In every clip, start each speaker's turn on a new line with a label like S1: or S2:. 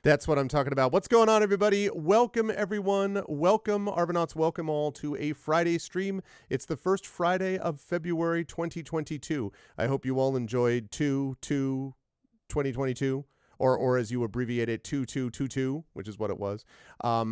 S1: That's what I'm talking about. What's going on, everybody? Welcome, everyone. Welcome, Arvanauts. Welcome all to a Friday stream. It's the first Friday of February 2022. I hope you all enjoyed 2/2/2022. Or as you abbreviate it, 2222, which is what it was.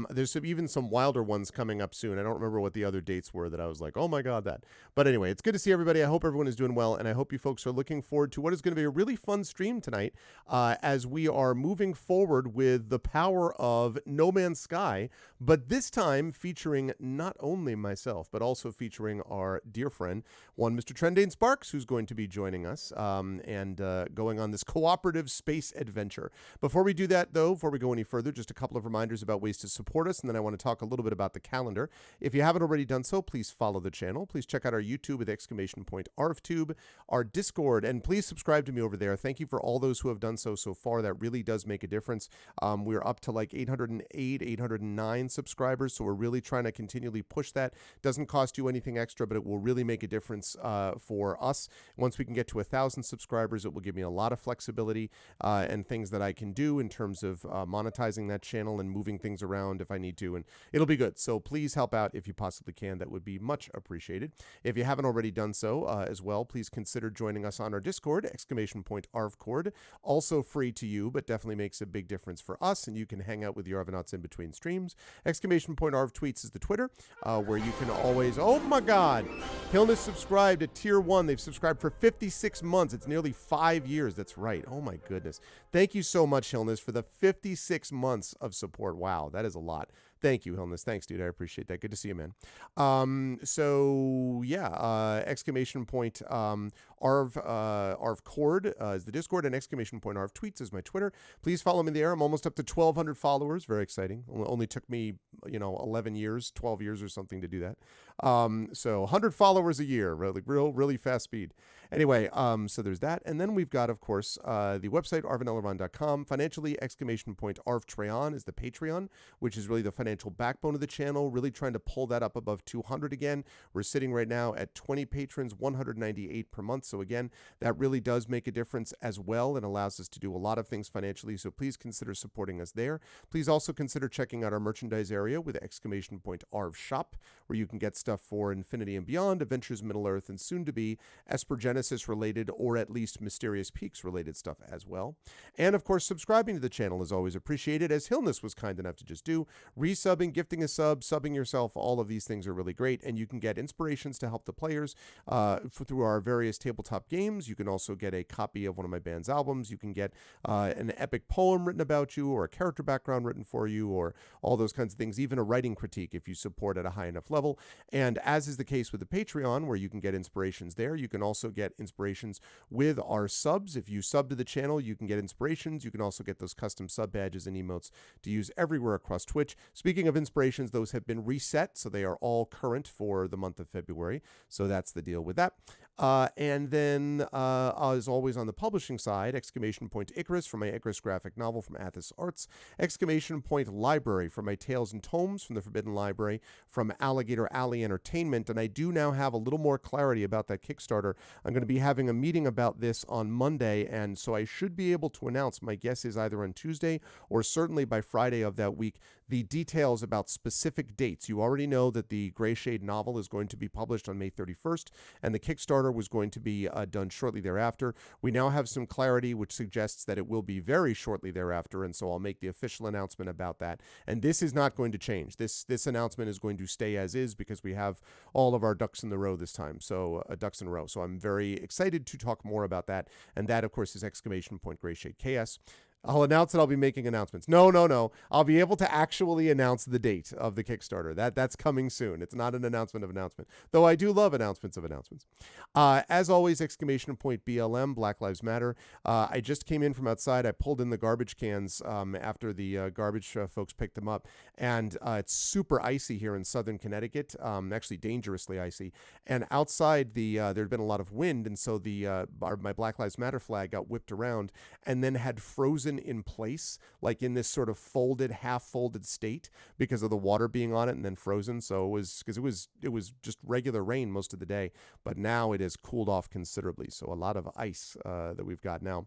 S1: There's even some wilder ones coming up soon. I don't remember what the other dates were that I was like, oh my God, that. But anyway, it's good to see everybody. I hope everyone is doing well, and I hope you folks are looking forward to what is going to be a really fun stream tonight as we are moving forward with the power of No Man's Sky, but this time featuring not only myself, but also featuring our dear friend, one Mr. Trendane Sparks, who's going to be joining us and going on this cooperative space adventure. Before we do that, though, before we go any further, just a couple of reminders about ways to support us, and then I want to talk a little bit about the calendar. If you haven't already done so, please follow the channel. Please check out our YouTube with !ArvTube, our Discord, and please subscribe to me over there. Thank you for all those who have done so far. That really does make a difference. We're up to like 808, 809 subscribers, so we're really trying to continually push that. Doesn't cost you anything extra, but it will really make a difference for us. Once we can get to 1,000 subscribers, it will give me a lot of flexibility and things that I can do in terms of monetizing that channel and moving things around if I need to, and it'll be good. So please help out if you possibly can. That would be much appreciated. If you haven't already done so as well, please consider joining us on our Discord, !ArvCord. Also free to you, but definitely makes a big difference for us, and you can hang out with your Arvanauts in between streams. !ArvTweets is the Twitter, where you can always, oh my God, Hillness subscribed at Tier 1. They've subscribed for 56 months. It's nearly 5 years. That's right. Oh my goodness. Thank you so much, Hillness, for the 56 months of support. Wow, that is a lot. Thank you, Hillness. Thanks, dude. I appreciate that. Good to see you, man. !ArvCord is the Discord, and !ArvTweets is my Twitter. Please follow me there. I'm almost up to 1,200 followers. Very exciting. Only took me, 11 years, 12 years or something to do that. So 100 followers a year, really fast speed. Anyway, so there's that. And then we've got, of course, the website, arvanelleron.com. Financially, !ArvTreon is the Patreon, which is really the financial backbone of the channel, really trying to pull that up above 200 again. We're sitting right now at 20 patrons, 198 per month. So again, that really does make a difference as well and allows us to do a lot of things financially. So please consider supporting us there. Please also consider checking out our merchandise area with !ArvShop, where you can get stuff for Infinity and Beyond, Adventures Middle-earth, and soon to be Esper Genesis related, or at least Mysterious Peaks related stuff as well. And of course, subscribing to the channel is always appreciated, as Hillness was kind enough to just do. Resubbing, gifting a sub, subbing yourself, all of these things are really great, and you can get inspirations to help the players through our various tabletop games. You can also get a copy of one of my band's albums. You can get an epic poem written about you, or a character background written for you, or all those kinds of things, even a writing critique if you support at a high enough level. And as is the case with the Patreon, where you can get inspirations there, you can also get inspirations with our subs. If you sub to the channel, you can get inspirations. You can also get those custom sub badges and emotes to use everywhere across Twitch. Speaking of inspirations, those have been reset, so they are all current for the month of February. So that's the deal with that. And then, as always, on the publishing side, !Icarus for my Icarus graphic novel from Athos Arts, !Library for my Tales and Tomes from the Forbidden Library from Alligator Alley Entertainment. And I do now have a little more clarity about that Kickstarter. I'm going to be having a meeting about this on Monday, and so I should be able to announce, my guess is either on Tuesday or certainly by Friday of that week, the details about specific dates. You already know that the Gray Shade novel is going to be published on May 31st, and the Kickstarter was going to be done shortly thereafter. We now have some clarity, which suggests that it will be very shortly thereafter, and so I'll make the official announcement about that. And this is not going to change. This announcement is going to stay as is because we have all of our ducks in the row this time. So ducks in a row. So I'm very excited to talk more about that. And that, of course, is !Gray Shade KS. I'll announce that I'll be making announcements. No. I'll be able to actually announce the date of the Kickstarter. That's coming soon. It's not an announcement of announcement, though I do love announcements of announcements. As always, !BLM, Black Lives Matter. I just came in from outside. I pulled in the garbage cans after the garbage folks picked them up, and it's super icy here in southern Connecticut, actually dangerously icy. And outside, there'd been a lot of wind, and so my Black Lives Matter flag got whipped around and then had frozen in place, like in this sort of half folded state because of the water being on it and then frozen. So it was just regular rain most of the day, but now it has cooled off considerably. So a lot of ice that we've got now.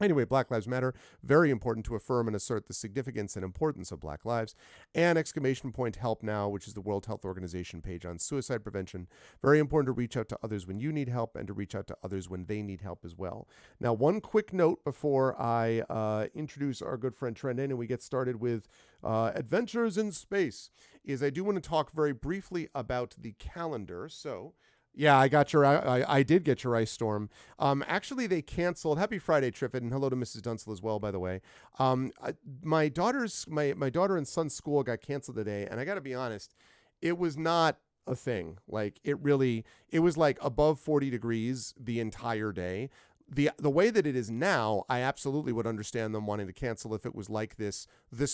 S1: Anyway, Black Lives Matter, very important to affirm and assert the significance and importance of Black lives. And exclamation point help now, which is the World Health Organization page on suicide prevention. Very important to reach out to others when you need help and to reach out to others when they need help as well. Now, one quick note before I introduce our good friend Trendane and we get started with Adventures in Space is I do want to talk very briefly about the calendar. So yeah, I did get your ice storm. Actually, they canceled. Happy Friday, Triffid, and hello to Mrs. Dunsel as well, by the way. My daughter and son's school got canceled today, and I got to be honest, it was not a thing. Like it was like above 40 degrees the entire day. The way that it is now, I absolutely would understand them wanting to cancel if it was like this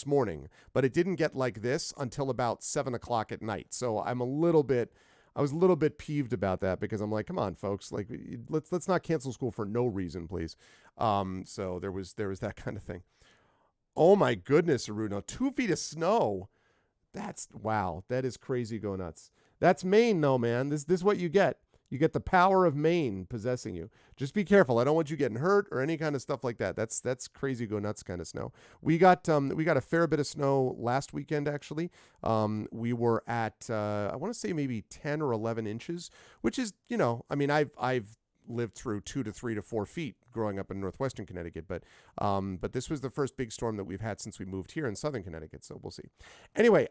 S1: morning, but it didn't get like this until about 7 o'clock at night. So I was a little bit peeved about that because I'm like, come on, folks, like let's not cancel school for no reason, please. So there was that kind of thing. Oh my goodness, Aruno, 2 feet of snow. Wow. That is crazy. Go nuts. That's Maine, though, man. This is what you get. You get the power of Maine possessing you. Just be careful. I don't want you getting hurt or any kind of stuff like that. That's crazy go nuts kind of snow. We got a fair bit of snow last weekend actually. We were at I want to say maybe 10 or 11 inches, which is, I mean, I've lived through 2 to 3 to 4 feet growing up in northwestern Connecticut, but this was the first big storm that we've had since we moved here in southern Connecticut, so we'll see. Anyway,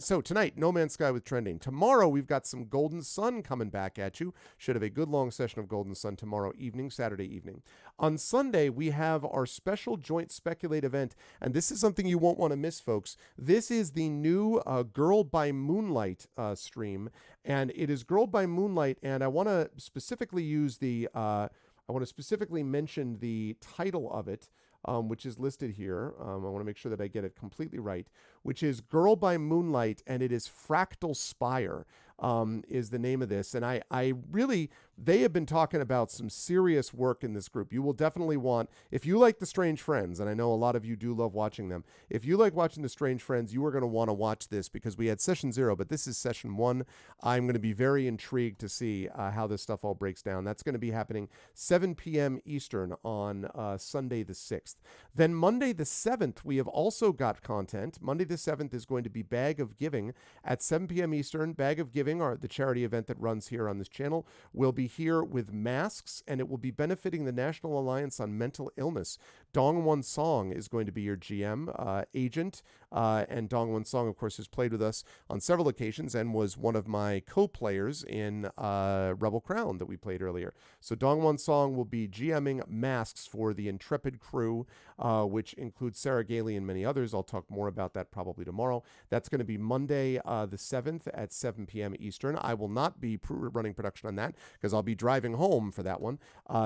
S1: so tonight, No Man's Sky with Trendane. Tomorrow, we've got some Golden Sun coming back at you. Should have a good long session of Golden Sun tomorrow evening, Saturday evening. On Sunday, we have our special joint Speculate event, and this is something you won't want to miss, folks. This is the new Girl by Moonlight stream, and it is Girl by Moonlight, and I want to specifically mention the title of it, which is listed here. I want to make sure that I get it completely right, which is Girl by Moonlight, and it is Fractal Spire. Is the name of this. And I really, they have been talking about some serious work in this group. You will definitely want, if you like The Strange Friends, and I know a lot of you do love watching them, if you like watching The Strange Friends, you are going to want to watch this because we had session 0, but this is session 1. I'm going to be very intrigued to see how this stuff all breaks down. That's going to be happening 7 p.m. Eastern on Sunday the 6th. Then Monday the 7th, we have also got content. Monday the 7th is going to be Bag of Giving at 7 p.m. Eastern. Bag of Giving, the charity event that runs here on this channel, will be here with masks, and it will be benefiting the National Alliance on Mental Illness. Dong Won Song is going to be your GM agent, and Dong Won Song, of course, has played with us on several occasions and was one of my co-players in Rebel Crown that we played earlier. So Dong Won Song will be GMing masks for the Intrepid crew, which includes Sarah Gailey and many others. I'll talk more about that probably tomorrow. That's going to be Monday the 7th at 7 p.m. Eastern. I will not be running production on that because I'll be driving home for that one.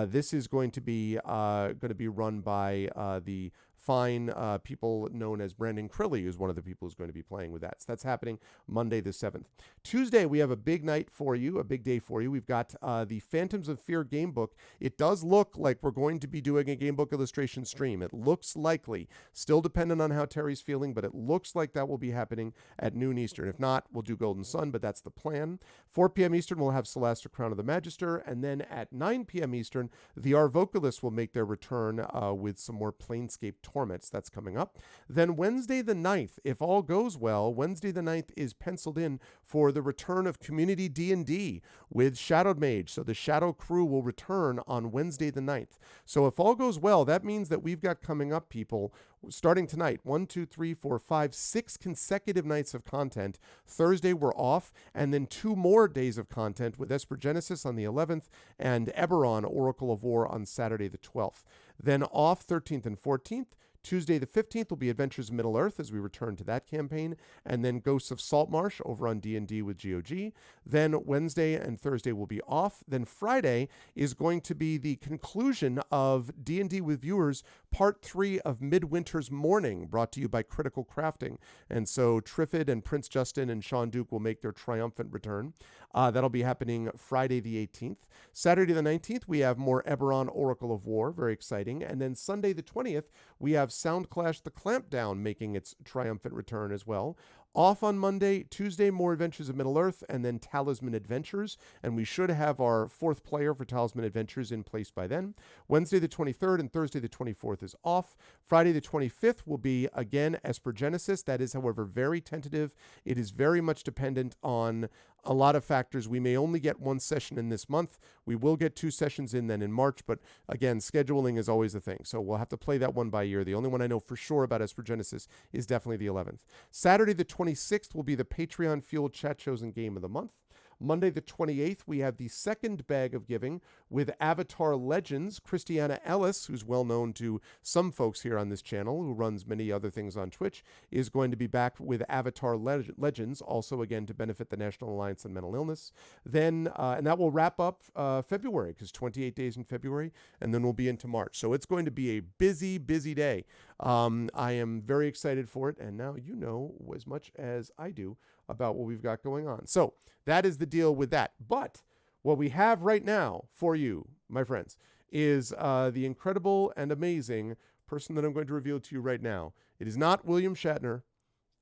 S1: This is going to be run by the fine people known as Brandon Crilly, who's one of the people who's going to be playing with that. So that's happening Monday the 7th. Tuesday, we have a big night for you, a big day for you. We've got the Phantoms of Fear game book. It does look like we're going to be doing a game book illustration stream. It looks likely, still dependent on how Terry's feeling, but it looks like that will be happening at noon Eastern. If not, we'll do Golden Sun, but that's the plan. 4 p.m. Eastern, we'll have Celeste Crown of the Magister, and then at 9 p.m. Eastern, the R Vocalists will make their return with some more Planescape Torments. That's coming up. Then Wednesday the 9th, if all goes well, Wednesday the 9th is penciled in for the return of Community D&D with Shadowed Mage. So the Shadow crew will return on Wednesday the 9th. So if all goes well, that means that we've got coming up, people, starting tonight, 6 consecutive nights of content. Thursday we're off, and then 2 more days of content with Esper Genesis on the 11th and Eberron, Oracle of War, on Saturday the 12th. Then off 13th and 14th. Tuesday the 15th will be Adventures of Middle-earth as we return to that campaign, and then Ghosts of Saltmarsh over on D&D with GOG. Then Wednesday and Thursday will be off. Then Friday is going to be the conclusion of D&D with Viewers, Part 3 of Midwinter's Morning, brought to you by Critical Crafting. And so Triffid and Prince Justin and Sean Duke will make their triumphant return. That'll be happening Friday the 18th. Saturday the 19th, we have more Eberron, Oracle of War, very exciting. And then Sunday the 20th, we have Soundclash the Clampdown making its triumphant return as well. Off on Monday, Tuesday, More Adventures of Middle-earth, and then Talisman Adventures. And we should have our 4th player for Talisman Adventures in place by then. Wednesday the 23rd and Thursday the 24th is off. Friday the 25th will be, again, Esper Genesis. That is, however, very tentative. It is very much dependent on a lot of factors. We may only get 1 session in this month. We will get 2 sessions in then in March, but again, scheduling is always the thing. So we'll have to play that one by ear. The only one I know for sure about Esper Genesis is definitely the 11th. Saturday the 26th will be the Patreon Fueled Chat Chosen Game of the Month. Monday the 28th, we have the second bag of giving with Avatar Legends. Christiana Ellis, who's well known to some folks here on this channel, who runs many other things on Twitch, is going to be back with Avatar Legends, also again to benefit the National Alliance on Mental Illness. Then, and that will wrap up February, because 28 days in February, and then we'll be into March. So it's going to be a busy, busy day. I am very excited for it, and now you know as much as I do about what we've got going on. So that is the deal with that. But what we have right now for you, my friends, is the incredible and amazing person that I'm going to reveal to you right now. It is not William Shatner.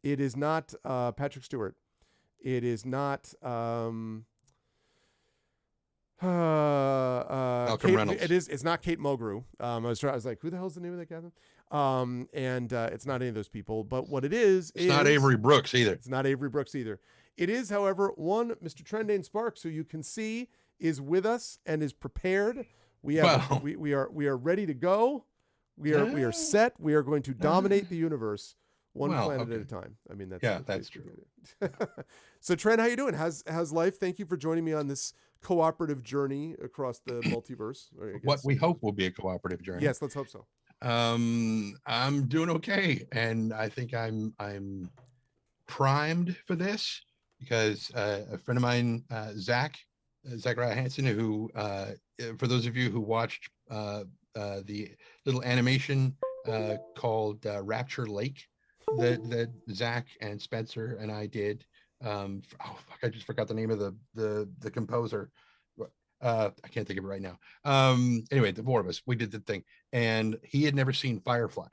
S1: It is not Patrick Stewart. It is not
S2: Malcolm
S1: Kate,
S2: Reynolds.
S1: It's not Kate Mulgrew. I was like, who the hell's the name of that guy? And it's not any of those people. But what it is,
S2: It's not Avery Brooks either.
S1: It's not Avery Brooks either. It is, however, one Mr. Trendane Sparks, who you can see is with us and is prepared. We have we are ready to go. We are set. We are going to dominate the universe one planet at a time. I mean, that's
S2: true.
S1: So, Trent, how you doing? How's life? Thank you for joining me on this cooperative journey across the multiverse.
S2: What we hope will be a cooperative journey.
S1: Yes, let's hope so.
S2: I'm doing okay, and I think I'm primed for this because a friend of mine, Zachariah Hansen, who for those of you who watched the little animation called Rapture Lake that Zach and Spencer and I did. I just forgot the name of the composer. I can't think of it right now. Anyway, the 4 of us, we did the thing, and he had never seen Firefly,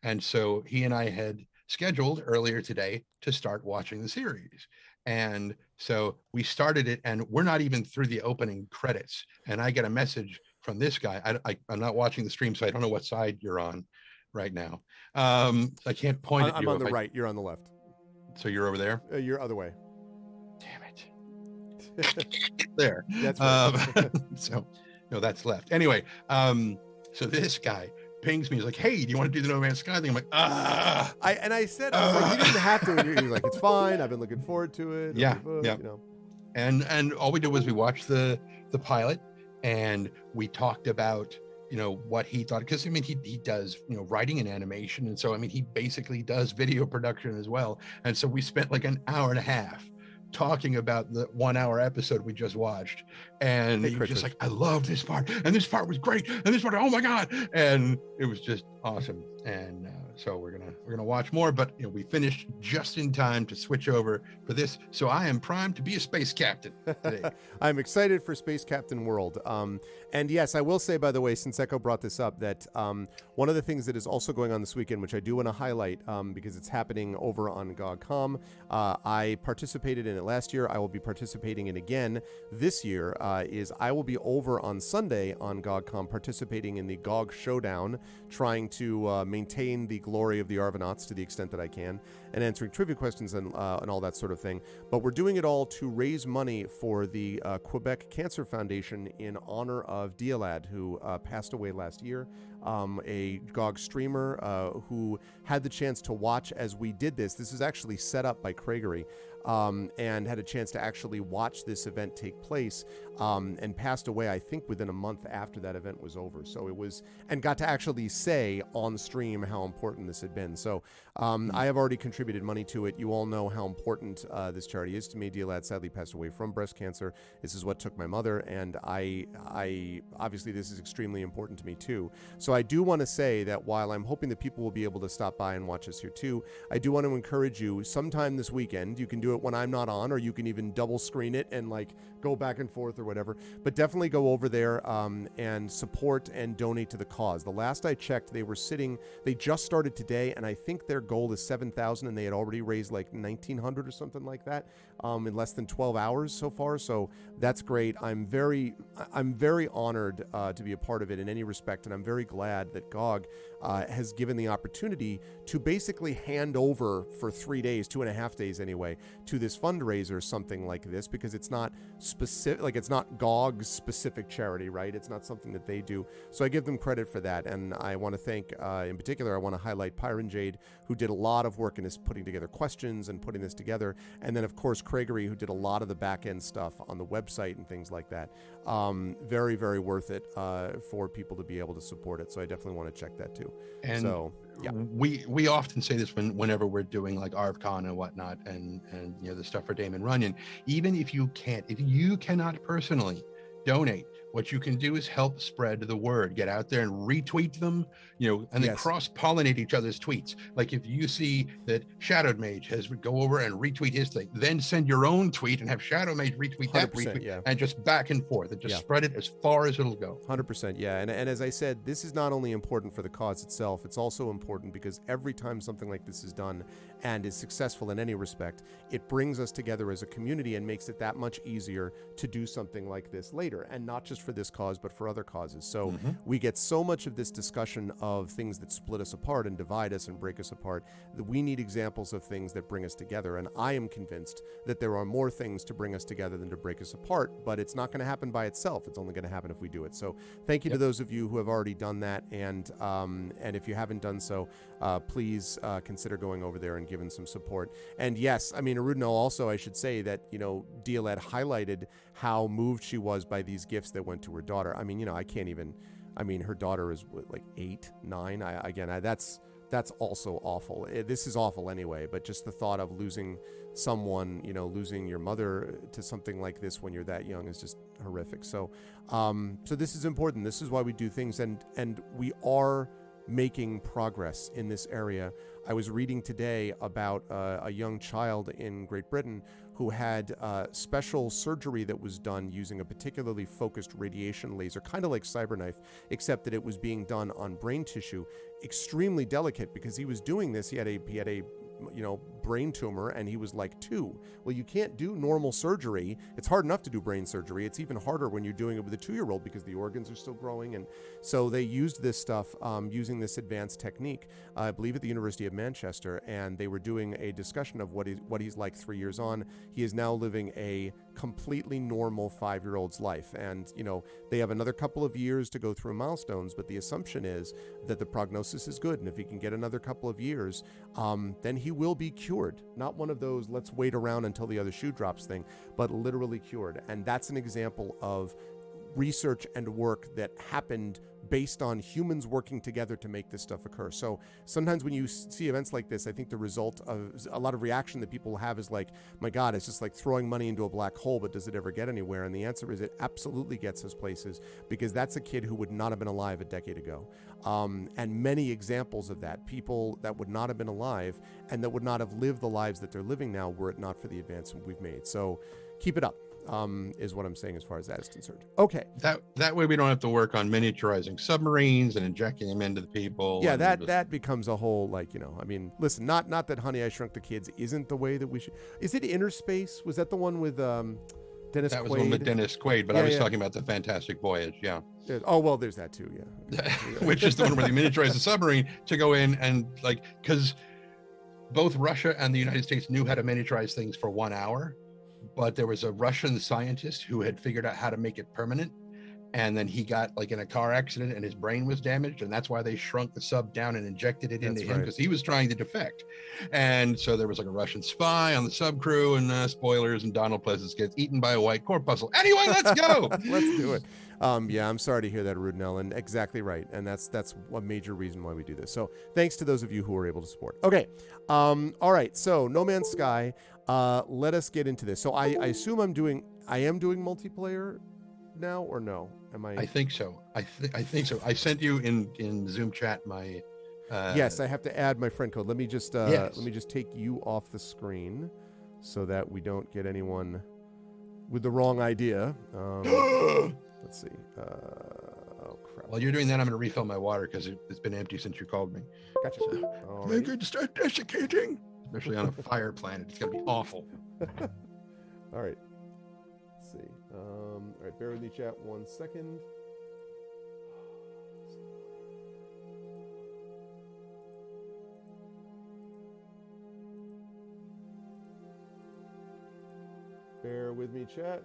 S2: and so he and I had scheduled earlier today to start watching the series. And so we started it, and we're not even through the opening credits, and I get a message from this guy. I'm not watching the stream, so I don't know what side you're on right now. I can't point at you.
S1: I'm on the right. You're on the left.
S2: So you're over there?
S1: You're other way.
S2: Damn it. There.
S1: That's right.
S2: So, no, that's left. Anyway, so this guy pings me. He's like, hey, do you want to do the No Man's Sky thing? I'm like,
S1: I said, I was like, you didn't have to. He was like, it's fine. I've been looking forward to it.
S2: Yeah.
S1: You know.
S2: And all we did was we watched the pilot, and we talked about, what he thought, because I mean, he does, writing and animation. And so, I mean, he basically does video production as well. And so we spent like an hour and a half talking about the 1 hour episode we just watched, and he was just like, I love this part, and this part was great, and this part, oh my god, and it was just awesome. And so we're gonna watch more, but we finished just in time to switch over for this, so I am primed to be a space captain today.
S1: I'm excited for Space Captain World. And yes, I will say, by the way, since Echo brought this up, that one of the things that is also going on this weekend, which I do want to highlight because it's happening over on GOG.com, I participated in it last year. I will be participating in again this year. Is I will be over on Sunday on GOG.com participating in the GOG Showdown, trying to maintain the glory of the Arvanauts to the extent that I can, and answering trivia questions and all that sort of thing. But we're doing it all to raise money for the Quebec Cancer Foundation in honor of Dialad, who passed away last year. A GOG streamer who had the chance to watch as we did this. This is actually set up by Craigery. And had a chance to actually watch this event take place, and passed away, I think, within a month after that event was over. So it was, and got to actually say on stream how important this had been. So I have already contributed money to it. You all know how important this charity is to me. Dialad sadly passed away from breast cancer. This is what took my mother, and I obviously this is extremely important to me too. So So I do want to say that while I'm hoping that people will be able to stop by and watch us here too, I do want to encourage you sometime this weekend. You can do it when I'm not on, or you can even double screen it and like go back and forth or whatever. But definitely go over there and support and donate to the cause. The last I checked, they just started today, and I think their goal is 7,000, and they had already raised like 1,900 or something like that in less than 12 hours so far. So that's great. I'm very honored to be a part of it in any respect, and I'm very glad that GOG has given the opportunity to basically hand over for 3 days, 2.5 days anyway, to this fundraiser, something like this, because it's not specific, like it's not GOG's specific charity, right? It's not something that they do. So I give them credit for that, and I want to thank, in particular, I want to highlight Pyron Jade, who did a lot of work in this, putting together questions and putting this together, and then of course Craigery, who did a lot of the back end stuff on the website and things like that. Very, very worth it for people to be able to support it. So I definitely want to check that too.
S2: And
S1: so yeah,
S2: we often say this whenever we're doing like ArvCon and whatnot, and the stuff for Damon Runyon. Even if you cannot personally donate, what you can do is help spread the word. Get out there and retweet them, and then cross-pollinate each other's tweets. Like if you see that Shadowed Mage has go over and retweet his thing, then send your own tweet and have Shadow Mage retweet that retweet, and just back and forth, and just spread it as far as it'll go.
S1: 100%, yeah. And as I said, this is not only important for the cause itself, it's also important because every time something like this is done and is successful in any respect, it brings us together as a community and makes it that much easier to do something like this later, and not just for this cause, but for other causes. So we get so much of this discussion of things that split us apart and divide us and break us apart, that we need examples of things that bring us together. And I am convinced that there are more things to bring us together than to break us apart, but it's not going to happen by itself. It's only going to happen if we do it. So thank you to those of you who have already done that. And if you haven't done so, please consider going over there and giving some support. And yes, I mean, Arudno also, I should say that, Diolet highlighted how moved she was by these gifts that went to her daughter. I mean, I can't even, her daughter is like 8, 9. That's also awful. This is awful anyway, but just the thought of losing someone, losing your mother to something like this when you're that young is just horrific. So this is important. This is why we do things, and we are making progress in this area. I was reading today about a young child in Great Britain who had special surgery that was done using a particularly focused radiation laser, kind of like CyberKnife, except that it was being done on brain tissue, extremely delicate, because he was doing this. He had a brain tumor, and he was like 2. Well, you can't do normal surgery. It's hard enough to do brain surgery. It's even harder when you're doing it with a 2-year-old because the organs are still growing. And so they used this stuff using this advanced technique, I believe at the University of Manchester, and they were doing a discussion of what he's like 3 years on. He is now living a completely normal 5-year-old's life. And, they have another couple of years to go through milestones, but the assumption is that the prognosis is good. And if he can get another couple of years, then he will be cured. Not one of those, let's wait around until the other shoe drops thing, but literally cured. And that's an example of research and work that happened based on humans working together to make this stuff occur. So sometimes when you see events like this, I think the result of a lot of reaction that people have is like, my God, it's just like throwing money into a black hole, but does it ever get anywhere? And the answer is it absolutely gets us places, because that's a kid who would not have been alive a decade ago. And many examples of that, people that would not have been alive and that would not have lived the lives that they're living now were it not for the advancement we've made. So keep it up. Is what I'm saying as far as that is concerned. Okay.
S2: That way we don't have to work on miniaturizing submarines and injecting them into the people.
S1: Yeah, that becomes a whole, listen, not that Honey, I Shrunk the Kids isn't the way that we should. Is it Inner Space? Was that the one with Dennis Quaid?
S2: That was one with Dennis Quaid, but I was talking about the Fantastic Voyage, yeah.
S1: There's that too, yeah.
S2: Which is the one where they miniaturize the submarine to go in and because both Russia and the United States knew how to miniaturize things for 1 hour. But there was a Russian scientist who had figured out how to make it permanent. And then he got in a car accident and his brain was damaged. And that's why they shrunk the sub down and injected it into him, because he was trying to defect. And so there was a Russian spy on the sub crew, and spoilers, and Donald Pleasance gets eaten by a white corpuscle. Anyway, let's go.
S1: Let's do it. I'm sorry to hear that, Rudnell, and exactly right. And that's a major reason why we do this. So thanks to those of you who are able to support. Okay. All right. So No Man's Sky, let us get into this. So I assume I am doing multiplayer now or no? Am I?
S2: I think so. I think so. I sent you in Zoom chat my.
S1: Yes, I have to add my friend code. Let me just
S2: Yes.
S1: let me just take you off the screen so that we don't get anyone with the wrong idea. Let's see. Oh crap!
S2: While you're doing that, I'm going to refill my water because it's been empty since you called me.
S1: Gotcha.
S2: So, they could start desiccating, especially on a fire planet. It's going to be awful.
S1: All right. Let's see. All right, bear with me, chat. 1 second. Bear with me, chat.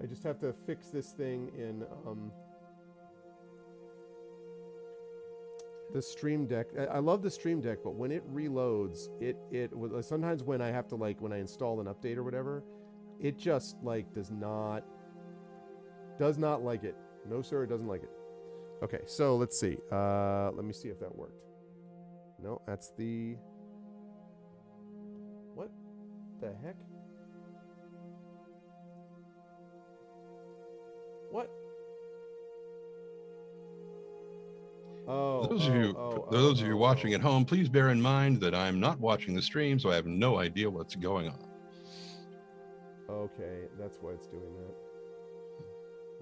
S1: I just have to fix this thing in the Stream Deck. I love the Stream Deck, but when it reloads, it sometimes when I have to when I install an update or whatever, it just does not like it. No sir, it doesn't like it. Okay, so let's see. Let me see if that worked. No, that's the... What the heck? What? Oh,
S2: those of you watching at home, please bear in mind that I'm not watching the stream, so I have no idea what's going on.
S1: Okay, that's why it's doing that.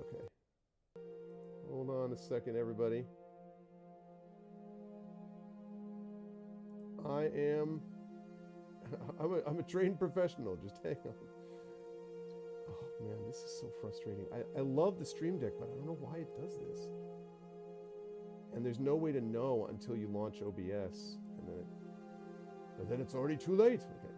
S1: Okay. Hold on a second, everybody. I'm a trained professional. Just hang on. Oh man, this is so frustrating. I love the Stream Deck, but I don't know why it does this. And there's no way to know until you launch OBS, and then it's already too late. Okay.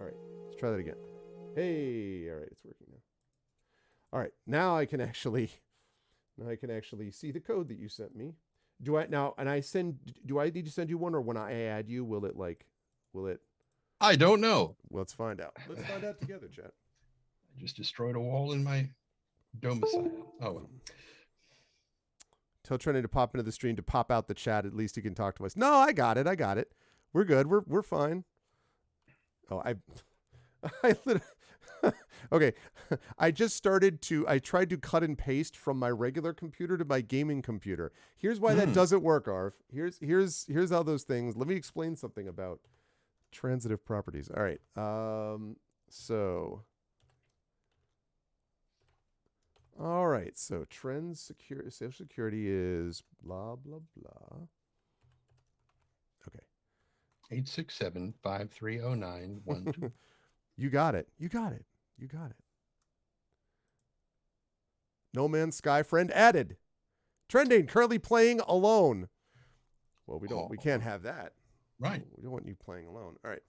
S1: All right, let's try that again. Hey, all right, it's working now. All right, now I can actually see the code that you sent me. Do I need to send you one, or when I add you, will it?
S2: I don't know.
S1: Let's find out. Let's find out together, chat.
S2: I just destroyed a wall in my domicile. Oh well.
S1: Tell Trendane to pop into the stream to pop out the chat. At least he can talk to us. No, I got it. We're good. We're fine. Oh, I literally, okay. I tried to cut and paste from my regular computer to my gaming computer. Here's why that doesn't work, Arv. Here's how those things. Let me explain something about transitive properties. All right. So social security is blah blah blah. Okay.
S2: 867-5309-12.
S1: You got it. No Man's Sky friend added. Trendane currently playing alone. Well, we can't have that.
S2: Right.
S1: We don't want you playing alone. All right.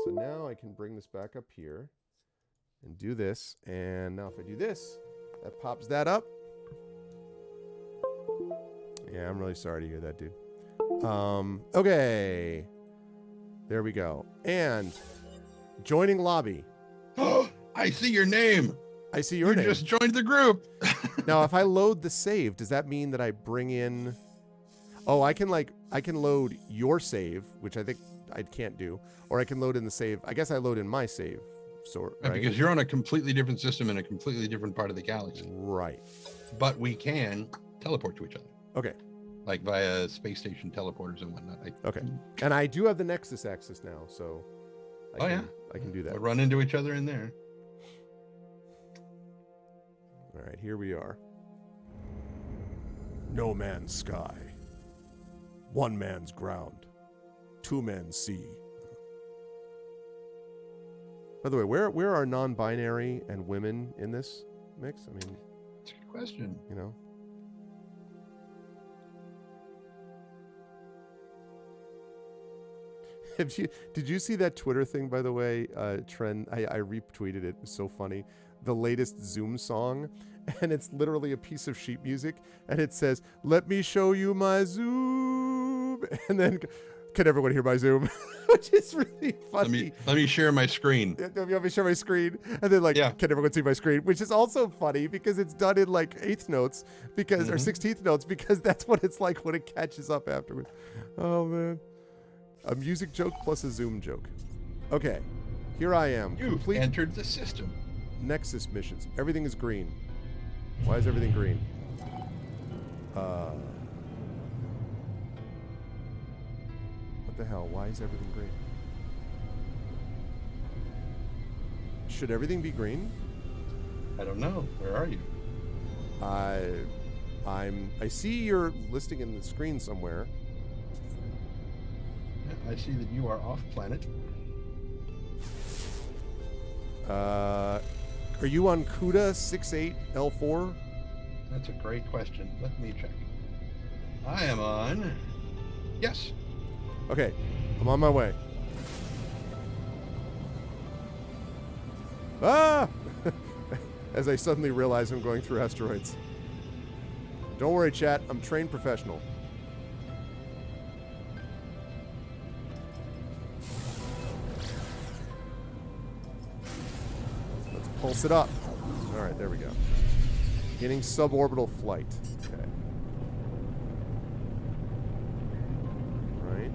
S1: So now I can bring this back up here and do this. And now if I do this, that pops that up. Yeah, I'm really sorry to hear that, dude. Okay. There we go. And joining lobby.
S2: I see your name.
S1: I see your name.
S2: You just joined the group.
S1: Now, if I load the save, does that mean that I bring in... Oh, I can load your save, which I think I can't do. Or I can load in the save. I guess I load in my save. Right?
S2: Because you're on a completely different system in a completely different part of the galaxy.
S1: Right.
S2: But we can teleport to each other.
S1: Okay.
S2: Like via space station teleporters and whatnot.
S1: Okay. And I do have the Nexus access now, so I can do that.
S2: We'll run into each other in there.
S1: All right, here we are. No man's sky. One man's ground. Two men's sea. By the way, where are non-binary and women in this mix? I mean,
S2: it's a good question.
S1: You know. Did you see that Twitter thing, by the way? Trend. I retweeted it. It was so funny. The latest Zoom song, and it's literally a piece of sheet music, and it says, "Let me show you my Zoom," and then, "Can everyone hear my Zoom?" Which is really funny.
S2: Let me share my screen.
S1: Let me share my screen, and then "Can everyone see my screen?" Which is also funny because it's done in like eighth notes or 16th notes because that's what it's like when it catches up afterwards. Oh man, a music joke plus a Zoom joke. Okay, here I am.
S2: You've entered the system.
S1: Nexus missions. Everything is green. Why is everything green? What the hell? Why is everything green? Should everything be green?
S2: I don't know. Where are you?
S1: I see your listing in the screen somewhere.
S2: Yeah, I see that you are off planet.
S1: Are you on CUDA 68L4?
S2: That's a great question. Let me check. I am on. Yes.
S1: Okay, I'm on my way. Ah! As I suddenly realize I'm going through asteroids. Don't worry, chat. I'm trained professional. Let's pulse it up. All right, there we go. Beginning suborbital flight. Okay. Right.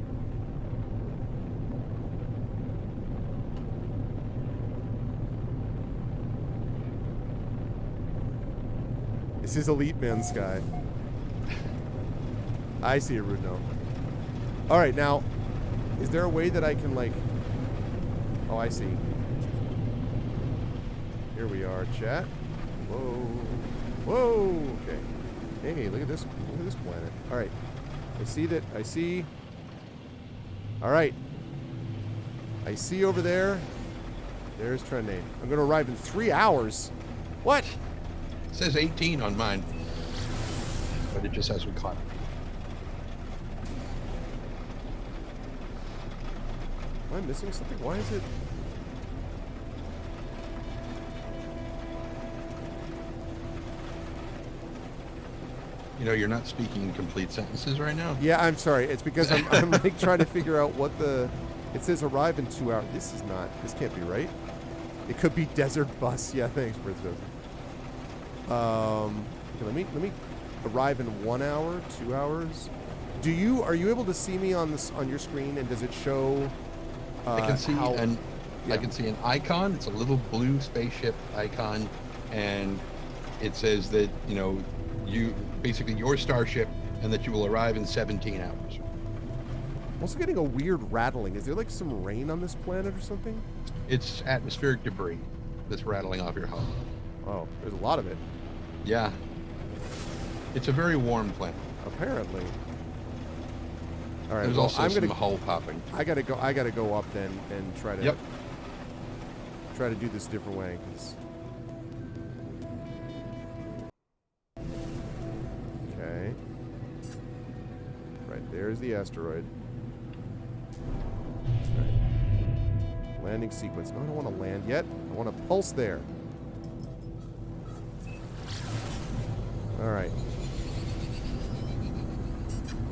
S1: This is Elite Man Sky. I see it, Rudno. All right, now, is there a way that I can, like... Oh, I see. Here we are, chat. Whoa. Whoa, okay. Hey, look at this planet. All right. I see... All right. I see over there. There's Trendane. I'm going to arrive in 3 hours. What?
S2: It says 18 on mine, but it just says we caught it.
S1: Am I missing something? Why is it?
S2: You know, you're not speaking complete sentences right now.
S1: Yeah, I'm sorry. It's because I'm like trying to figure out what the... It says arrive in 2 hours. This can't be right. It could be desert bus. Yeah, thanks, Fritz. Okay, let me arrive in 1 hour, 2 hours. Are you able to see me on your screen, and does it show?
S2: I can see I can see an icon. It's a little blue spaceship icon, and it says that basically your starship, and that you will arrive in 17 hours.
S1: I'm also getting a weird rattling. Is there like some rain on this planet or something?
S2: It's atmospheric debris that's rattling off your hull.
S1: Oh, there's a lot of it.
S2: Yeah. It's a very warm planet.
S1: Apparently. All right.
S2: There's also some hull popping.
S1: I gotta go up then and try to try to do this a different way. Okay. Right, there's the asteroid. Right. Landing sequence. No, I don't want to land yet. I want to pulse there. All right.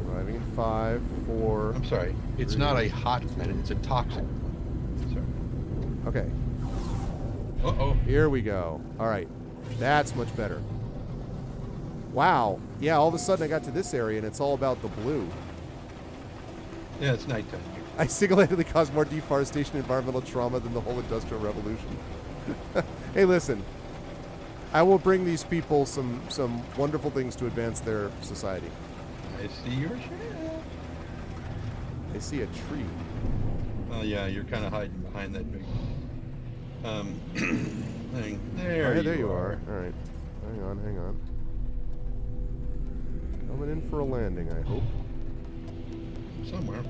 S1: Arriving in 5, 4.
S2: I'm sorry. It's 3. Not a hot planet. It's a toxic. Sorry.
S1: Okay.
S2: Uh-oh.
S1: Here we go. All right. That's much better. Wow. Yeah, all of a sudden I got to this area and it's all about the blue.
S2: Yeah, it's nighttime.
S1: I single-handedly caused more deforestation and environmental trauma than the whole Industrial Revolution. Hey, listen. I will bring these people some wonderful things to advance their society.
S2: I see your ship.
S1: I see a tree.
S2: Oh yeah, you're kind of hiding behind that big thing. There you are.
S1: All right. Hang on. Coming in for a landing, I hope.
S2: Somewhere.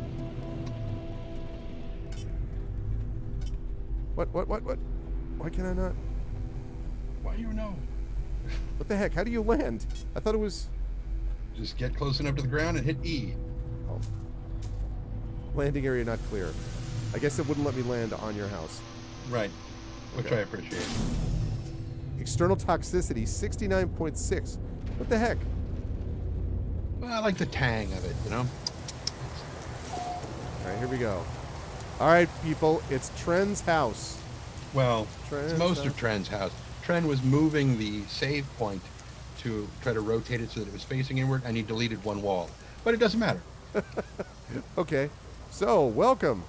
S1: What? Why can I not?
S2: Why you know?
S1: What the heck? How do you land? I thought it was...
S2: Just get close enough to the ground and hit E.
S1: Oh. Landing area not clear. I guess it wouldn't let me land on your house.
S2: Right. Which
S1: Okay.
S2: I appreciate.
S1: External toxicity 69.6. What the heck?
S2: Well, I like the tang of it, you know?
S1: All right, here we go. All right, people, it's Trendane's house.
S2: Well,
S1: Trendane's
S2: it's most
S1: house.
S2: of Trend's house. Trend was moving the save point to try to rotate it so that it was facing inward, and he deleted one wall. But it doesn't matter.
S1: Okay, so welcome.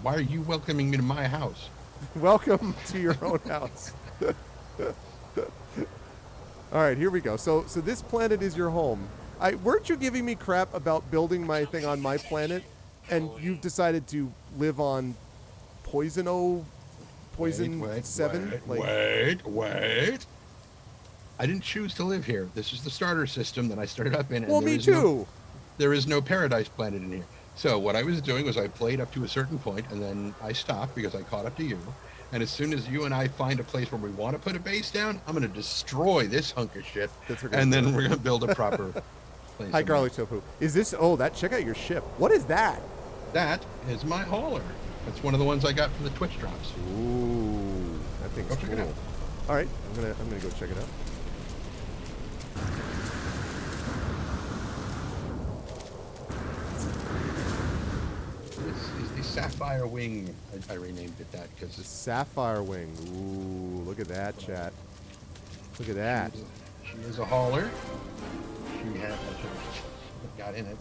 S2: Why are you welcoming me to my house?
S1: Welcome to your own house. All right, here we go. So this planet is your home. Weren't you giving me crap about building my thing on my planet, and you've decided to live on Poison 7?
S2: Wait. I didn't choose to live here. This is the starter system that I started up in. And
S1: Well, me too.
S2: There is no paradise planet in here. So what I was doing was I played up to a certain point, and then I stopped because I caught up to you. And as soon as you and I find a place where we want to put a base down, I'm going to destroy this hunk of shit, and then we're going to build a proper place.
S1: Hi, garlic tofu. Is this? Oh, check out your ship. What is that?
S2: That is my hauler. That's one of the ones I got from the Twitch drops.
S1: Ooh, that thing's
S2: Go check it
S1: cool.
S2: out.
S1: All right, I'm gonna go check it out.
S2: This is the Sapphire Wing. I renamed it that because
S1: The Sapphire Wing. Ooh, look at that, chat. Look at that.
S2: she is a hauler. She had got in it.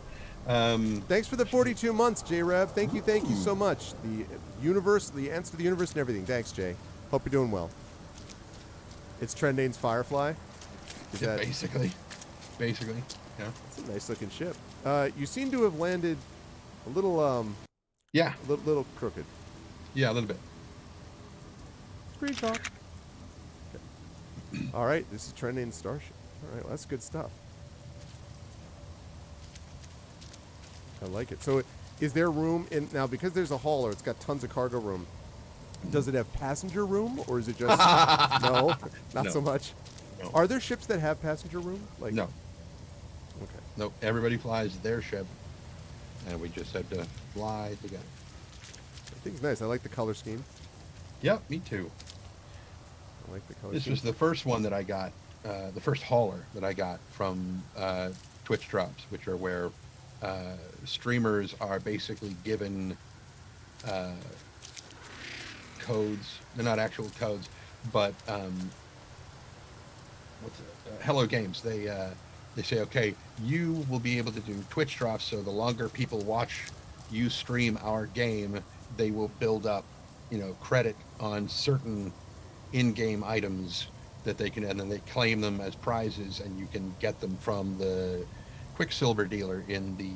S1: Thanks for the 42 months, J-Rev. Thank you so much. The universe, the answer to the universe and everything. Thanks, Jay. Hope you're doing well. It's Trendane's Firefly. Is
S2: Yeah,
S1: that
S2: basically, yeah.
S1: It's a nice looking ship. You seem to have landed a little
S2: Yeah,
S1: little crooked.
S2: yeah, a little bit.
S1: Screen talk. Okay. All right, this is Trendane Starship. All right, well, that's good stuff. I like it. So, is there room in now because there's a hauler? It's got tons of cargo room. Does it have passenger room, or is it just no? Not
S2: No.
S1: so much.
S2: No.
S1: Are there ships that have passenger room? Like
S2: No,
S1: Okay.
S2: no, everybody flies their ship, and we just have to fly together.
S1: I think it's nice. I like the color scheme.
S2: Yep, me too.
S1: I like the color
S2: This
S1: scheme.
S2: was the first one that I got, the first hauler that I got from Twitch drops, which are where streamers are basically given codes. They're not actual codes, but Hello Games. They say, okay, you will be able to do Twitch drops, so the longer people watch you stream our game, they will build up, credit on certain in-game items that they can, and then they claim them as prizes, and you can get them from the Quicksilver dealer in the.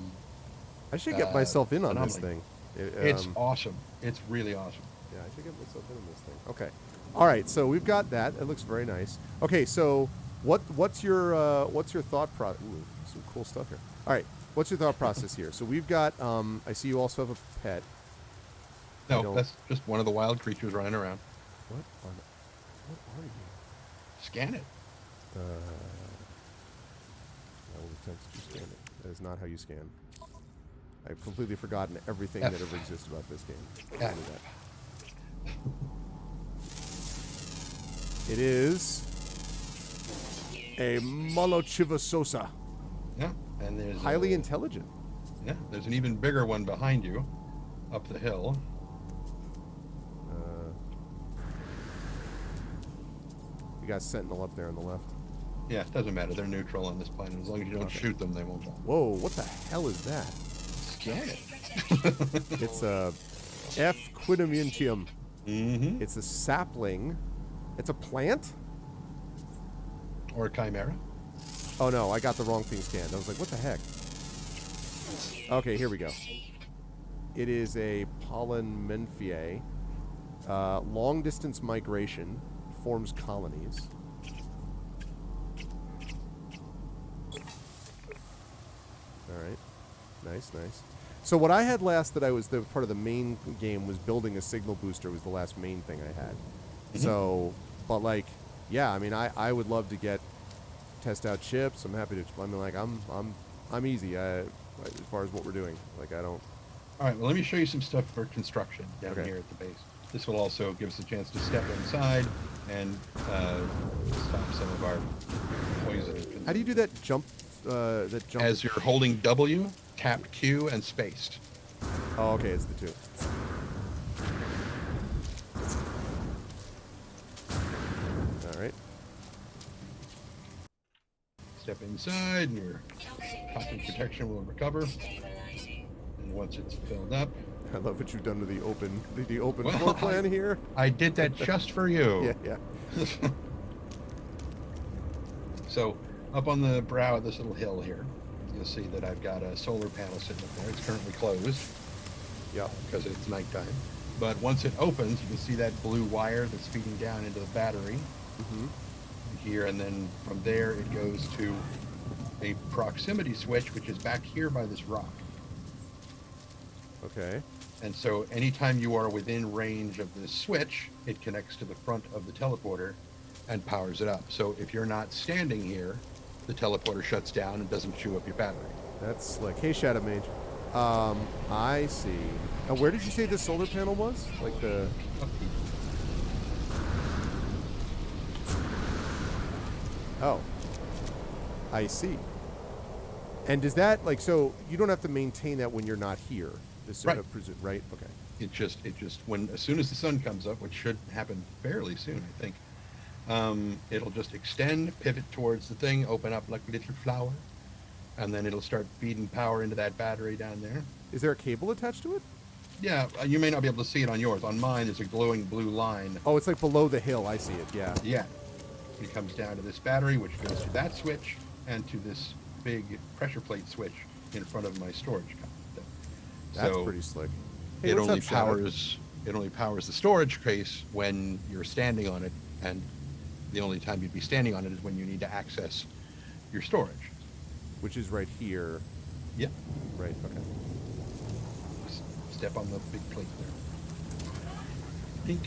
S1: I should get myself in on this
S2: Anomaly.
S1: thing.
S2: It's awesome. It's really awesome.
S1: Yeah, I should get myself in this thing. Okay. All right, so we've got that. It looks very nice. Okay, so what's your thought process? Ooh, some cool stuff here. All right, what's your thought process here? So we've got. I see you also have a pet.
S2: No, that's just one of the wild creatures running around.
S1: What are you?
S2: Scan it.
S1: I will attempt to scan it. That is not how you scan. I've completely forgotten everything
S2: F.
S1: that ever exists about this game.
S2: F.
S1: Only that. It is a Molochivasosa.
S2: Yeah, and there's
S1: Highly intelligent.
S2: Yeah, there's an even bigger one behind you, up the hill.
S1: You got Sentinel up there on the left.
S2: Yeah, it doesn't matter. They're neutral on this planet. As long as you don't shoot them, they won't die.
S1: Whoa, what the hell is that?
S2: Scan it.
S1: It's a F. Quidamentium.
S2: Mm-hmm.
S1: It's a sapling. It's a plant?
S2: Or a chimera.
S1: Oh no, I got the wrong thing scanned. I was like, what the heck? Okay, here we go. It is a pollen Menfier. Long distance migration. Forms colonies. Alright. Nice. So what I had last that I was the part of the main game was building a signal booster was the last main thing I had.
S2: Mm-hmm.
S1: So, but like, yeah, I mean, I would love to test out chips. I'm happy to. I mean, like, I'm easy as far as what we're doing. Like, I don't.
S2: All right, well, let me show you some stuff for construction down
S1: Okay.
S2: here at the base. This will also give us a chance to step inside and stop some of our poison.
S1: How do you do that jump? That jump.
S2: As you're holding W, tap Q and spaced.
S1: Oh, okay, it's the two. All right.
S2: Step inside, and your cotton protection will recover. And once it's filled up,
S1: I love what you've done to the open
S2: Well,
S1: floor plan here.
S2: I did that just for you.
S1: Yeah, yeah.
S2: So up on the brow of this little hill here, you'll see that I've got a solar panel sitting up there. It's currently closed
S1: Yeah.
S2: because it's nighttime. But once it opens, you can see that blue wire that's feeding down into the battery
S1: Mm-hmm.
S2: here, and then from there it goes to a proximity switch, which is back here by this rock.
S1: Okay.
S2: And so anytime you are within range of this switch, it connects to the front of the teleporter and powers it up. So if you're not standing here, the teleporter shuts down and doesn't chew up your battery.
S1: That's slick. Hey, Shadow Mage. I see. Now, where did you say the solar panel was? Like the... Oh. I see. And does that, like, so you don't have to maintain that when you're not here? This,
S2: Right.
S1: Right? Okay.
S2: It just when as soon as the sun comes up, which should happen fairly soon, I think, it'll just extend, pivot towards the thing, open up like a little flower, and then it'll start feeding power into that battery down there.
S1: Is there a cable attached to it?
S2: Yeah, you may not be able to see it on yours. On mine, there's a glowing blue line.
S1: Oh, it's like below the hill. I see it. Yeah.
S2: Yeah, it comes down to this battery, which goes to that switch and to this big pressure plate switch in front of my storage thing.
S1: That's
S2: So
S1: pretty slick. Hey,
S2: it
S1: what's
S2: only
S1: up, Shadow?
S2: powers the storage case when you're standing on it, and the only time you'd be standing on it is when you need to access your storage.
S1: Which is right here.
S2: Yep.
S1: Right. Okay.
S2: Step on the big plate there. Dink.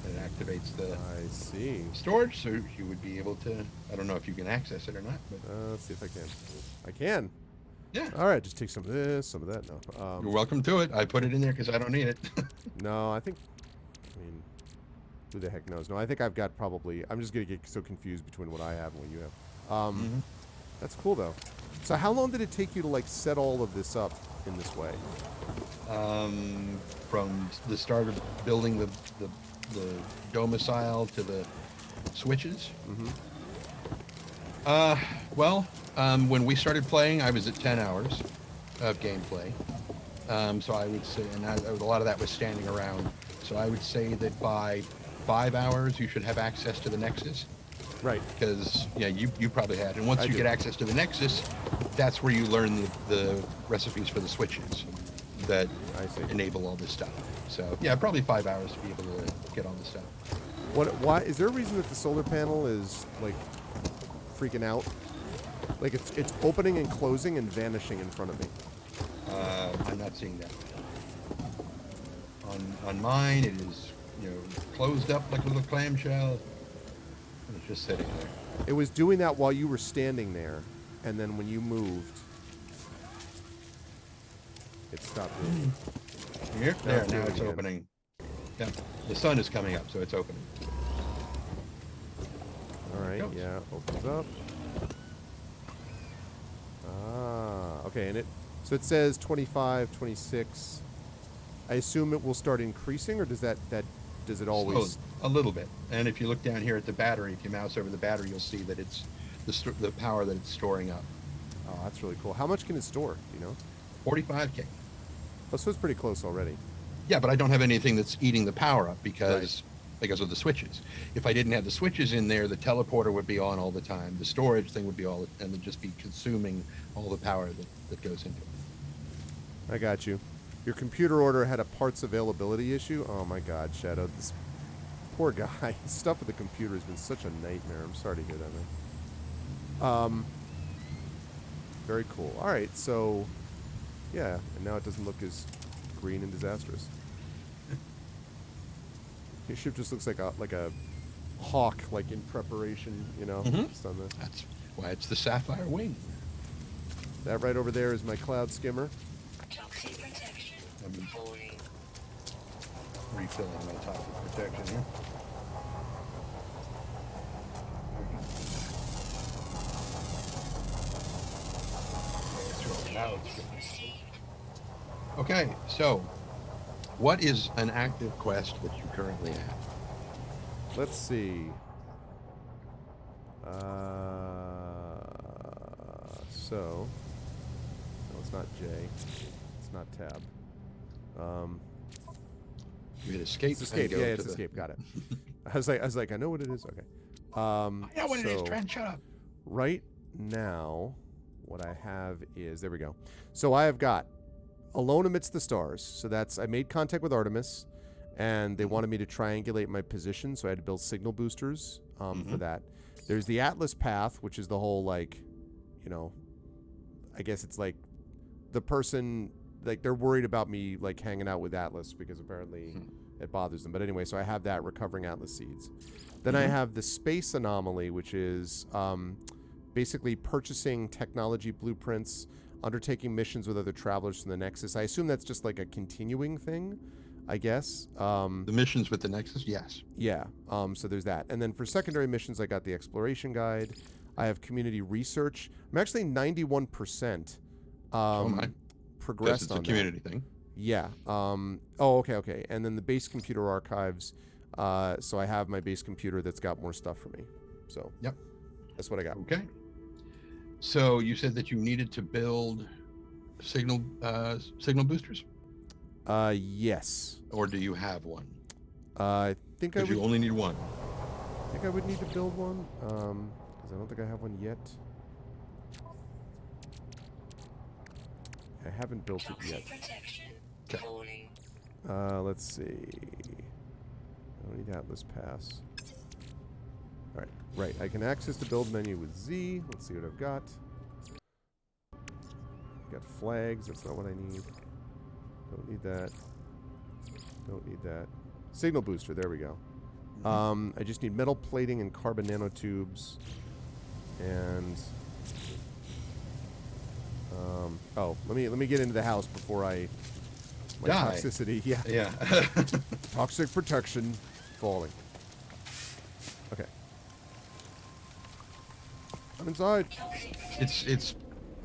S2: And it activates the
S1: I see.
S2: storage, so you would be able to. I don't know if you can access it or not, but
S1: Let's see if I can. I can.
S2: yeah.
S1: All right, just take some of this, some of that. No.
S2: You're welcome to it. I put it in there because I don't need it.
S1: No, I think. I mean, who the heck knows? No, I think I've got probably. I'm just gonna get so confused between what I have and what you have.
S2: Mhm.
S1: That's cool though. So how long did it take you to like set all of this up in this way?
S2: From the start of building the domicile to the switches. When we started playing, I was at 10 hours of gameplay. So I would say, and a lot of that was standing around. So I would say that by 5 hours, you should have access to the Nexus.
S1: Right.
S2: Because, yeah, you probably had. And once
S1: I
S2: you
S1: did.
S2: get access to the Nexus, that's where you learn the recipes for the switches that
S1: I see.
S2: enable all this stuff. So, yeah, probably 5 hours to be able to get all this stuff.
S1: Why is there a reason that the solar panel is like freaking out? Like it's opening and closing and vanishing in front of me.
S2: I'm not seeing that. On mine, it is, closed up like a little clamshell. And it's just sitting there.
S1: It was doing that while you were standing there, and then when you moved, it stopped moving.
S2: Here,
S1: Now
S2: there,
S1: it's
S2: now
S1: doing it
S2: it's
S1: again.
S2: opening. Yeah, the sun is coming up, so it's opening.
S1: All right,
S2: Goes.
S1: yeah, opens up. Ah, okay, and so it says 25, 26. I assume it will start increasing, or does does it always?
S2: A little bit. And if you look down here at the battery, if you mouse over the battery, you'll see that it's the power that it's storing up.
S1: Oh, that's really cool. How much can it store? Do you know?
S2: 45K.
S1: Oh, so it's pretty close already.
S2: Yeah, but I don't have anything that's eating the power up because of the switches. If I didn't have the switches in there, the teleporter would be on all the time. The storage thing would be and it'd just be consuming all the power that goes into it.
S1: I got you. Your computer order had a parts availability issue. Oh my God, Shadow, this poor guy. Stuff with the computer has been such a nightmare. I'm sorry to hear that, man. Very cool. All right, so yeah, and now it doesn't look as green and disastrous. Your ship just looks like a hawk, like in preparation, just on the.
S2: That's why it's the Sapphire Wing.
S1: That right over there is my cloud skimmer.
S2: And refilling my toxic protection here. Now it's good. Okay, so what is an active quest that you currently have?
S1: Let's see. So, no, it's not J. It's not tab.
S2: You hit escape.
S1: It's escape. Yeah, it's escape. Got it. I was like, I know what it is. Okay.
S2: I know what it is, Trent. Shut up.
S1: Right now, what I have is, there we go. So I have got Alone Amidst the Stars. So I made contact with Artemis, and they wanted me to triangulate my position, so I had to build signal boosters for that. There's the Atlas Path, which is the whole, like, you know, I guess it's like the person, like, they're worried about me, like, hanging out with Atlas because apparently it bothers them. But anyway, so I have that, recovering Atlas seeds. Then I have the Space Anomaly, which is basically purchasing technology blueprints, undertaking missions with other travelers from the Nexus. I assume that's just like a continuing thing, I guess.
S2: The missions with the Nexus, yes.
S1: Yeah. So there's that. And then for secondary missions, I got the exploration guide. I have community research. I'm actually 91% progressed
S2: it's
S1: on
S2: a community thing.
S1: Yeah. Okay. And then the base computer archives. So I have my base computer that's got more stuff for me. So
S2: yep,
S1: that's what I got.
S2: Okay. So you said that you needed to build signal boosters.
S1: Yes.
S2: Or do you have one?
S1: I think I would.
S2: You only need one.
S1: I think I would need to build one. Because I don't think I have one yet. I haven't built it yet.
S2: Okay.
S1: Let's see. I don't need Atlas Pass. Alright, right. I can access the build menu with Z. Let's see what I've got. Got flags. That's not what I need. Don't need that. Don't need that. Signal booster. There we go. I just need metal plating and carbon nanotubes. And... let me get into the house before my toxicity. Yeah. Toxic protection falling. Okay. I'm inside.
S2: It's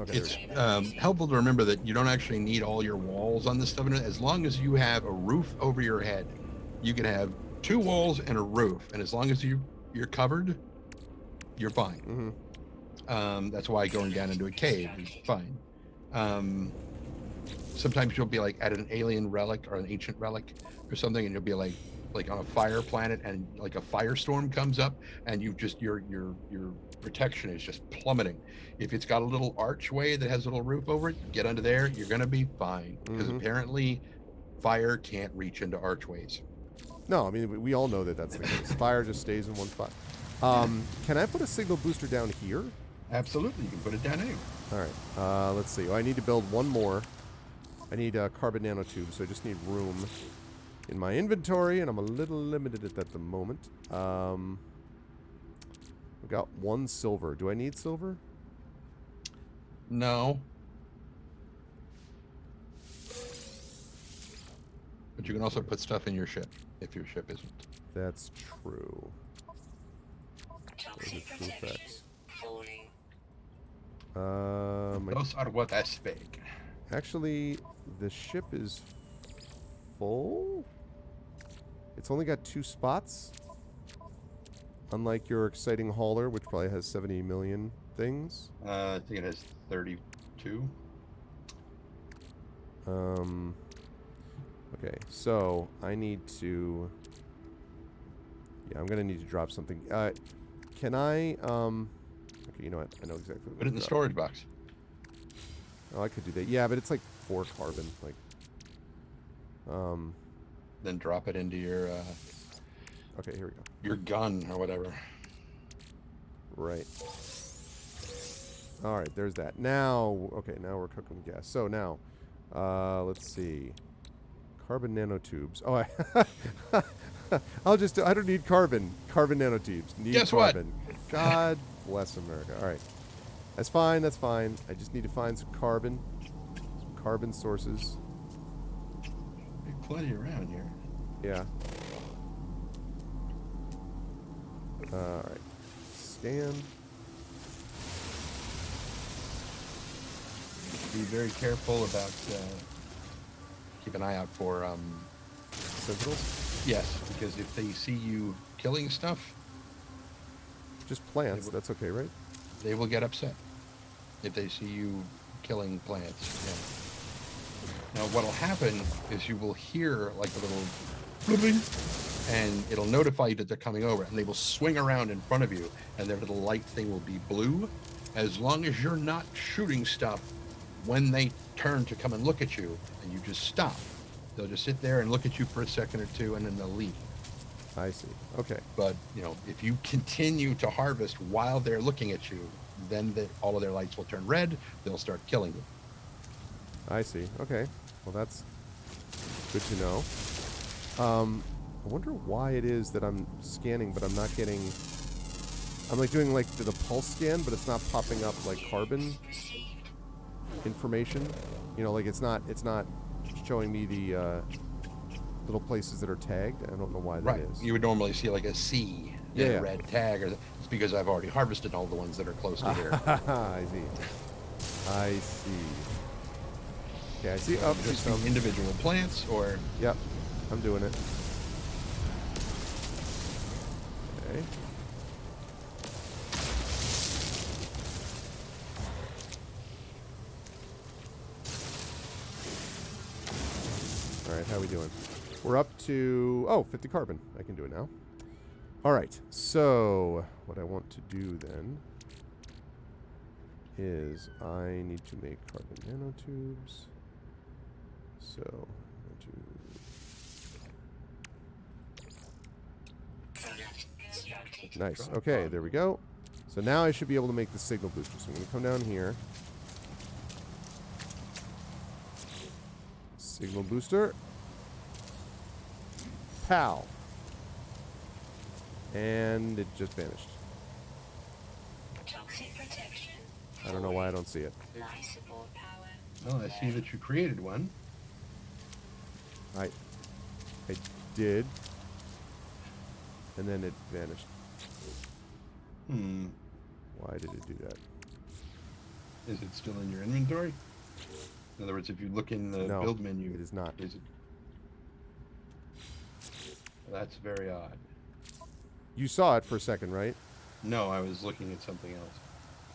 S1: okay,
S2: helpful to remember that you don't actually need all your walls on this stuff. As long as you have a roof over your head, you can have 2 walls and a roof, and as long as you're covered, you're fine. That's why going down into a cave is fine. Sometimes you'll be like at an alien relic or an ancient relic or something, and you'll be like on a fire planet, and like a firestorm comes up, and you just your protection is just plummeting. If it's got a little archway that has a little roof over it, get under there, you're gonna be fine, because apparently fire can't reach into archways.
S1: No, I mean, we all know that that's the case. Fire just stays in one spot. Can I put a signal booster down here?
S2: Absolutely, you can put it down here.
S1: All right. Let's see. I need to build one more. I need carbon nanotubes, so I just need room in my inventory, and I'm a little limited at the moment. I've got 1 silver. Do I need silver?
S2: No. But you can also put stuff in your ship, if your ship isn't.
S1: That's true. Those are true facts.
S2: Those are what I speak.
S1: Actually, the ship is full. It's only got 2 spots. Unlike your exciting hauler, which probably has 70 million things.
S2: I think it has 32.
S1: Okay, so I need to... Yeah, I'm going to need to drop something. Can I... Okay, you know what? I know exactly what
S2: Put it in the storage box.
S1: Oh, I could do that. Yeah, but it's like 4 carbon. Like,
S2: Then drop it into your...
S1: okay, here we go.
S2: Your gun or whatever.
S1: Right. All right, there's that. Now, okay, now we're cooking with gas. So now, let's see. Carbon nanotubes. Oh, I don't need carbon. Carbon nanotubes. Need
S2: Guess
S1: carbon. What? God bless America. All right. That's fine. That's fine. I just need to find some carbon sources.
S2: plenty around here.
S1: Yeah. All right. Scan.
S2: Be very careful about. Keep an eye out for.
S1: Sentinels?
S2: Yes, because if they see you killing stuff,
S1: Just plants. That's okay, right?
S2: they will get upset. If they see you killing plants. Yeah. Now, what'll happen is you will hear like a little blooping, and it'll notify you that they're coming over, and they will swing around in front of you, and their little light thing will be blue. As long as you're not shooting stuff when they turn to come and look at you, and you just stop. They'll just sit there and look at you for a second or two, and then they'll leave.
S1: I see. Okay.
S2: But, if you continue to harvest while they're looking at you, then all of their lights will turn red. They'll start killing you.
S1: I see. Okay. Well, that's good to know. I wonder why it is that I'm scanning, but I'm not getting... I'm like doing like the pulse scan, but it's not popping up like carbon information. Like it's not showing me the little places that are tagged. I don't know why that is.
S2: You would normally see like a C and a red tag, or it's because I've already harvested all the ones that are close to here.
S1: I see. Okay, I see.
S2: So just some individual plants, or
S1: yep, I'm doing it. Okay. All right, how are we doing? We're up to 50 carbon. I can do it now. All right, so what I want to do then is I need to make carbon nanotubes. So, nice. Okay, there we go. So now I should be able to make the signal booster. So I'm going to come down here. Signal booster. Pow. And it just vanished. I don't know why I don't see it.
S2: Well, I see that you created one.
S1: I did. And then it vanished. Why did it do that?
S2: Is it still in your inventory? In other words, if you look in the build menu,
S1: it is not.
S2: Is it? Well, that's very odd.
S1: You saw it for a second, right?
S2: No, I was looking at something else.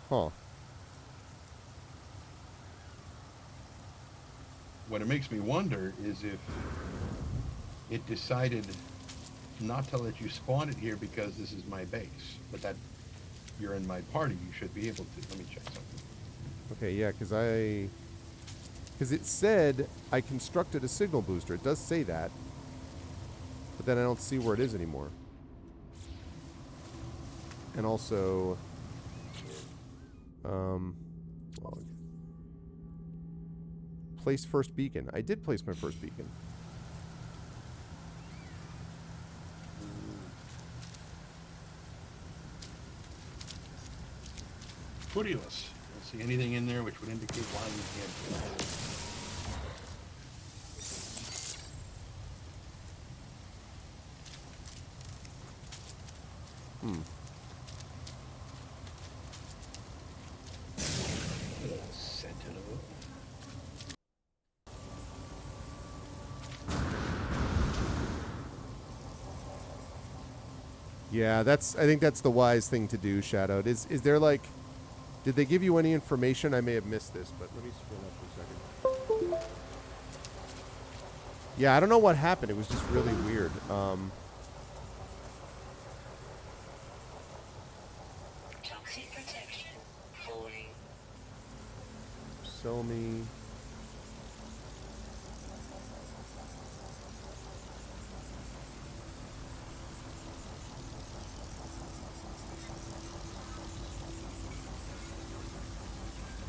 S1: Huh.
S2: What it makes me wonder is if it decided not to let you spawn it here because this is my base, but that you're in my party, you should be able to. Let me check something.
S1: Okay, yeah, because it said I constructed a signal booster. It does say that, but then I don't see where it is anymore. And also, log. Place first beacon. I did place my first beacon.
S2: Footiless. Don't see anything in there which would indicate why you can't do that. Sentinel.
S1: Yeah, I think that's the wise thing to do, Shadowed. Is there like, did they give you any information? I may have missed this, but let me scroll up for a second. Yeah, I don't know what happened. It was just really weird.
S3: Toxic protection falling.
S1: Sell me.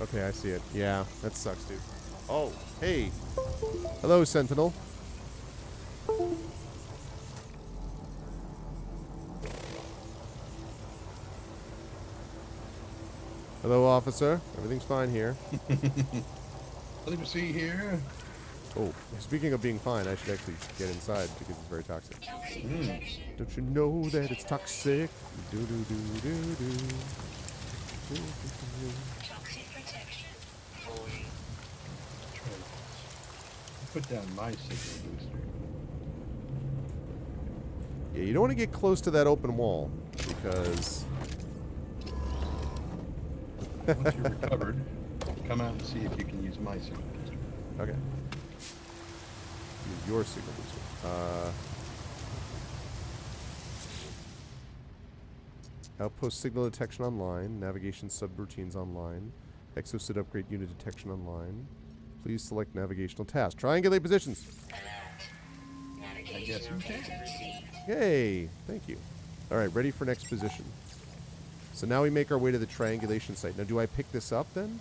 S1: Okay, I see it. Yeah, that sucks, dude. Oh, hey. Hello, Sentinel. Hello, officer. Everything's fine here.
S2: Nothing to see here.
S1: Oh, speaking of being fine, I should actually get inside because it's very toxic.
S3: Toxic protection.
S1: Don't you know that it's toxic? Do do do do do.
S3: Toxic protection. Falling.
S2: Put down my signal booster.
S1: Yeah, you don't want to get close to that open wall because
S2: Once you're recovered, come out and see if you can use my signal booster.
S1: okay. Use your signal booster. Outpost signal detection online. Navigation subroutines online. Exosit upgrade unit detection online. Please select navigational task. Triangulate positions.
S3: Alert.
S2: I guess
S3: Navigation
S2: you can.
S3: data received.
S1: Yay! Thank you. All right, ready for next position. So now we make our way to the triangulation site. Now, do I pick this up then?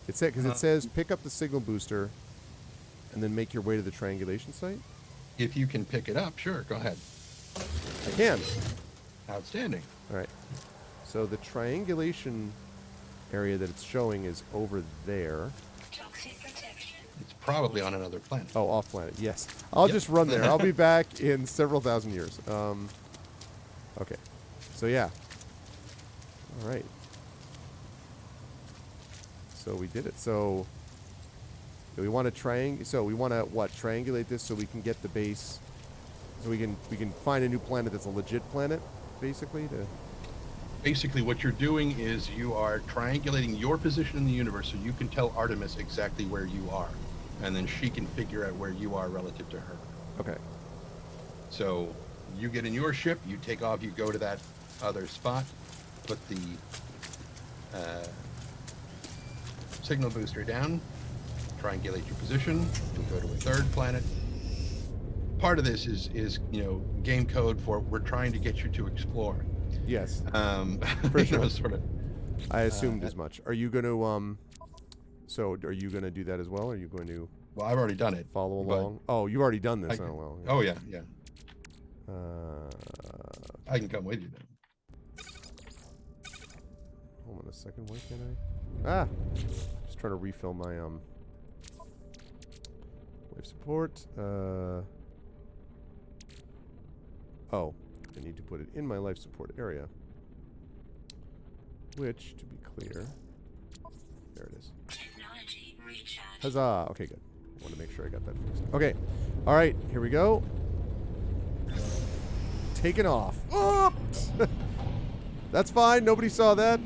S1: It said because it says pick up the signal booster, and then make your way to the triangulation site.
S2: If you can pick it up, sure, go ahead.
S1: I can.
S2: Outstanding.
S1: All right. So the triangulation area that it's showing is over there.
S3: Toxic protection.
S2: It's probably on another planet.
S1: Oh, off planet. Yes. I'll
S2: Yep.
S1: just run there. I'll be back in several thousand years. Okay. So yeah. All right. So we did it. So we want to So we want to what? Triangulate this so we can get the base. So we can find a new planet that's a legit planet, basically. To
S2: Basically, what you're doing is you are triangulating your position in the universe so you can tell Artemis exactly where you are. And then she can figure out where you are relative to her.
S1: okay.
S2: So you get in your ship, you take off, you go to that other spot, put the signal booster down, triangulate your position, you'll go to a third planet. Part of this is game code for we're trying to get you to explore.
S1: Yes.
S2: For
S1: sure.
S2: sort of.
S1: I assumed as much. Are you going to So are you going to do that as well? Or are you going to
S2: Well, I've already done it.
S1: follow
S2: but
S1: along? Oh, you've already done this.
S2: I-
S1: Oh well.
S2: Oh yeah, yeah.
S1: Uh,
S2: I can come with you then.
S1: hold on a second. Why can't I? Just trying to refill my life support. Oh, I need to put it in my life support area. Which, to be clear, there it is.
S3: Technology recharge.
S1: Huzzah! Okay, good. I want to make sure I got that fixed. Okay. All right, here we go. Taking off. Oops! That's fine. Nobody saw that.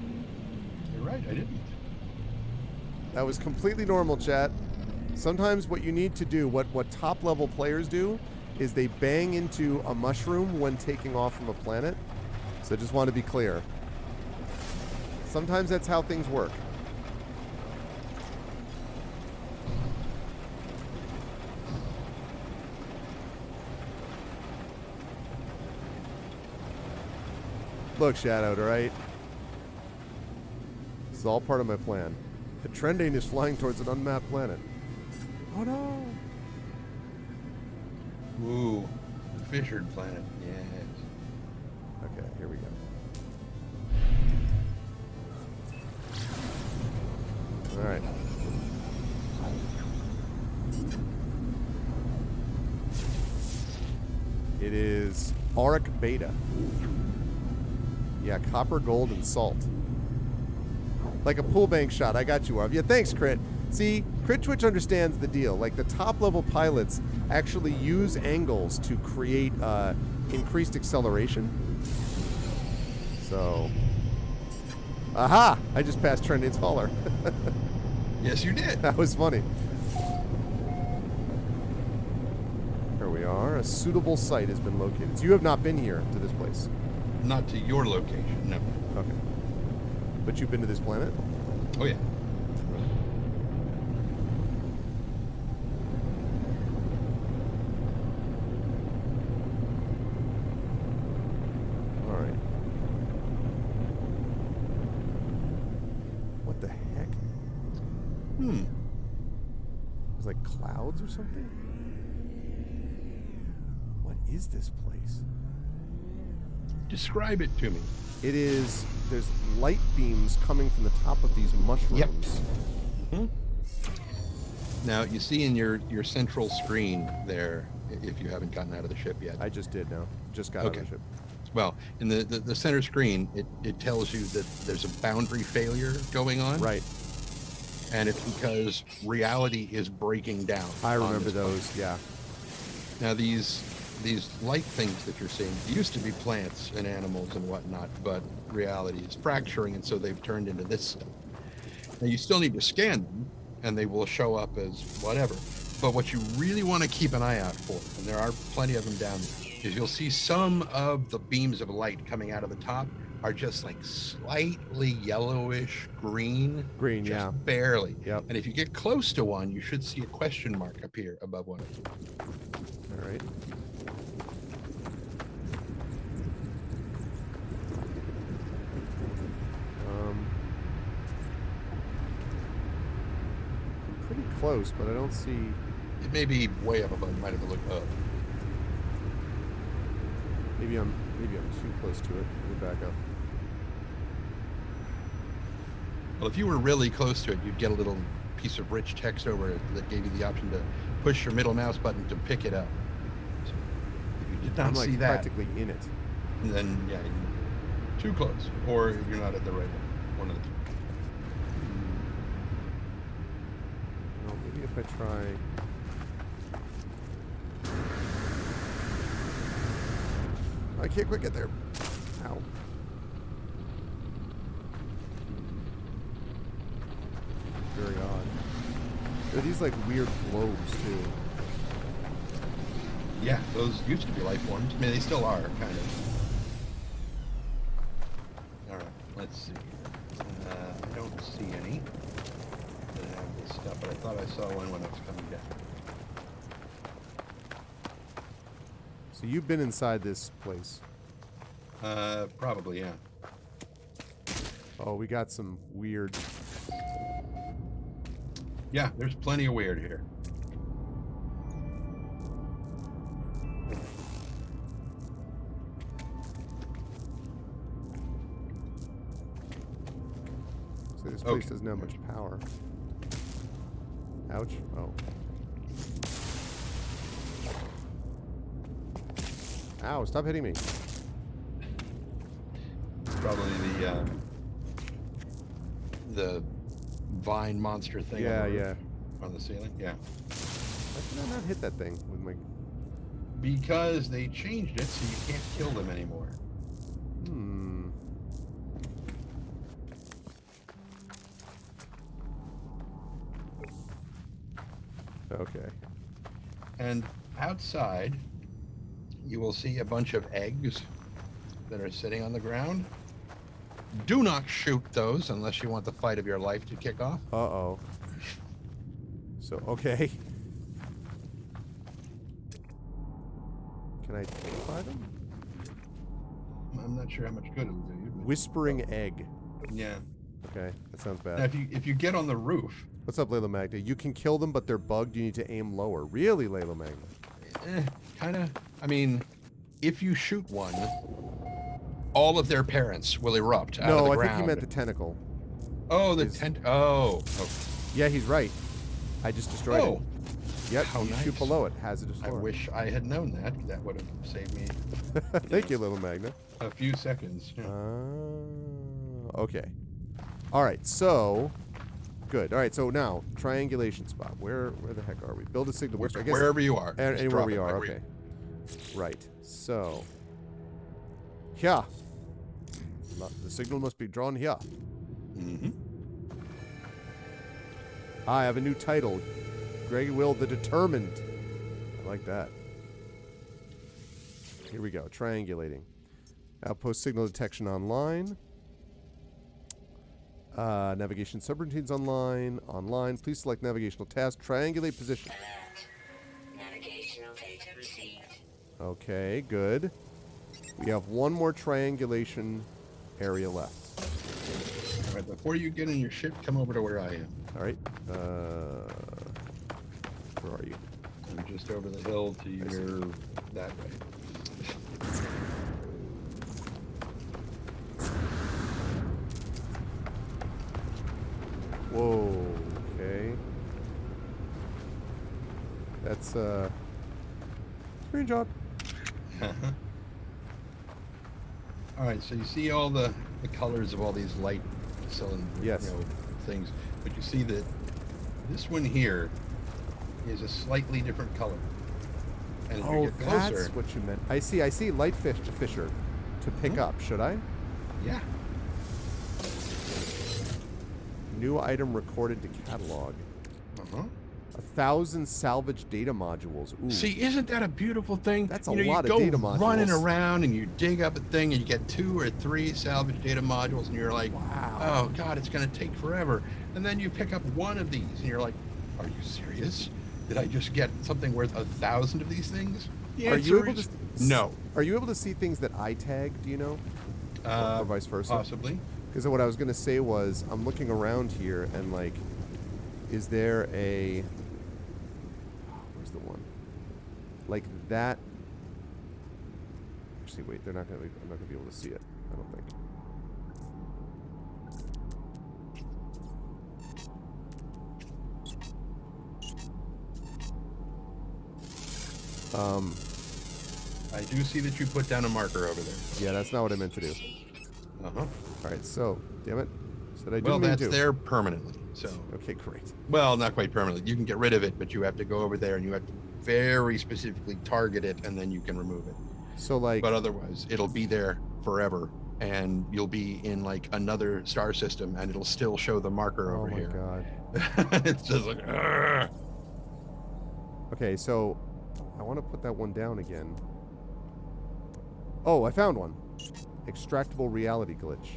S2: You're right, I didn't.
S1: That was completely normal, chat. Sometimes what you need to do, what top level players do, is they bang into a mushroom when taking off from a planet. So I just want to be clear. Sometimes that's how things work. Look, Shadowed, alright? This is all part of my plan. The Trendane is flying towards an unmapped planet. Oh no!
S2: Ooh, fissured planet. Yes.
S1: Okay, here we go. Alright. It is Auric Beta. Yeah, copper, gold, and salt. Like a pool bank shot. I got you, Arv. Yeah, thanks, Crit. See, Crit Twitch understands the deal. Like, the top-level pilots actually use angles to create increased acceleration. So... Aha! I just passed Trendane's hauler.
S2: Yes, you did.
S1: That was funny. Here we are. A suitable site has been located. So you have not been here to this place.
S2: Not to your location, no.
S1: Okay. But you've been to this planet?
S2: Oh yeah.
S1: All right. What the heck? It's like clouds or something? What is this place?
S2: Describe it to me.
S1: It is, there's light beams coming from the top of these mushrooms.
S2: Now you see in your central screen there, if you haven't gotten out of the ship yet.
S1: I just did now. Just got out of the ship.
S2: Well, in the center screen, it tells you that there's a boundary failure going on.
S1: Right.
S2: And it's because reality is breaking down.
S1: I remember those. Yeah.
S2: Now these light things that you're seeing used to be plants and animals and whatnot, but reality is fracturing, and so they've turned into this stuff. Now you still need to scan them, and they will show up as whatever. But what you really want to keep an eye out for, and there are plenty of them down there, is you'll see some of the beams of light coming out of the top are just like slightly yellowish green.
S1: Green,
S2: just
S1: yeah.
S2: barely.
S1: Yep.
S2: And if you get close to one, you should see a question mark appear above one of them.
S1: All right. I'm pretty close, but I don't see.
S2: It may be way up above. You might have to look up.
S1: Maybe I'm too close to it. Let me back up.
S2: Well, if you were really close to it, you'd get a little piece of rich text over it that gave you the option to push your middle mouse button to pick it up. So if you did not
S1: I'm like
S2: see that,
S1: practically in it.
S2: then yeah, you're too close, or you're not at the right one. One of the two.
S1: Well, maybe if I try. I can't quite get there. Ow. Very odd. There are these like weird globes too.
S2: Yeah, those used to be life forms. I mean, they still are, kind of. All right, let's see. I don't see any that have this stuff, but I thought I saw one when I was coming down.
S1: So you've been inside this place.
S2: Probably, yeah.
S1: Oh, we got some weird.
S2: Yeah, there's plenty of weird here.
S1: So this place doesn't have much power. Ouch. Oh. Ow, stop hitting me.
S2: Probably the vine monster thing.
S1: Yeah,
S2: on the roof,
S1: yeah.
S2: on the ceiling. Yeah.
S1: Why did I not hit that thing with my...
S2: Because they changed it so you can't kill them anymore.
S1: Hmm. Okay.
S2: And outside, you will see a bunch of eggs that are sitting on the ground. Do not shoot those unless you want the fight of your life to kick off.
S1: Uh-oh. So, okay. Can I fly them?
S2: I'm not sure how much good it'll do you. but-
S1: Whispering egg.
S2: Yeah.
S1: Okay, that sounds
S2: Now,
S1: bad.
S2: if you get on the roof,
S1: What's up, Layla Magna? You can kill them, but they're bugged. You need to aim lower. Really, Layla Magna?
S2: kind of. I mean, if you shoot one, all of their parents will erupt out of
S1: No,
S2: the
S1: I
S2: ground.
S1: think he meant the tentacle.
S2: Oh, the
S1: is-
S2: tent. Oh.
S1: Yeah, he's right. I just destroyed
S2: Oh.
S1: it. Yep,
S2: How
S1: you shoot
S2: nice.
S1: below it. Hazardous
S2: I
S1: floor.
S2: wish I had known that. That would have saved me
S1: Thank you, Little Magna.
S2: a few seconds. Yeah.
S1: Okay. All right, so... Good. All right, so now, triangulation spot. Where the heck are we? Build a signal booster. I guess
S2: Wherever you are. just
S1: anywhere
S2: drop
S1: we
S2: it
S1: are,
S2: wherever
S1: okay. Right, so... Yeah. The signal must be drawn here.
S2: Mm-hmm.
S1: I have a new title. Greg Will the Determined. I like that. Here we go. Triangulating. Outpost signal detection online. Navigation subroutines online. Online. Please select navigational task. Triangulate position.
S3: Alert. Navigational data received.
S1: Okay, good. We have one more triangulation area left.
S2: All right, before you get in your ship, come over to where I am.
S1: All right. Where are you?
S2: I'm just over the hill to your that way.
S1: Whoa. Okay. That's screen job.
S2: All right, so you see all the colors of all these light cylinder
S1: Yes.
S2: things, but you see that this one here is a slightly different color. And as you
S1: Oh,
S2: get closer,
S1: that's what you meant. I see light fisher to pick up. Should I?
S2: yeah.
S1: New item recorded to catalog.
S2: Uh-huh.
S1: 1,000 salvage data modules. Ooh.
S2: See, isn't that a beautiful thing?
S1: That's a
S2: you
S1: lot of
S2: go
S1: data
S2: running
S1: modules.
S2: around and you dig up a thing and you get 2 or 3 salvage data modules and you're like,
S1: Wow.
S2: oh God, it's going to take forever. And then you pick up one of these and you're like, are you serious? Did I just get something worth 1,000 of these things? The
S1: Are you
S2: answer
S1: able
S2: is
S1: to?
S2: no.
S1: Are you able to see things that I tag? Do you know? Or vice versa?
S2: Possibly.
S1: Because what I was going to say was, I'm looking around here and like, is there a? Where's the one? Like that. Actually, wait. They're not going to. I'm not going to be able to see it. I don't think.
S2: I do see that you put down a marker over there.
S1: Yeah, that's not what I meant to do.
S2: Uh-huh.
S1: All right, so damn it. Said I didn't
S2: Well,
S1: mean
S2: that's
S1: to.
S2: there permanently. So,
S1: Okay, great.
S2: well, not quite permanently. You can get rid of it, but you have to go over there and you have to very specifically target it, and then you can remove it.
S1: So like,
S2: But otherwise, it'll be there forever, and you'll be in like another star system, and it'll still show the marker
S1: oh
S2: over
S1: my
S2: here.
S1: god.
S2: It's just like, "Argh."
S1: Okay, so I want to put that one down again. Oh, I found one. Extractable reality glitch.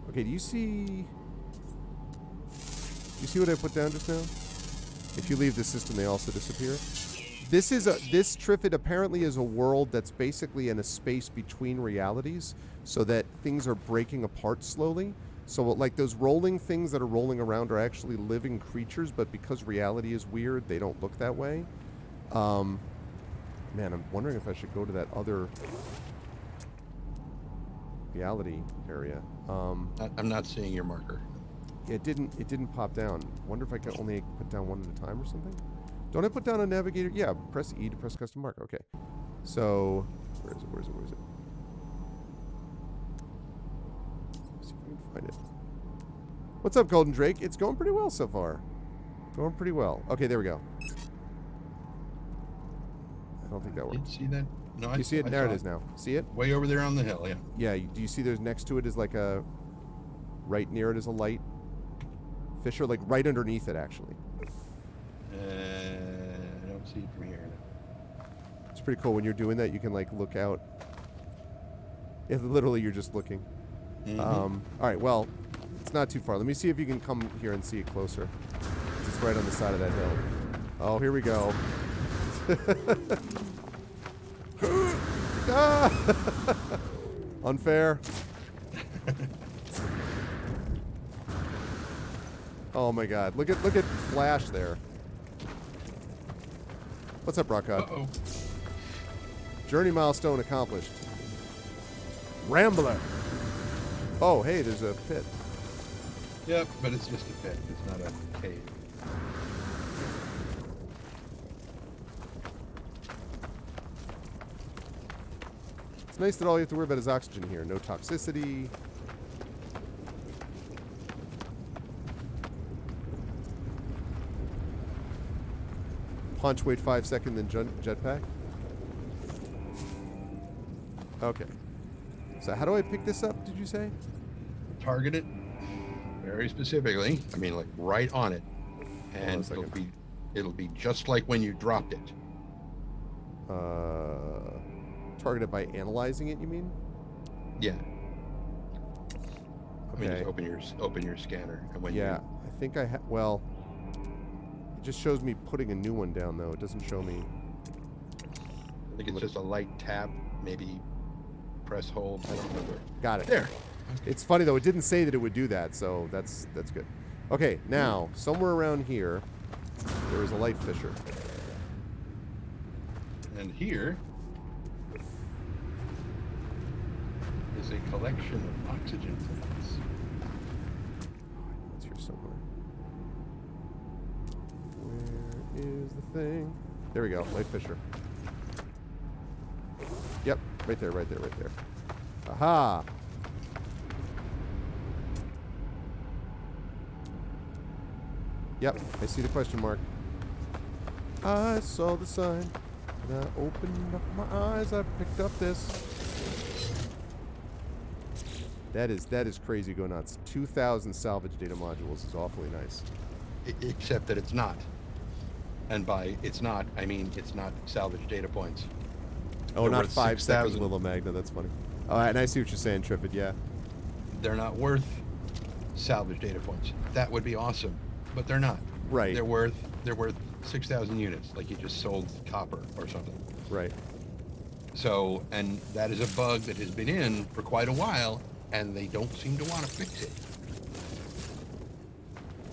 S1: Okay, do you see what I put down just now? If you leave the system, they also disappear. This Triffid apparently is a world that's basically in a space between realities, so that things are breaking apart slowly. So like those rolling things that are rolling around are actually living creatures, but because reality is weird, they don't look that way. Man, I'm wondering if I should go to that other reality area.
S2: I'm not seeing your marker.
S1: It didn't pop down. Wonder if I can only put down one at a time or something. Don't I put down a navigator? Yeah, press E to press custom marker. Okay. So where is it? Let's see if I can find it. What's up, Golden Drake? It's going pretty well so far. Going pretty well. Okay, there we go. I don't think that works.
S2: Did you see that? No,
S1: You see it? There it is now. See it?
S2: Way over there on the hill, yeah.
S1: Yeah, do you see there's next to it is like a, right near it is a light fissure, like right underneath it actually.
S2: I don't see it from here.
S1: It's pretty cool when you're doing that, you can like look out. Yeah, literally you're just looking.
S2: Mhm.
S1: All right, well, it's not too far. Let me see if you can come here and see it closer. It's right on the side of that hill. Oh, here we go. Ah! Unfair. Oh my god. Look at Flash there. What's up, Rock God?
S2: Uh-oh.
S1: Journey milestone accomplished. Rambler. Oh, hey, there's a pit.
S2: Yep, but it's just a pit. It's not a cave.
S1: It's nice that all you have to worry about is oxygen here. No toxicity. Punch, wait 5 seconds, then jetpack. Okay. So how do I pick this up, did you say?
S2: Target it very specifically. I mean, like right on it,
S1: on a
S2: and
S1: second.
S2: it'll be just like when you dropped it.
S1: Target it by analyzing it, you mean?
S2: Yeah. I mean,
S1: Okay.
S2: just open your scanner, and when
S1: Yeah, I think I well, it just shows me putting a new one down, though. It doesn't show me.
S2: I think it's just a light tab, maybe press hold. I don't remember.
S1: Got it.
S2: There.
S1: It's funny, though. It didn't say that it would do that, so that's good. Okay, now, somewhere around here, there is a light fissure.
S2: And here is a collection of oxygen tanks.
S1: It's here somewhere. Where is Here's the thing. There we go. Light fisher. Yep. Right there, right there, right there. Aha! Yep. I see the question mark. I saw the sign. And I opened up my eyes. I picked up this. That is crazy go nuts. 2,000 salvage data modules is awfully nice.
S2: Except that it's not. And by it's not, I mean it's not salvage data points.
S1: Oh,
S2: They're
S1: not
S2: worth
S1: 5 seconds,
S2: 6,000.
S1: Willow Magna. That's funny. Oh, and I see what you're saying, Triffid. Yeah.
S2: They're not worth salvage data points. That would be awesome, but they're not.
S1: Right.
S2: They're worth 6,000 units, like you just sold copper or something.
S1: Right.
S2: So, and that is a bug that has been in for quite a while, and they don't seem to want to fix it.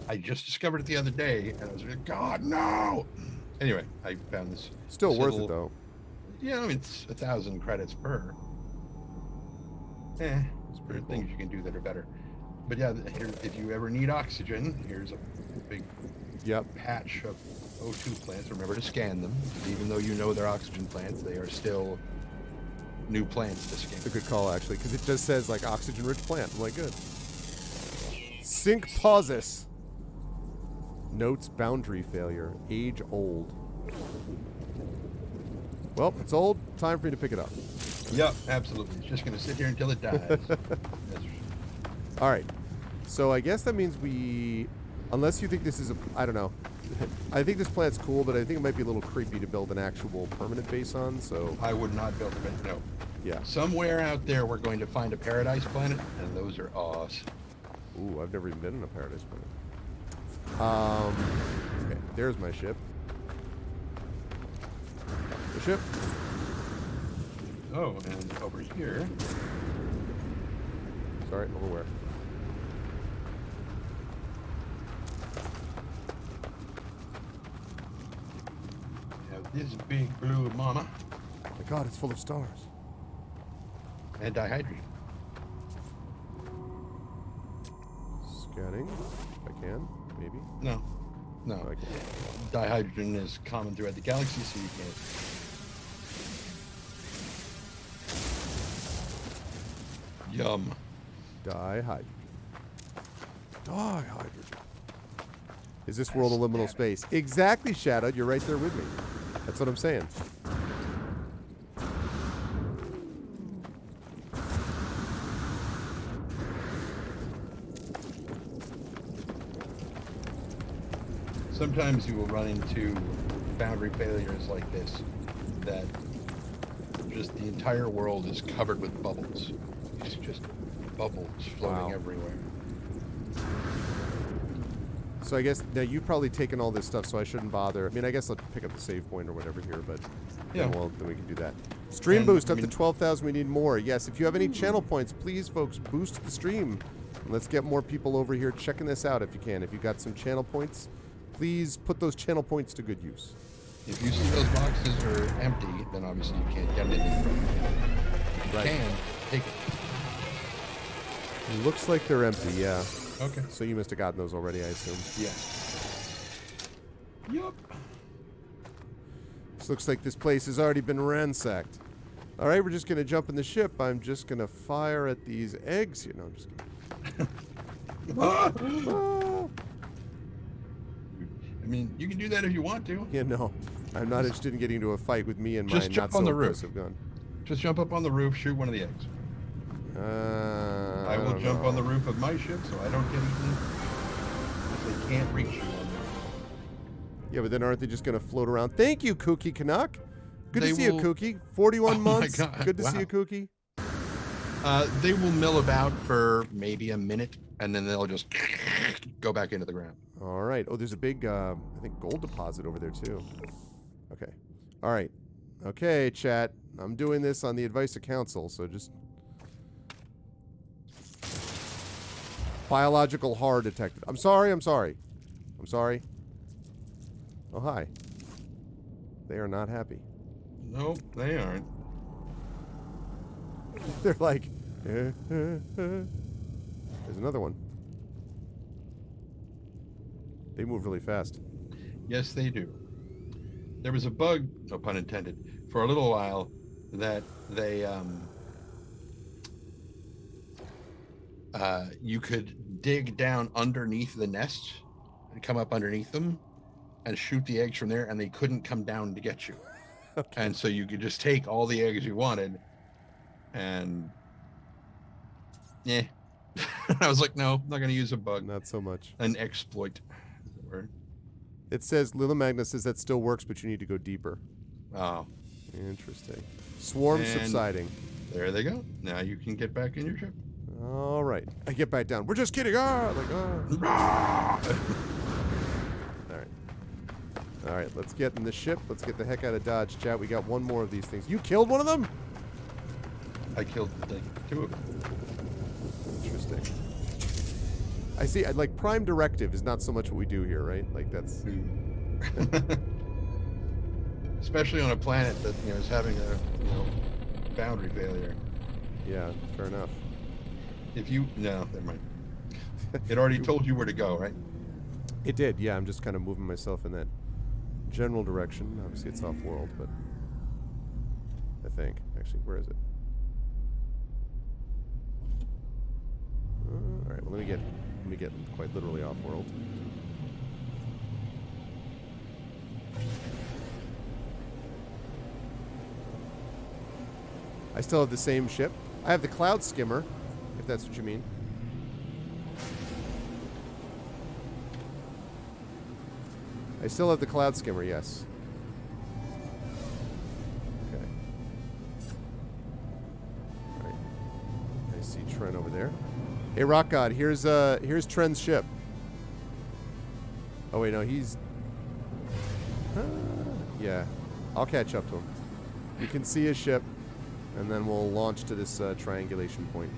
S2: I just discovered it the other day, and I was like, God, no! Anyway, I found this.
S1: Still
S2: this
S1: worth
S2: little-
S1: it, though.
S2: Yeah, I mean, it's 1,000 credits per. There are things you can do that are better. But yeah, here, if you ever need oxygen, here's a big
S1: Yep.
S2: patch of O2 plants. Remember to scan them. Even though you know they're oxygen plants, they are still new plants to scan.
S1: It's a good call, actually, because it just says, like, oxygen-rich plant. I'm like, good. Sync pauses. Notes boundary failure. Age old. Well, it's old. Time for you to pick it up.
S2: Yep, absolutely. It's just going to sit here until it dies. That's-
S1: All right. So I guess that means unless you think this is I don't know. I think this plant's cool, but I think it might be a little creepy to build an actual permanent base on, so
S2: I would not build it. No.
S1: yeah.
S2: Somewhere out there, we're going to find a paradise planet, and those are awesome.
S1: Ooh, I've never even been in a paradise planet. Okay, there's my ship. The ship.
S2: Oh, and over here,
S1: Sorry, over where?
S2: we have this big blue mama
S1: Oh my god, it's full of stars.
S2: and dihydrogen.
S1: Scanning, if I can, maybe.
S2: No. No.
S1: Oh, I can.
S2: Dihydrogen is common throughout the galaxy, so you can't. Yum.
S1: Dihydrogen. Is this world a liminal space? Exactly, Shadow. You're right there with me. That's what I'm saying.
S2: Sometimes you will run into boundary failures like this, that just the entire world is covered with bubbles. It's just bubbles floating
S1: Wow.
S2: everywhere.
S1: So I guess now you've probably taken all this stuff, so I shouldn't bother. I mean, I guess I'll pick up the save point or whatever here, but
S2: Yeah.
S1: well, then we can do that. Stream
S2: And,
S1: boost
S2: I
S1: up to
S2: mean-
S1: 12,000. We need more. Yes, if you have any channel points, please, folks, boost the stream. And let's get more people over here checking this out if you can. If you got some channel points, please put those channel points to good use.
S2: If you see those boxes are empty, then obviously you can't get anything from them. If you
S1: Right.
S2: can, take it.
S1: Looks like they're empty, yeah.
S2: Okay.
S1: So you must have gotten those already, I assume.
S2: Yeah. Yup.
S1: This looks like this place has already been ransacked. All right, we're just going to jump in the ship. I'm just going to fire at these eggs. You know, I'm just kidding. Ah!
S2: I mean, you can do that if you want to.
S1: Yeah, no. I'm not interested in getting into a fight with me and my
S2: Just jump
S1: not
S2: on
S1: so
S2: the roof.
S1: impressive gun.
S2: Just jump up on the roof, shoot one of the eggs. I will
S1: don't
S2: jump
S1: know.
S2: on the roof of my ship so I don't get eaten. If they can't reach you on the
S1: Yeah, but then aren't they just going to float around? Thank you, Kooky Canuck. Good
S2: They
S1: to see you,
S2: will-
S1: Kooky. 41
S2: Oh my
S1: months.
S2: God,
S1: Good to see
S2: wow.
S1: you, Kooky.
S2: They will mill about for maybe a minute, and then they'll just go back into the ground.
S1: All right. Oh, there's a big, I think, gold deposit over there, too. Okay. All right. Okay, chat. I'm doing this on the advice of counsel, so just... Biological horror detected. I'm sorry, I'm sorry. I'm sorry. Oh, hi. They are not happy.
S2: Nope, they aren't.
S1: They're like... There's another one. They move really fast.
S2: Yes, they do. there was a bug, no pun intended, for a little while that they you could dig down underneath the nests and come up underneath them and shoot the eggs from there, and they couldn't come down to get you.
S1: Okay.
S2: And so you could just take all the eggs you wanted, and yeah. I was like, no, I'm not going to use a bug,
S1: Not so much.
S2: an exploit. Is the word.
S1: It says Lila Magna says that still works, but you need to go deeper.
S2: Oh,
S1: Interesting. Swarm
S2: And-
S1: subsiding.
S2: there they go. Now you can get back in your ship.
S1: All right. I get back down. We're just kidding. All right. All right. Let's get in the ship. Let's get the heck out of Dodge, chat. We got one more of these things. You killed one of them?
S2: I killed like 2 of them.
S1: Interesting. I see. Like prime directive is not so much what we do here, right? Like that's.
S2: Especially on a planet that is having a boundary failure.
S1: Yeah. Fair enough.
S2: If you no, never mind. It already told you where to go, right?
S1: It did. Yeah. I'm just kind of moving myself in that general direction. Obviously, it's off world, but I think actually, where is it? All right. Well, let me get quite literally off world. I still have the same ship. I have the Cloud Skimmer, if that's what you mean. I still have the Cloud Skimmer, yes. Okay. All right. I see Tren over there. Hey, Rock God, here's Tren's ship. Oh wait, no, he's. Yeah, I'll catch up to him. You can see his ship, and then we'll launch to this triangulation point.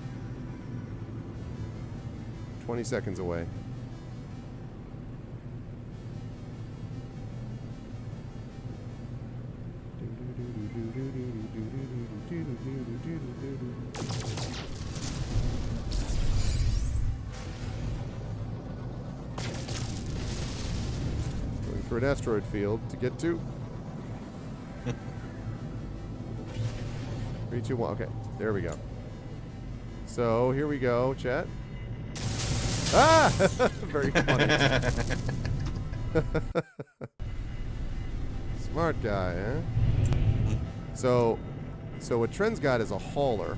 S1: 20 seconds away. Going for an asteroid field to get to. 3, 2, 1. Okay, there we go. So here we go, chat. Ah, very funny. Smart guy, huh? So what Tren's got is a hauler.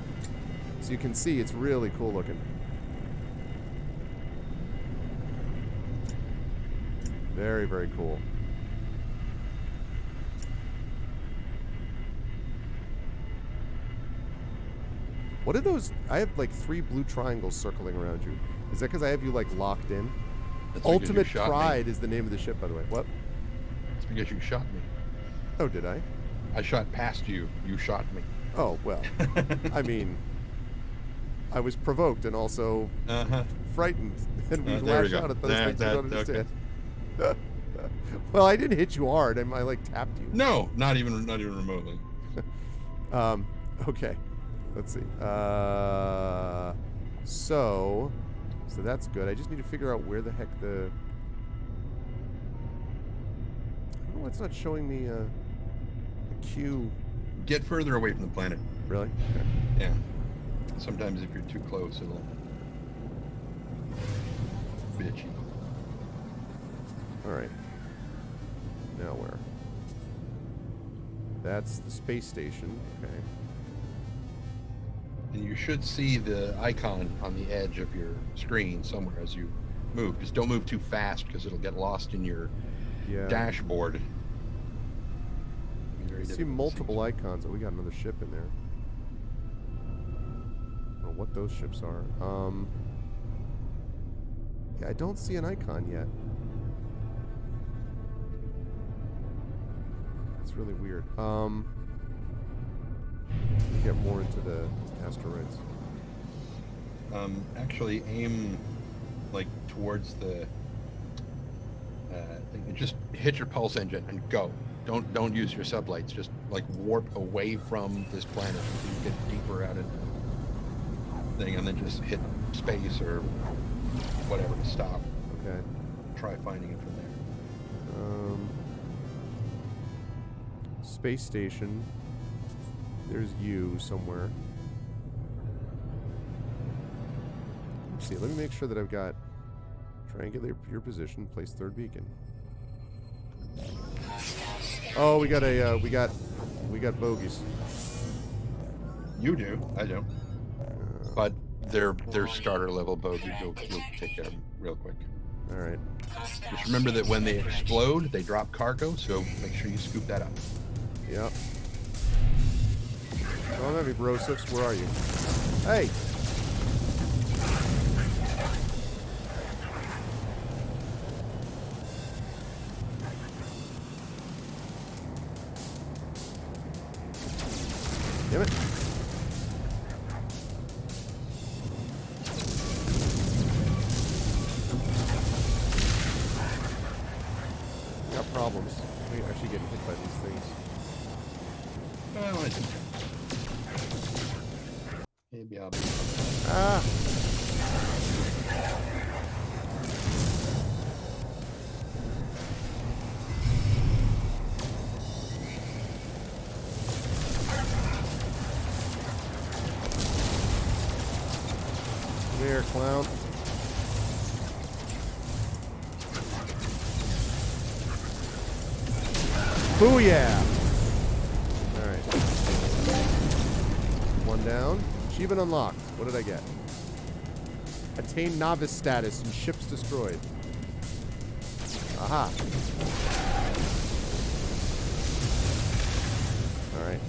S1: So you can see it's really cool looking. Very, very cool. What are those? I have like 3 blue triangles circling around you. Is that because I have you like locked in?
S2: That's because you
S1: Ultimate
S2: shot me.
S1: Pride is the name of the ship, by the way. What?
S2: It's because you shot me.
S1: Oh, did I?
S2: I shot past you. You shot me.
S1: Oh, well. I mean, I was provoked and also frightened. And we
S2: there we
S1: lash
S2: go.
S1: out at those things you
S2: That-
S1: don't understand. Well, I didn't hit you hard. I like tapped you.
S2: No, not even remotely.
S1: Okay. Let's see. So that's good. I just need to figure out where the heck the. I don't know why it's not showing me a queue.
S2: Get further away from the planet.
S1: Really? Okay.
S2: Yeah. Sometimes if you're too close, it'll bitch you.
S1: All right. Now where? That's the space station. Okay.
S2: And you should see the icon on the edge of your screen somewhere as you move. Just don't move too fast because it'll get lost in your
S1: Yeah.
S2: dashboard. Be very
S1: I see
S2: difficult to
S1: multiple icons. Oh, we got another ship in there. I don't know what those ships are. Yeah, I don't see an icon yet. It's really weird. Get more into the asteroids.
S2: Actually aim like towards the thing. Just hit your pulse engine and go. Don't use your sublights. Just like warp away from this planet until you get deeper out into the thing, and then just hit space or whatever to stop.
S1: Okay.
S2: Try finding it from there.
S1: space station. There's you somewhere. Let's see. Let me make sure that I've got triangulate your position. Place third beacon. Oh, we got a we got bogeys.
S2: You do. I don't. But they're starter level bogeys. You'll take care of them real quick.
S1: All right.
S2: Just remember that when they explode, they drop cargo, so make sure you scoop that up.
S1: Yep. Don't have any brosifs. Where are you? Hey! Damn it. Got problems. We actually getting hit by these things.
S2: Well, I think maybe I'll be.
S1: Ah! Come here, clown. Booyah! Alright. One down. Achievement unlocked. What did I get? Attain novice status and ships destroyed. Aha. Alright.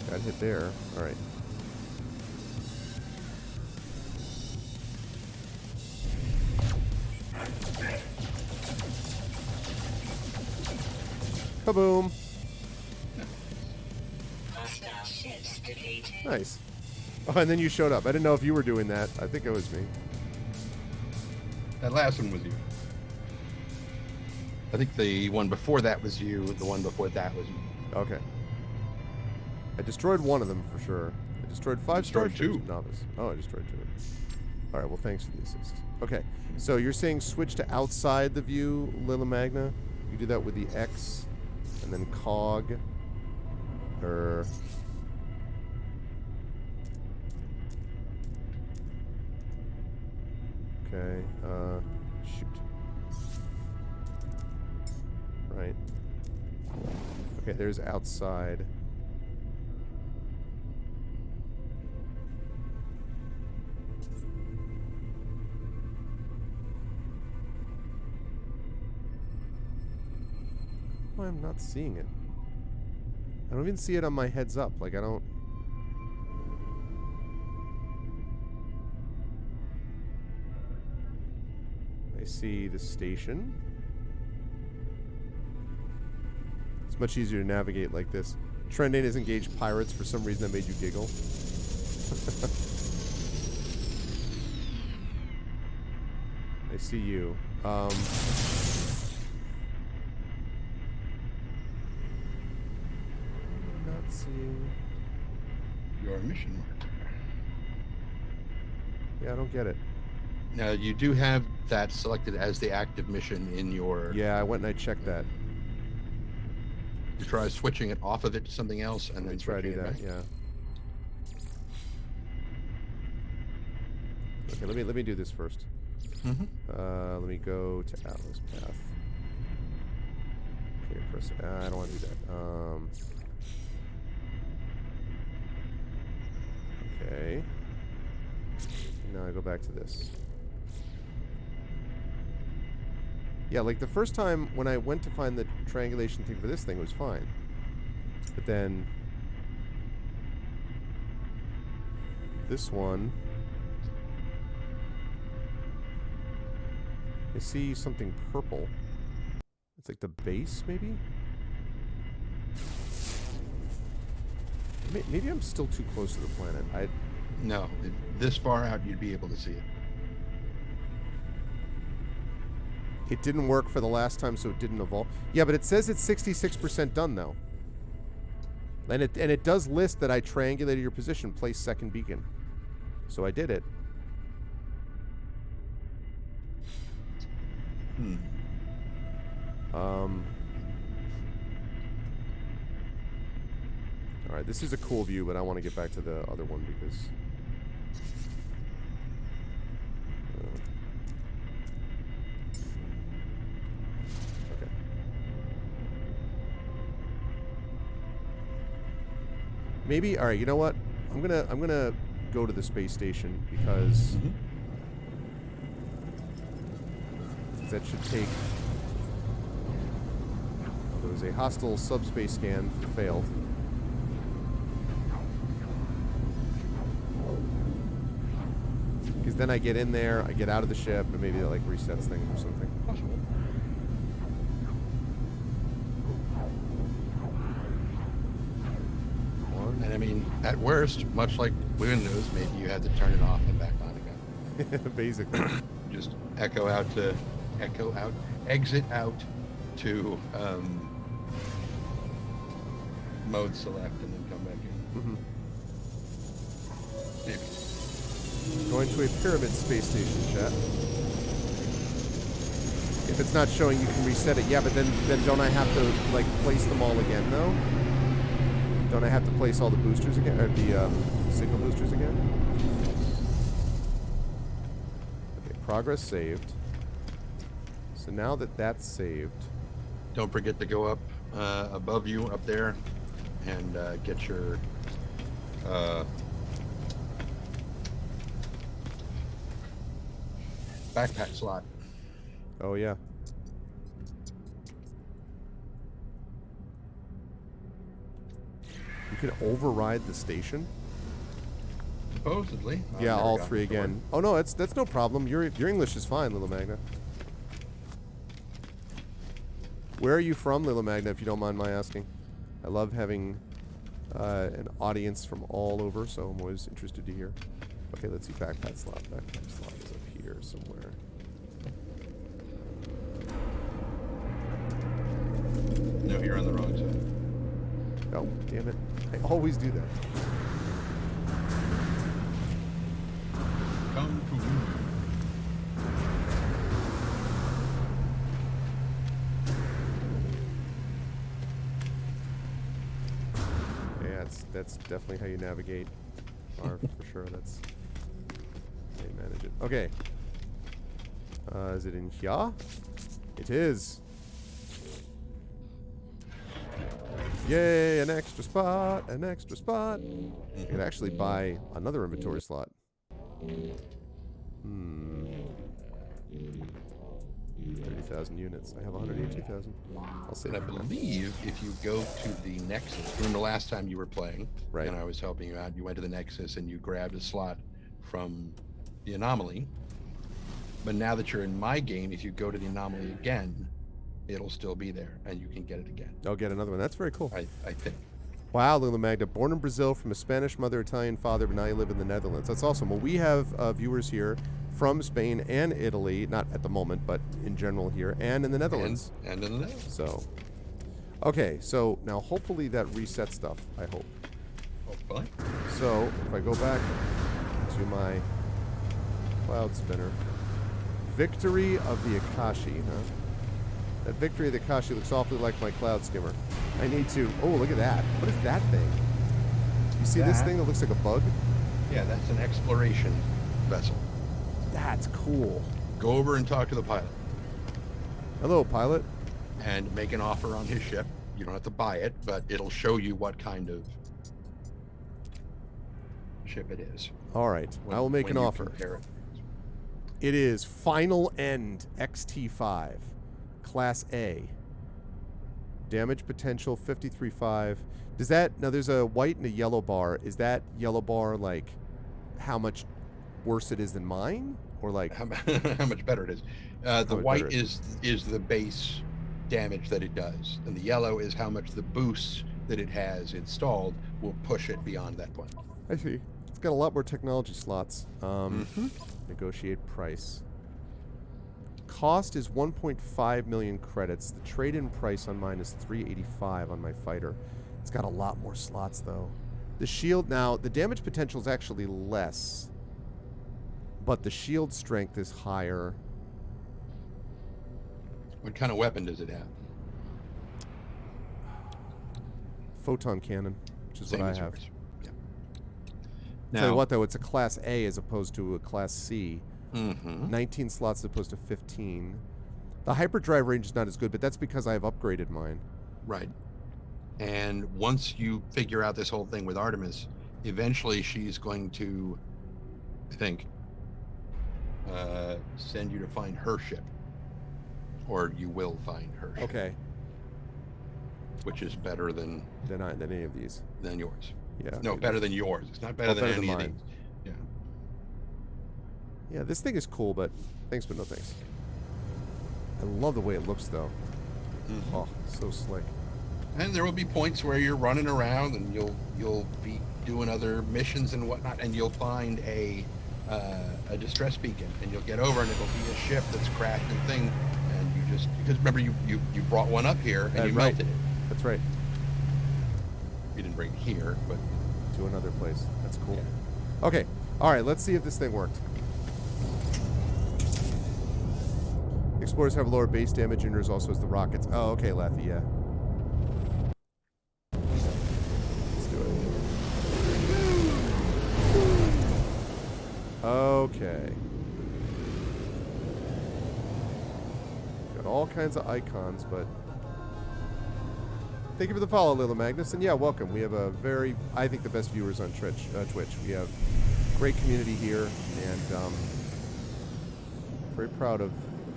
S1: Got hit there. Alright. Kaboom.
S3: Hostile ships defeated.
S1: Nice. Oh, and then you showed up. I didn't know if you were doing that. I think it was me.
S2: That last one was you. I think the one before that was you. The one before that was you.
S1: Okay. I destroyed one of them for sure. I destroyed 5
S2: Destroyed
S1: starships
S2: two.
S1: of novice. Oh, I destroyed 2. All right. Well, thanks for the assist. Okay. So you're saying switch to outside the view, Lila Magna. You do that with the X, and then cog. Okay. Shoot. Right. Okay. There's outside. Oh, I'm not seeing it. I don't even see it on my heads up. Like, I don't... I see the station. It's much easier to navigate like this. Trendane has engaged pirates. For some reason that made you giggle. I see you. Not seeing...
S2: Your mission marker.
S1: Yeah, I don't get it.
S2: Now you do have that selected as the active mission in your.
S1: Yeah, I went and I checked that.
S2: You try switching it off of it to something else, and
S1: Let me
S2: then
S1: try to do
S2: switching it
S1: that.
S2: back.
S1: Yeah. Okay, let me do this first.
S2: Mm-hmm.
S1: Let me go to Atlas Path. Okay, press. I don't want to do that. Okay. Now I go back to this. Yeah, like the first time when I went to find the triangulation thing for this thing, it was fine. But then this one, I see something purple. It's like the base, maybe? Maybe I'm still too close to the planet.
S2: No, this far out, you'd be able to see it.
S1: It didn't work for the last time, so it didn't evolve. Yeah, but it says it's 66% done, though. And it does list that I triangulated your position, place second beacon. So I did it. All right, this is a cool view, but I want to get back to the other one because. Okay. Maybe. All right. You know what? I'm gonna go to the space station because that should take. There was a hostile subspace scan that failed. Because then I get in there, I get out of the ship, and maybe that like resets things or something.
S2: Possible. And I mean, at worst, much like Windows, maybe you had to turn it off and back on again.
S1: Basically.
S2: Just exit out to mode select and then come back in. Maybe.
S1: Going to a pyramid space station, chat. If it's not showing, you can reset it. Yeah, but then don't I have to like place them all again though? Don't I have to place all the boosters again, or the signal boosters again? Okay, progress saved. So now that that's saved,
S2: Don't forget to go up above you up there and get your backpack slot.
S1: oh yeah. You can override the station.
S2: Supposedly. I've
S1: Yeah,
S2: never
S1: all
S2: gotten
S1: three
S2: it before.
S1: again. Oh no, that's no problem. Your English is fine, Little Magna. Where are you from, Little Magna, if you don't mind my asking? I love having an audience from all over, so I'm always interested to hear. Okay, let's see. Backpack slot. Backpack slot is up here somewhere.
S2: No, you're on the wrong side.
S1: Oh, damn it. I always do that.
S2: Come to me.
S1: Yeah, that's definitely how you navigate. Or for sure, that's how you manage it. Okay. Is it in here? It is. Yay, an extra spot, an extra spot. I could actually buy another inventory slot. 30,000 units. I have 182,000. I'll save
S2: And I
S1: for that.
S2: believe if you go to the Nexus, remember last time you were playing,
S1: Right.
S2: and I was helping you out, you went to the Nexus and you grabbed a slot from the Anomaly. But now that you're in my game, if you go to the Anomaly again, it'll still be there and you can get it again.
S1: I'll get another one. That's very cool.
S2: I think.
S1: Wow, Lila Magda, born in Brazil from a Spanish mother, Italian father, but now you live in the Netherlands. That's awesome. Well, we have viewers here from Spain and Italy, not at the moment, but in general here, and in the Netherlands.
S2: And in the Netherlands.
S1: So, okay, so now hopefully that resets stuff, I hope.
S2: Hopefully.
S1: So, if I go back to my cloud spinner, Victory of the Akashi, huh? That Victory of the Akashi looks awfully like my cloud skimmer. I need to, oh, look at that. What is that thing? You see this
S2: That-
S1: thing that looks like a bug?
S2: Yeah, that's an exploration vessel.
S1: That's cool.
S2: Go over and talk to the pilot
S1: Hello, pilot.
S2: and make an offer on his ship. You don't have to buy it, but it'll show you what kind of ship it is.
S1: All right, I will make
S2: when
S1: an
S2: you
S1: offer.
S2: compare it.
S1: It is Final End XT5, Class A. Damage potential 53.5. Does that, now there's a white and a yellow bar. Is that yellow bar like how much worse it is than mine? Or like,
S2: How much better it is. The
S1: much
S2: white
S1: better
S2: is the base damage that it does, and the yellow is how much the boost that it has installed will push it beyond that point.
S1: I see. It's got a lot more technology slots. Negotiate price. Cost is 1.5 million credits. The trade-in price on mine is 385 on my fighter. It's got a lot more slots though. The shield now, the damage potential is actually less, but the shield strength is higher.
S2: What kind of weapon does it have?
S1: Photon cannon, which is
S2: Same
S1: what I
S2: as
S1: have.
S2: yours. Yeah.
S1: Tell you
S2: Now,
S1: what, though, it's a Class A as opposed to a Class C.
S2: mhm,
S1: 19 slots as opposed to 15. The hyperdrive range is not as good, but that's because I have upgraded mine.
S2: right. And once you figure out this whole thing with Artemis, eventually she's going to, I think, send you to find her ship, or you will find her ship,
S1: Okay.
S2: which is better than
S1: Than any of these.
S2: yours.
S1: Yeah.
S2: No,
S1: okay,
S2: better than yours. It's not better
S1: Oh,
S2: than
S1: better than
S2: any of
S1: mine.
S2: these. Yeah.
S1: Yeah, this thing is cool, but thanks, but no thanks. I love the way it looks, though.
S2: Mhm.
S1: Oh, so slick.
S2: And there will be points where you're running around and you'll be doing other missions and whatnot, and you'll find a distress beacon, and you'll get over and it'll be a ship that's crashed and thing, and you just, because remember you brought one up here and you
S1: right.
S2: melted it.
S1: That's right.
S2: You didn't bring it here, but
S1: To another place. That's cool.
S2: Yeah.
S1: Okay. All right, let's see if this thing worked. Explorers have lower base damage, and yours also has the rockets. Oh, okay, Lathy, yeah. Let's do it. Okay. Got all kinds of icons, but... Thank you for the follow, Lila Magnus. And yeah, welcome. We have a very, I think, the best viewers on Twitch. We have great community here, and very proud of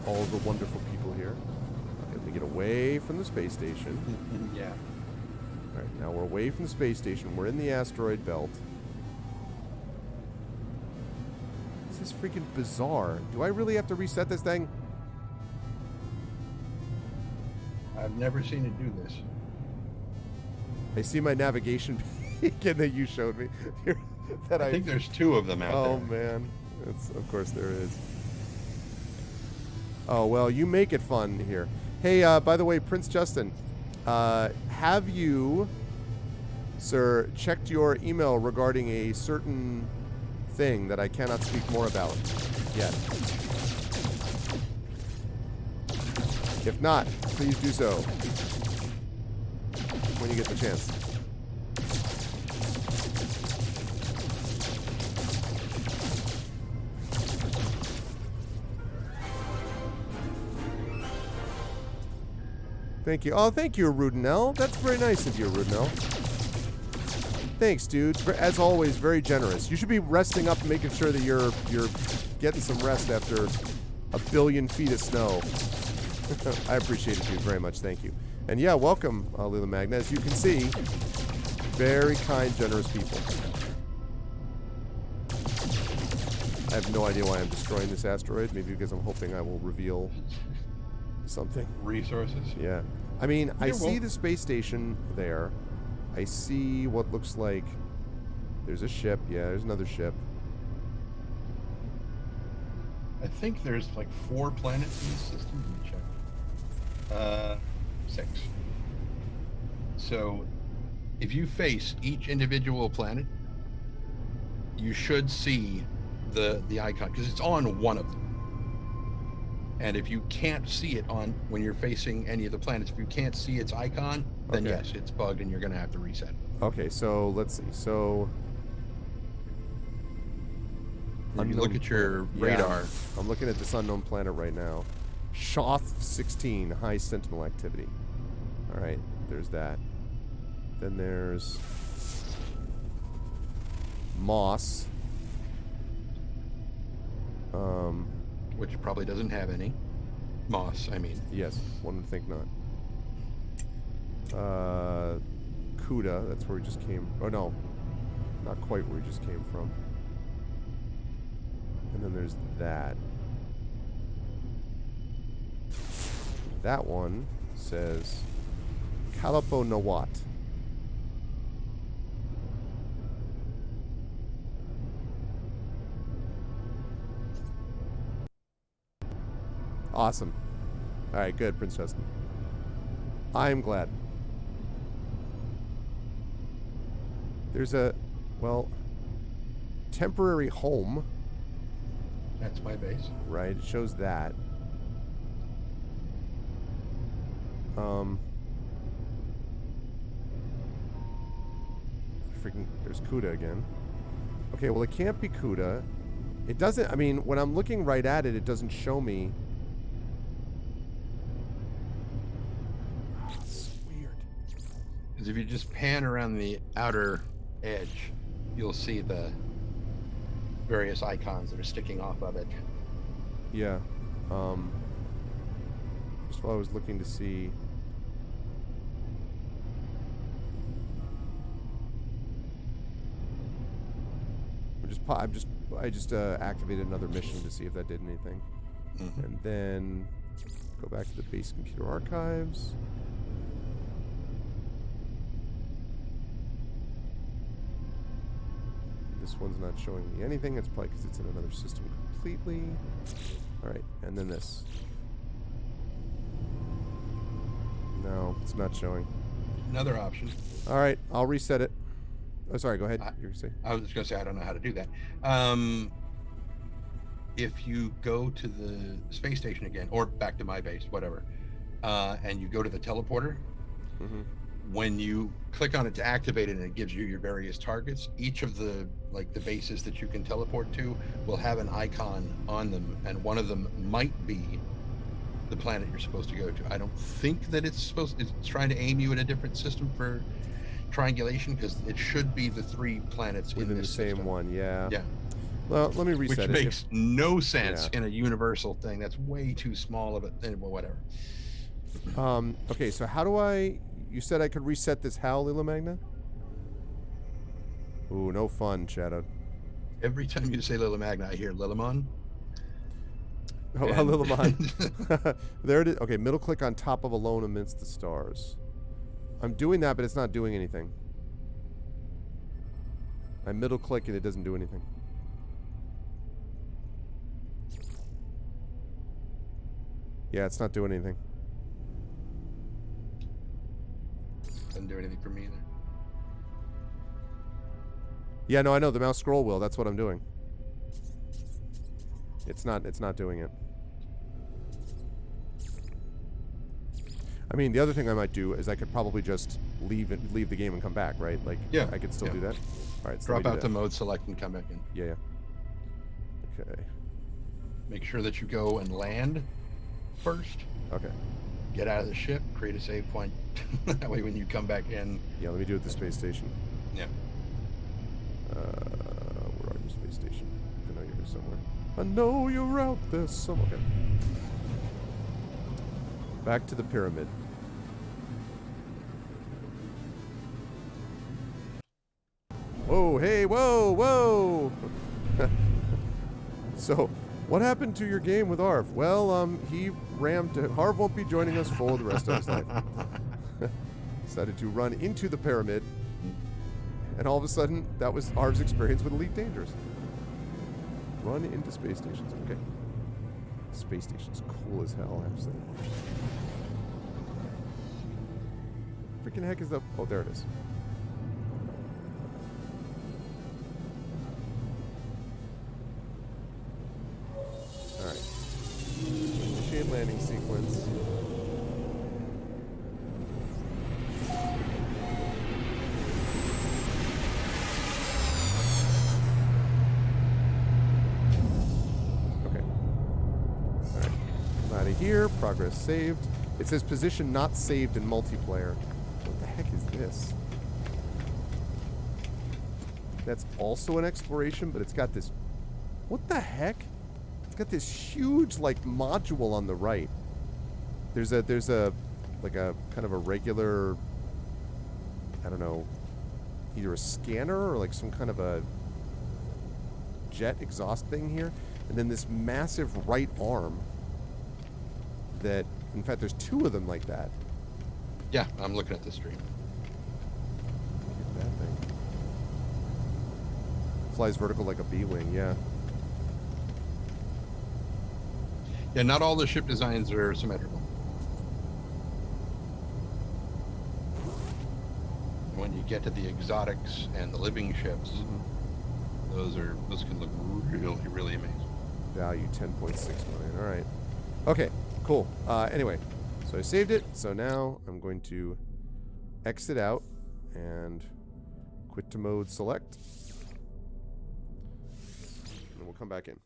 S1: all the wonderful people here. Okay, we get away from the space station.
S2: yeah.
S1: All right, now we're away from the space station. We're in the asteroid belt. This is freaking bizarre. Do I really have to reset this thing?
S2: I've never seen it do this.
S1: I see my navigation beacon that you showed me. that
S2: I think there's two of them out
S1: Oh
S2: there.
S1: man, of course there is. Oh well, you make it fun here. Hey, by the way, Prince Justin, have you, sir, checked your email regarding a certain thing that I cannot speak more about yet? If not, please do so when you get the chance. Thank you. Oh, thank you, Rudinell. That's very nice of you, Rudinell. Thanks, dude. As always, very generous. You should be resting up and making sure that you're getting some rest after a billion feet of snow. I appreciate it, dude, very much. Thank you. And yeah, welcome, Lila Magna. As you can see, very kind, generous people. I have no idea why I'm destroying this asteroid. Maybe because I'm hoping I will reveal something.
S2: Resources.
S1: Yeah. I mean, I
S2: Yeah,
S1: see
S2: well-
S1: the space station there. I see what looks like there's a ship. Yeah, there's another ship.
S2: I think there's like 4 planets in the system. Let me check. 6. So, if you face each individual planet, you should see the icon, because it's on one of them. And if you can't see it on when you're facing any of the planets, if you can't see its icon, then
S1: Okay.
S2: yes, it's bugged and you're going to have to reset it.
S1: Okay, so let's see. So
S2: If you look at your
S1: Yeah,
S2: radar,
S1: I'm looking at this unknown planet right now. Shoth 16, high Sentinel activity. All right, there's that. Then there's Moss.
S2: which probably doesn't have any. Moss, I mean.
S1: Yes, one would think not. Kuda, that's where we just came. Oh no, not quite where we just came from. And then there's that. That one says Kalapo Nawat. Awesome. All right, good, Prince Justin. I am glad. There's a, well, temporary home,
S2: That's my base.
S1: right? It shows that. freaking... There's Kuda again. Okay, well, it can't be Kuda. It doesn't... I mean, when I'm looking right at it, it doesn't show me... Oh, it's weird.
S2: Because if you just pan around the outer edge, you'll see the various icons that are sticking off of it.
S1: Yeah. First of all, I was looking to see... I just activated another mission to see if that did anything.
S2: Mm-hmm.
S1: And then go back to the base computer archives. This one's not showing me anything. It's probably because it's in another system completely. All right, and then this. No, it's not showing.
S2: Another option.
S1: All right, I'll reset it. Oh, sorry, go ahead. You're saying.
S2: I was just going to say, I don't know how to do that. If you go to the space station again, or back to my base, whatever, and you go to the teleporter,
S1: Mm-hmm.
S2: when you click on it to activate it and it gives you your various targets, each of the bases that you can teleport to will have an icon on them, and one of them might be the planet you're supposed to go to. I don't think that it's trying to aim you at a different system for triangulation, because it should be the 3 planets
S1: Within
S2: in
S1: the
S2: this
S1: same
S2: system.
S1: one, yeah.
S2: Yeah.
S1: Well, let me reset
S2: Which
S1: it.
S2: makes no sense
S1: Yeah.
S2: in a universal thing. That's way too small of a thing. Well, whatever.
S1: Okay, so how do I... You said I could reset this how, Lila Magna? Ooh, no fun, Shadow.
S2: Every time you say Lila Magna, I hear Lilimon.
S1: Oh,
S2: And-
S1: Lilimon. There it is. Okay, middle click on top of Alone Amidst the Stars. I'm doing that, but it's not doing anything. I middle click and it doesn't do anything. Yeah, it's not doing anything.
S2: Doesn't do anything for me either.
S1: Yeah, no, I know. The mouse scroll wheel, that's what I'm doing. It's not doing it. I mean, the other thing I might do is I could probably just leave the game and come back, right? Like,
S2: Yeah,
S1: I could still
S2: yeah.
S1: do that. All right, so
S2: Drop
S1: let me do
S2: out to
S1: that.
S2: mode select and come back in.
S1: Yeah. Okay.
S2: Make sure that you go and land first.
S1: Okay.
S2: Get out of the ship, create a save point. That way when you come back in,
S1: Yeah, let me do it at the space station.
S2: yeah.
S1: Where are you, space station? I know you're here somewhere. I know you're out there somewhere. Okay. Back to the pyramid. Whoa, hey, whoa, whoa! So, what happened to your game with Arv? Well, he rammed... Harv won't be joining us for the rest of his life. Decided to run into the pyramid, and all of a sudden, that was Arv's experience with Elite Dangerous. Run into space stations. Okay. Space station's cool as hell, I have to say. Freaking heck is that? Oh, there it is. Alright. Initiate landing sequence. Okay. Alright. Come out of here. Progress saved. It says position not saved in multiplayer. What the heck is this? That's also an exploration, but it's got this... What the heck? It's got this huge, like, module on the right. There's a, like a, kind of a regular, I don't know, either a scanner or like some kind of a jet exhaust thing here. And then this massive right arm that, in fact, there's 2 of them like that.
S2: Yeah, I'm looking at the stream.
S1: Look at that thing. Flies vertical like a B-wing, yeah.
S2: Yeah, not all the ship designs are symmetrical. When you get to the exotics and the living ships, those can look really, really amazing.
S1: Value 10.6 million. All right. Okay, cool. Anyway, so I saved it. So now I'm going to exit out and Quit to mode select. And we'll come back in.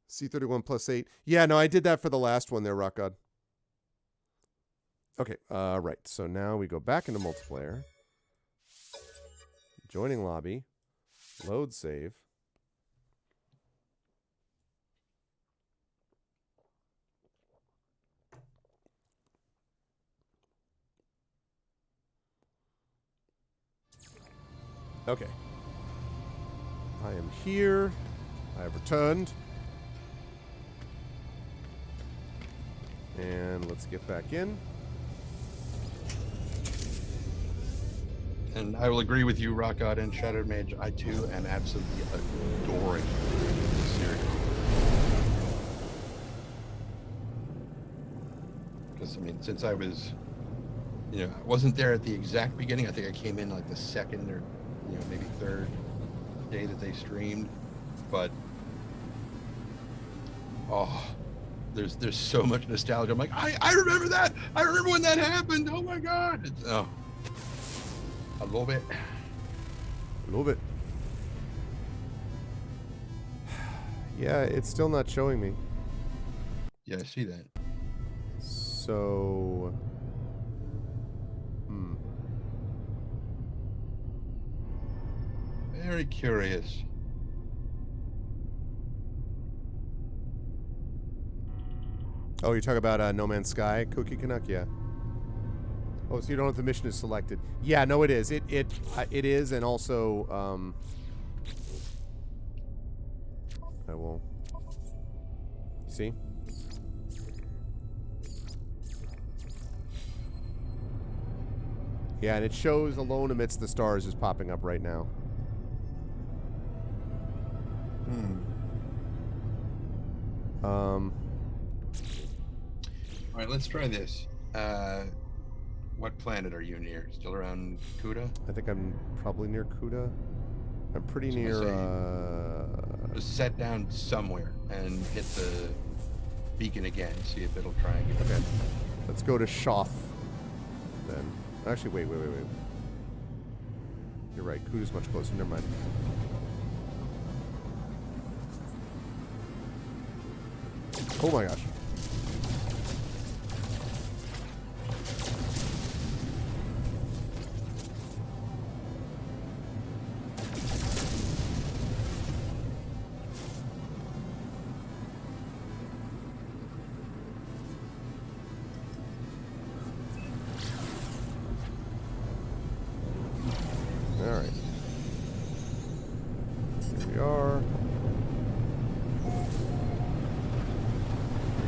S1: C31 plus 8. Yeah, no, I did that for the last one there, Rock God. Okay, right. So now we go back into multiplayer. Joining lobby. Load save. Okay. I am here. I have returned. And let's get back in.
S2: And I will agree with you, Rock God and Shattered Mage. I too am absolutely adoring this series. Because I mean, since I was, I wasn't there at the exact beginning. I think I came in like the second or, maybe third day that they streamed. But there's so much nostalgia. I'm like, I remember that. I remember when that happened. Oh my God. I love it.
S1: Love it. Yeah, it's still not showing me.
S2: Yeah, I see that.
S1: So,
S2: Very curious.
S1: Oh, you're talking about No Man's Sky, Cookie Canuck? Yeah. Oh, so you don't know if the mission is selected. Yeah, no, it is. It is, and also, I will... See? Yeah, and it shows Alone Amidst the Stars is popping up right now.
S2: All right, let's try this. What planet are you near? Still around Kuda?
S1: I think I'm probably near Kuda. I'm pretty near,
S2: Just set down somewhere and hit the beacon again. See if it'll try and get
S1: okay. Let's go to Shoth, then. Actually, wait. You're right. Kuda's much closer. Never mind. Oh my gosh.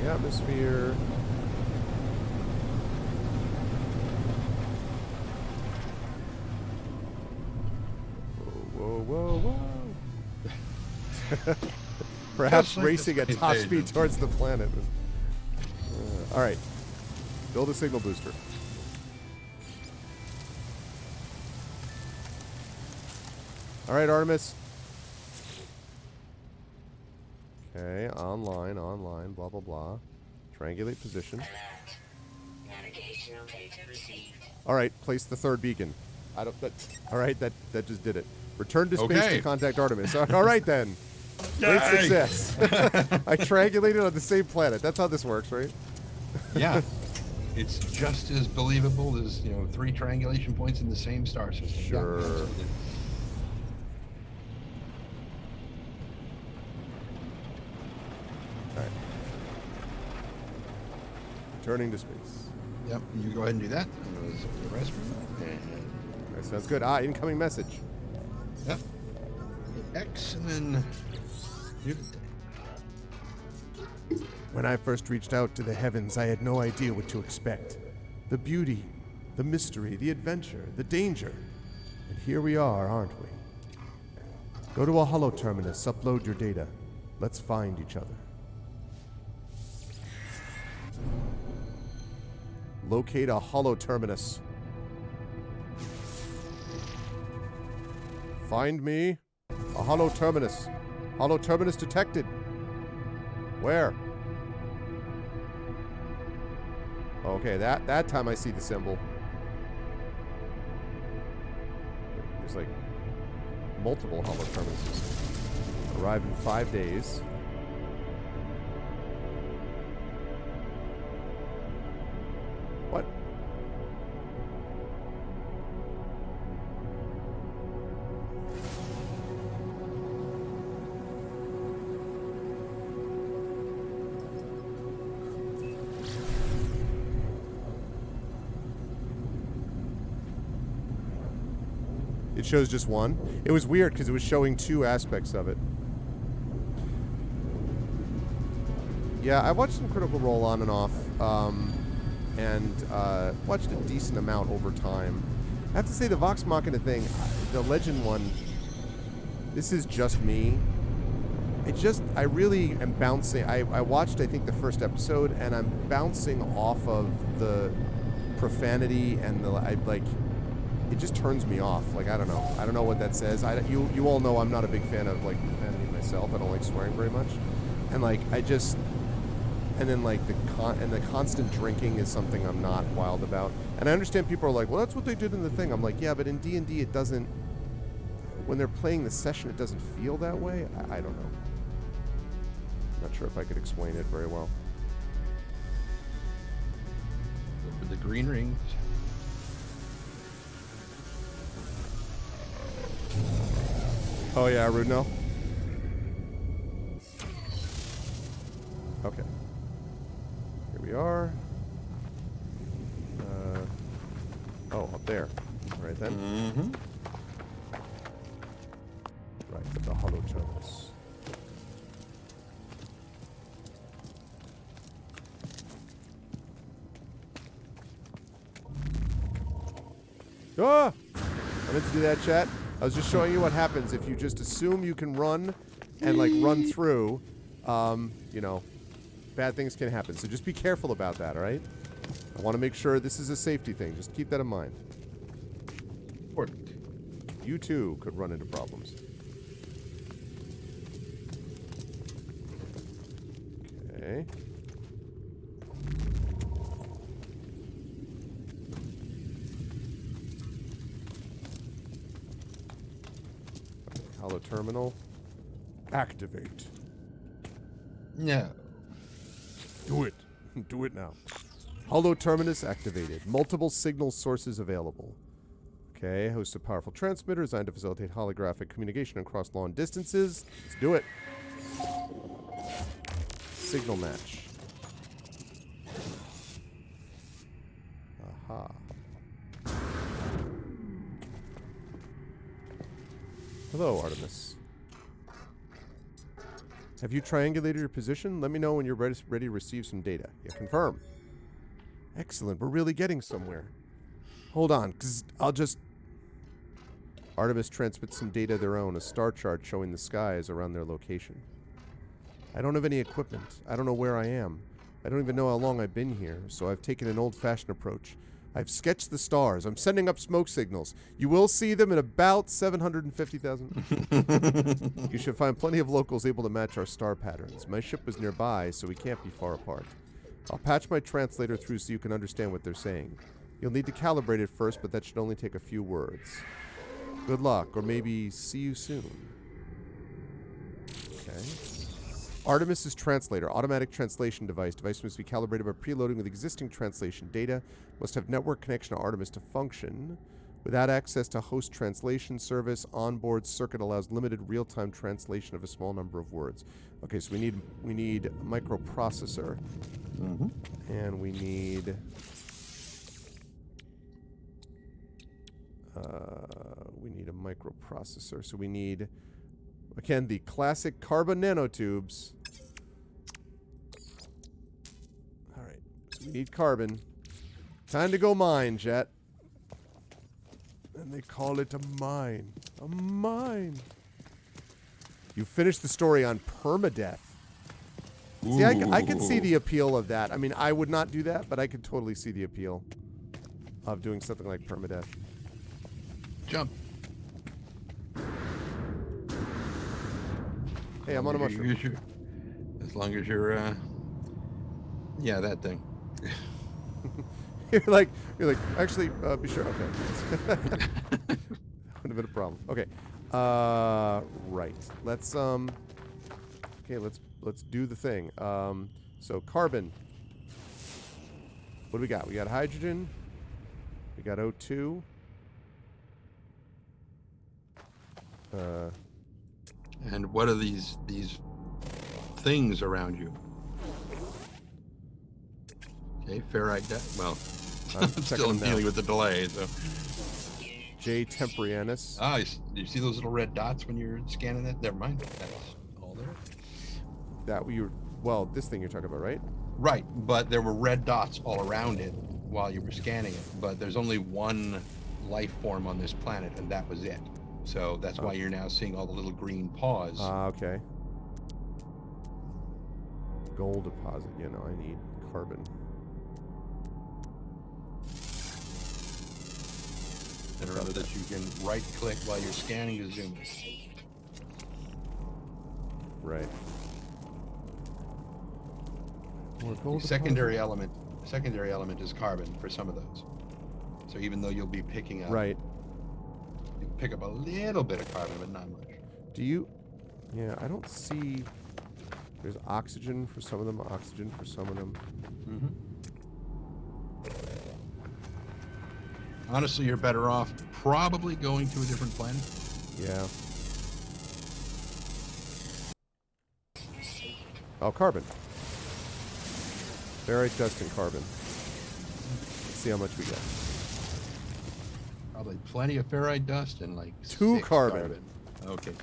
S1: Atmosphere. Whoa. Perhaps
S2: like
S1: racing at top speed towards the planet. All right. Build a signal booster. All right, Artemis. Okay, online, blah, blah, blah. Triangulate position.
S3: Navigational data received.
S1: All right, place the third beacon. All right, that just did it. Return to space to contact Artemis. All right, then. Great success. I triangulated on the same planet. That's how this works, right?
S2: Yeah. It's just as believable as, 3 triangulation points in the same star system.
S1: Sure.
S2: Yeah,
S1: Alright. Returning to space.
S2: Yep, you go ahead and do that. I'm going to zip to the restroom. And...
S1: That sounds good. Incoming message.
S2: Yep. X and then...
S1: When I first reached out to the heavens, I had no idea what to expect. The beauty, the mystery, the adventure, the danger. And here we are, aren't we? Go to a holo terminus, upload your data. Let's find each other. Locate a holo terminus. Find me a holo terminus. Holo terminus detected. Where? Okay, that time I see the symbol. There's like multiple hollow terminuses. Arrive in 5 days. What? It shows just one. It was weird because it was showing two aspects of it. Yeah, I watched some Critical Role on and off, and watched a decent amount over time. I have to say the Vox Machina thing, the Legend one, this is just me. I really am bouncing. I watched, I think, the first episode, and I'm bouncing off of the profanity and it just turns me off. Like, I don't know. I don't know what that says. You all know I'm not a big fan of, like, profanity myself. I don't like swearing very much. And, like, and then, like, the constant drinking is something I'm not wild about. And I understand people are like, well, that's what they did in the thing. I'm like, yeah, but in D&D it doesn't, when they're playing the session, it doesn't feel that way. I don't know. I'm not sure if I could explain it very well.
S2: For the green rings.
S1: Oh yeah, Rudno? Okay. Here we are. Oh, up there. Right then.
S2: Mm-hmm.
S1: Right, at the hollow tones. Ah! I meant to do that, chat. I was just showing you what happens if you just assume you can run and, like, run through. You know, bad things can happen. So just be careful about that, all right? I want to make sure this is a safety thing. Just keep that in mind.
S2: Important.
S1: You, too, could run into problems. Okay. Hollow terminal. Activate.
S2: No.
S1: Do it. Do it now. Hollow terminus activated. Multiple signal sources available. Okay, host a powerful transmitter designed to facilitate holographic communication across long distances. Let's do it. Signal match. Aha. Hello, Artemis. Have you triangulated your position? Let me know when you're ready to receive some data. Yeah, confirm. Excellent. We're really getting somewhere. Hold on, because I'll just... Artemis transmits some data of their own, a star chart showing the skies around their location. I don't have any equipment. I don't know where I am. I don't even know how long I've been here, so I've taken an old-fashioned approach. I've sketched the stars. I'm sending up smoke signals. You will see them in about 750,000. You should find plenty of locals able to match our star patterns. My ship was nearby, so we can't be far apart. I'll patch my translator through so you can understand what they're saying. You'll need to calibrate it first, but that should only take a few words. Good luck, or maybe see you soon. Okay. Artemis's translator, automatic translation device. Device must be calibrated by preloading with existing translation data. Must have network connection to Artemis to function. Without access to host translation service, onboard circuit allows limited real-time translation of a small number of words. Okay, so we need a microprocessor.
S2: Mm-hmm.
S1: And we need a microprocessor. So we need, again, the classic carbon nanotubes. All right, so we need carbon. Time to go mine, Jet. And they call it a mine. A mine. You finished the story on permadeath. See, I can see the appeal of that. I mean, I would not do that, but I could totally see the appeal of doing something like permadeath.
S2: Jump.
S1: Hey, I'm on a mushroom.
S2: As long as you're, yeah, that thing.
S1: You're like, actually, be sure. Okay. would have been a problem. Okay. Right. Let's okay, let's do the thing. So carbon. What do we got? We got hydrogen. We got O2.
S2: And what are these things around you? Okay, ferrite. Well,
S1: I'm
S2: I'm
S1: checking
S2: still
S1: them now.
S2: dealing with the delay. So,
S1: J. Temprianus.
S2: you see those little red dots when you're scanning it? Never mind. That's all there.
S1: That we were. Well, this thing you're talking about, right?
S2: Right, but there were red dots all around it while you were scanning it. But there's only one life form on this planet, and that was it. So that's why you're now seeing all the little green paws.
S1: Okay. Gold deposit. You know, I need carbon.
S2: And remember that you can right-click while you're scanning to zoom.
S1: Right.
S2: The secondary element is carbon for some of those. So even though you'll be picking up,
S1: Right.
S2: you pick up a little bit of carbon, but not much.
S1: Do you? Yeah, I don't see. There's oxygen for some of them. Oxygen for some of them.
S2: Mm-hmm. Honestly, you're better off probably going to a different planet.
S1: Yeah. Oh, carbon. Ferrite dust and carbon. Let's see how much we get.
S2: Probably plenty of ferrite dust and like
S1: 2
S2: 6
S1: carbon.
S2: Okay.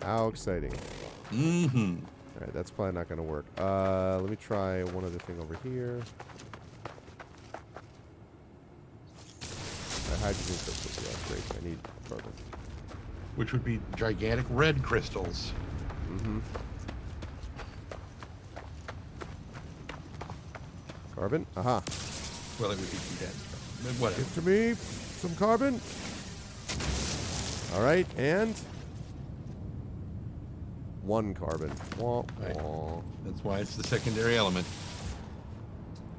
S1: How exciting.
S2: Mm-hmm.
S1: All right, that's probably not going to work. Let me try one other thing over here. Hydrogen crystals. Yeah, that's great. I need carbon.
S2: Which would be gigantic red crystals.
S1: Mm-hmm. Carbon? Aha.
S2: Well, it would be condensed. But whatever.
S1: Give to me some carbon. All right, and 1 carbon. Wah,
S2: Right.
S1: wah.
S2: That's why it's the secondary element.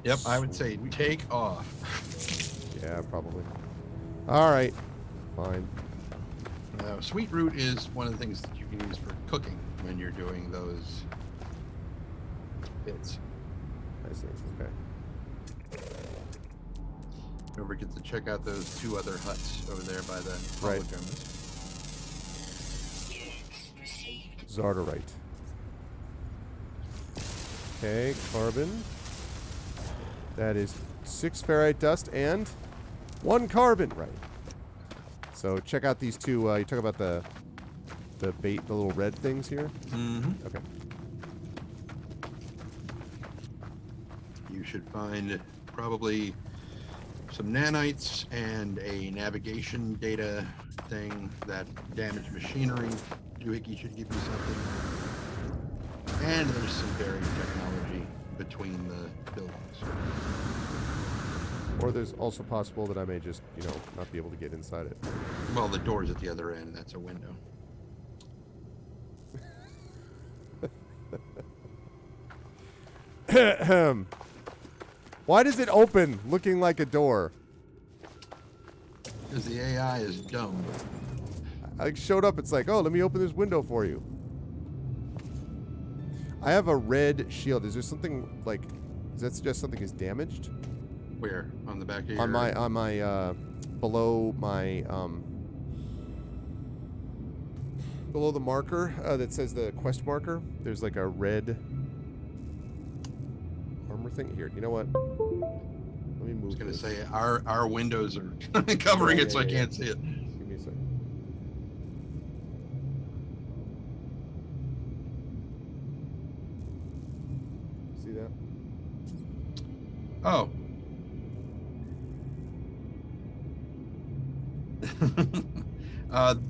S2: Yep, I would say take off.
S1: Yeah, probably. All right, fine.
S2: Sweet root is one of the things that you can use for cooking when you're doing those bits.
S1: I see. Okay.
S2: Don't forget to check out those 2 other huts over there by the
S1: Right.
S2: holograms.
S1: Zardarite. Okay, carbon. That is 6 ferrite dust and 1 carbon. Right. So check out these 2. You talk about the bait, the little red things here.
S2: Mm-hmm.
S1: Okay.
S2: You should find probably some nanites and a navigation data thing, that damaged machinery. Doohickey should give you something. And there's some buried technology between the buildings.
S1: Or there's also possible that I may just, not be able to get inside it.
S2: Well, the door's at the other end. That's a window.
S1: Why does it open looking like a door?
S2: Because the AI is dumb.
S1: I showed up, it's like, oh, let me open this window for you. I have a red shield. Is there something like, does that suggest something is damaged?
S2: Where? On the back of your...
S1: On my, below my, below the marker that says the quest marker, there's like a red armor thing. Here, you know what? Let me move
S2: I was going to
S1: this.
S2: say, our windows are covering it, so I can't see it.
S1: Give me a second. See that?
S2: Oh.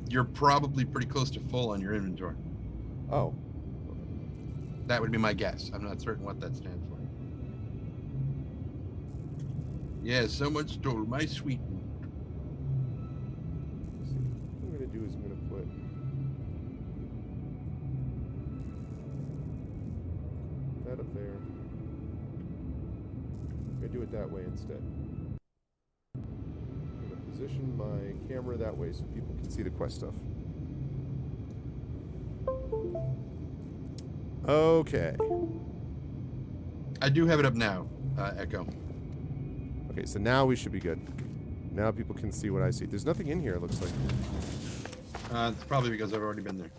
S2: You're probably pretty close to full on your inventory.
S1: Oh.
S2: That would be my guess. I'm not certain what that stands for. Yeah, someone stole my sweet.
S1: Let's see. What I'm going to do is I'm going to put... that up there. I'm going to do it that way instead. I'm going to position my camera that way so people can see the quest stuff. Okay.
S2: I do have it up now, Echo.
S1: Okay, so now we should be good. Now people can see what I see. There's nothing in here, it looks like.
S2: It's probably because I've already been there.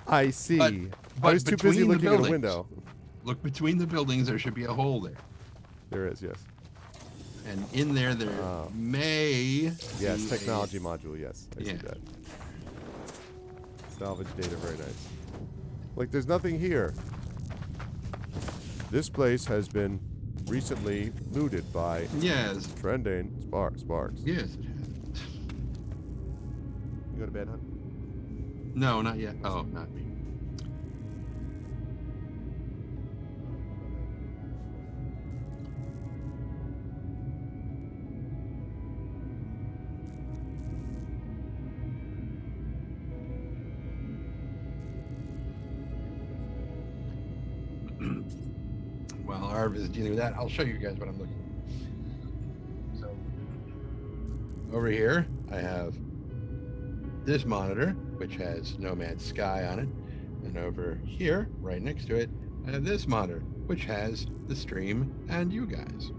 S1: I see. I
S2: But
S1: was too busy
S2: between the
S1: looking at a
S2: buildings-
S1: window.
S2: Look between the buildings. There should be a hole there,
S1: There is, yes.
S2: and in there may
S1: Yes,
S2: be
S1: technology module, yes. I see
S2: Yeah.
S1: that. Salvage data, very nice. Like, there's nothing here. This place has been recently looted by
S2: Yes.
S1: Trendane Sparks.
S2: Yes.
S1: You go to bed, huh?
S2: No, not yet. Oh, not me. While Arv is dealing with that, I'll show you guys what I'm looking at. So, over here, I have this monitor, which has Nomad Sky on it. And over here, right next to it, I have this monitor, which has the stream and you guys.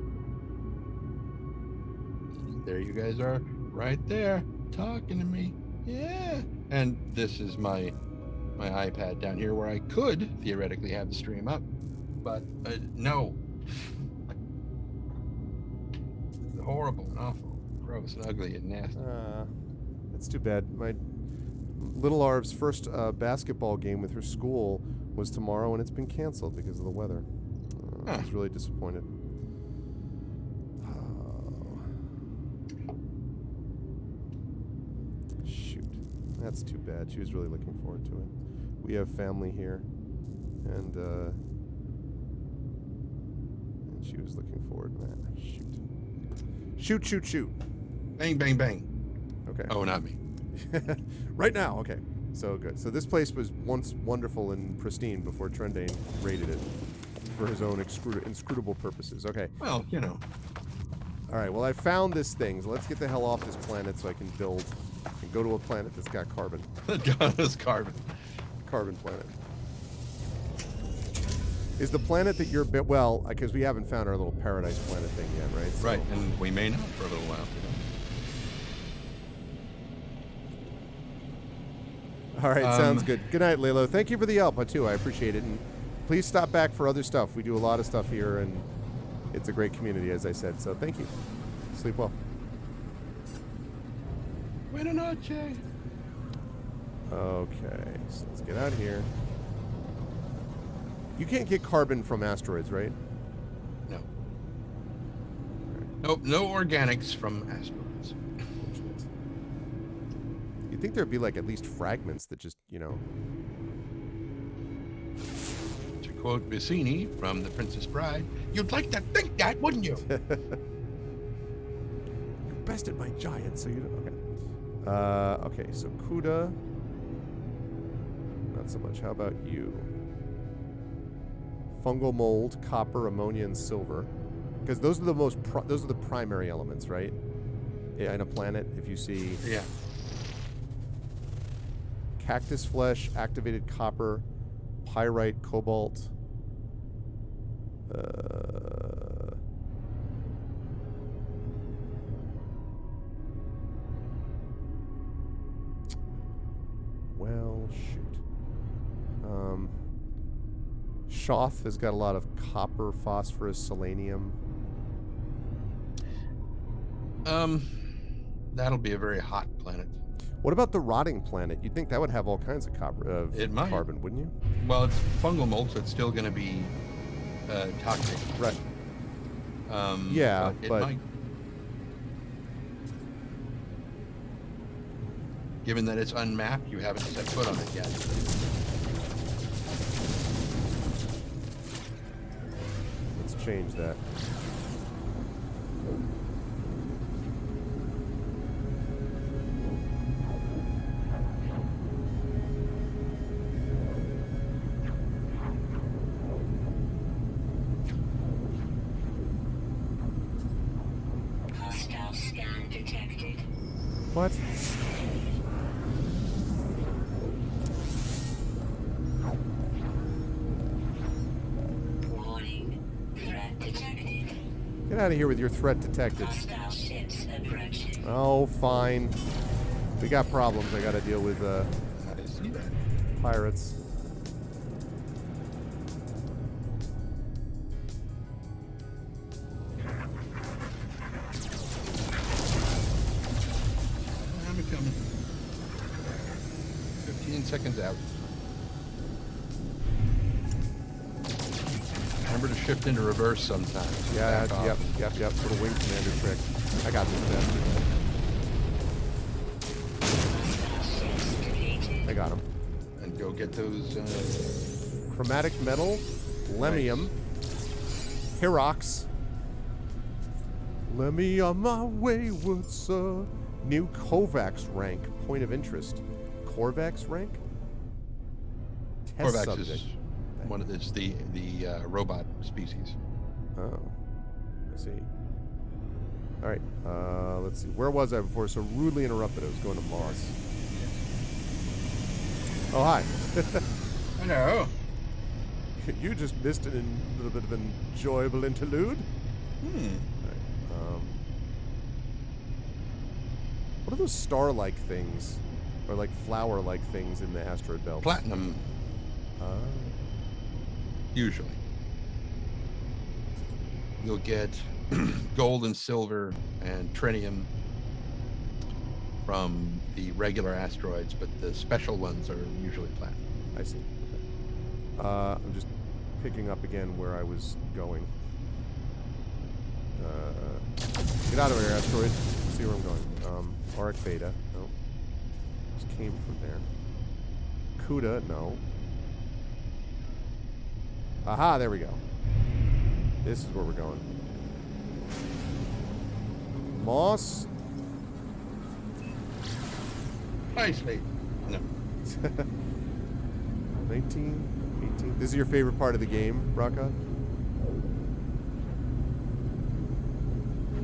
S2: There you guys are, right there, talking to me. Yeah. And this is my iPad down here where I could theoretically have the stream up. But no. It's horrible and awful, gross and ugly and nasty.
S1: That's too bad. My little Arv's first basketball game with her school was tomorrow, and it's been canceled because of the weather. I was really disappointed. Shoot. That's too bad. She was really looking forward to it. We have family here, and she was looking forward to that. Shoot. Shoot.
S2: Bang, bang, bang.
S1: Okay.
S2: Oh, not me.
S1: Right now, okay. So good. So this place was once wonderful and pristine before Trendane raided it for his own inscrutable purposes. Okay.
S2: Well, you know.
S1: All right. Well, I found this thing. So let's get the hell off this planet so I can build and go to a planet that's got carbon.
S2: This carbon.
S1: Carbon planet. Is the planet that you're well, because we haven't found our little paradise planet thing yet, right? So,
S2: Right, and we may not for a little while.
S1: all right, sounds good. Good night, Lalo. Thank you for the help, too. I appreciate it. And please stop back for other stuff. We do a lot of stuff here, and it's a great community, as I said. So thank you. Sleep well.
S2: Buena noche.
S1: Okay, so let's get out of here. You can't get carbon from asteroids, right?
S2: No. Nope, no organics from asteroids.
S1: Unfortunate. You'd think there'd be like at least fragments that just,
S2: To quote Vicini from The Princess Bride, you'd like to think that, wouldn't you?
S1: You bested my giant, so you don't. Okay. Okay, so Kuda. Not so much. How about you? Fungal mold, copper, ammonia, and silver. Because those are the those are the primary elements, right? Yeah, in a planet, if you see
S2: Yeah.
S1: cactus flesh, activated copper, pyrite, cobalt. Well, shoot. Shoth has got a lot of copper, phosphorus, selenium.
S2: That'll be a very hot planet.
S1: What about the rotting planet? You'd think that would have all kinds of
S2: It might.
S1: carbon, wouldn't you?
S2: Well, it's fungal mold, so it's still going to be toxic.
S1: Right. Yeah,
S2: it
S1: but
S2: might. Given that it's unmapped, you haven't set foot on it yet.
S1: let's change that.
S3: detected.
S1: What?
S3: Warning. Threat detected.
S1: Get out of here with your threat detected.
S3: Hostile ships approaching.
S1: Oh, fine. We got problems. I got to deal with
S2: I see that.
S1: pirates.
S2: I'm coming. 15 seconds out. Remember to shift into reverse sometimes.
S1: Yeah,
S2: Back off.
S1: yep. Little wing commander trick. I got this bastard.
S3: Hostile ships defeated.
S1: I got him.
S2: And go get those.
S1: Chromatic metal, lemium, Hirox. Let me on my wayward son. New Kovacs rank. Point of interest. Korvax rank? Test
S2: Corvax
S1: subject.
S2: is one of it's the robot species.
S1: Oh, I see. All right, let's see. Where was I before? So rudely interrupted. I was going to Moss. Oh, hi.
S2: Hello.
S1: You just missed a little bit of an enjoyable interlude.
S2: Hmm.
S1: All right, what are those star-like things, or like flower-like things in the asteroid belt?
S2: Platinum, usually. You'll get gold and silver and trinium from the regular asteroids, but the special ones are usually platinum.
S1: I see. Okay. I'm just picking up again where I was going. Get out of here, asteroid. See where I'm going. Auric Beta. No. Just came from there. Kuda. No. Aha, there we go. This is where we're going. Moss.
S2: Nicely. No.
S1: 19, 18. This is your favorite part of the game, Raka?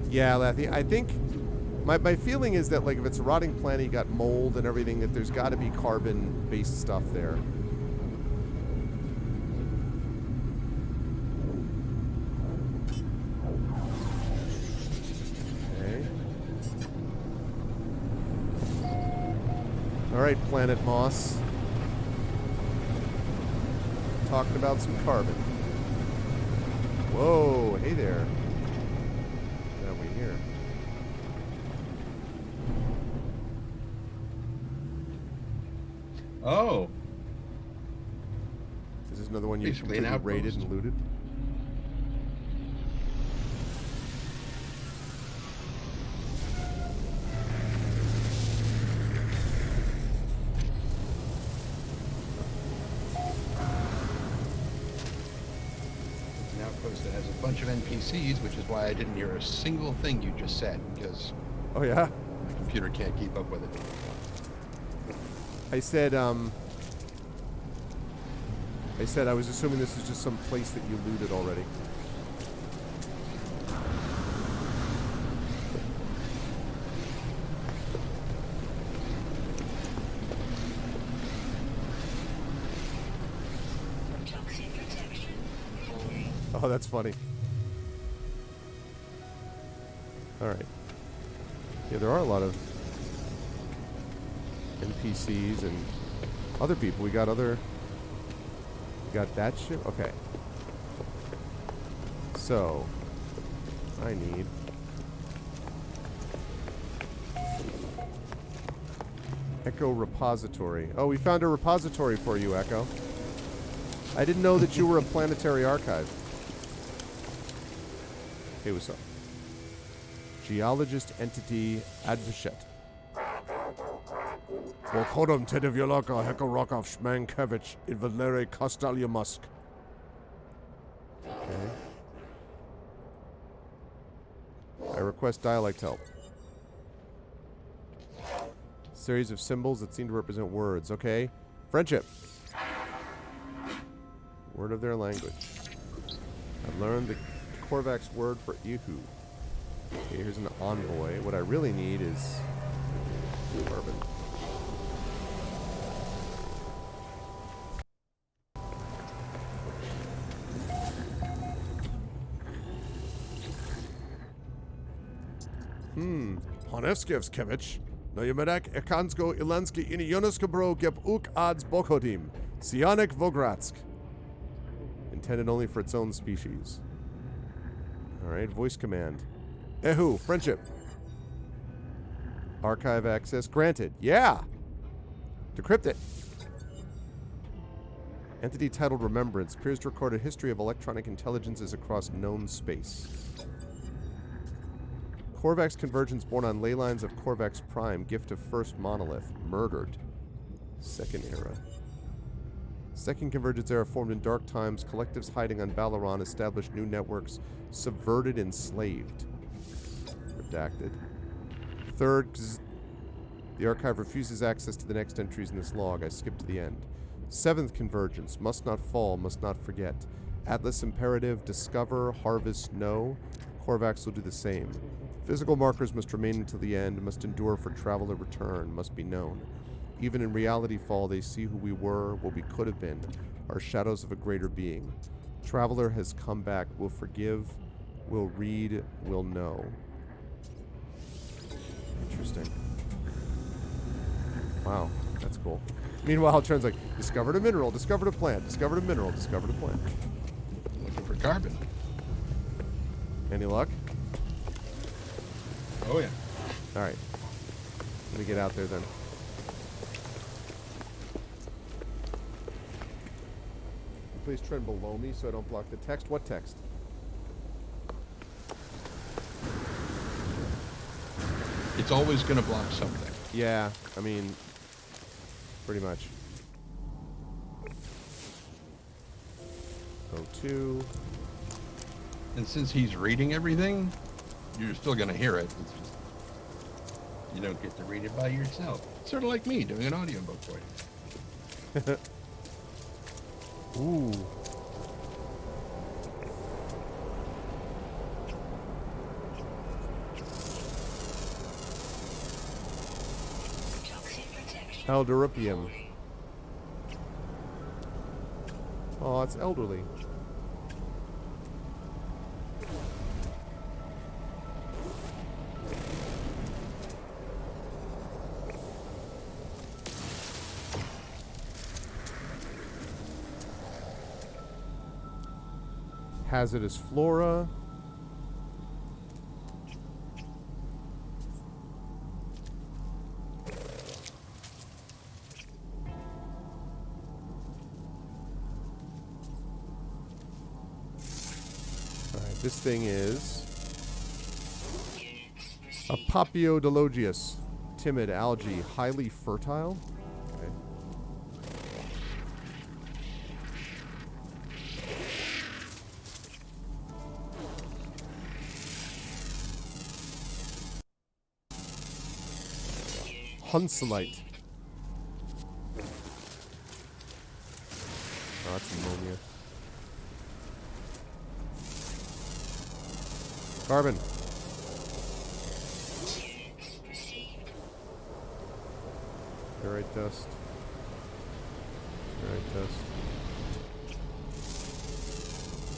S1: Yeah, Lathy. I think my feeling is that, like, if it's a rotting planet, you got mold and everything, that there's got to be carbon-based stuff there. Okay. All right, Planet Moss. Talking about some carbon. Whoa, hey there. What have we here?
S2: Oh.
S1: Is this another one you
S2: Basically an
S1: completely raided
S2: outpost.
S1: and looted?
S2: An outpost that has a bunch of NPCs, which is why I didn't hear a single thing you just said, because
S1: Oh yeah?
S2: my computer can't keep up with it.
S1: I said I was assuming this is just some place that you looted already.
S3: Toxic protection. Falling.
S1: Oh, that's funny. All right. Yeah, there are a lot of NPCs and other people. We got that shit. Okay. So, I need Echo repository. Oh, we found a repository for you, Echo. I didn't know that you were a planetary archive. Hey, what's up? Geologist entity advocate. Volkodom Tedevjolaka Hekorokov Shmankevich in Valeri Kostalyamusk. Okay. I request dialect help. Series of symbols that seem to represent words. Okay. Friendship. Word of their language. I've learned the Korvax word for Ihu. Okay, here's an envoy. What I really need is Urban. Honevskevskevich. No Yemerak Ekansko Ilanski in Yonuskabro Gep Uk Ads Bokodim. Sianek Vogratsk. Intended only for its own species. Alright, voice command. Ehu, friendship. Archive access granted. Yeah! Decrypt it. Entity titled Remembrance appears to record a history of electronic intelligences across known space. Korvax convergence born on ley lines of Korvax Prime, gift of first monolith, murdered. Second era. Second convergence era formed in dark times, collectives hiding on Balaran established new networks, subverted, enslaved. Redacted. Third, the archive refuses access to the next entries in this log. I skipped to the end. Seventh convergence, must not fall, must not forget. Atlas imperative, discover, harvest, know. Korvax will do the same. Physical markers must remain until the end, must endure for travel or return, must be known. Even in reality fall, they see who we were, what we could have been, are shadows of a greater being. Traveler has come back, will forgive, will read, will know. Interesting. Wow, that's cool. Meanwhile, Trent's like, discovered a mineral, discovered a plant, discovered a mineral, discovered a plant.
S2: Looking for carbon.
S1: Any luck?
S2: Oh, yeah.
S1: Alright. Let me get out there then. Please trend below me so I don't block the text. What text?
S2: It's always going to block something.
S1: Yeah, I mean, pretty much. O2.
S2: And since he's reading everything, you're still going to hear it. It's just, you don't get to read it by yourself. Sort of like me doing an audiobook for you.
S1: Ooh.
S3: Toxin protection.
S1: Elderupium. Oh, it's elderly. Hazardous flora. Alright, this thing is a Paphiodologius. Timid algae, highly fertile. Okay. Hunselite. Oh, that's ammonia. Carbon. Ferrite dust. Ferrite dust.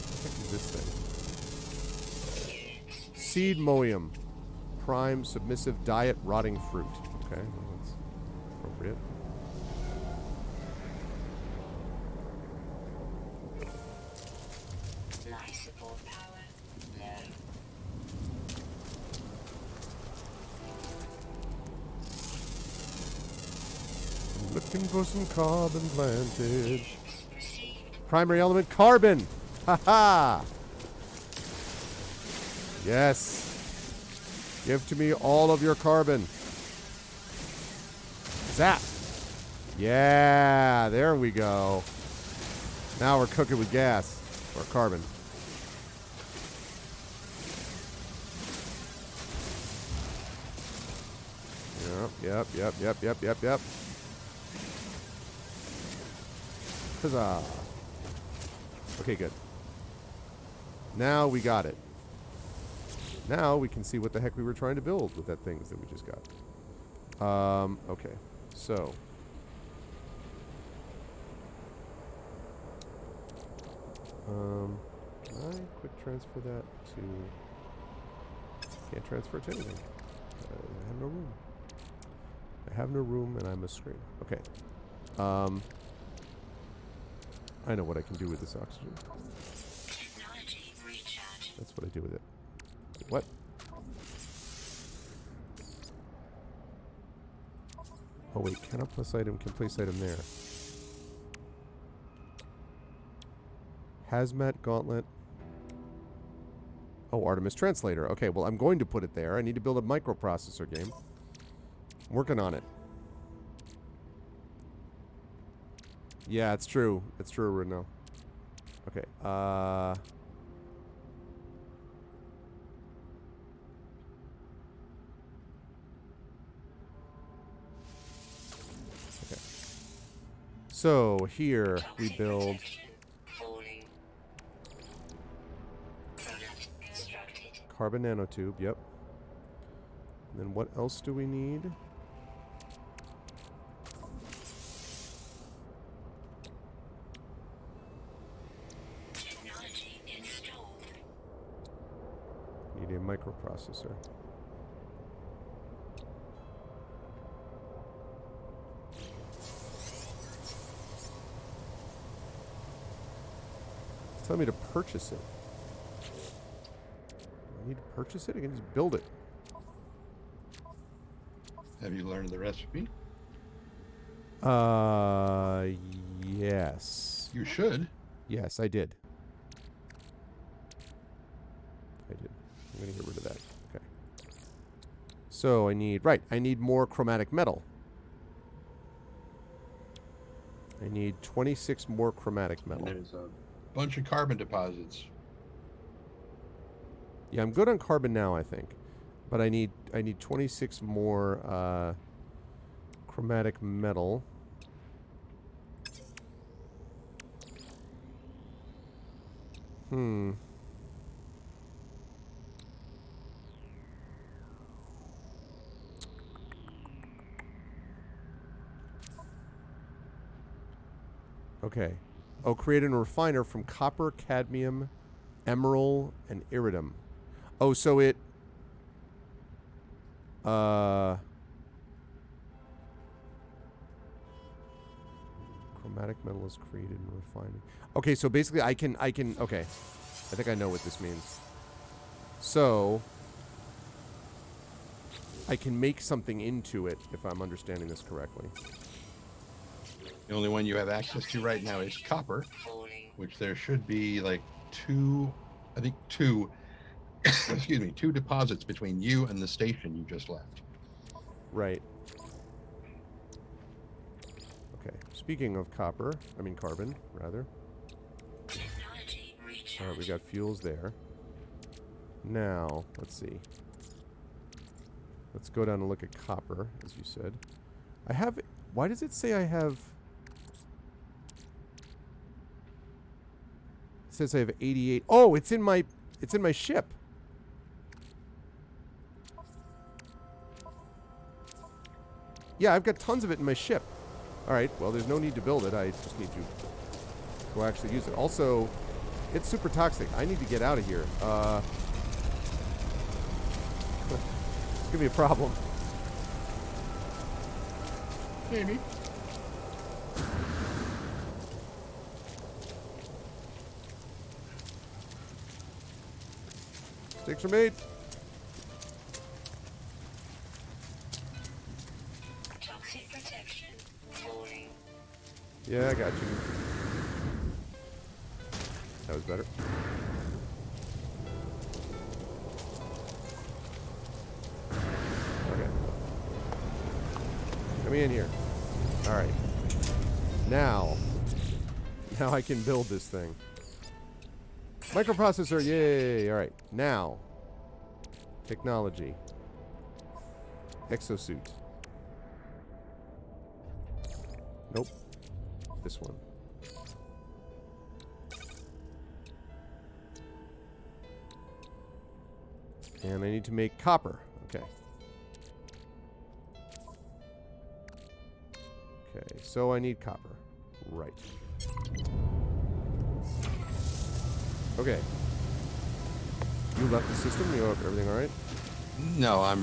S1: What the heck is this thing? Seed moium. Prime submissive diet rotting fruit. Okay, well, that's appropriate.
S3: Life support power. No.
S1: Looking for some carbon planted. Primary element carbon. Haha. Yes. Give to me all of your carbon. Zap. Yeah, there we go. Now we're cooking with gas or carbon. Yep. Huzzah. Okay, good. Now we got it. Now we can see what the heck we were trying to build with that things that we just got. Okay. So. Can I quick transfer that to... Can't transfer to anything. I have no room. I have no room and I'm a screen. Okay. I know what I can do with this oxygen.
S3: Technology recharge.
S1: That's what I do with it. What? Oh wait, cannot place item, can place item there. Hazmat gauntlet. Oh, Artemis Translator. Okay, well, I'm going to put it there. I need to build a microprocessor game. I'm working on it. Yeah, it's true. It's true, Renault. Okay, okay. So, here we
S3: Toxic
S1: build...
S3: protection. Falling. Product constructed.
S1: Carbon nanotube, yep. And then what else do we need?
S3: Technology installed.
S1: Need a microprocessor. It's telling me to purchase it. Do I need to purchase it? I can just build it.
S2: Have you learned the recipe?
S1: Yes.
S2: You should.
S1: Yes, I did. I did. I'm going to get rid of that. Okay. So I need... Right, I need more chromatic metal. I need 26 more chromatic
S2: And
S1: metal.
S2: there's a bunch of carbon deposits.
S1: Yeah, I'm good on carbon now, I think. But I need 26 more chromatic metal. Okay. Oh, create a refiner from copper, cadmium, emerald, and iridium. Oh, so it... Chromatic metal is created in refining. Okay, so basically I can... Okay. I think I know what this means. So... I can make something into it, if I'm understanding this correctly.
S2: The only one you have access to right now is copper,
S3: Falling.
S2: which there should be like two, excuse me, two deposits between you and the station you just left.
S1: Right. Okay. Speaking of carbon, rather.
S3: Technology recharge.
S1: Alright, we got fuels there. Now, let's see. Let's go down and look at copper, as you said. I have... Why does it say I have... It says I have 88... Oh, it's in my ship. Yeah, I've got tons of it in my ship. Alright, well, there's no need to build it. I just need to go actually use it. Also, it's super toxic. I need to get out of here. It's gonna be a problem.
S2: Maybe.
S1: Sticks are made.
S3: Toxic protection. Falling.
S1: Yeah, I got you. That was better. Okay. Come in here. Alright. Now I can build this thing. Microprocessor, yay! Alright, now. Technology. Exosuit. Nope. This one. And I need to make copper. Okay. Okay, so I need copper. Right. Okay. You left the system? You everything all right?
S2: No,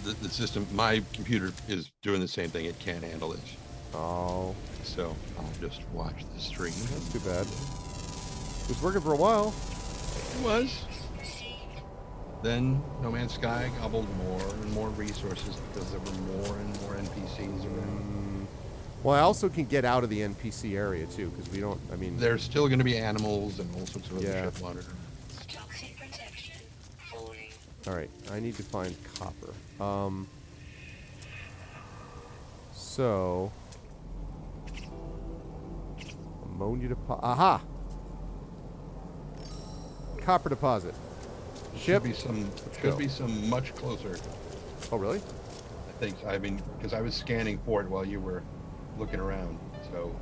S2: the system, my computer is doing the same thing. It can't handle this.
S1: Oh,
S2: So I'll just watch the stream.
S1: that's too bad. It was working for a while.
S2: It was. Then No Man's Sky gobbled more and more resources because there were more and more NPCs around.
S1: Well, I also can get out of the NPC area too, because we don't. I mean,
S2: There's still going to be animals and all sorts of other
S1: Yeah.
S2: shit wandering around.
S3: Toxic protection. Falling.
S1: all right. I need to find copper. So ammonia deposit. Aha! Copper deposit. Ship.
S2: Could be some much closer.
S1: Oh, really?
S2: I think. I mean, because I was scanning for it while you were looking around. So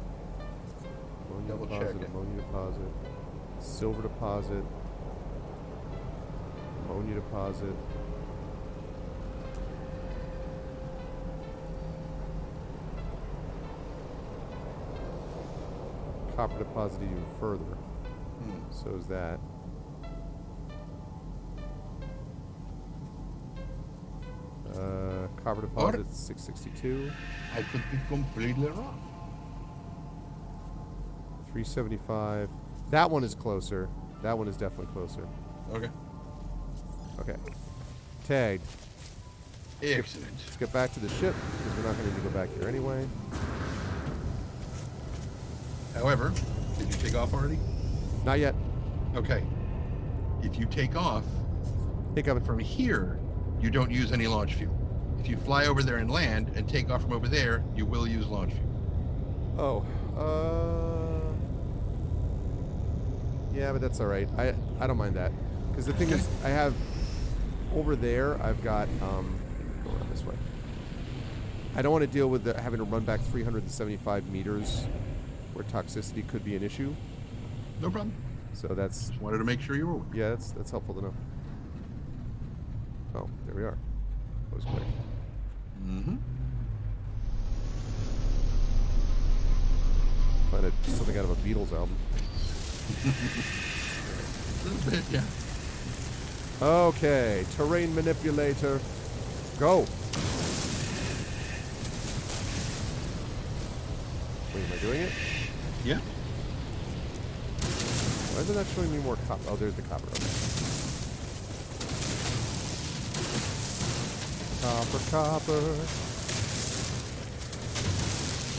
S1: Ammonia
S2: Double
S1: deposit,
S2: check it.
S1: ammonia deposit, silver deposit, ammonia deposit. Copper deposit even further. So is that. Copper deposit 662,
S2: I could be completely wrong.
S1: 375. That one is closer. That one is definitely closer.
S2: Okay.
S1: Okay. Tagged.
S2: Excellent.
S1: Let's get back to the ship because we're not going to need to go back here anyway.
S2: However, did you take off already?
S1: Not yet.
S2: Okay. If you take off
S1: Hey, coming.
S2: from here, you don't use any launch fuel. If you fly over there and land and take off from over there, you will use launch fuel.
S1: Oh. Yeah, but that's all right. I don't mind that because the thing is, I have over there. I've got go around this way. I don't want to deal with having to run back 375 meters, where toxicity could be an issue.
S2: No problem.
S1: So that's
S2: Just wanted to make sure you were aware.
S1: yeah, that's helpful to know. Oh, there we are. That was quick.
S2: Mm-hmm.
S1: Find something out of a Beatles album.
S2: A little bit, yeah.
S1: Okay, terrain manipulator, go. Wait, am I doing it?
S2: Yeah.
S1: Why is it not showing me more copper? Oh, there's the copper. Okay. Copper, copper.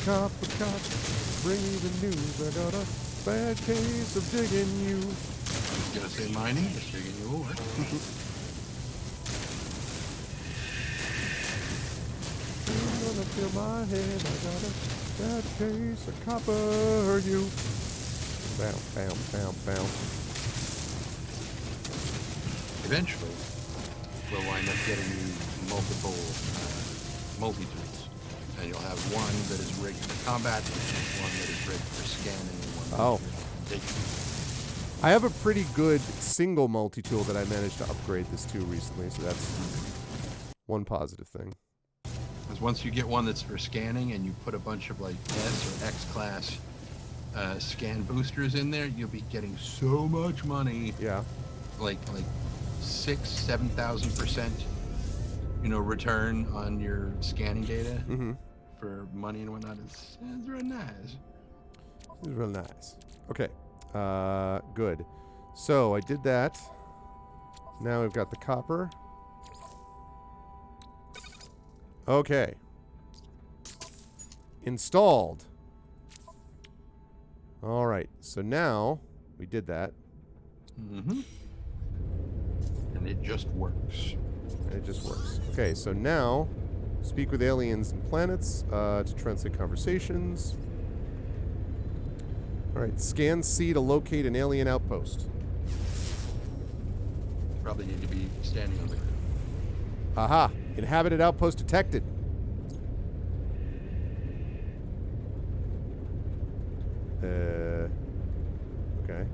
S1: Copper, copper. Bring me the news. I got a bad case of digging you.
S2: I was gonna say mining, just digging you over.
S1: I'm gonna fill my head. I got a bad case of copper you. Bam, bam, bam, bam.
S2: Eventually, we'll wind up getting multiple multi-tools. And you'll have one that is rigged for combat, one that is rigged for scanning, and one
S1: Oh.
S2: that is digging.
S1: I have a pretty good single multi-tool that I managed to upgrade this to recently, so that's one positive thing.
S2: Because once you get one that's for scanning and you put a bunch of like S or X class scan boosters in there, you'll be getting so much money,
S1: Yeah.
S2: like 6,000-7,000%, return on your scanning data
S1: Mm-hmm.
S2: for money and whatnot. It's real nice.
S1: This is real nice. Okay. Good. So I did that. Now we've got the copper. Okay. Installed. All right. So now we did that.
S2: Mm-hmm. And it just works.
S1: And it just works. Okay. So now speak with aliens and planets to translate conversations. All right. Scan C to locate an alien outpost.
S2: Probably need to be standing on the ground.
S1: Aha. Inhabited outpost detected. Okay.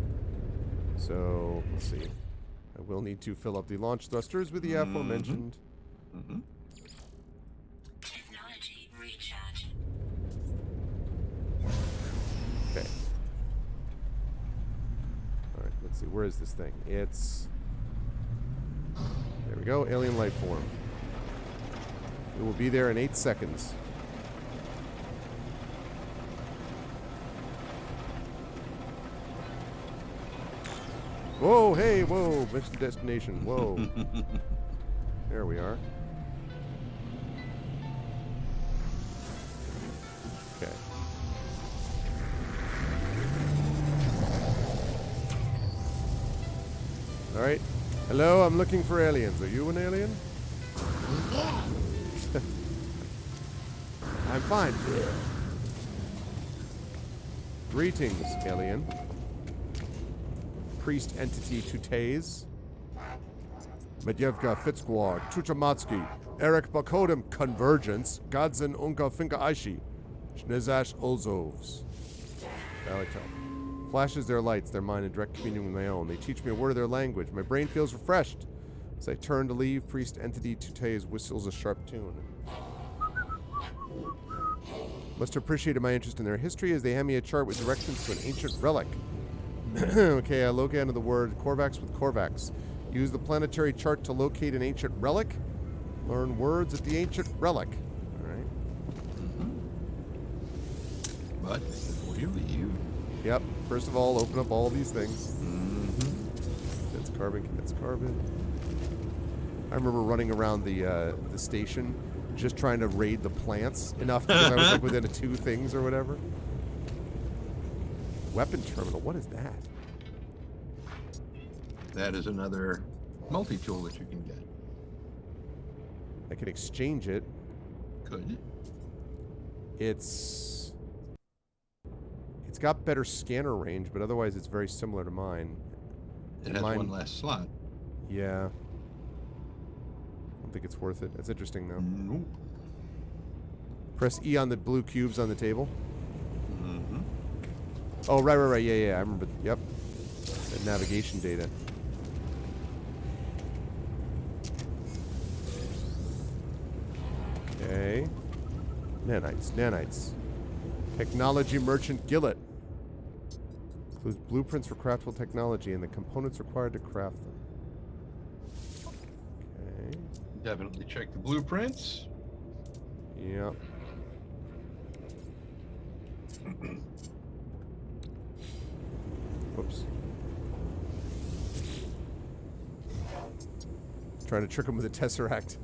S1: So, let's see. I will need to fill up the launch thrusters with the aforementioned.
S2: Mm-hmm.
S3: Technology recharge.
S1: Okay. All right, let's see. Where is this thing? It's... There we go. Alien life form. It will be there in 8 seconds. Whoa, hey, whoa. Missed the destination. Whoa. There we are. Okay. All right. Hello, I'm looking for aliens. Are you an alien? I'm fine. Greetings, alien. Priest entity Tutays. Medjevka Fitzgwar, Chuchamatsky, Eric Bakodem, Convergence, Godzin Unka Finka Aishi, Shnezash Ozovs. Valaktel. Flashes their lights, their mind in direct communion with my own. They teach me a word of their language. My brain feels refreshed. As I turn to leave, Priest entity Tutays whistles a sharp tune. Must have appreciated my interest in their history as they hand me a chart with directions to an ancient relic. Okay, I locate into the word Korvax with Korvax. Use the planetary chart to locate an ancient relic. Learn words at the ancient relic. All right.
S2: But before you leave,
S1: Yep. First of all, open up all these things. That's carbon. That's carbon. I remember running around the station, just trying to raid the plants enough because I was like within 2 things or whatever. Weapon terminal. What is that?
S2: that is another multi-tool that you can get.
S1: I can exchange it.
S2: Could.
S1: It's got better scanner range, but otherwise it's very similar to mine.
S2: It has one less slot.
S1: Yeah. I don't think it's worth it. That's interesting though.
S2: Nope.
S1: Press E on the blue cubes on the table.
S2: Mm-hmm.
S1: Oh, right. Yeah. I remember. Yep. That navigation data. Okay. Nanites. Technology Merchant Gillet. Includes blueprints for craftable technology and the components required to craft them. Okay.
S2: Definitely check the blueprints.
S1: Yep. Whoops. Trying to trick him with a Tesseract.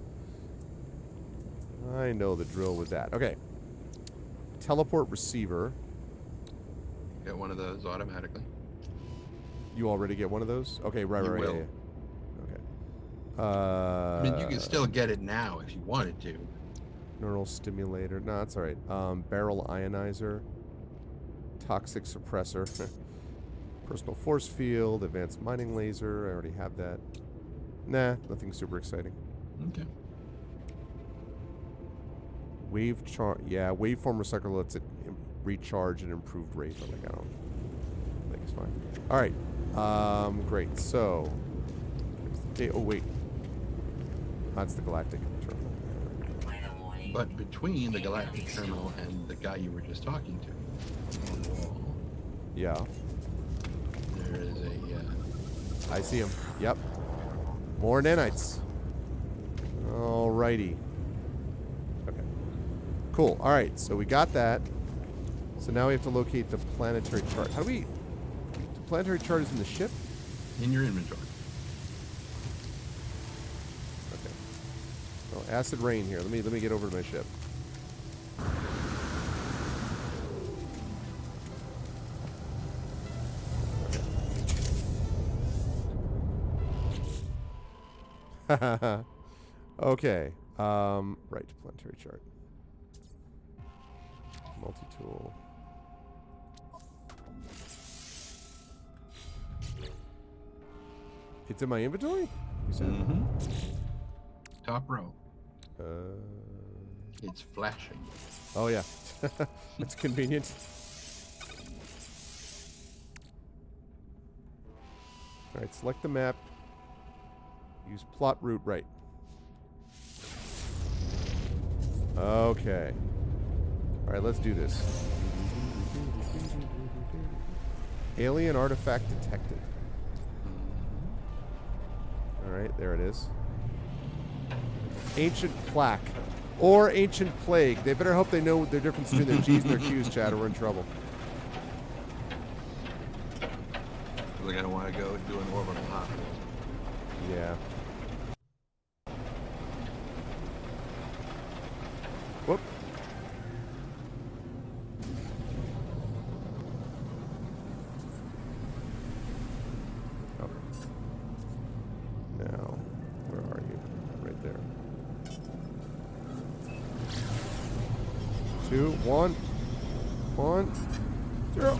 S1: I know the drill with that. Okay. Teleport receiver.
S2: Get one of those automatically.
S1: You already get one of those? Okay, right.
S2: You will.
S1: Yeah. Okay.
S2: I mean, you can still get it now if you wanted to.
S1: Neural stimulator. No, that's all right. Barrel ionizer. Toxic suppressor. Personal force field. Advanced mining laser. I already have that. Nah, nothing super exciting.
S2: Okay.
S1: Waveform recycler lets it recharge and improved rate, but like I think it's fine. All right. Great. So, oh wait, that's the galactic terminal.
S2: But between the galactic terminal and the guy you were just talking to, on the wall,
S1: Yeah,
S2: there is a.
S1: I see him. Yep. More nanites. Alrighty. Okay. Cool. All right. So we got that. So now we have to locate the planetary chart. How do we? The planetary chart is in the ship.
S2: In your inventory.
S1: Okay. Oh, acid rain here. Let me get over to my ship. Okay. Okay. Right. Planetary chart. Multi-tool. It's in my inventory? You said?
S2: Mm-hmm. Top row.
S1: Uh,
S2: It's flashing.
S1: oh, yeah. That's convenient. All right, select the map. Use plot route right. Okay. All right, let's do this. Alien artifact detected. All right, there it is. Ancient plaque. Or ancient plague. They better hope they know the difference between their G's and their Q's, Chad, or we're in trouble.
S2: Like I don't want to go do an orbital hop.
S1: Yeah. Whoop. Oh. Now, where are you? Right there. 2, 1, 1, 0.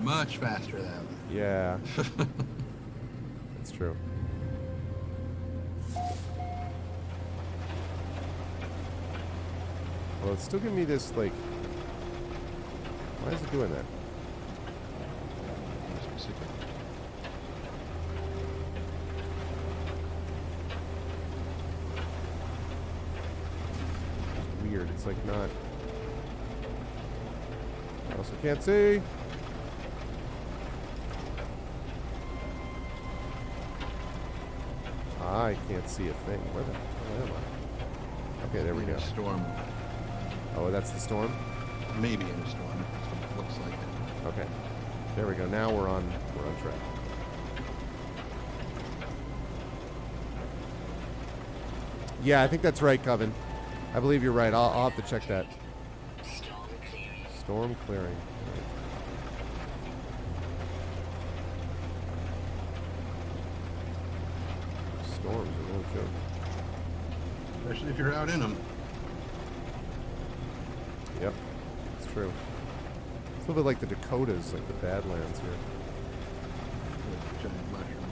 S2: Much faster that way.
S1: Yeah. That's true. Well, it's still giving me this, like... Why is it doing that?
S2: Specific.
S1: It's weird. It's like not... I also can't see. I can't see a thing. Where the hell am I? Okay, there we go.
S2: Storm.
S1: Oh, that's the storm?
S2: Maybe in a storm. It looks like it.
S1: Okay. There we go. Now we're on track. Yeah, I think that's right, Coven. I believe you're right. I'll have to check that.
S3: Storm clearing.
S1: Storm clearing. Right. Storms are no joke.
S2: Especially if you're out in them.
S1: Yep, it's true. It's a little bit like the Dakotas, like the Badlands here.
S2: Giant mushroom.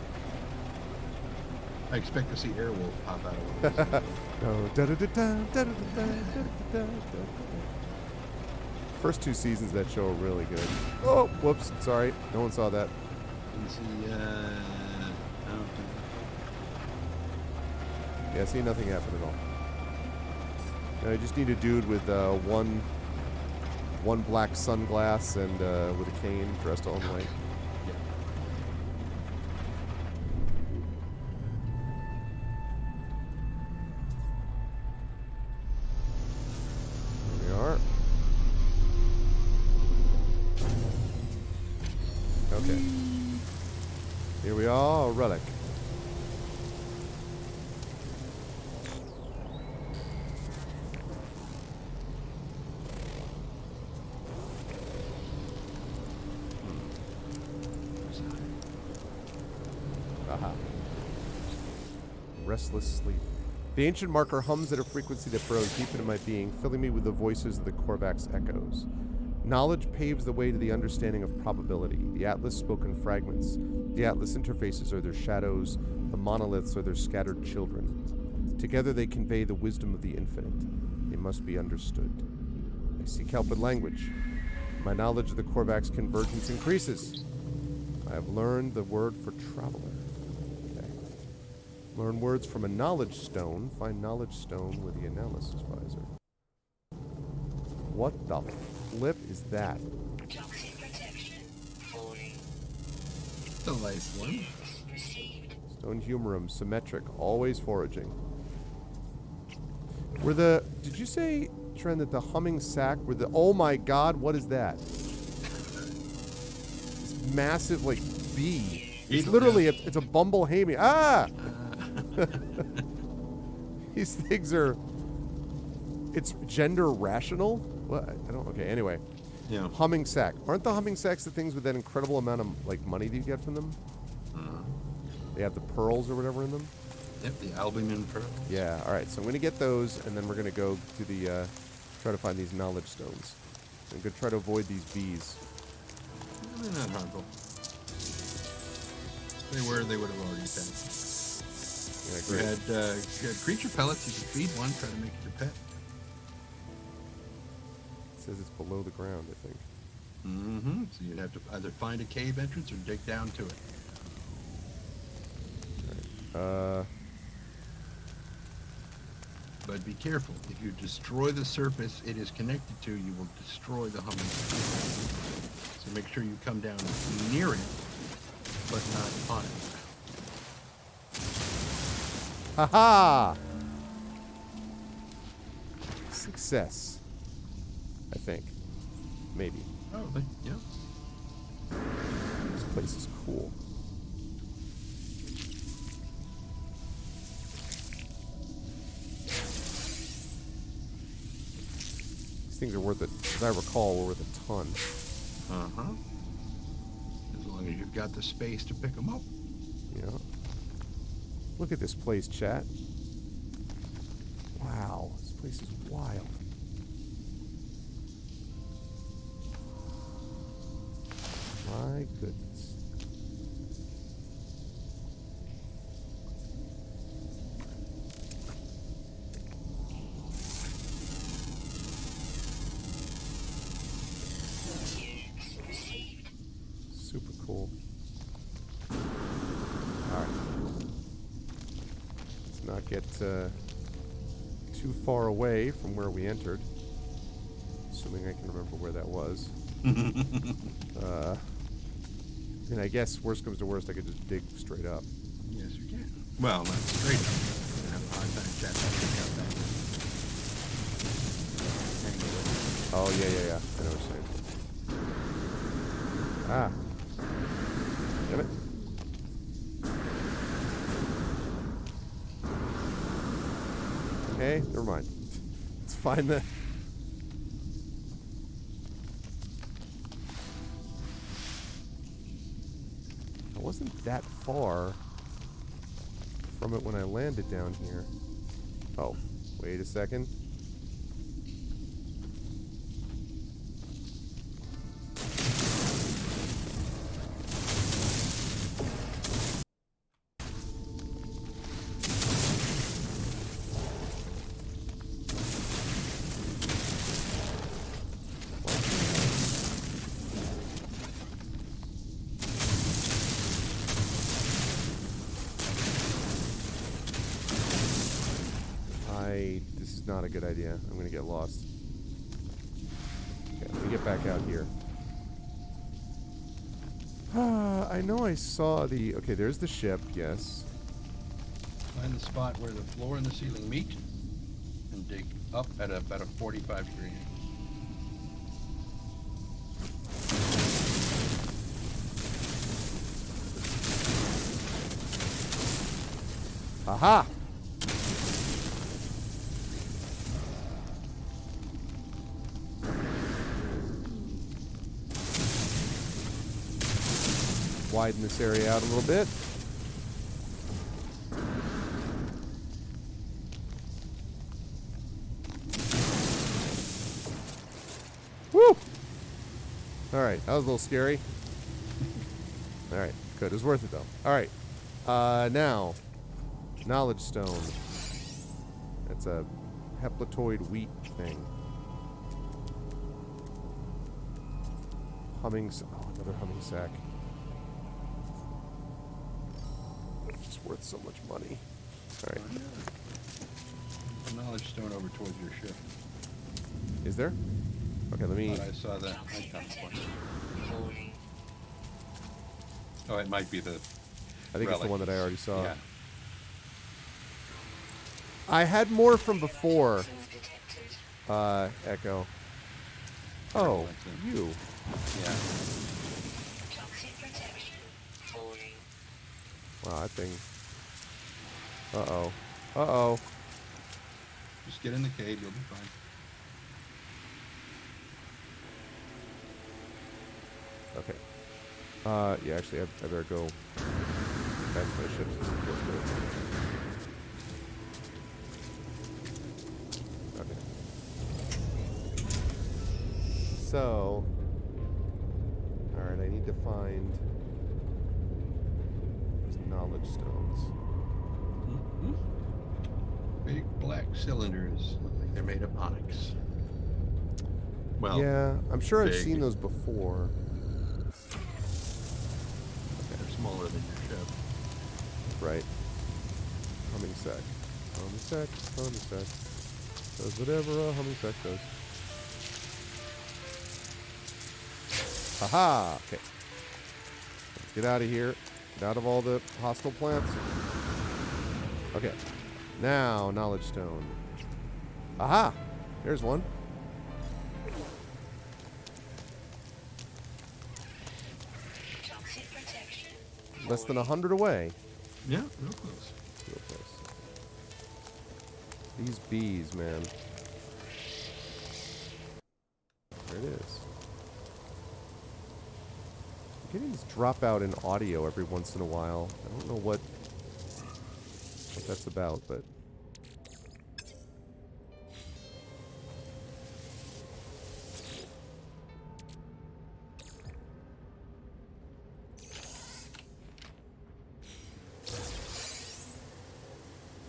S2: I expect to see Airwolf pop out of one of those.
S1: Oh, da-da-da-da. First 2 seasons of that show are really good. Oh, whoops, sorry. No one saw that.
S2: You see, I don't think.
S1: Yeah, see, nothing happened at all. No, you just need a dude with one black sunglass and with a cane, dressed all in white. Here we are. Okay. Here we are, a relic. Aha. Restless sleep. The ancient marker hums at a frequency that burrows deep into my being, filling me with the voices of the Korvax echoes. Knowledge paves the way to the understanding of probability. The Atlas spoken fragments. The Atlas interfaces are their shadows. The monoliths are their scattered children. Together they convey the wisdom of the infinite. They must be understood. I seek help with language. My knowledge of the Korvax convergence increases. I have learned the word for traveler. Okay. Learn words from a knowledge stone. Find knowledge stone with the analysis visor. What the flip is that?
S3: Toxic protection. Falling.
S2: It's a nice one.
S3: Received.
S1: Stone humorum, symmetric, always foraging. Did you say, Trent, that the humming sack were the, oh my god, what is that? This massive, like, bee. It's literally, it's a bumble hammy. Ah! These things are, it's gender rational? What? I don't, okay, anyway.
S2: Yeah.
S1: Humming sack. Aren't the humming sacks the things with that incredible amount of, like, money that you get from them? They have the pearls or whatever in them?
S2: Yep, the albumin pearl.
S1: Yeah, all right. So I'm going to get those, and then we're going to go to the, try to find these knowledge stones. I'm going to try to avoid these bees.
S2: They're not harmful. If they were, they would have already been.
S1: Yeah,
S2: We
S1: great.
S2: had creature pellets. You could feed one, try to make it your pet.
S1: It says it's below the ground, I think.
S2: Mm-hmm. So you'd have to either find a cave entrance or dig down to it. But be careful. If you destroy the surface it is connected to, you will destroy the humming. So make sure you come down near it, but not on it.
S1: Haha! Success. I think. Maybe.
S2: Probably, yeah.
S1: This place is cool. These things are worth it, as I recall, were worth a ton.
S2: Uh-huh. As long as you've got the space to pick them up.
S1: Yeah. Look at this place, chat. Wow, this place is wild. My goodness. Super cool. Alright. Let's not get too far away from where we entered. Assuming I can remember where that was. I mean, I guess worst comes to worst, I could just dig straight up.
S2: Yes, you can. Well, not straight up. You're gonna have a hard time chatting out that.
S1: Oh, yeah. I know what you're saying. Ah. Damn it. Okay, never mind. Let's find the... I wasn't that far from it when I landed down here. Oh, wait a second. This is not a good idea. I'm going to get lost. Okay, let me get back out here. I know I saw the... Okay, there's the ship, yes.
S2: Find the spot where the floor and the ceiling meet and dig up at about a 45-degree angle.
S1: Aha! Widen this area out a little bit. Woo! Alright, that was a little scary. Alright, good. It was worth it though. Alright. Now, Knowledge Stone. That's a haploid wheat thing. Humming... Oh, another humming sack. It's worth so much money. Alright.
S2: A knowledge stone over towards your ship.
S1: Is there? Okay, let me...
S2: Thought I saw that icon twice. Oh, it might be the...
S1: I think it's the
S2: relic.
S1: one that I already saw.
S2: Yeah.
S1: I had more from before. Echo. Oh, you.
S2: Yeah.
S1: Wow, that thing. Uh-oh. Uh-oh.
S2: Just get in the cave, you'll be fine.
S1: Okay. Yeah, actually, I better go back to my ship. Since I'm close to it. Okay. So, alright, I need to find these knowledge stones.
S2: Mm-hmm. Big black cylinders. Look like they're made of onyx. Well,
S1: yeah, I'm sure I've
S2: big.
S1: seen those before.
S2: They're smaller than your ship.
S1: Right. Humming sec. Humming sec. Humming sec. Does whatever a humming sec does. Haha! Okay. Let's get out of here. Get out of all the hostile plants. Okay. Now, knowledge stone. Aha! There's one.
S3: Toxic protection.
S1: Less than 100 away.
S2: Yeah, real close.
S1: Real close. These bees, man. There it is. I'm getting this dropout in audio every once in a while. I don't know what that's about, but...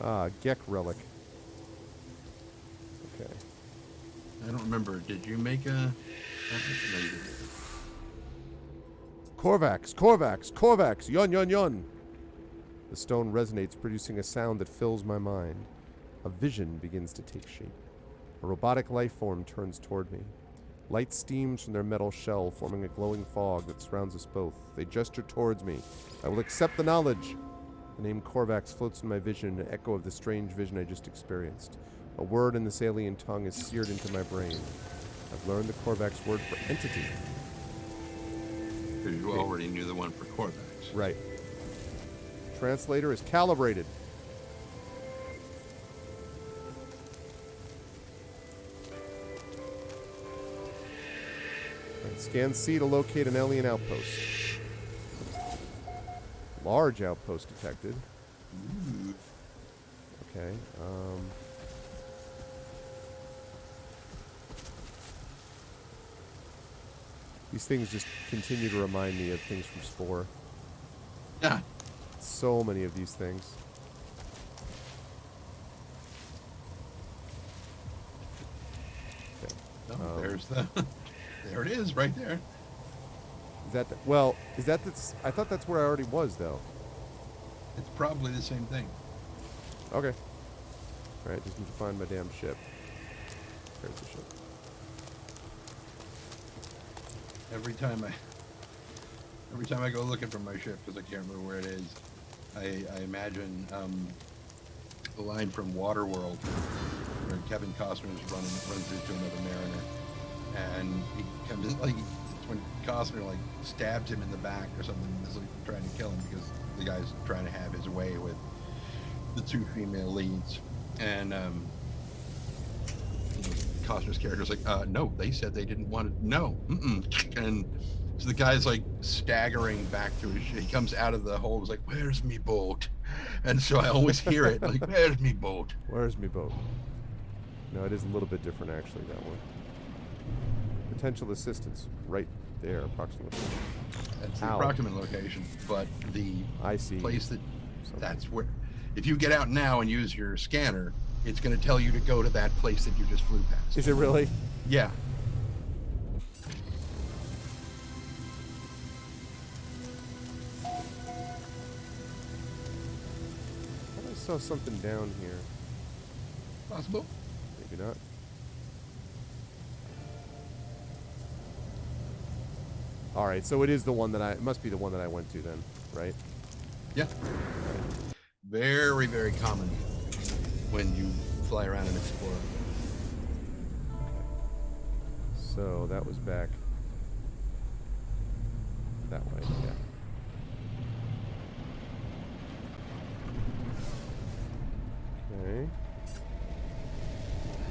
S1: Ah, Gek relic. Okay.
S2: I don't remember. Did you make a? No, you didn't.
S1: Korvax, Korvax, Korvax, yon, yon, yon. The stone resonates, producing a sound that fills my mind. A vision begins to take shape. A robotic life form turns toward me. Light steams from their metal shell, forming a glowing fog that surrounds us both. They gesture towards me. I will accept the knowledge. The name Korvax floats in my vision, an echo of the strange vision I just experienced. A word in this alien tongue is seared into my brain. I've learned the Korvax word for entity.
S2: Because you already knew the one for Corvax.
S1: Right. Translator is calibrated. Right, scan C to locate an alien outpost. Large outpost detected.
S2: Ooh.
S1: Okay. These things just continue to remind me of things from Spore.
S2: Yeah.
S1: So many of these things. Okay.
S2: Oh, there's the. There it is, right there.
S1: Is that well? Is that that's? I thought that's where I already was, though.
S2: It's probably the same thing.
S1: Okay. All right, just need to find my damn ship. There's the ship.
S2: Every time I go looking for my ship, because I can't remember where it is, I imagine the line from Waterworld where Kevin Costner runs into another mariner, and he comes in, like, it's when Costner like stabs him in the back or something, and is like trying to kill him because the guy's trying to have his way with the two female leads, and Costner's character's like, no, they said they didn't want it. No, and so the guy's like staggering back to his ship. He comes out of the hole, was like, "Where's me boat?" And so I always hear it like, "Where's me boat?"
S1: Where's me boat? No, it is a little bit different actually. That one. Potential assistance, right there, approximately.
S2: That's the
S1: Ow.
S2: approximate location, but the
S1: I see.
S2: place that
S1: Something.
S2: that's where. If you get out now and use your scanner, it's going to tell you to go to that place that you just flew past.
S1: Is it really?
S2: Yeah.
S1: I thought I saw something down here.
S2: Possible.
S1: Maybe not. All right, so it is the one that it must be the one that I went to then, right?
S2: Yeah. Very, very common when you fly around and explore.
S1: So that was back that way, yeah. Okay.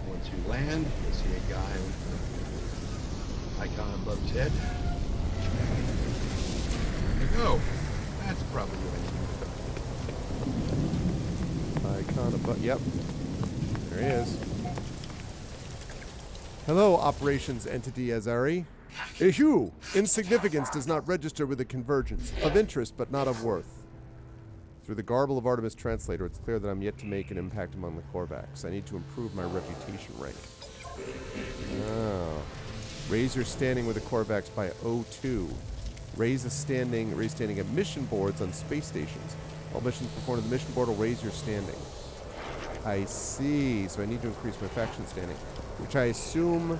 S2: Once you land, you'll see a guy with an icon above his head. There you go. That's probably what I need.
S1: Icon above. Yep. There he is. Hello, Operations Entity Azari. Ehu! Insignificance does not register with the convergence. Of interest, but not of worth. Through the garble of Artemis Translator, it's clear that I'm yet to make an impact among the Korvax. I need to improve my reputation rank. Oh. Raise your standing with the Corvax by 02. Raise standing at mission boards on space stations. All missions performed on the mission board will raise your standing. I see. So I need to increase my faction standing, which I assume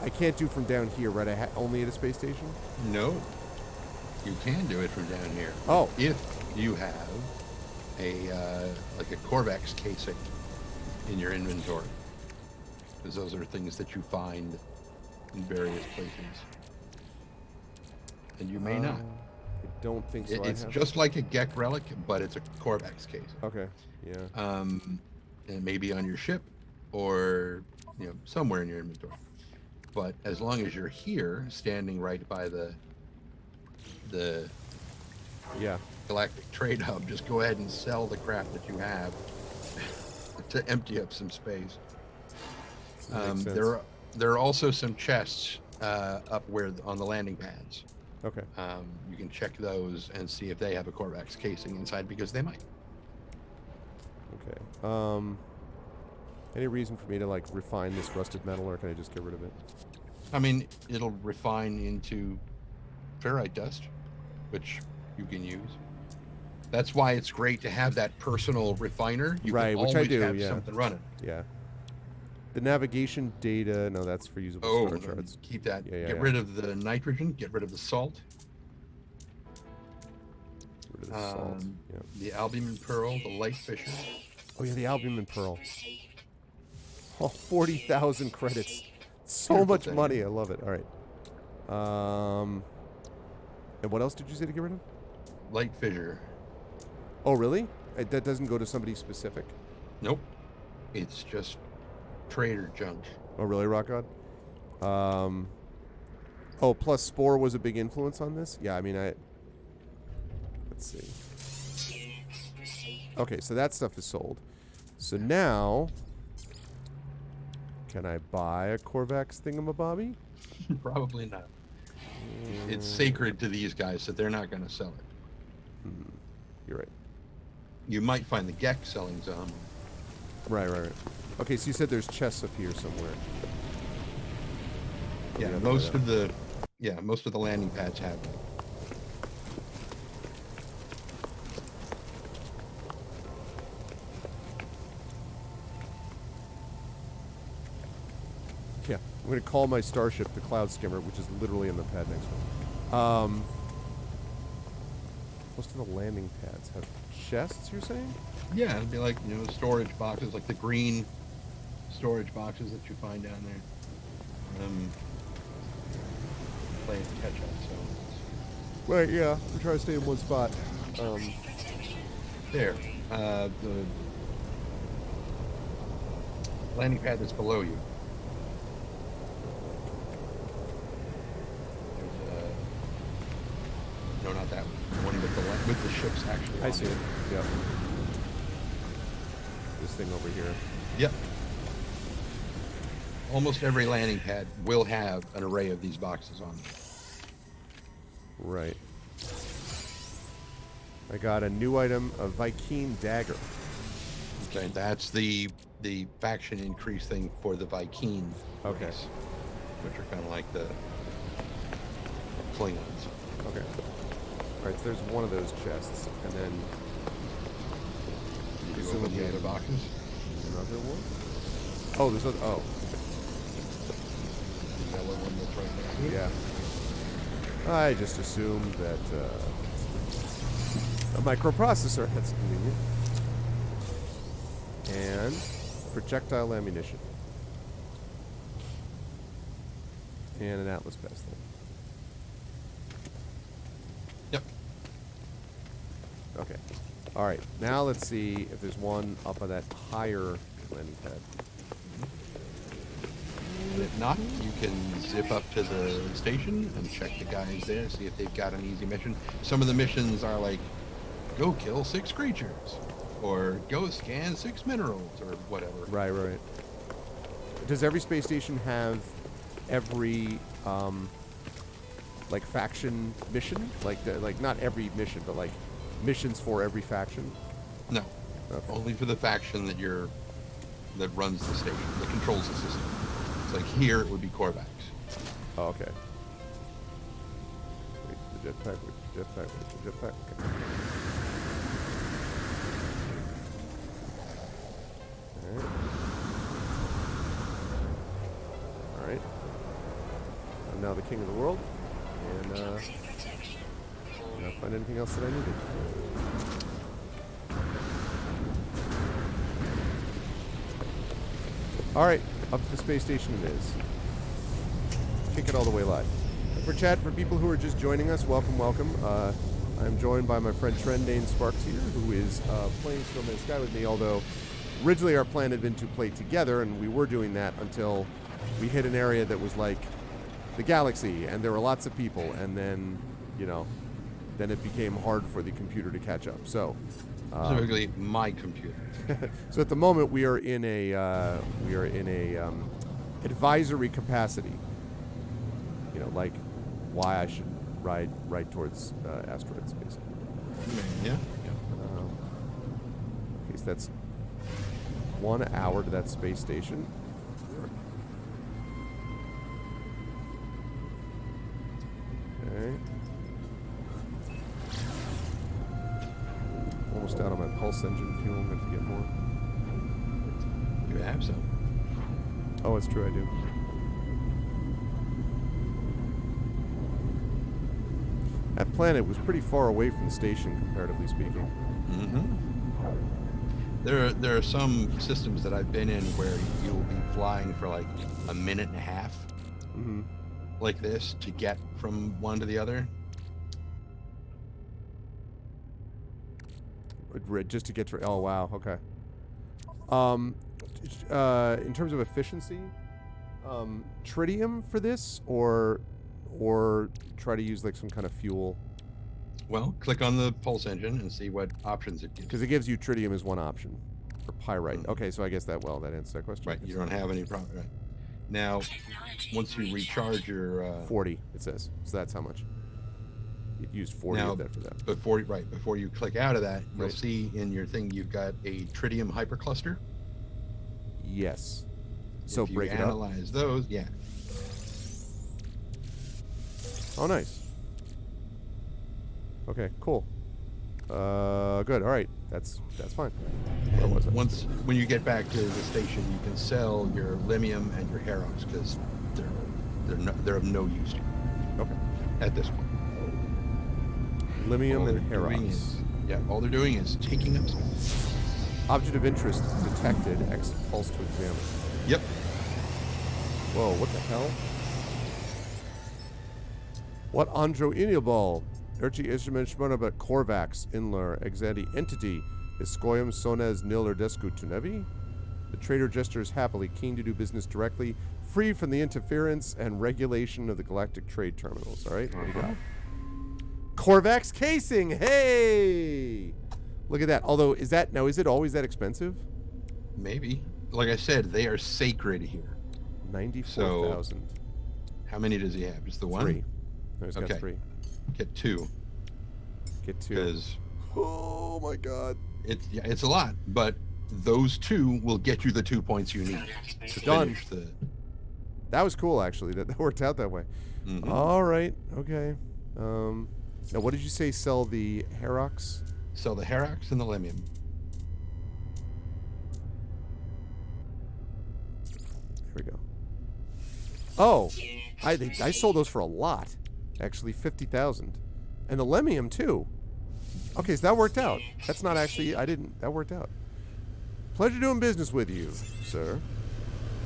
S1: I can't do from down here, right? Only at a space station?
S2: No, you can do it from down here.
S1: Oh.
S2: If you have a like a Corvax casing in your inventory, because those are things that you find in various places, and you may not.
S1: I don't think so.
S2: It's just like a Gek relic, but it's a Corvax case.
S1: Okay. Yeah.
S2: And it may be on your ship, or somewhere in your inventory. But as long as you're here, standing right by the
S1: Yeah.
S2: Galactic Trade Hub, just go ahead and sell the crap that you have to empty up some space.
S1: Makes sense.
S2: There are also some chests up where on the landing pads.
S1: Okay.
S2: You can check those and see if they have a Corvax casing inside, because they might.
S1: Okay. Any reason for me to like refine this rusted metal, or can I just get rid of it?
S2: I mean, it'll refine into ferrite dust, which you can use. That's why it's great to have that personal refiner. You
S1: Right,
S2: can
S1: which I
S2: always
S1: do,
S2: have
S1: yeah.
S2: something running.
S1: Yeah. The navigation data, no, that's for usable
S2: Oh,
S1: star charts.
S2: keep that.
S1: Yeah,
S2: Get rid of the nitrogen. Get rid of the salt.
S1: Rid of the salt. Yeah.
S2: The albumin pearl, the light fisher.
S1: Oh yeah, the albumin pearl. Oh, 40,000 credits. So much
S2: thing.
S1: money. I love it. All right. And what else did you say to get rid of?
S2: Light fissure.
S1: Oh, really? That doesn't go to somebody specific?
S2: Nope. It's just trader junk.
S1: Oh, really, Rock God? Oh, plus Spore was a big influence on this? Yeah, I mean, let's see. Okay, so that stuff is sold. So now, can I buy a Corvax thingamabobby?
S2: Probably not. It's sacred to these guys, so they're not going to sell it.
S1: You're right.
S2: You might find the Gek selling some.
S1: Right. Okay, so you said there's chests up here somewhere.
S2: Yeah,
S1: Yeah,
S2: most of the landing pads have them.
S1: Yeah, I'm going to call my starship the Cloud Skimmer, which is literally in the pad next one. Most of the landing pads have chests, you're saying?
S2: Yeah, it'd be like, storage boxes, like the green storage boxes that you find down there. Playing catch up, so.
S1: Right, yeah. I'm trying to stay in one spot.
S2: There. The landing pad that's below you. No, not that one. The one with the ships actually.
S1: I
S2: on
S1: see
S2: it.
S1: it. Yep. This thing over here.
S2: Yep. Almost every landing pad will have an array of these boxes on them.
S1: Right. I got a new item, a Viking dagger.
S2: Okay, that's the faction increase thing for the Viking
S1: Okay.
S2: race, which are kind of like the Klingons.
S1: Okay. Alright, so there's one of those chests, and then
S2: Did you open
S1: presumably
S2: the other boxes?
S1: another one? Oh, there's other, oh,
S2: The yellow one that's right there.
S1: yeah. I just assumed that, a microprocessor, that's convenient. And projectile ammunition. And an Atlas pistol.
S2: Yep.
S1: Okay. All right. Now let's see if there's one up on that higher landing pad.
S2: And if not, you can zip up to the station and check the guys there, see if they've got an easy mission. Some of the missions are like, go kill 6 creatures, or go scan 6 minerals, or whatever.
S1: Right. Does every space station have every like faction mission? Like not every mission, but like missions for every faction?
S2: No,
S1: Okay.
S2: only for the faction that runs the station, that controls the system. It's like here it would be Corvax.
S1: Oh, okay. Wait for the jetpack, wait for the jetpack, wait for the jetpack. Okay. Alright. I'm now the king of the world. And,
S3: Toxic protection.
S1: not find anything else that I needed. Alright, up to the space station it is. Kick it all the way live. For chat, for people who are just joining us, welcome, welcome. I'm joined by my friend Trendane Sparks here, who is playing Snow Man's Sky with me, although originally our plan had been to play together, and we were doing that until we hit an area that was like the galaxy, and there were lots of people, and then, you know, then it became hard for the computer to catch up. So,
S2: Specifically, my computer.
S1: so at the moment we are in a advisory capacity. You know, like why I should ride right towards asteroids, basically.
S2: Yeah.
S1: Okay, so that's 1 hour to that space station. Okay. Almost out of my pulse engine fuel. I'm going to get more.
S2: You have some.
S1: Oh, it's true, I do. That planet was pretty far away from the station, comparatively speaking.
S2: Mm-hmm. There are some systems that I've been in where you will be flying for like a minute and a half,
S1: Mm-hmm.
S2: like this, to get from one to the other.
S1: Just to get to. Oh wow. Okay. In terms of efficiency, tritium for this, or try to use like some kind of fuel,
S2: Well, click on the pulse engine and see what options it gives.
S1: because it gives you tritium as one option, or pyrite.
S2: Mhm.
S1: Okay, so I guess that answers that question.
S2: Right, you don't have any problem. Right. Now, once you recharge your
S1: 40. It says. So that's how much. It used 40
S2: Now,
S1: of that for that.
S2: before you click out of that, you'll
S1: Right.
S2: see in your thing you've got a tritium hypercluster.
S1: Yes. So
S2: if you
S1: break it up.
S2: analyze those, yeah.
S1: Oh, nice. Okay, cool. Good. All right. That's fine. Where was it?
S2: When you get back to the station, you can sell your Limium and your Herox because they're of no use to you
S1: Okay.
S2: at this point.
S1: Limium
S2: All
S1: and
S2: they're doing
S1: Herox.
S2: is- Yeah, all they're doing is taking up space.
S1: Object of interest detected. Exit pulse to examine.
S2: Yep.
S1: Whoa, what the hell? What Andro Iniobal? Erci instrument shmona Corvax inler exadi entity Iskoyum sones nil erdescu tunevi? The trader gestures happily, keen to do business directly, free from the interference and regulation of the galactic trade terminals. All right, what do you got? Corvax casing. Hey, look at that. Although, is it always that expensive?
S2: Maybe. Like I said, they are sacred here.
S1: 94,000.
S2: How many does he have? Just the one?
S1: 3. No, he's got
S2: Okay.
S1: 3.
S2: Get 2.
S1: Get 2.
S2: Because
S1: Oh my God.
S2: it's a lot, but those 2 will get you the 2 points you need to
S1: Done.
S2: finish the.
S1: That was cool, actually. That worked out that way.
S2: Mhm.
S1: All right. Okay. Now, what did you say? Sell the Herox?
S2: Sell the Herox and the Limium.
S1: There we go. Oh, I sold those for a lot. Actually, 50,000, and the Lemium too. Okay, so that worked out. That's not actually. That worked out. Pleasure doing business with you, sir.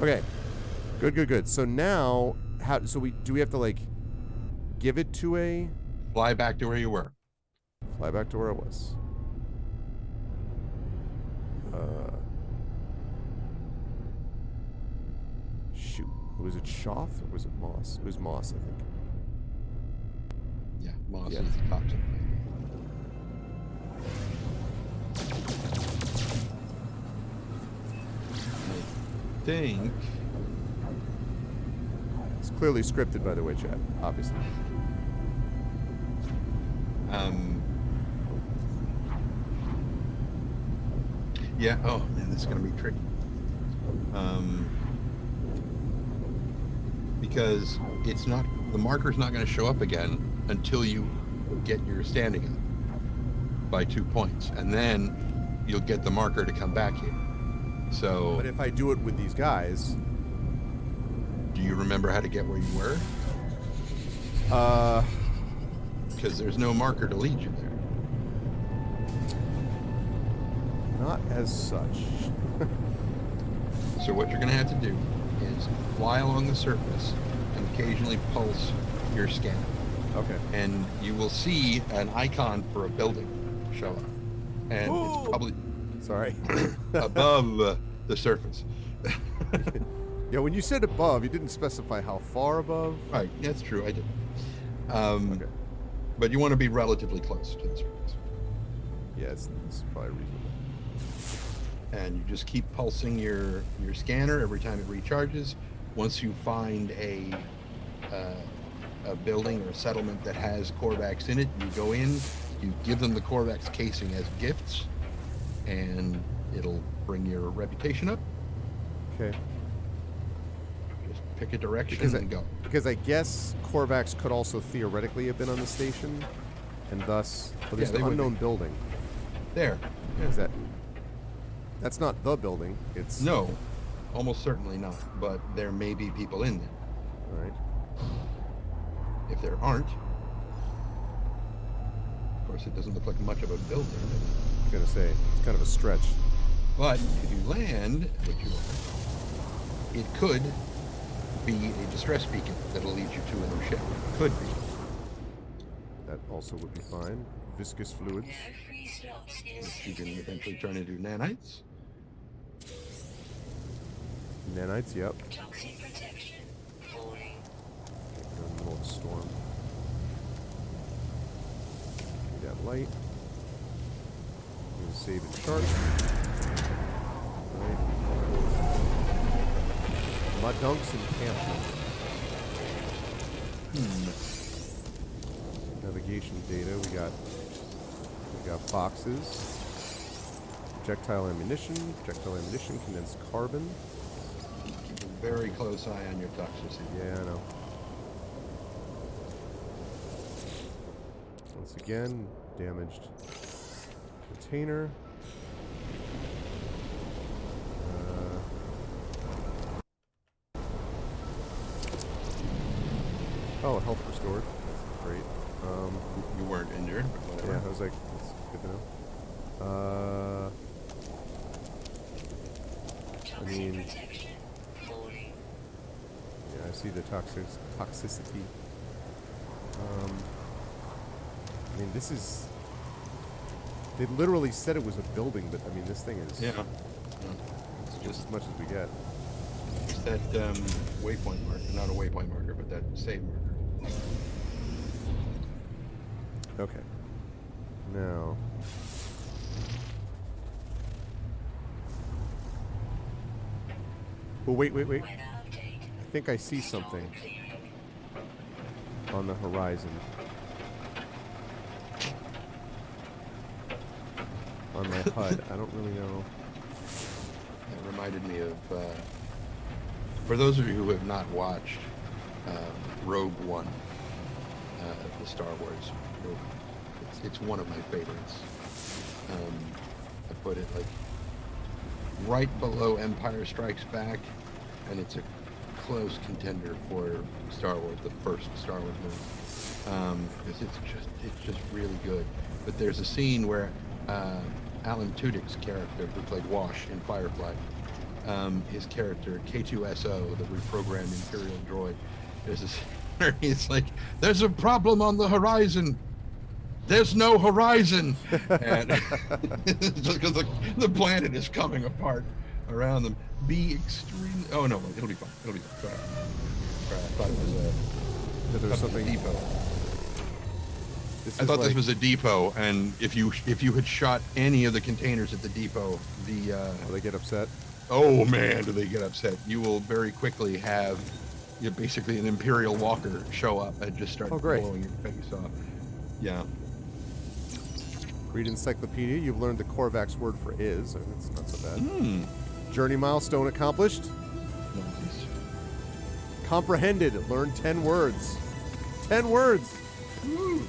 S1: Okay. Good. So now, do we have to like give it to a?
S2: Fly back to where you were.
S1: Fly back to where it was. Shoot. Was it Shoth or was it Moss? It was Moss, I think.
S2: Yeah, Moss
S1: Yeah.
S2: is toxic. I think.
S1: It's clearly scripted, by the way, chat. Obviously.
S2: Yeah. Oh man, this is gonna be tricky. because it's not, the marker's not going to show up again until you get your standing up by 2 points, and then you'll get the marker to come back here. So,
S1: But if I do it with these guys,
S2: do you remember how to get where you were? Because there's no marker to lead you there.
S1: not as such.
S2: So what you're going to have to do is fly along the surface and occasionally pulse your scanner.
S1: Okay.
S2: And you will see an icon for a building show up. And
S1: Ooh.
S2: it's probably
S1: Sorry.
S2: above the surface.
S1: Yeah, when you said above, you didn't specify how far above.
S2: Right, that's true, I did.
S1: Okay.
S2: But you want to be relatively close to the surface.
S1: Yeah, it's probably reasonable.
S2: And you just keep pulsing your scanner every time it recharges. Once you find a building or a settlement that has Korvax in it, you go in, you give them the Korvax casing as gifts, and it'll bring your reputation up.
S1: Okay.
S2: Just pick a direction
S1: Because
S2: and go.
S1: Because I guess Korvax could also theoretically have been on the station, and thus, well, there's
S2: Yeah, they
S1: an
S2: would be.
S1: unknown building.
S2: There.
S1: Is that? That's not the building. It's
S2: No, almost certainly not. But there may be people in there.
S1: All right.
S2: If there aren't, of course, it doesn't look like much of a building.
S1: I was gonna say it's kind of a stretch.
S2: But if you land, which you are, it could be a distress beacon that'll lead you to another ship. Could be.
S1: That also would be fine. Viscous fluids.
S3: No free slots in
S2: Which you can
S3: Sentinel.
S2: eventually turn into nanites.
S1: Nanites. Yep.
S3: Toxic protection. Falling.
S1: Okay, we're in the middle of a storm. We got light. I'm gonna save and chart. Right. Mud dunks encampment. Navigation data. We got boxes. Projectile ammunition, condensed carbon.
S2: Keep a very close eye on your toxicity.
S1: Yeah, I know. Once again, damaged container. Oh, health restored. That's great.
S2: You weren't injured, but whatever.
S1: Yeah, I was like, that's good to know.
S3: Toxic
S1: mean-
S3: protection. Falling.
S1: Yeah, I see the toxicity. I mean, this is. They literally said it was a building, but I mean, this thing is
S2: Yeah.
S1: it's
S2: It's
S1: just
S2: just
S1: as much as we get.
S2: it's that waypoint marker, not a waypoint marker, but that save marker.
S1: Okay. Now. Well, wait.
S3: Weather update.
S1: I think I see something
S3: Storm clearing.
S1: on the horizon. On my HUD. I don't really know.
S2: That reminded me of, for those of you who have not watched Rogue One, the Star Wars movie, it's one of my favorites. I put it like right below Empire Strikes Back, and it's a close contender for Star Wars, the first Star Wars movie, because it's just really good. But there's a scene where Alan Tudyk's character, who played Wash in Firefly, his character K2SO, the reprogrammed Imperial droid, there's this. It's like, there's a problem on the horizon. There's no horizon, and because the planet is coming apart around them. Be extremely. Oh no, it'll be fine. It'll be fine. Go ahead. Sorry, I thought it was
S1: That there's
S2: a
S1: something.
S2: depot.
S1: This
S2: I
S1: is
S2: thought
S1: like,
S2: this was a depot, and if you had shot any of the containers at the depot,
S1: Will they get upset?
S2: oh man, do they get upset? You will very quickly have basically an Imperial Walker show up and just start
S1: Oh, great.
S2: blowing your face off. Yeah.
S1: Read encyclopedia. You've learned the Korvax word for is. And it's not so bad.
S2: Hmm.
S1: Journey milestone accomplished.
S2: Nice.
S1: Comprehended. Learn 10 words. 10 words.
S2: Woo.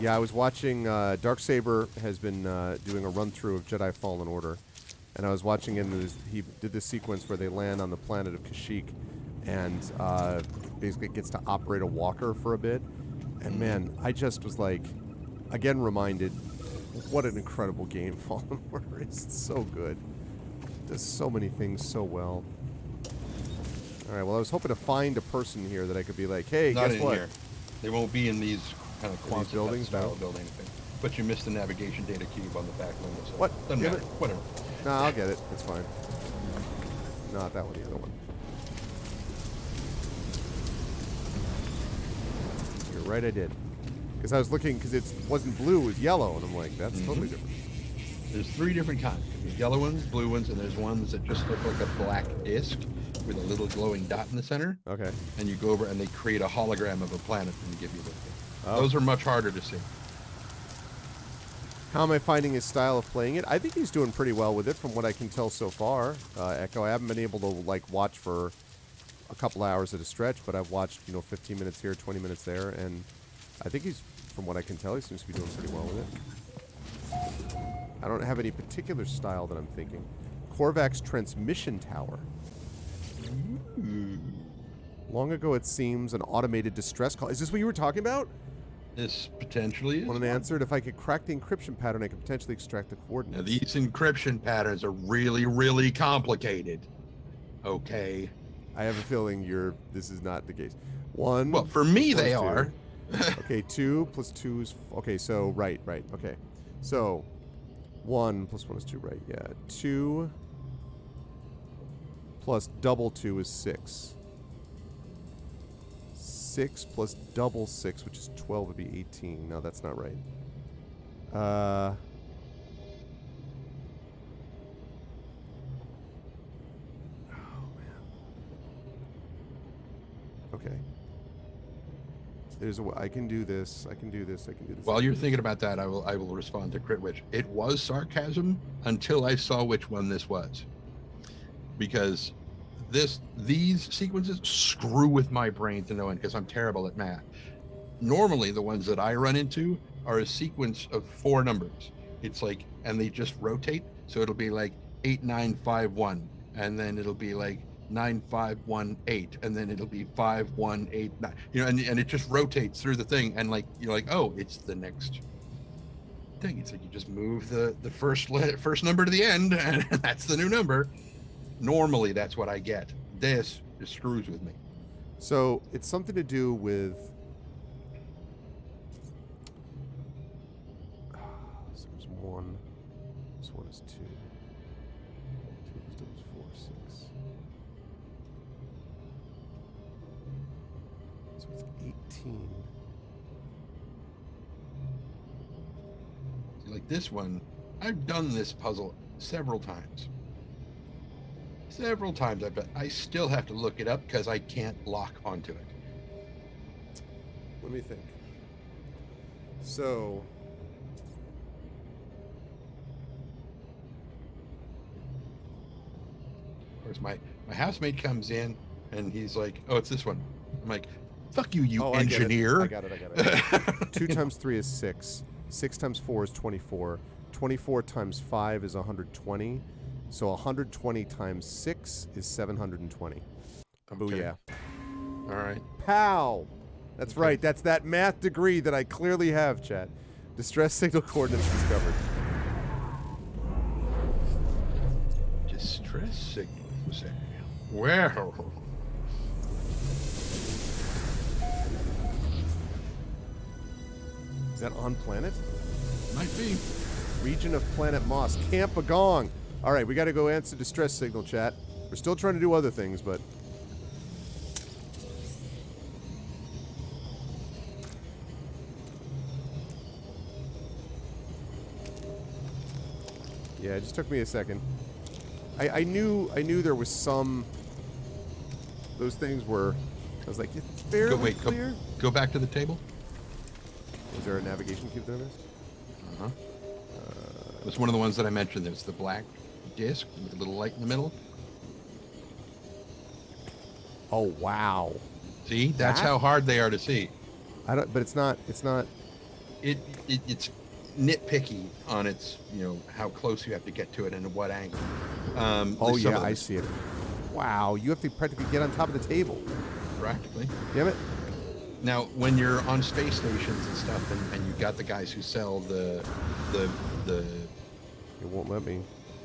S1: Yeah, I was watching. Darksaber has been doing a run through of Jedi Fallen Order, and I was watching him. He did this sequence where they land on the planet of Kashyyyk, and basically gets to operate a walker for a bit. And man, I just was like, again reminded, what an incredible game Fallen Order is. It's so good. It does so many things so well. All right, well, I was hoping to find a person here that I could be like, hey,
S2: Not
S1: guess
S2: in
S1: what?
S2: here. They won't be in these kind of
S1: these
S2: quantum
S1: buildings,
S2: style
S1: no?
S2: buildings. But you missed the navigation data cube on the back window. So
S1: What?
S2: Doesn't
S1: Damn
S2: matter.
S1: it.
S2: Whatever.
S1: No, I'll get it. It's fine. Not that one, the other one. You're right, I did. Because I was looking, because it wasn't blue, it was yellow, and I'm like, that's totally different.
S2: There's 3 different kinds. There's yellow ones, blue ones, and there's ones that just look like a black disc with a little glowing dot in the center.
S1: Okay.
S2: And you go over and they create a hologram of a planet and give you the thing.
S1: Oh.
S2: Those are much harder to see.
S1: How am I finding his style of playing it? I think he's doing pretty well with it from what I can tell so far. Echo, I haven't been able to, like, watch for a couple hours at a stretch, but I've watched, 15 minutes here, 20 minutes there, and I think he's, from what I can tell, he seems to be doing pretty well with it. I don't have any particular style that I'm thinking. Korvac's transmission tower. Long ago, it seems, an automated distress call. Is this what you were talking about?
S2: This potentially is.
S1: When I answered, if I could crack the encryption pattern, I could potentially extract the coordinates.
S2: Now, these encryption patterns are really, really complicated. Okay.
S1: I have a feeling this is not the case. 1.
S2: Well, for me,
S1: plus
S2: they
S1: 2.
S2: are.
S1: Okay, 2 plus 2 is... Okay, so, right. Okay. So, 1 plus 1 is 2, right? Yeah. 2 plus double 2 is 6. 6 plus double 6, which is 12, would be 18. No, that's not right. Oh, man. Okay. I can do this. I can do this.
S2: While you're thinking about that, I will respond to Critwitch. It was sarcasm until I saw which one this was. Because these sequences screw with my brain to no end because I'm terrible at math. Normally, the ones that I run into are a sequence of 4 numbers. It's like, and they just rotate. So it'll be like 8951, and then it'll be like 9518, and then it'll be 5189. And it just rotates through the thing, and like you're like, oh, it's the next thing. It's like you just move the first number to the end, and that's the new number. Normally, that's what I get. This just screws with me.
S1: So it's something to do with. So there's 1. This one is 2. 2 plus 2 is 4, 6. So it's 18.
S2: See, like this one, I've done this puzzle several times. I still have to look it up because I can't lock onto it.
S1: Let me think. So.
S2: Of course, my housemate comes in and he's like, oh, it's this one. I'm like, fuck you, you engineer.
S1: I got it. 2 times 3 is 6. 6 times 4 is 24. 24 times 5 is 120. So 120 times 6 is 720.
S2: Okay.
S1: Booyah.
S2: All right.
S1: Pow! That's right. That's that math degree that I clearly have, chat. Distress signal coordinates discovered.
S2: Distress signals. Well.
S1: Is that on planet?
S2: Might be.
S1: Region of planet Moss. Camp Agong. All right, we got to go answer distress signal, chat. We're still trying to do other things, but... Yeah, it just took me a second. I knew there was some... Those things were... I was like, it's fairly clear.
S2: Go back to the table.
S1: Is there a navigation cube that I missed?
S2: Uh-huh. It was one of the ones that I mentioned. There's the black disc with a little light in the middle.
S1: Oh wow.
S2: See, that's
S1: That?
S2: how hard they are to see.
S1: I don't. But it's not. It's not.
S2: It's nitpicky on its, how close you have to get to it and at what angle.
S1: Oh
S2: some
S1: yeah,
S2: of
S1: I
S2: them,
S1: see it. Wow, you have to practically get on top of the table.
S2: practically.
S1: Damn it.
S2: Now, when you're on space stations and stuff, and you've got the guys who sell the
S1: It won't let me.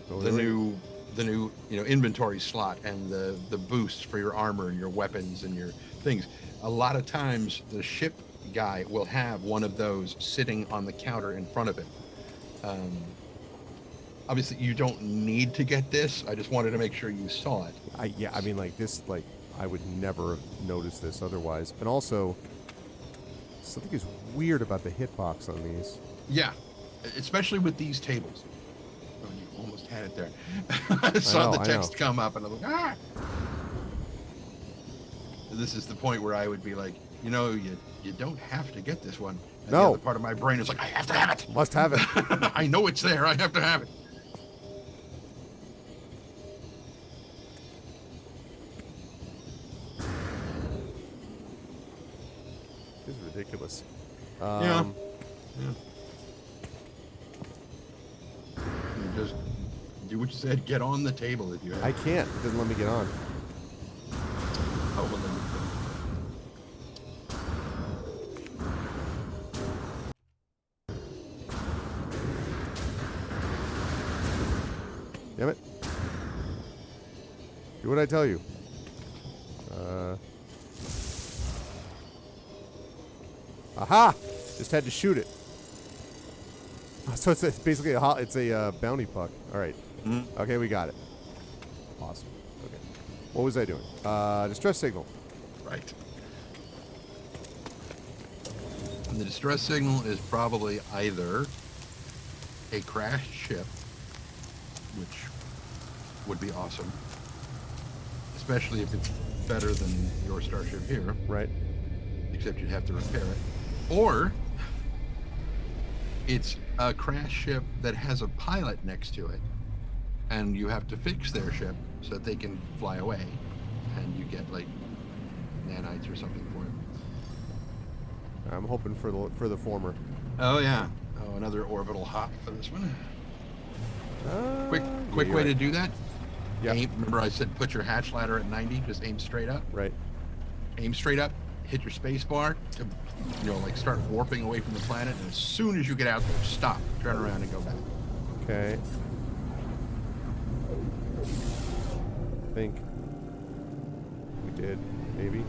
S1: Go
S2: the
S1: there.
S2: new inventory slot and the boosts for your armor and your weapons and your things, a lot of times the ship guy will have one of those sitting on the counter in front of him. Obviously you don't need to get this. I just wanted to make sure you saw it.
S1: I mean, like this, like I would never have noticed this otherwise. And also, something is weird about the hitbox on these.
S2: Yeah, especially with these tables. Oh, you almost had it there. I saw the text come up and I'm like, ah. This is the point where I would be like, you don't have to get this one. And
S1: No.
S2: The other part of my brain is like, I have to have it.
S1: Must have it.
S2: I know it's there. I have to have it.
S1: This is ridiculous.
S2: Yeah. You just do what you said. Get on the table if you have.
S1: I can't. It doesn't let me get on.
S2: Oh, well, then.
S1: Damn it. Do what I tell you. Aha! Just had to shoot it. So it's basically a bounty puck. All right.
S2: Mm-hmm.
S1: Okay, we got it. Awesome. Okay. What was I doing? Distress signal.
S2: Right. And the distress signal is probably either a crashed ship, which would be awesome, especially if it's better than your starship here,
S1: Right.
S2: except you'd have to repair it, or it's a crash ship that has a pilot next to it, and you have to fix their ship so that they can fly away, and you get like nanites or something for it.
S1: I'm hoping for the former.
S2: Oh yeah. Oh, another orbital hop for this one. Quick
S1: Yeah,
S2: way
S1: you're
S2: to
S1: right.
S2: do that.
S1: Yeah.
S2: Remember I said put your hatch ladder at 90. Just aim straight up.
S1: Right.
S2: Aim straight up. Hit your space bar to, like start warping away from the planet. And as soon as you get out there, stop, turn around, and go back.
S1: Okay. I think we did, maybe.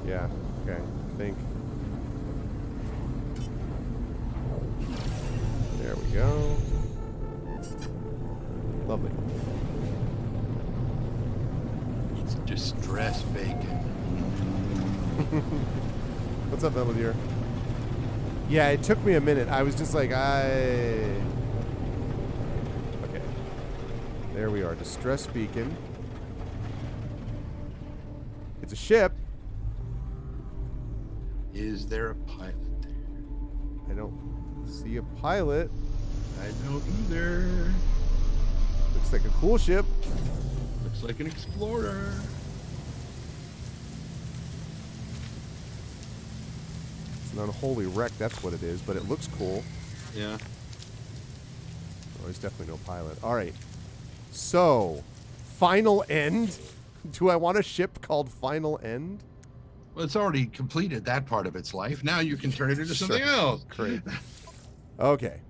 S1: Yeah, okay. I think. There we go. Lovely.
S2: It's distress bacon.
S1: What's up, Belvedere? Yeah, it took me a minute. I was just like, Okay. There we are. Distress beacon. It's a ship.
S2: Is there a pilot?
S1: I don't see a pilot.
S2: I don't either.
S1: Looks like a cool ship.
S2: Looks like an explorer.
S1: It's an unholy wreck, that's what it is, but it looks cool.
S2: Yeah.
S1: Oh, there's definitely no pilot. All right. So, Final End. Do I want a ship called Final End?
S2: Well, it's already completed that part of its life. Now you can turn it into something
S1: Sure.
S2: else.
S1: Great. Okay.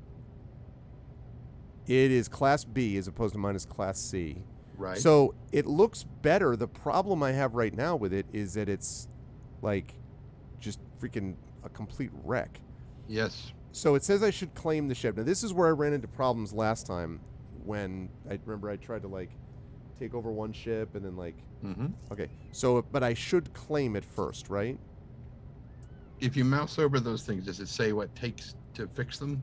S1: It is Class B as opposed to mine is Class C.
S2: Right.
S1: So it looks better. The problem I have right now with it is that it's like just freaking a complete wreck.
S2: Yes.
S1: So it says I should claim the ship. Now this is where I ran into problems last time when I remember I tried to like take over one ship and then like
S2: Mm-hmm.
S1: okay. So but I should claim it first, right?
S2: If you mouse over those things, does it say what takes to fix them?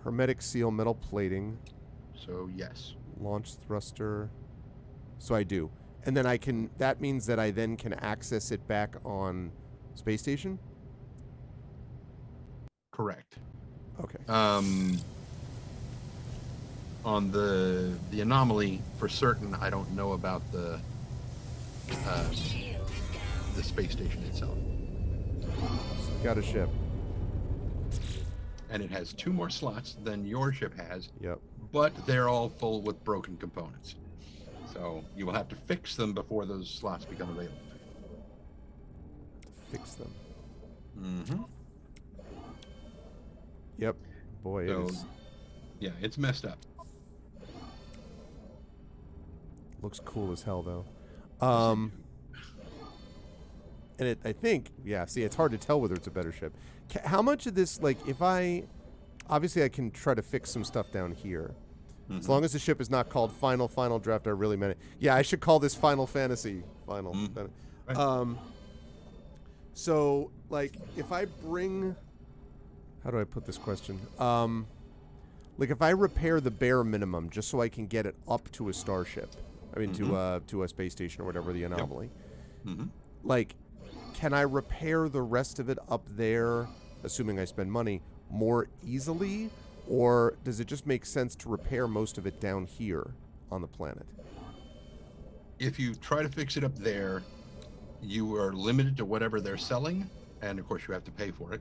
S1: Hermetic seal, metal plating,
S2: So yes.
S1: launch thruster. So I do. And then I can that means that I then can access it back on Space station?
S2: Correct.
S1: Okay.
S2: On the anomaly, for certain, I don't know about the space station itself.
S1: Got a ship.
S2: And it has 2 more slots than your ship has.
S1: Yep.
S2: But they're all full with broken components. So you will have to fix them before those slots become available.
S1: Fix them.
S2: Mm-hmm.
S1: Yep. Boy,
S2: So,
S1: it is.
S2: yeah, it's messed up.
S1: Looks cool as hell, though. And it, I think, yeah, see, it's hard to tell whether it's a better ship. How much of this, like, if I... Obviously, I can try to fix some stuff down here.
S2: Mm-hmm.
S1: As long as the ship is not called Final Draft, I really meant it. Yeah, I should call this Final Fantasy Final.
S2: Right.
S1: So, like, if I bring... How do I put this question? Like, if I repair the bare minimum just so I can get it up to a starship, I mean, to a space station or whatever the anomaly, like, can I repair the rest of it up there, assuming I spend money, more easily? Or does it just make sense to repair most of it down here on the planet?
S2: If you try to fix it up there, you are limited to whatever they're selling, and of course you have to pay for it.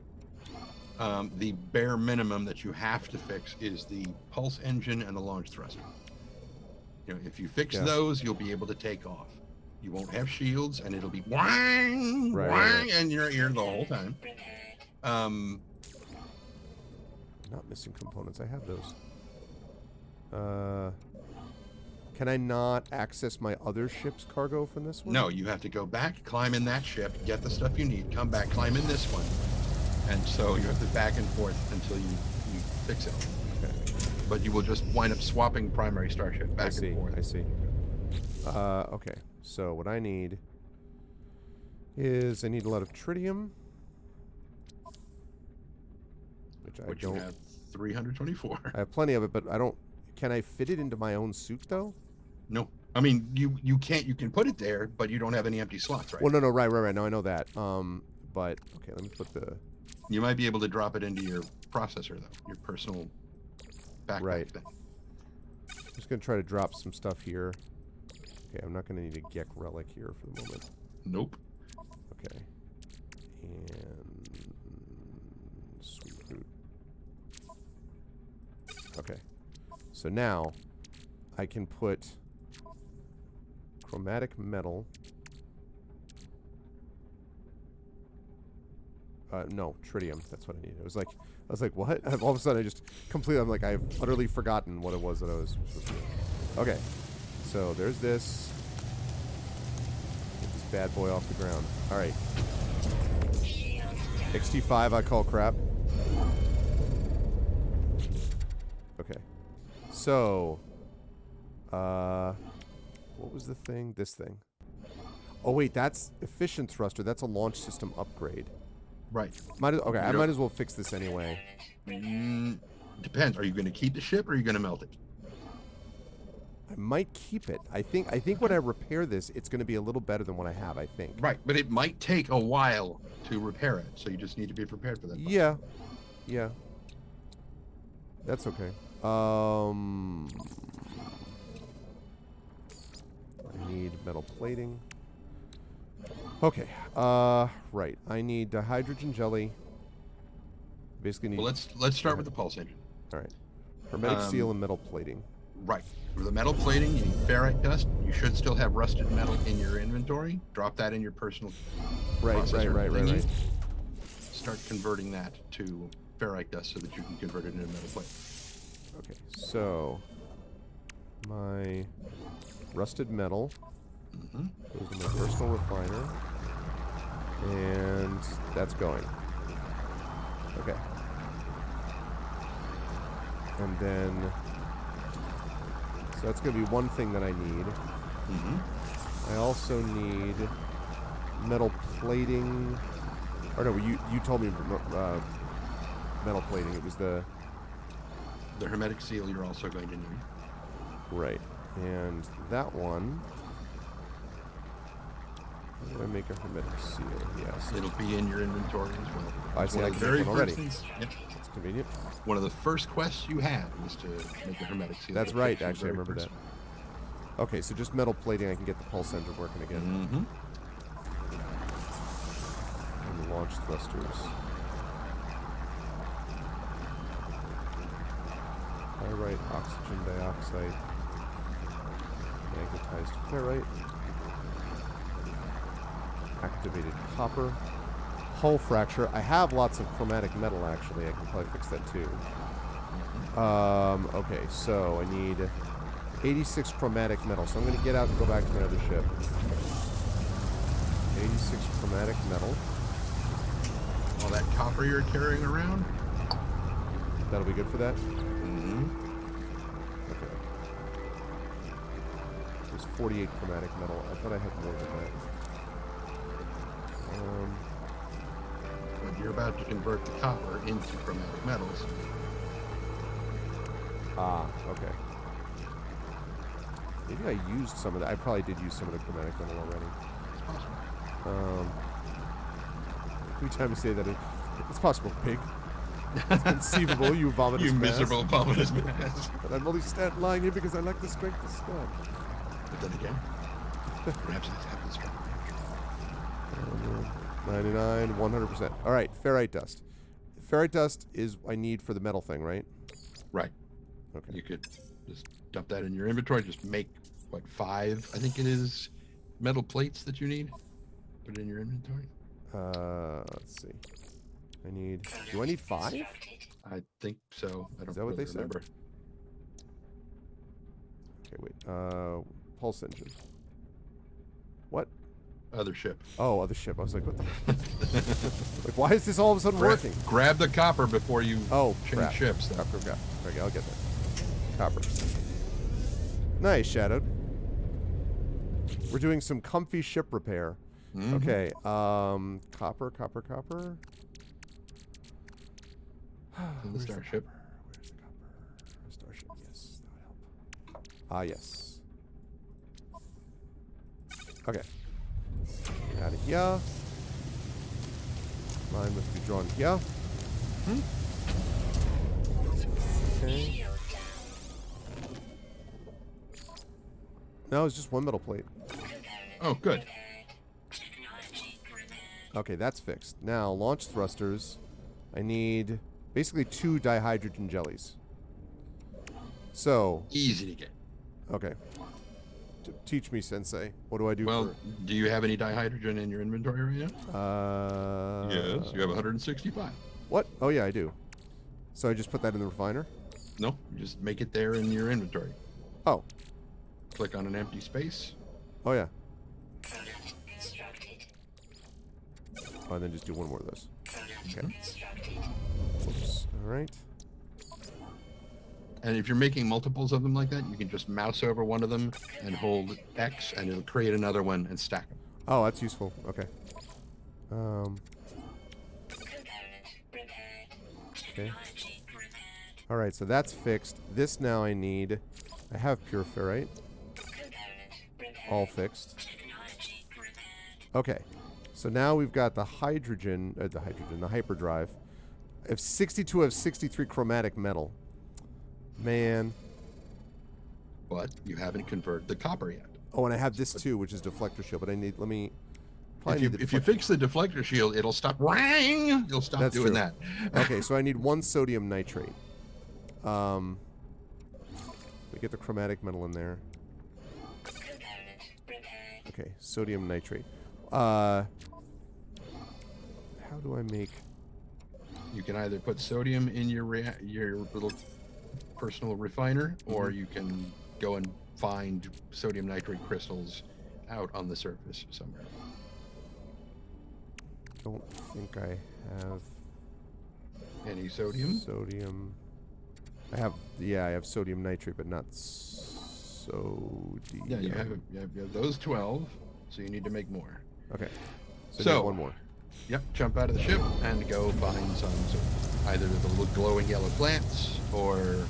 S2: The bare minimum that you have to fix is the pulse engine and the launch thruster. You know, if you fix those, you'll be able to take off. You won't have shields, and it'll be wang, and you're the whole time.
S1: Not missing components. I have those. Can I not access my other ship's cargo from this one?
S2: No, you have to go back, climb in that ship, get the stuff you need, come back, climb in this one. And so you have to back and forth until you fix it.
S1: Okay.
S2: But you will just wind up swapping primary starship back and forth.
S1: I see. Okay. So what I need is I need a lot of tritium. Which
S2: you have 324.
S1: I have plenty of it, but I don't... Can I fit it into my own suit, though?
S2: No. I mean, you can't. You can put it there, but you don't have any empty slots, right?
S1: Well, no, right. No, I know that. But, okay, let me put the...
S2: You might be able to drop it into your processor, though. Your personal backpack thing.
S1: I'm just going to try to drop some stuff here. Okay, I'm not going to need a Gek relic here for the moment.
S2: Nope.
S1: Okay. And... Sweet fruit. Okay. So now, I can put chromatic metal... no, tritium. That's what I need. I was like, what? All of a sudden, I just completely... I'm like, I've utterly forgotten what it was that I was supposed to do. Okay. So, there's this. Get this bad boy off the ground. All right. XT5 I call crap. Okay. So, what was the thing? This thing. Oh, wait, that's efficient thruster. That's a launch system upgrade.
S2: Right.
S1: I might as well fix this anyway.
S2: Depends. Are you going to keep the ship or are you going to melt it?
S1: I might keep it. I think when I repair this, it's going to be a little better than what I have, I think.
S2: Right, but it might take a while to repair it, so you just need to be prepared for that.
S1: Yeah. Yeah. That's okay. I need metal plating. Okay. Right. I need hydrogen jelly. Basically need...
S2: Well, let's start with the pulse engine.
S1: All right. Hermetic seal and metal plating.
S2: Right. For the metal plating, you need ferrite dust. You should still have rusted metal in your inventory. Drop that in your personal processor. Right. Start converting that to ferrite dust so that you can convert it into metal plate.
S1: Okay. So my rusted metal goes to my personal refiner. And that's going. Okay. And then... So that's going to be one thing that I need. I also need metal plating. Or no, you told me metal plating. It was the
S2: hermetic seal you're also going to need.
S1: Right. And that one How do I make a hermetic seal? Yes.
S2: It'll be in your inventory as well.
S1: I
S2: It's
S1: see.
S2: one
S1: I
S2: of
S1: can
S2: the
S1: make
S2: very
S1: one already.
S2: first things. Yep.
S1: That's convenient.
S2: One of the first quests you had was to make a hermetic seal.
S1: That's
S2: It
S1: right.
S2: takes you
S1: Actually, I
S2: very
S1: remember
S2: first
S1: that. Okay, so just metal plating, I can get the pulse engine working again.
S2: one.
S1: And the launch thrusters. Pyrite, oxygen dioxide, magnetized ferrite, activated copper, hull fracture. I have lots of chromatic metal, actually. I can probably fix that too. Okay, so I need 86 chromatic metal. So I'm going to get out and go back to my other ship. 86 chromatic metal.
S2: All that copper you're carrying around.
S1: That'll be good for that?
S2: Mm-hmm.
S1: Okay. There's 48 chromatic metal. I thought I had more than that.
S2: But you're about to convert the copper into chromatic metals.
S1: Ah, okay. Maybe I used some of that. I probably did use some of the chromatic metal already.
S2: It's possible.
S1: Every time you say that, it's possible, pig. It's conceivable, you vomitous
S2: You
S1: mass.
S2: miserable vomitous mass.
S1: But I'm only lying here because I lack the strength to stand.
S2: But then again, perhaps it happens.
S1: 99, 100%. All right, ferrite dust. Ferrite dust is I need for the metal thing, right?
S2: Right.
S1: Okay.
S2: You could just dump that in your inventory. Just make, what, 5, I think it is, metal plates that you need. Put it in your inventory.
S1: Let's see. Do I need 5?
S2: I think so. I don't
S1: Is that what
S2: really
S1: they said?
S2: remember.
S1: Okay, wait. Pulse engine. What?
S2: Other ship.
S1: Oh, other ship. I was like, what the? Like, why is this all of a sudden working?
S2: Grab the copper before you change
S1: crap.
S2: ships. Then.
S1: Copper. Okay, I'll get that. Copper. Nice, Shadowed. We're doing some comfy ship repair.
S2: Mhm.
S1: Okay. Copper.
S2: In the starship.
S1: Where's the copper? Starship. Yes, that would help. Ah, yes. Okay. Get out of here. Line must be drawn here. Okay. No, it's just one metal plate.
S2: Oh, good.
S1: Okay, that's fixed. Now, launch thrusters. I need basically 2 dihydrogen jellies. So,
S2: Easy to get.
S1: okay. Teach me, Sensei. What do I do
S2: Well, do you have any dihydrogen in your inventory right now? Yes, you have 165.
S1: What? Oh, yeah, I do. So I just put that in the refiner?
S2: No, you just make it there in your inventory.
S1: Oh.
S2: Click on an empty space.
S1: Oh, yeah. Oh, and then just do one more of those. Okay. Oops. All right.
S2: And if you're making multiples of them like that, you can just mouse over one of them and hold X, and it'll create another one and stack them.
S1: Oh, that's useful. Okay. Okay. All right, so that's fixed. This now I need. I have pure ferrite. All fixed. Okay. So now we've got the hydrogen, the hyperdrive. I have 62 of 63 chromatic metal. Man.
S2: But you haven't converted the copper yet.
S1: Oh, and I have this too, which is deflector shield. But I need. Let me.
S2: If you fix the deflector shield, it'll stop. Rang! You'll stop
S1: That's
S2: doing
S1: true.
S2: that.
S1: Okay, so I need 1 sodium nitrate. We get the chromatic metal in there. Okay, sodium nitrate. How do I make?
S2: You can either put sodium in your little personal refiner, or you can go and find sodium nitrate crystals out on the surface somewhere.
S1: Don't think I have
S2: Any sodium?
S1: sodium. I have sodium nitrate, but not sodium.
S2: Yeah, you have those 12, so you need to make more.
S1: Okay. So,
S2: So-
S1: one more.
S2: Yep, jump out of the ship and go find some sort of either the little glowing yellow plants or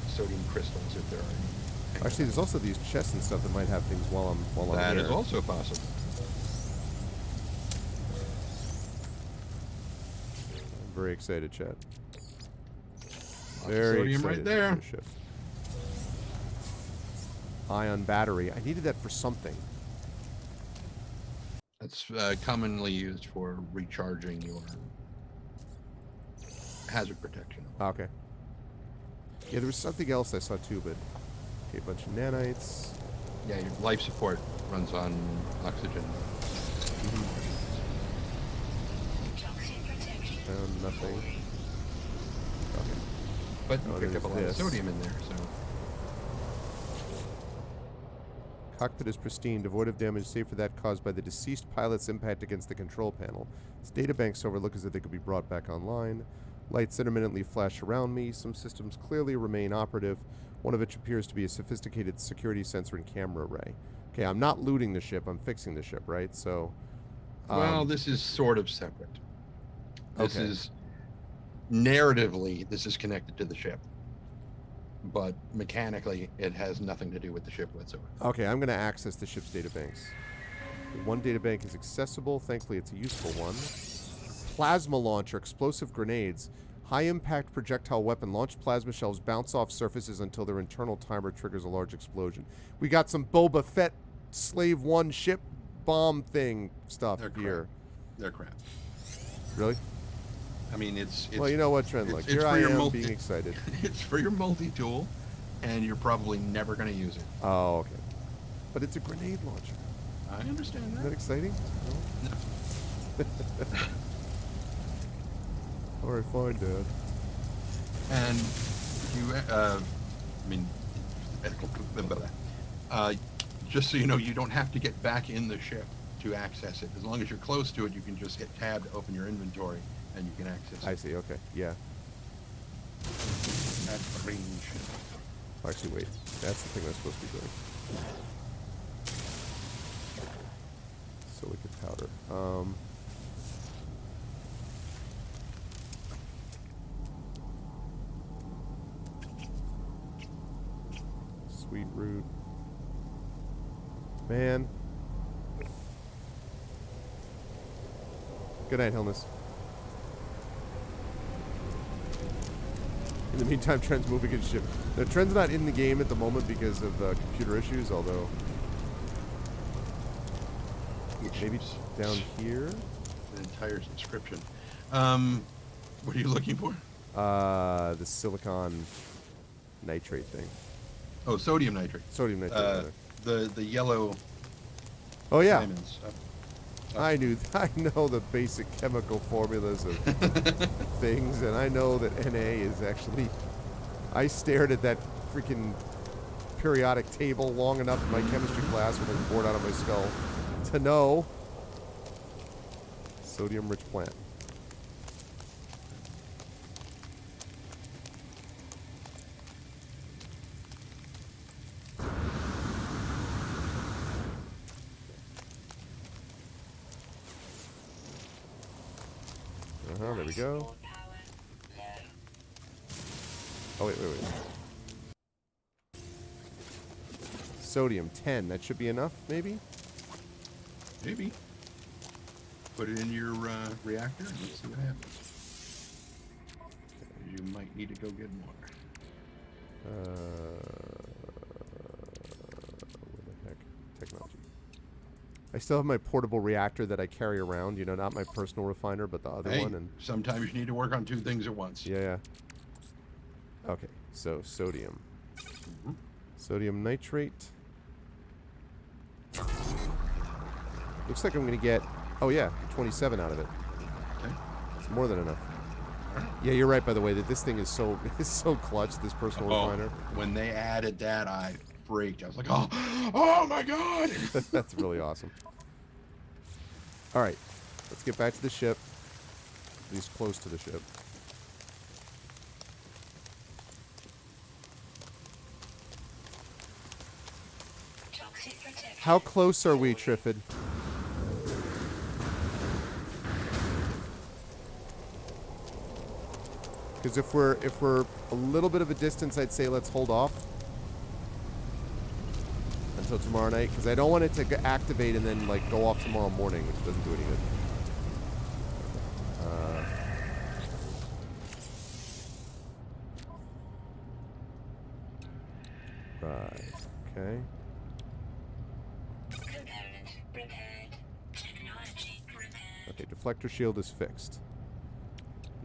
S2: sodium crystals if there are any.
S1: Actually, there's also these chests and stuff that might have things while I'm
S2: That
S1: here.
S2: is also possible.
S1: Very excited, chat.
S2: Lots of
S1: Very
S2: sodium
S1: excited
S2: right there.
S1: for the ship. Ion battery. I needed that for something.
S2: That's commonly used for recharging your hazard protection.
S1: Okay. Yeah, there was something else I saw too, but okay, a bunch of nanites.
S2: Yeah, your life support runs on oxygen.
S3: Toxin protection.
S1: Found nothing. Okay.
S2: But you
S1: Oh,
S2: picked up a
S1: there's
S2: lot of
S1: this.
S2: sodium in there, so
S1: Cockpit is pristine, devoid of damage save for that caused by the deceased pilot's impact against the control panel. Its databanks overlook as if they could be brought back online. Lights intermittently flash around me. Some systems clearly remain operative, one of which appears to be a sophisticated security sensor and camera array. Okay, I'm not looting the ship, I'm fixing the ship, right? So,
S2: well, this is sort of separate. This
S1: Okay.
S2: is narratively this is connected to the ship, but mechanically it has nothing to do with the ship whatsoever.
S1: okay, I'm going to access the ship's databanks. One databank is accessible. Thankfully, it's a useful one. Plasma launcher, explosive grenades. High-impact projectile weapon. Launch plasma shells bounce off surfaces until their internal timer triggers a large explosion. We got some Boba Fett Slave 1 ship bomb thing stuff
S2: They're
S1: here.
S2: They're crap.
S1: Really?
S2: I mean, it's
S1: Well, you know what, Trend?
S2: it's-
S1: Like,
S2: it's
S1: here
S2: for
S1: I
S2: your
S1: am being excited.
S2: It's for your multi-tool, and you're probably never going to use it.
S1: Oh, okay. But it's a grenade launcher.
S2: I understand
S1: Isn't that
S2: that.
S1: exciting?
S2: No.
S1: All right, fine, Dad.
S2: And you, I mean, just so you know, you don't have to get back in the ship to access it. As long as you're close to it, you can just hit tab to open your inventory, and you can access
S1: I
S2: it.
S1: see, okay, yeah.
S2: That's range.
S1: Actually, wait. That's the thing I'm supposed to be doing. Silicate powder. Sweet root. Man. Good night, Helmus. In the meantime, Trent's moving his ship. Now, Trent's not in the game at the moment because of computer issues, although maybe down here.
S2: The entire subscription. What are you looking for?
S1: The silicon nitrate thing.
S2: Oh, sodium nitrate.
S1: Sodium nitrate. rather.
S2: The yellow
S1: Oh yeah,
S2: diamonds.
S1: I know the basic chemical formulas of things, and I know that Na is actually. I stared at that freaking periodic table long enough in my chemistry class when I was bored out of my skull to know sodium-rich plant. There we go.
S3: Support power low.
S1: Oh, wait. Sodium 10. That should be enough, maybe?
S2: Maybe. Put it in your reactor and let's see what happens. You might need to go get more.
S1: Where the heck? Technology. I still have my portable reactor that I carry around. You know, not my personal refiner, but the other
S2: Hey,
S1: one. And
S2: sometimes you need to work on two things at once.
S1: yeah. Okay, so sodium.
S2: Mhm.
S1: Sodium nitrate. Looks like I'm going to get, oh yeah, 27 out of it.
S2: Okay.
S1: It's more than enough.
S2: All right.
S1: Yeah, you're right, by the way, that this thing is so clutch, this personal
S2: Oh,
S1: refiner.
S2: when they added that, I freaked. I was like, oh my god!
S1: That's really awesome. All right, let's get back to the ship. At least close to the ship.
S3: Toxic protection.
S1: How close are we, Triffid? Because if we're a little bit of a distance, I'd say let's hold off until tomorrow night. Because I don't want it to activate and then like go off tomorrow morning, which doesn't do any good. Right. Okay.
S3: Component repaired. Technology repaired.
S1: Okay, deflector shield is fixed.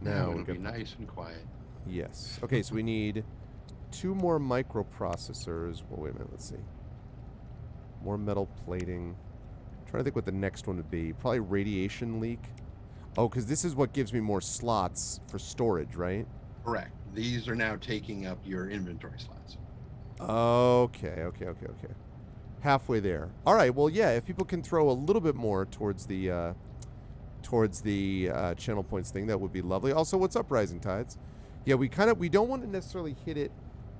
S2: Now
S1: Now
S2: it'll
S1: we
S2: be
S1: got
S2: nice and quiet.
S1: Yes. Okay, so we need 2 more microprocessors. Well, wait a minute. Let's see. More metal plating. I'm trying to think what the next one would be. Probably radiation leak. Oh, because this is what gives me more slots for storage, right?
S2: Correct. These are now taking up your inventory slots.
S1: Okay. Halfway there. All right. Well, yeah. If people can throw a little bit more towards the channel points thing, that would be lovely. Also, what's up, Rising Tides? Yeah, we don't want to necessarily hit it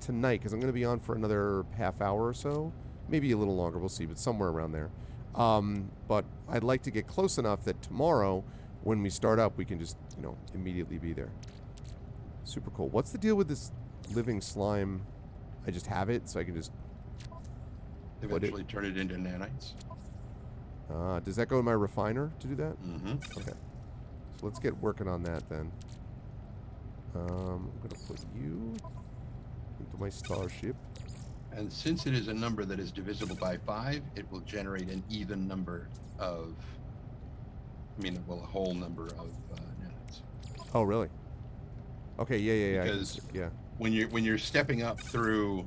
S1: tonight because I'm going to be on for another half hour or so, maybe a little longer. We'll see, but somewhere around there. But I'd like to get close enough that tomorrow, when we start up, we can just immediately be there. Super cool. What's the deal with this living slime? I just have it, so I can just
S2: Eventually turn it into nanites.
S1: does that go in my refiner to do that?
S2: Mm-hmm.
S1: Okay. So let's get working on that then. I'm going to put you into my starship.
S2: And since it is a number that is divisible by 5, it will generate an even number of, a whole number of nanites.
S1: Oh, really? Okay, yeah.
S2: Because
S1: yeah.
S2: when you're stepping up through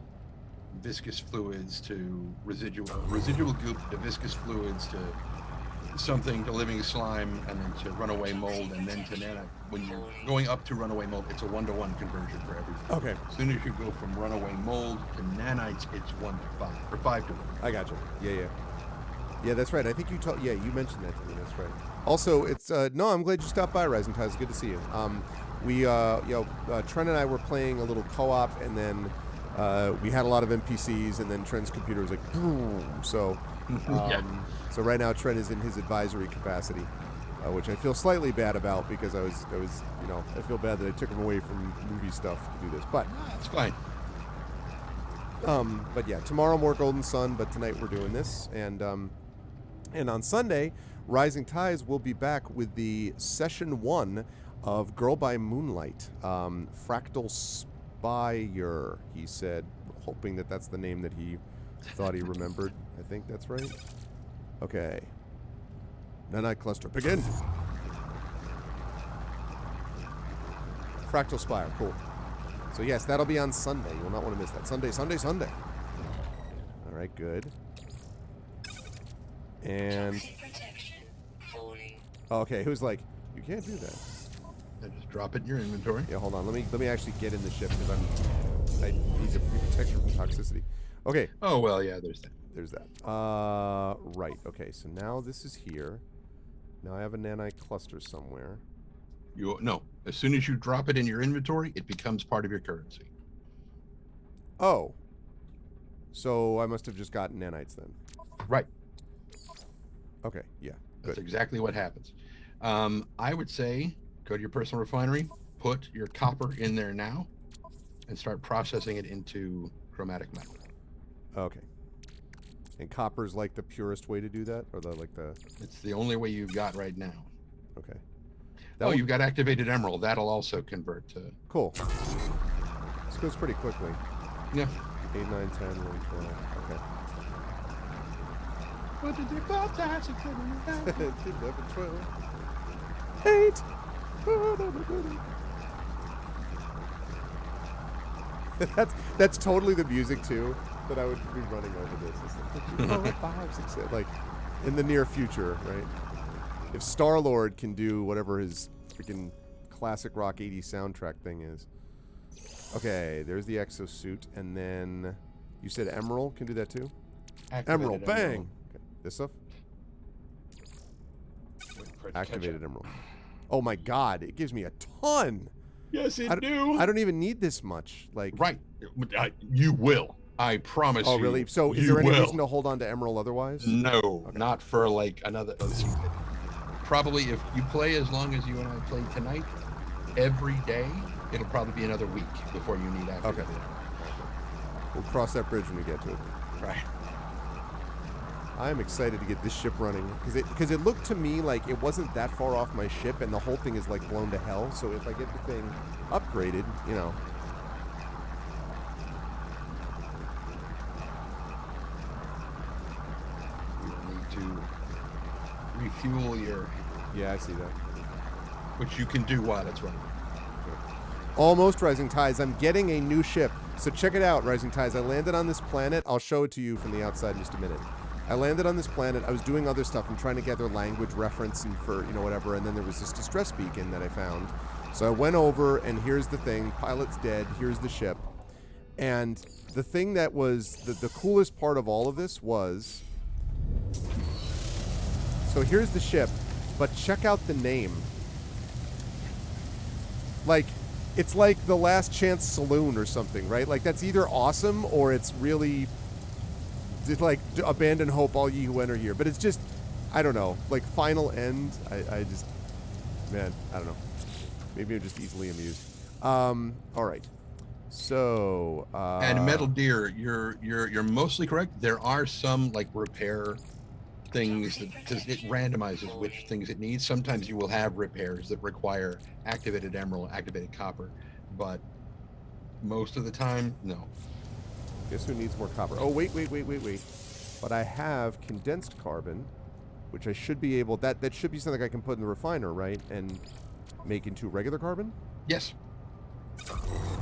S2: viscous fluids to residual goop to viscous fluids to something to living slime and then to runaway mold and then to nanite. When you're going up to runaway mold, it's a 1-to-1 conversion for everything.
S1: Okay.
S2: As soon as you go from runaway mold to nanites, it's 1 to 5 or 5 to 1.
S1: I got you. Yeah, that's right. I think you you mentioned that to me. That's right. Also, it's no, I'm glad you stopped by, Rising Tides. Good to see you. Trent and I were playing a little co-op, and then we had a lot of NPCs, and then Trent's computer was like boom. So so right now Trent is in his advisory capacity, which I feel slightly bad about because I was I feel bad that I took him away from movie stuff to do this, but
S2: It's fine.
S1: but yeah, tomorrow more Golden Sun, but tonight we're doing this, and on Sunday, Rising Tides will be back with the session 1 of Girl by Moonlight, Fractal Spire. He said, hoping that that's the name that he thought he remembered. I think that's right. Okay. Nanite cluster, begin. Fractal Spire, cool. So yes, that'll be on Sunday. You will not want to miss that. Sunday. All right, good. And
S3: Toxic protection falling.
S1: okay, who's like, you can't do that.
S2: And just drop it in your inventory.
S1: Yeah, hold on. Let me actually get in the ship because I need to protection from toxicity. Okay.
S2: Oh well, yeah. There's that.
S1: There's that. Right. Okay. So now this is here. Now I have a nanite cluster somewhere.
S2: No. As soon as you drop it in your inventory, it becomes part of your currency.
S1: Oh. So I must have just gotten nanites then.
S2: Right.
S1: Okay. Yeah.
S2: That's
S1: Good.
S2: exactly what happens. I would say go to your personal refinery, put your copper in there now, and start processing it into chromatic metal.
S1: Okay. And copper's like the purest way to do that, or
S2: It's the only way you've got right now.
S1: Okay.
S2: You've got activated emerald. That'll also convert to.
S1: Cool. This goes pretty quickly.
S2: Yeah.
S1: 8, 9, 10, 11, 12. Okay.
S2: What did you call that?
S1: 11, 12. 8. That's totally the music too that I would be running over this. It's like, 5, 6, 7, like in the near future, right? If Star-Lord can do whatever his freaking classic rock 80s soundtrack thing is. Okay, there's the exosuit, and then you said Emerald can do that too? Emerald, bang! Okay, this stuff? Activated Emerald. Oh my god, it gives me a ton!
S2: Yes, it
S1: I don't even need this much. Like
S2: Right. You will. I promise you.
S1: Oh, really? So is there any reason to hold on to Emerald otherwise?
S2: No,
S1: Okay.
S2: not for like another. Probably if you play as long as you and I play tonight, every day, it'll probably be another week before you need after.
S1: Okay. We'll cross that bridge when we get to it.
S2: Right.
S1: I'm excited to get this ship running because it looked to me like it wasn't that far off my ship, and the whole thing is like blown to hell. So if I get the thing upgraded,
S2: to refuel your,
S1: Yeah, I see that.
S2: which you can do while it's running.
S1: Almost, Rising Tides. I'm getting a new ship. So check it out, Rising Tides. I landed on this planet. I'll show it to you from the outside in just a minute. I landed on this planet. I was doing other stuff. I'm trying to gather language reference and for, whatever. And then there was this distress beacon that I found. So I went over, and here's the thing. Pilot's dead. Here's the ship. And the thing that was the coolest part of all of this was... So here's the ship, but check out the name. Like... It's like the Last Chance Saloon or something, right? Like, that's either awesome or it's really, like, abandon hope, all ye who enter here. But it's just, I don't know, like, Final End. I just, man, I don't know. Maybe I'm just easily amused. All right. So,
S2: And Metal Deer, you're mostly correct. There are some like repair things that, because it randomizes which things it needs. Sometimes you will have repairs that require activated emerald, activated copper, but most of the time, no.
S1: Guess who needs more copper? Oh, wait. But I have condensed carbon, which I should be able... That should be something I can put in the refiner, right? And make into regular carbon?
S2: Yes.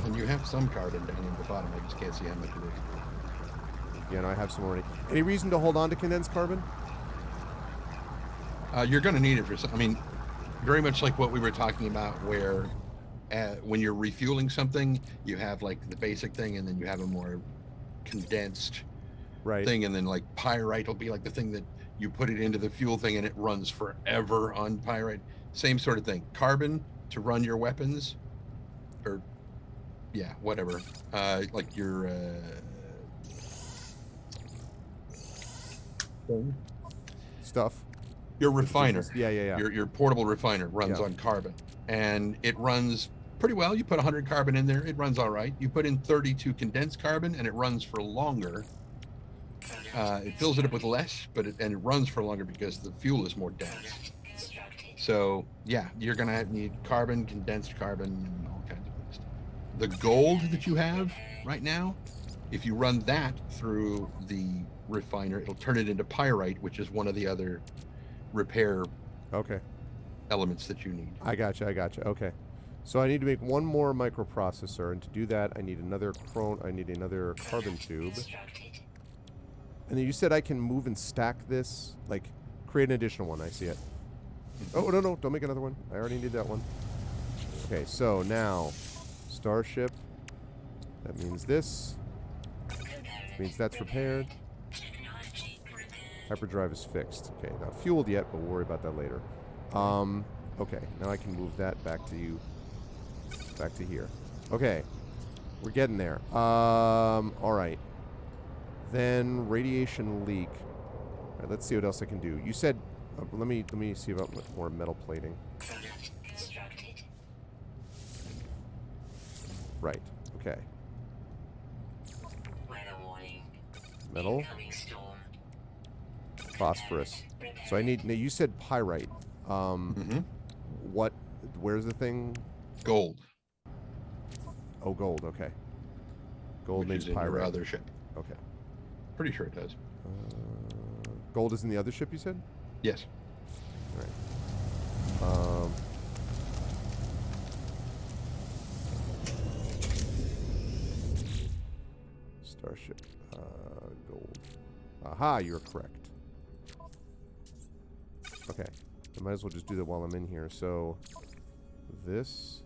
S2: And you have some carbon down in the bottom. I just can't see how much it is.
S1: Yeah, no, I have some already. Any reason to hold on to condensed carbon?
S2: You're going to need it for some... I mean, very much like what we were talking about, where when you're refueling something, you have like the basic thing, and then you have a more condensed thing, and then like pyrite will be like the thing that you put it into the fuel thing and it runs forever on pyrite. Same sort of thing. Carbon to run your weapons, or yeah, whatever. Like your
S1: stuff.
S2: Your refiner.
S1: Yeah.
S2: Your portable refiner runs on carbon, and it runs pretty well. You put 100 carbon in there, it runs all right. You put in 32 condensed carbon, and it runs for longer. It fills it up with less, but it runs for longer because the fuel is more dense. So yeah, you're gonna need carbon, condensed carbon, and all kinds of other stuff. The gold that you have right now, if you run that through the refiner, it'll turn it into pyrite, which is one of the other repair elements that you need. I gotcha.
S1: Okay. So I need to make one more microprocessor, and to do that I need another carbon tube. And then you said I can move and stack this, like create an additional one. I see it. Oh, no, don't make another one. I already did that one. Okay, so now Starship. That means this. Means that's repaired. Hyperdrive is fixed. Okay, not fueled yet, but we'll worry about that later. Okay, now I can move that back to you. Back to here. Okay, we're getting there. All right. Then radiation leak. All right, let's see what else I can do. You said, let me see about more metal plating. Right. Okay. Metal. Phosphorus. So I need. Now you said pyrite. What? Where's the thing?
S2: Gold.
S1: Oh, gold. Okay. Gold makes pyrite.
S2: Your other ship.
S1: Okay.
S2: Pretty sure it does.
S1: Gold is in the other ship, you said?
S2: Yes.
S1: All right. Starship. Gold. Aha, you're correct. Okay. I might as well just do that while I'm in here. So, this.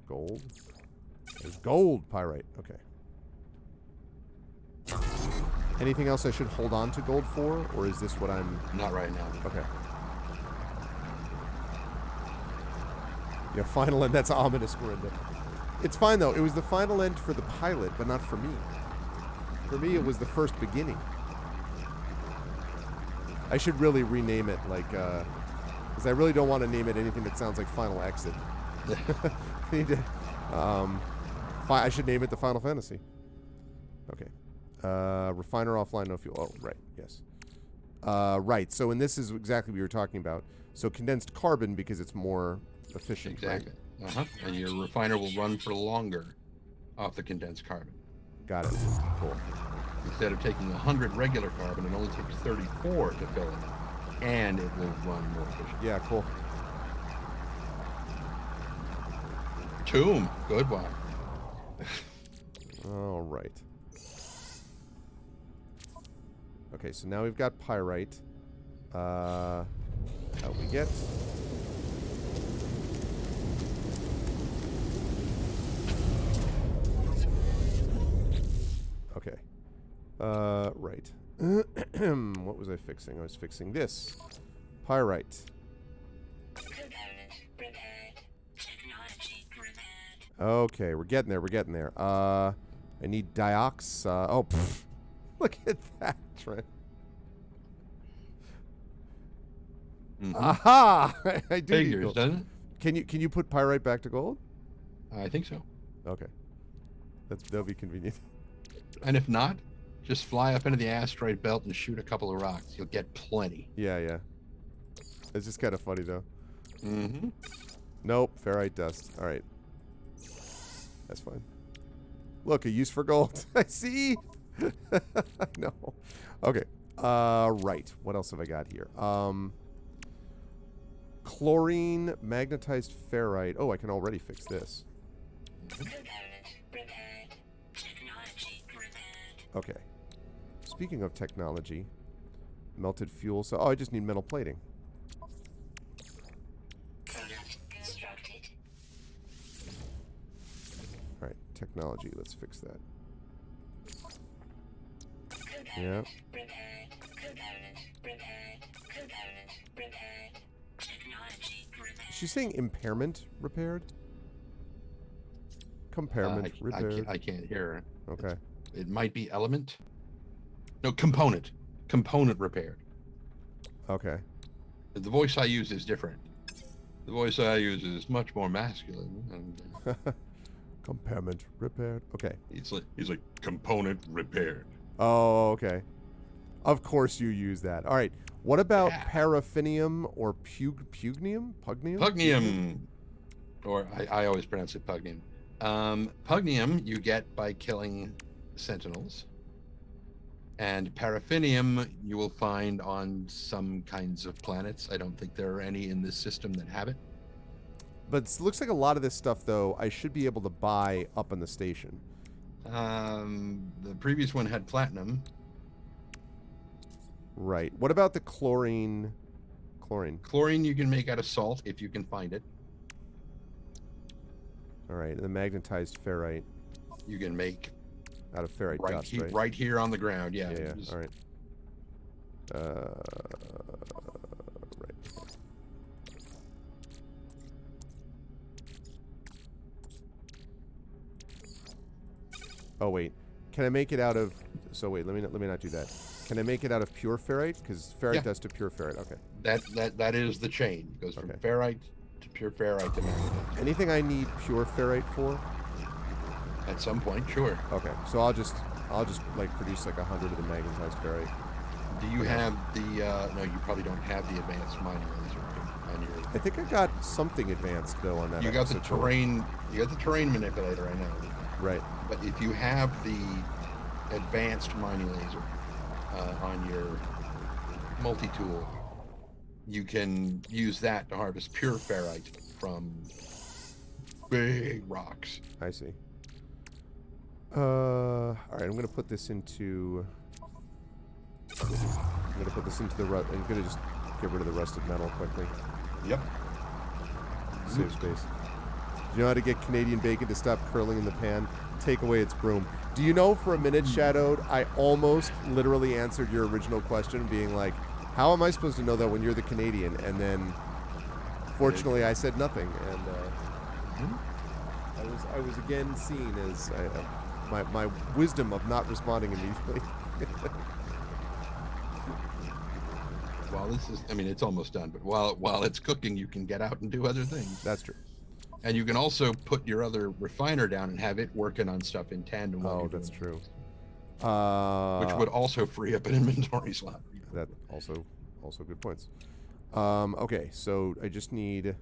S1: Gold. There's gold pyrite. Okay. Anything else I should hold on to gold for, or is this what I'm...
S2: Not right now.
S1: Okay. Yeah, final end. That's ominous, Miranda. It's fine, though. It was the final end for the pilot, but not for me. For me, it was the first beginning. I should really rename it, like, because I really don't want to name it anything that sounds like Final Exit. I need to, I should name it the Final Fantasy. Okay. Refiner offline, no fuel. Oh, right. Yes. Right. So, and this is exactly what you were talking about. So, condensed carbon because it's more efficient.
S2: Exactly.
S1: Right?
S2: And your refiner will run for longer off the condensed carbon.
S1: Got it. Cool.
S2: Instead of taking 100 regular carbon, it only takes 34 to fill it up, and it will run more efficiently.
S1: Yeah, cool.
S2: Tomb, good one.
S1: All right. Okay, so now we've got pyrite. Out we get. Okay. Right. What was I fixing? I was fixing this. Pyrite.
S3: Component repaired. Technology repaired.
S1: Okay, we're getting there. We're getting there. I need diox. Oh, pfft. Look at that, Trent. Aha! I do need
S2: Figures,
S1: gold.
S2: doesn't it?
S1: Can you put pyrite back to gold?
S2: I think so.
S1: Okay, that'll be convenient.
S2: And if not, just fly up into the asteroid belt and shoot a couple of rocks. You'll get plenty.
S1: Yeah. It's just kind of funny though.
S2: Mm-hmm.
S1: Nope, ferrite dust. All right, that's fine. Look, a use for gold. I see. I know. Okay. Right. What else have I got here? Chlorine, magnetized ferrite. Oh, I can already fix this.
S3: Component repaired. Technology repaired.
S1: Okay. Speaking of technology, melted fuel. So, I just need metal plating.
S3: Product constructed.
S1: All right. Technology. Let's fix that.
S3: Component repaired. Component repaired. Component repaired. Technology repaired.
S1: She's saying impairment repaired. Comparement repaired.
S2: I can't hear.
S1: Okay.
S2: It might be element. No, component. Component repaired.
S1: Okay.
S2: The voice I use is different. The voice I use is much more masculine, and
S1: Comparement repaired. Okay.
S2: he's like component repaired.
S1: Oh, okay. Of course you use that. All right. What about
S2: Yeah.
S1: paraffinium or pugnium? Pugnium?
S2: Pugnium, or I always pronounce it pugnium. Pugnium you get by killing sentinels, and paraffinium you will find on some kinds of planets. I don't think there are any in this system that have it.
S1: But it looks like a lot of this stuff, though, I should be able to buy up in the station.
S2: The previous one had platinum.
S1: Right. What about the chlorine?
S2: Chlorine you can make out of salt if you can find it.
S1: All right. And the magnetized ferrite
S2: You can make
S1: out of ferrite dust, right?
S2: right here on the ground. Yeah.
S1: Yeah.
S2: Just-
S1: All right. Right. Oh wait, can I make it out of? So wait, let me not do that. Can I make it out of pure ferrite? Because ferrite
S2: Yeah.
S1: dust to pure ferrite. Okay.
S2: That is the chain. It goes from
S1: Okay.
S2: ferrite to pure ferrite to magnetite.
S1: Anything I need pure ferrite for?
S2: At some point, sure.
S1: Okay. So I'll just like produce like 100 of the magnetized ferrite.
S2: Do you have the? No, you probably don't have the advanced mining laser on your.
S1: I think I got something advanced though on that.
S2: You got the
S1: episode tool.
S2: terrain. You got the terrain manipulator. I know.
S1: Right.
S2: But if you have the advanced mining laser on your multi-tool, you can use that to harvest pure ferrite from big rocks.
S1: I see. All right. I'm gonna put this into. I'm gonna put this into the rust. I'm gonna just get rid of the rusted metal quickly.
S2: Yep.
S1: Save space. Do you know how to get Canadian bacon to stop curling in the pan? Take away its broom. Do you know for a minute, Shadowed, I almost literally answered your original question, being like, how am I supposed to know that when you're the Canadian? And then, fortunately, I said nothing. And I was again seen as my wisdom of not responding immediately.
S2: While this is, I mean, it's almost done, but while it's cooking, you can get out and do other things.
S1: That's true.
S2: And you can also put your other refiner down and have it working on stuff in tandem. while
S1: Oh,
S2: you're
S1: that's
S2: doing
S1: true.
S2: it, which would also free up an inventory slot.
S1: That also good points. Okay, so I just need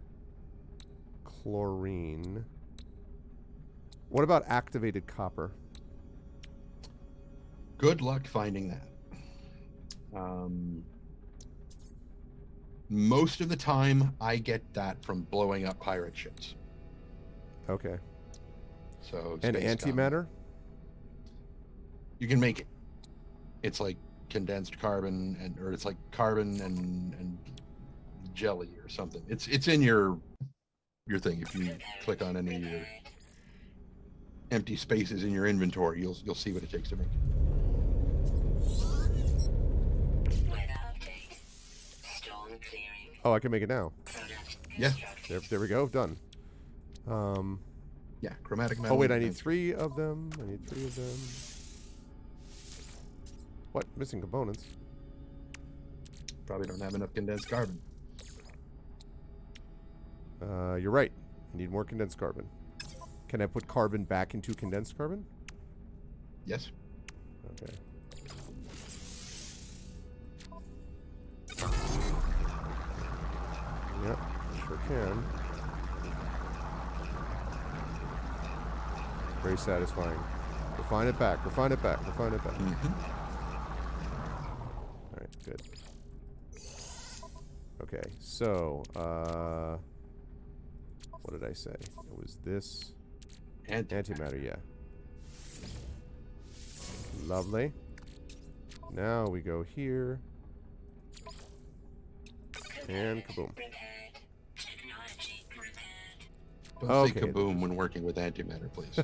S1: chlorine. What about activated copper?
S2: Good luck finding that. Most of the time, I get that from blowing up pirate ships.
S1: Okay.
S2: So
S1: And
S2: space
S1: antimatter?
S2: You can make it. It's like condensed carbon, or it's like carbon and jelly or something. It's in your thing. If you click on any of your empty spaces in your inventory, you'll see what it takes to make it.
S3: Weather update. Storm clearing.
S1: Oh, I can make it now.
S3: Product
S2: Yeah.
S3: constructed.
S1: There we go. Done.
S2: Yeah, chromatic metal.
S1: Oh wait, I need
S2: condensed.
S1: 3 of them. I need 3 of them. What? Missing components?
S2: Probably don't have enough condensed carbon.
S1: You're right. I need more condensed carbon. Can I put carbon back into condensed carbon?
S2: Yes.
S1: Okay. Yep, sure can. Very satisfying. Refine it back, refine it back, refine it back. Alright, good. Okay, so, what did I say? It was this. Antimatter, yeah. Lovely. Now we go here. And kaboom.
S3: Repaired. Technology repaired.
S2: Don't say
S1: Okay.
S2: kaboom when working with antimatter, please.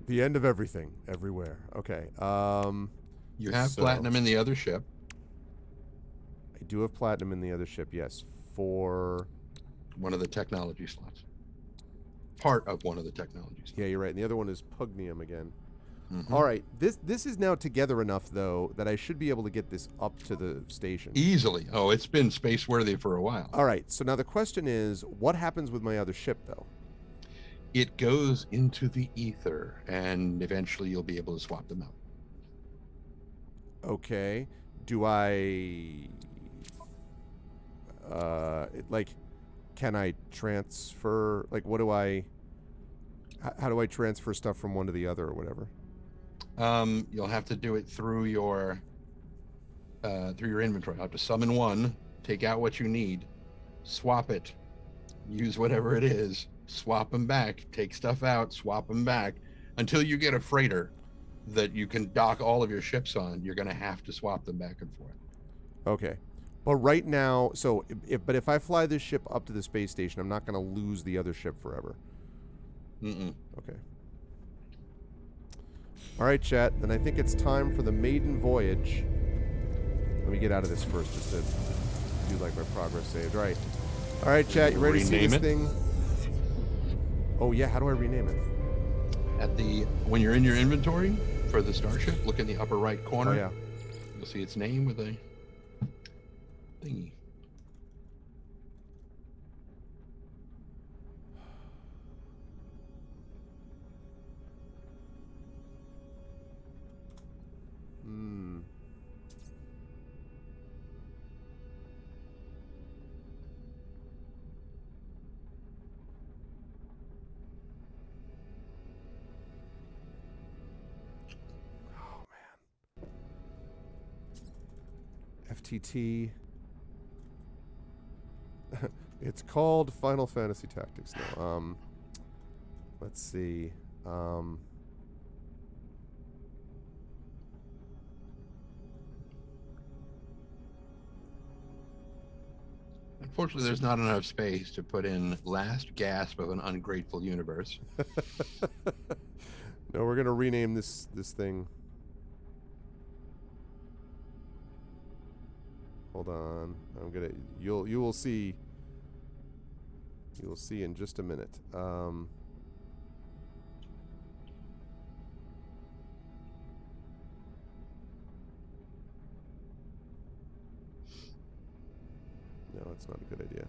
S1: The end of everything, everywhere. Okay.
S2: You have
S1: So-
S2: platinum in the other ship.
S1: I do have platinum in the other ship, yes. For
S2: One of the technology slots. Part of one of the technology slots.
S1: yeah, you're right. And the other one is pugnium again.
S2: Mhm.
S1: All right. This is now together enough though that I should be able to get this up to the station.
S2: Easily. Oh, it's been space worthy for a while.
S1: All right. So now the question is, what happens with my other ship though?
S2: It goes into the ether, and eventually you'll be able to swap them out.
S1: Okay. Do I like can I transfer what do I how do I transfer stuff from one to the other or whatever?
S2: You'll have to do it through your inventory. You'll have to summon one, take out what you need, swap it, use whatever it is, swap them back, take stuff out, swap them back, until you get a freighter that you can dock all of your ships on. You're going to have to swap them back and forth.
S1: Okay. But right now, so if I fly this ship up to the space station, I'm not going to lose the other ship forever.
S2: Mm-mm.
S1: Okay. All right, chat. Then I think it's time for the maiden voyage. Let me get out of this first, just to do my progress saved. All right. All right, chat. You ready to see
S2: Rename
S1: this
S2: it?
S1: thing? Oh yeah. How do I rename it?
S2: When you're in your inventory for the starship, look in the upper right corner.
S1: Oh yeah.
S2: You'll see its name with a thingy.
S1: Hmm. Oh man. FTT. It's called Final Fantasy Tactics now. Let's see.
S2: Unfortunately, there's not enough space to put in Last Gasp of an Ungrateful Universe.
S1: No, we're gonna rename this thing. Hold on. You will see. You will see in just a minute. No, that's not a good idea.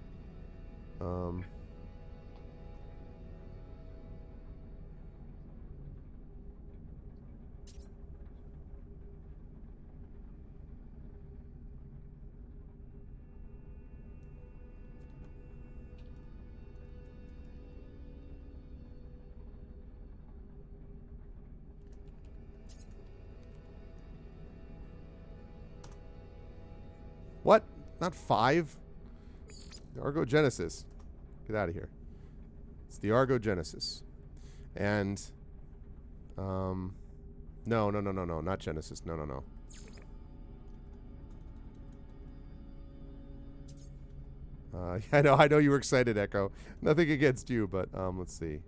S1: not 5. The Argo Genesis. Get out of here. It's the Argo Genesis. And, no, not Genesis. No. I know you were excited, Echo. Nothing against you, but let's see.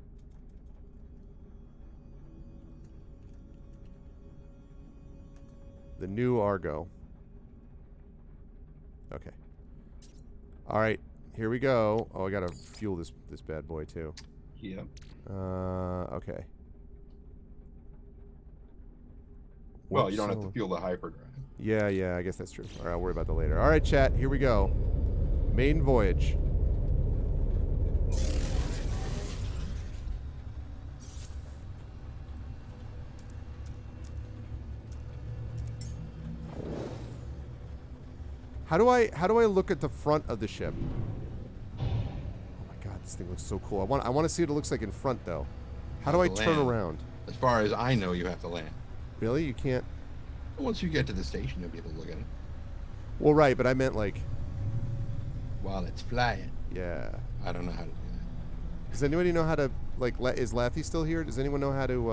S1: The new Argo. Okay. All right, here we go. Oh, I gotta fuel this bad boy too.
S2: Yep.
S1: Okay.
S2: Well, you don't have to fuel the hyperdrive.
S1: Yeah, I guess that's true. All right, I'll worry about that later. All right, chat, here we go. Maiden voyage. How do I look at the front of the ship? Oh my god, this thing looks so cool. I want to see what it looks like in front though. How do I turn around?
S2: As far as I know, you have to land.
S1: Really? You can't?
S2: Once you get to the station, you'll be able to look at it.
S1: Well, right, but I meant like
S2: while it's flying.
S1: Yeah.
S2: I don't know how to do that.
S1: Does anybody know how to like? Is Lathy still here? Does anyone know how to?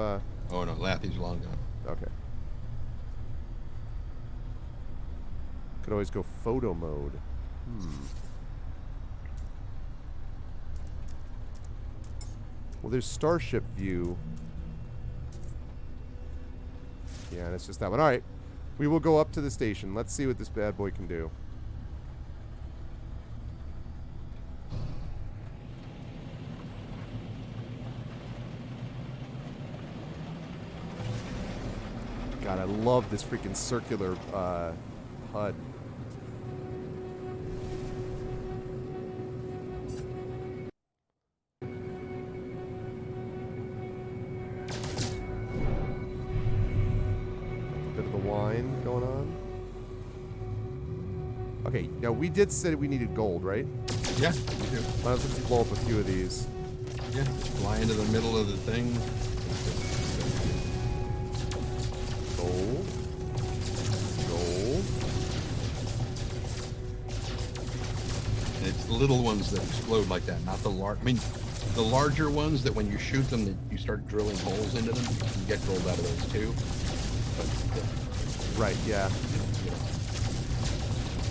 S2: Oh no, Lathy's long gone.
S1: Okay. Could always go photo mode. Well, there's Starship view. Yeah, and it's just that one. All right. We will go up to the station. Let's see what this bad boy can do. God, I love this freaking circular HUD. Wine going on. Okay, now we did say we needed gold, right?
S2: Yeah, we do.
S1: Might as well just blow up a few of these.
S2: Yeah, just fly into the middle of the thing.
S1: Gold. Gold.
S2: And it's the little ones that explode like that, not the large. I mean, the larger ones that when you shoot them, that you start drilling holes into them. You can get gold out of those too.
S1: Right, yeah.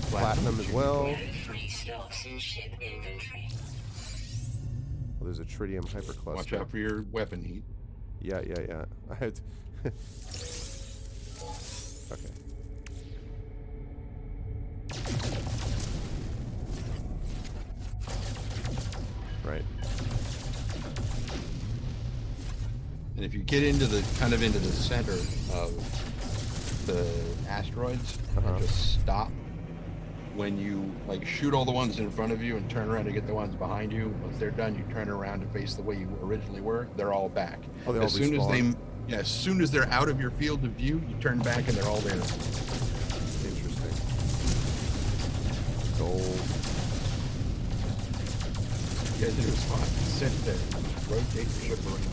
S1: Platinum as well. Well, there's a tritium hypercluster.
S2: Watch out for your weapon heat.
S1: Yeah. I had. Okay. Right.
S2: And if you get into the into the center of the asteroids, just stop. When you shoot all the ones in front of you and turn around to get the ones behind you, once they're done, you turn around to face the way you originally were. They're all back.
S1: Oh, they all respawn.
S2: As soon as they're out of your field of view, you turn back and they're all there.
S1: Interesting. Gold.
S2: You guys in a spot, sit there, rotate your ship around,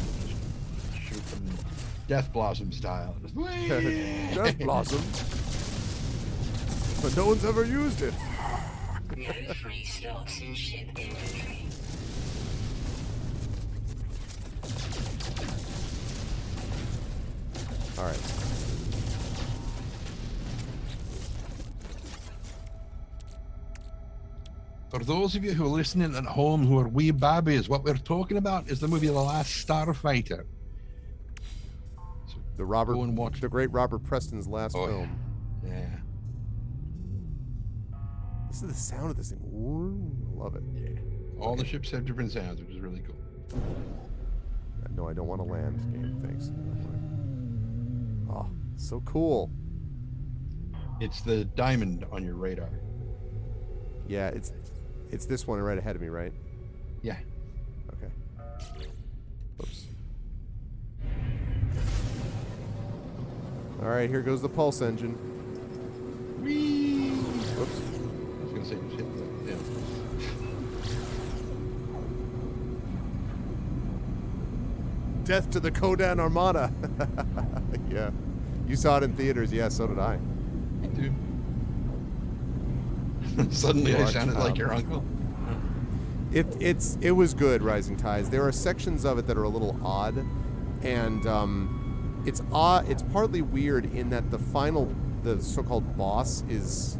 S2: just shoot them Death Blossom style. Just,
S1: Death Blossom? But no one's ever used it.
S3: No free slots in ship inventory.
S1: All right.
S2: For those of you who are listening at home who are wee babbies, what we're talking about is the movie The Last Starfighter. So go and watch
S1: the great Robert Preston's last film.
S2: Yeah.
S1: Listen to the sound of this thing. Ooh, I love it.
S2: Yeah. All the ships have different sounds, which is really cool.
S1: No, I don't want to land. Game, thanks. Oh, so cool.
S2: It's the diamond on your radar.
S1: Yeah, it's this one right ahead of me, right?
S2: Yeah.
S1: Okay. Oops. All right, here goes the pulse engine.
S2: Whee!
S1: Oops.
S2: I was gonna say just hit the
S1: Death to the Kodan Armada. Yeah. You saw it in theaters. Yeah, so did I.
S2: Me too. Suddenly
S1: You
S2: I
S1: are
S2: sounded like your uncle.
S1: It was good, Rising Tides. There are sections of it that are a little odd, and it's odd. It's partly weird in that the so-called boss is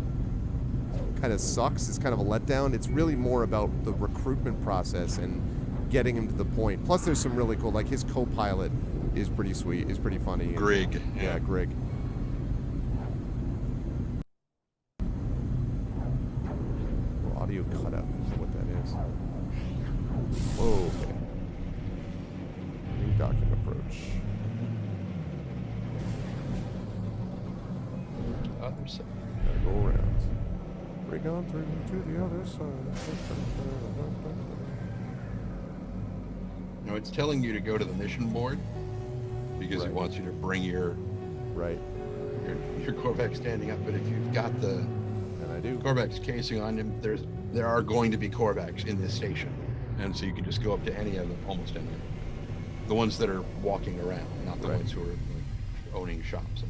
S1: kind of sucks. It's kind of a letdown. It's really more about the recruitment process and getting him to the point. Plus, there's some really cool, like his co-pilot is pretty sweet. Is pretty funny.
S2: Grig.
S1: Yeah, Grig. Well, audio cutout. I don't know what that is. Whoa. Okay. New docking approach.
S2: Other side.
S1: Gotta go around. Rig on through to the other side.
S2: No, it's telling you to go to the mission board because
S1: Right.
S2: it wants you to bring your
S1: Right.
S2: Corvex standing up. But if you've got the
S1: And I do.
S2: Corvex casing on him, there are going to be Corvex in this station, and so you can just go up to any of them, almost any of them. The ones that are walking around, not the
S1: Right.
S2: ones who are like, owning shops.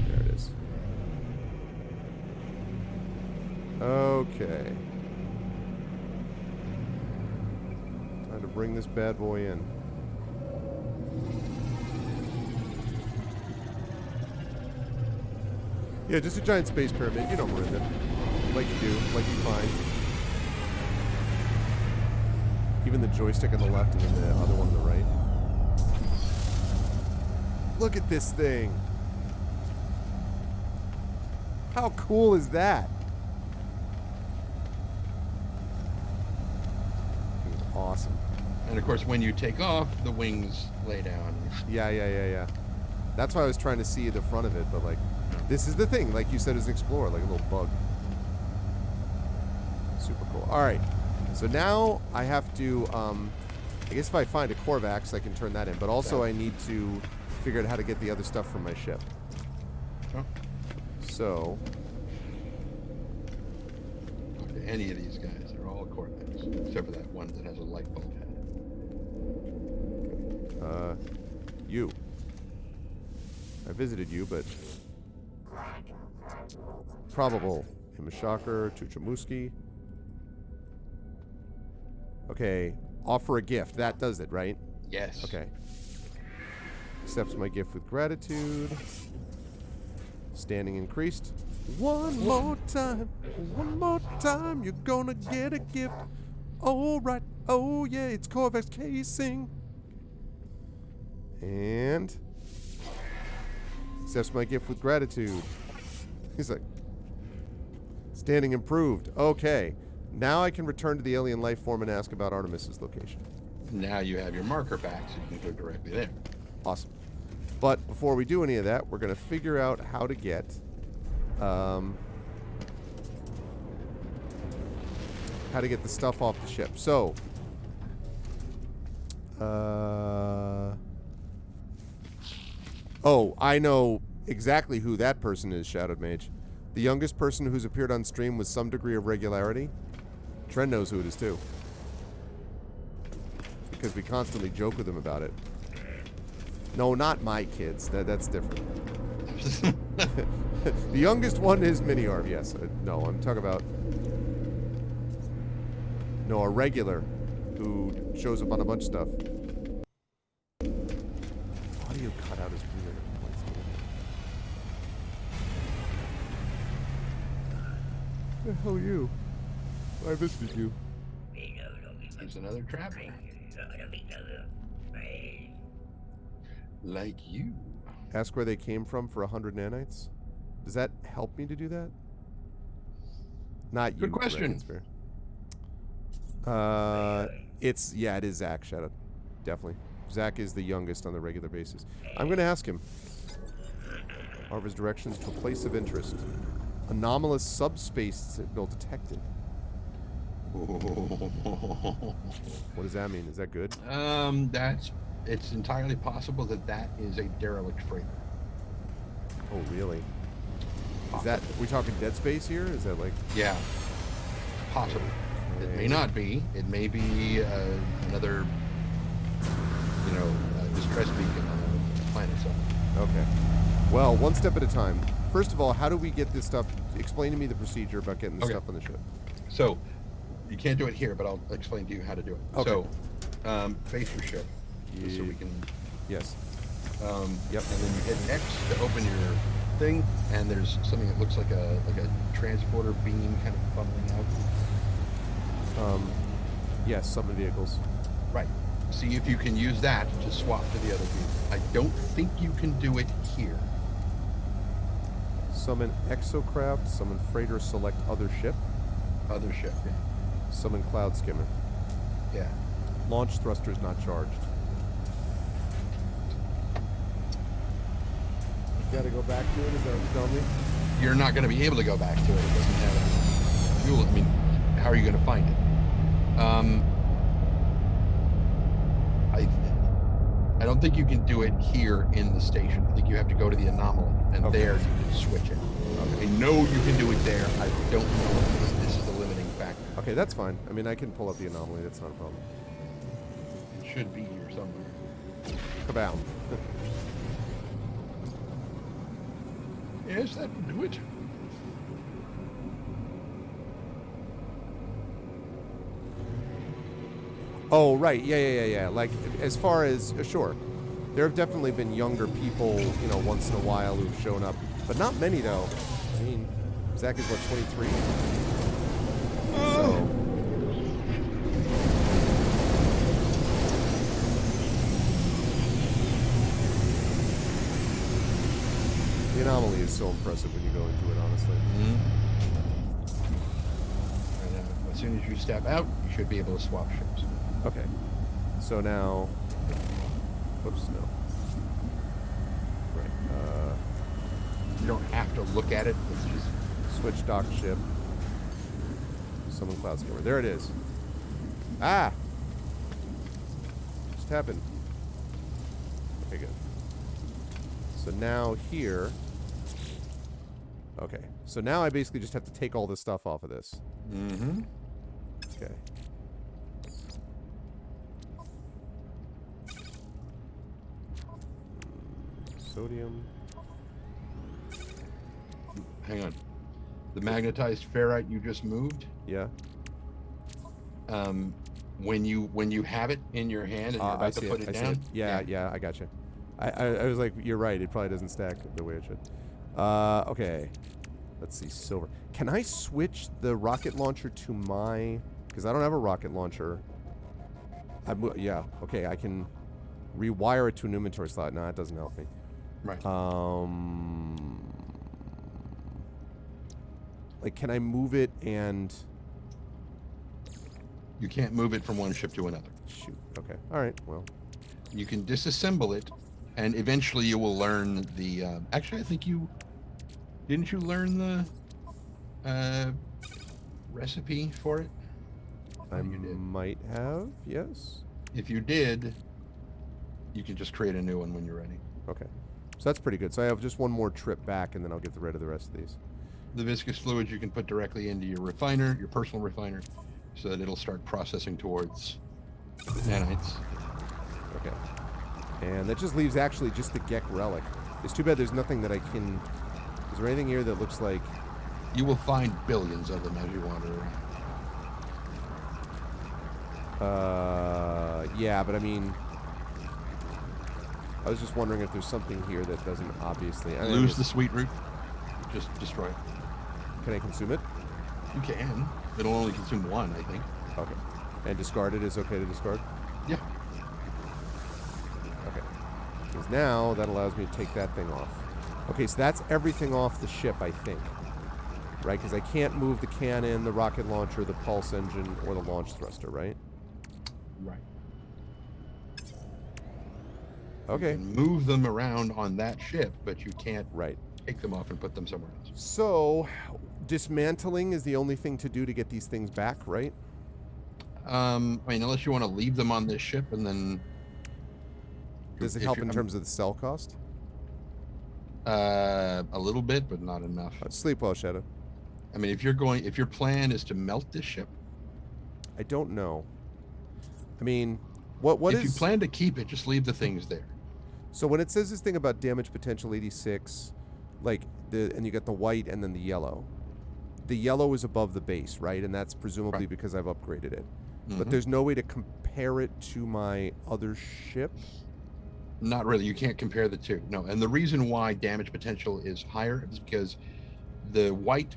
S1: There it is. Okay. Time to bring this bad boy in. Yeah, just a giant space pyramid. You know, Marinda. Like you do, like you find. Even the joystick on the left and then the other one on the right. Look at this thing. How cool is that? Awesome.
S2: And of course, when you take off, the wings lay down.
S1: Yeah. That's why I was trying to see the front of it, but like, this is the thing, like you said, as an explorer, like a little bug. Super cool. All right, so now I have to, I guess if I find a Corvax, I can turn that in, but also I need to figure out how to get the other stuff from my ship.
S2: Oh.
S1: So,
S2: Talk to any of these guys, they're all Corvex, except for that one that has a light bulb head.
S1: you. I visited you, but probable. Imashakar, Chuchamuski. Okay, offer a gift. That does it, right?
S2: Yes.
S1: Okay. Accepts my gift with gratitude. Standing increased. One more time, you're gonna get a gift. All right, oh yeah, it's Corvex casing. And accepts my gift with gratitude. He's like, standing improved. Okay, now I can return to the alien life form and ask about Artemis's location.
S2: Now you have your marker back, so you can go directly there.
S1: Awesome. But before we do any of that, we're going to figure out how to get the stuff off the ship. So, oh, I know exactly who that person is, Shadowed Mage. The youngest person who's appeared on stream with some degree of regularity. Trend knows who it is too, because we constantly joke with him about it. No, not my kids. That's different. The youngest one is Mini Arv, yes. No, I'm talking about... No, a regular who shows up on a bunch of stuff. Audio cutout is weird. Who the hell are you? I visited you.
S2: There's another trap. Like you.
S1: Ask where they came from for 100 nanites. Does that help me to do that? Not you.
S2: Good question.
S1: It is Zach. Shadow, definitely. Zach is the youngest on the regular basis. I'm gonna ask him. Arva's directions to a place of interest. Anomalous subspace signal detected. What does that mean? Is that good?
S2: It's entirely possible that is a derelict freighter.
S1: Oh, really? Is that, we talking Dead Space here? Is that like...
S2: Yeah, possible. It may not be. It may be another, distress beacon on the planet. So.
S1: Okay. Well, one step at a time. first of all, how do we get this stuff? Explain to me the procedure about getting the
S2: Okay.
S1: stuff on the ship.
S2: So you can't do it here, but I'll explain to you how to do it.
S1: Okay.
S2: So face your ship, just so we can.
S1: Yes.
S2: Yep. And then you hit X to open your thing, and there's something that looks like a transporter beam kind of funneling out.
S1: Yes, summon vehicles.
S2: Right. See if you can use that to swap to the other beam. I don't think you can do it here.
S1: Summon exocraft, summon freighter, select other ship,
S2: Other ship.
S1: summon cloud skimmer.
S2: Yeah.
S1: Launch thrusters not charged. Gotta go back to it, is that what you're telling me?
S2: You're not going to be able to go back to it. It doesn't have any fuel. I mean, how are you going to find it? I don't think you can do it here in the station. I think you have to go to the anomaly, and
S1: Okay.
S2: there you can switch it. I know you can do it there. I don't know if this is the limiting factor.
S1: Okay, that's fine. I mean, I can pull up the anomaly, that's not a problem.
S2: It should be here somewhere.
S1: Kabow.
S2: Yes, that will do it.
S1: Oh, right. Yeah. Like, as far as, sure. There have definitely been younger people, once in a while who've shown up. But not many, though. I mean, Zach is, what, 23? So... The anomaly is so impressive when you go into it, honestly.
S2: And, as soon as you step out, you should be able to swap ships.
S1: Okay. So now... Whoops, no. Right.
S2: You don't have to look at it. It's just
S1: Switch dock ship. Summon cloud skimmer. There it is. Ah! Just happened. Okay, good. So now here... Okay. So now I basically just have to take all this stuff off of this.
S2: Mm-hmm.
S1: Okay. Sodium.
S2: Hang on. The magnetized ferrite you just moved.
S1: Yeah.
S2: When you have it in your hand and you're
S1: I
S2: about
S1: see
S2: to put
S1: it.
S2: it
S1: I see
S2: down.
S1: it. Yeah, I got you. I was like, you're right. It probably doesn't stack the way it should. Okay. Let's see. Silver. Can I switch the rocket launcher to my... Because I don't have a rocket launcher. Yeah. Okay. I can rewire it to an inventory slot. No, that doesn't help me.
S2: Right.
S1: Like, can I move it and...
S2: You can't move it from one ship to another.
S1: Shoot. Okay. All right. Well.
S2: You can disassemble it, and eventually you will learn the. Actually, I think you didn't. You learn the recipe for it.
S1: I
S2: You did.
S1: might have. Yes.
S2: If you did, you can just create a new one when you're ready.
S1: Okay. So that's pretty good. So I have just one more trip back, and then I'll get rid of the rest of these.
S2: The viscous fluids you can put directly into your refiner, your personal refiner, so that it'll start processing towards nanites.
S1: Okay. And that just leaves actually just the Gek relic. It's too bad there's nothing that I can... Is there anything here that looks like...
S2: You will find billions of them as you wander around.
S1: Yeah, but I mean... I was just wondering if there's something here that doesn't obviously... I
S2: Lose the sweet root, just destroy it.
S1: Can I consume it?
S2: You can. It'll only consume one, I think.
S1: Okay. And discard it is okay to discard?
S2: Yeah.
S1: Okay. Because now that allows me to take that thing off. Okay, so that's everything off the ship, I think. Right? Because I can't move the cannon, the rocket launcher, the pulse engine, or the launch thruster, right?
S2: Right.
S1: Okay.
S2: You can move them around on that ship, but you can't
S1: Right.
S2: take them off and put them somewhere else.
S1: So, dismantling is the only thing to do to get these things back, right?
S2: I mean, unless you want to leave them on this ship and then...
S1: Does it
S2: if
S1: help
S2: you're-
S1: in terms of the cell cost?
S2: A little bit, but not enough.
S1: Sleep well, Shadow.
S2: I mean, if your plan is to melt this ship,
S1: I don't know. I mean, what
S2: if
S1: is...
S2: you plan to keep it, just leave the things there.
S1: So when it says this thing about damage potential 86, like, and you get the white and then the yellow. The yellow is above the base, right? And that's presumably because I've upgraded it. But there's no way to compare it to my other ship?
S2: Not really. You can't compare the two. No. And the reason why damage potential is higher is because the white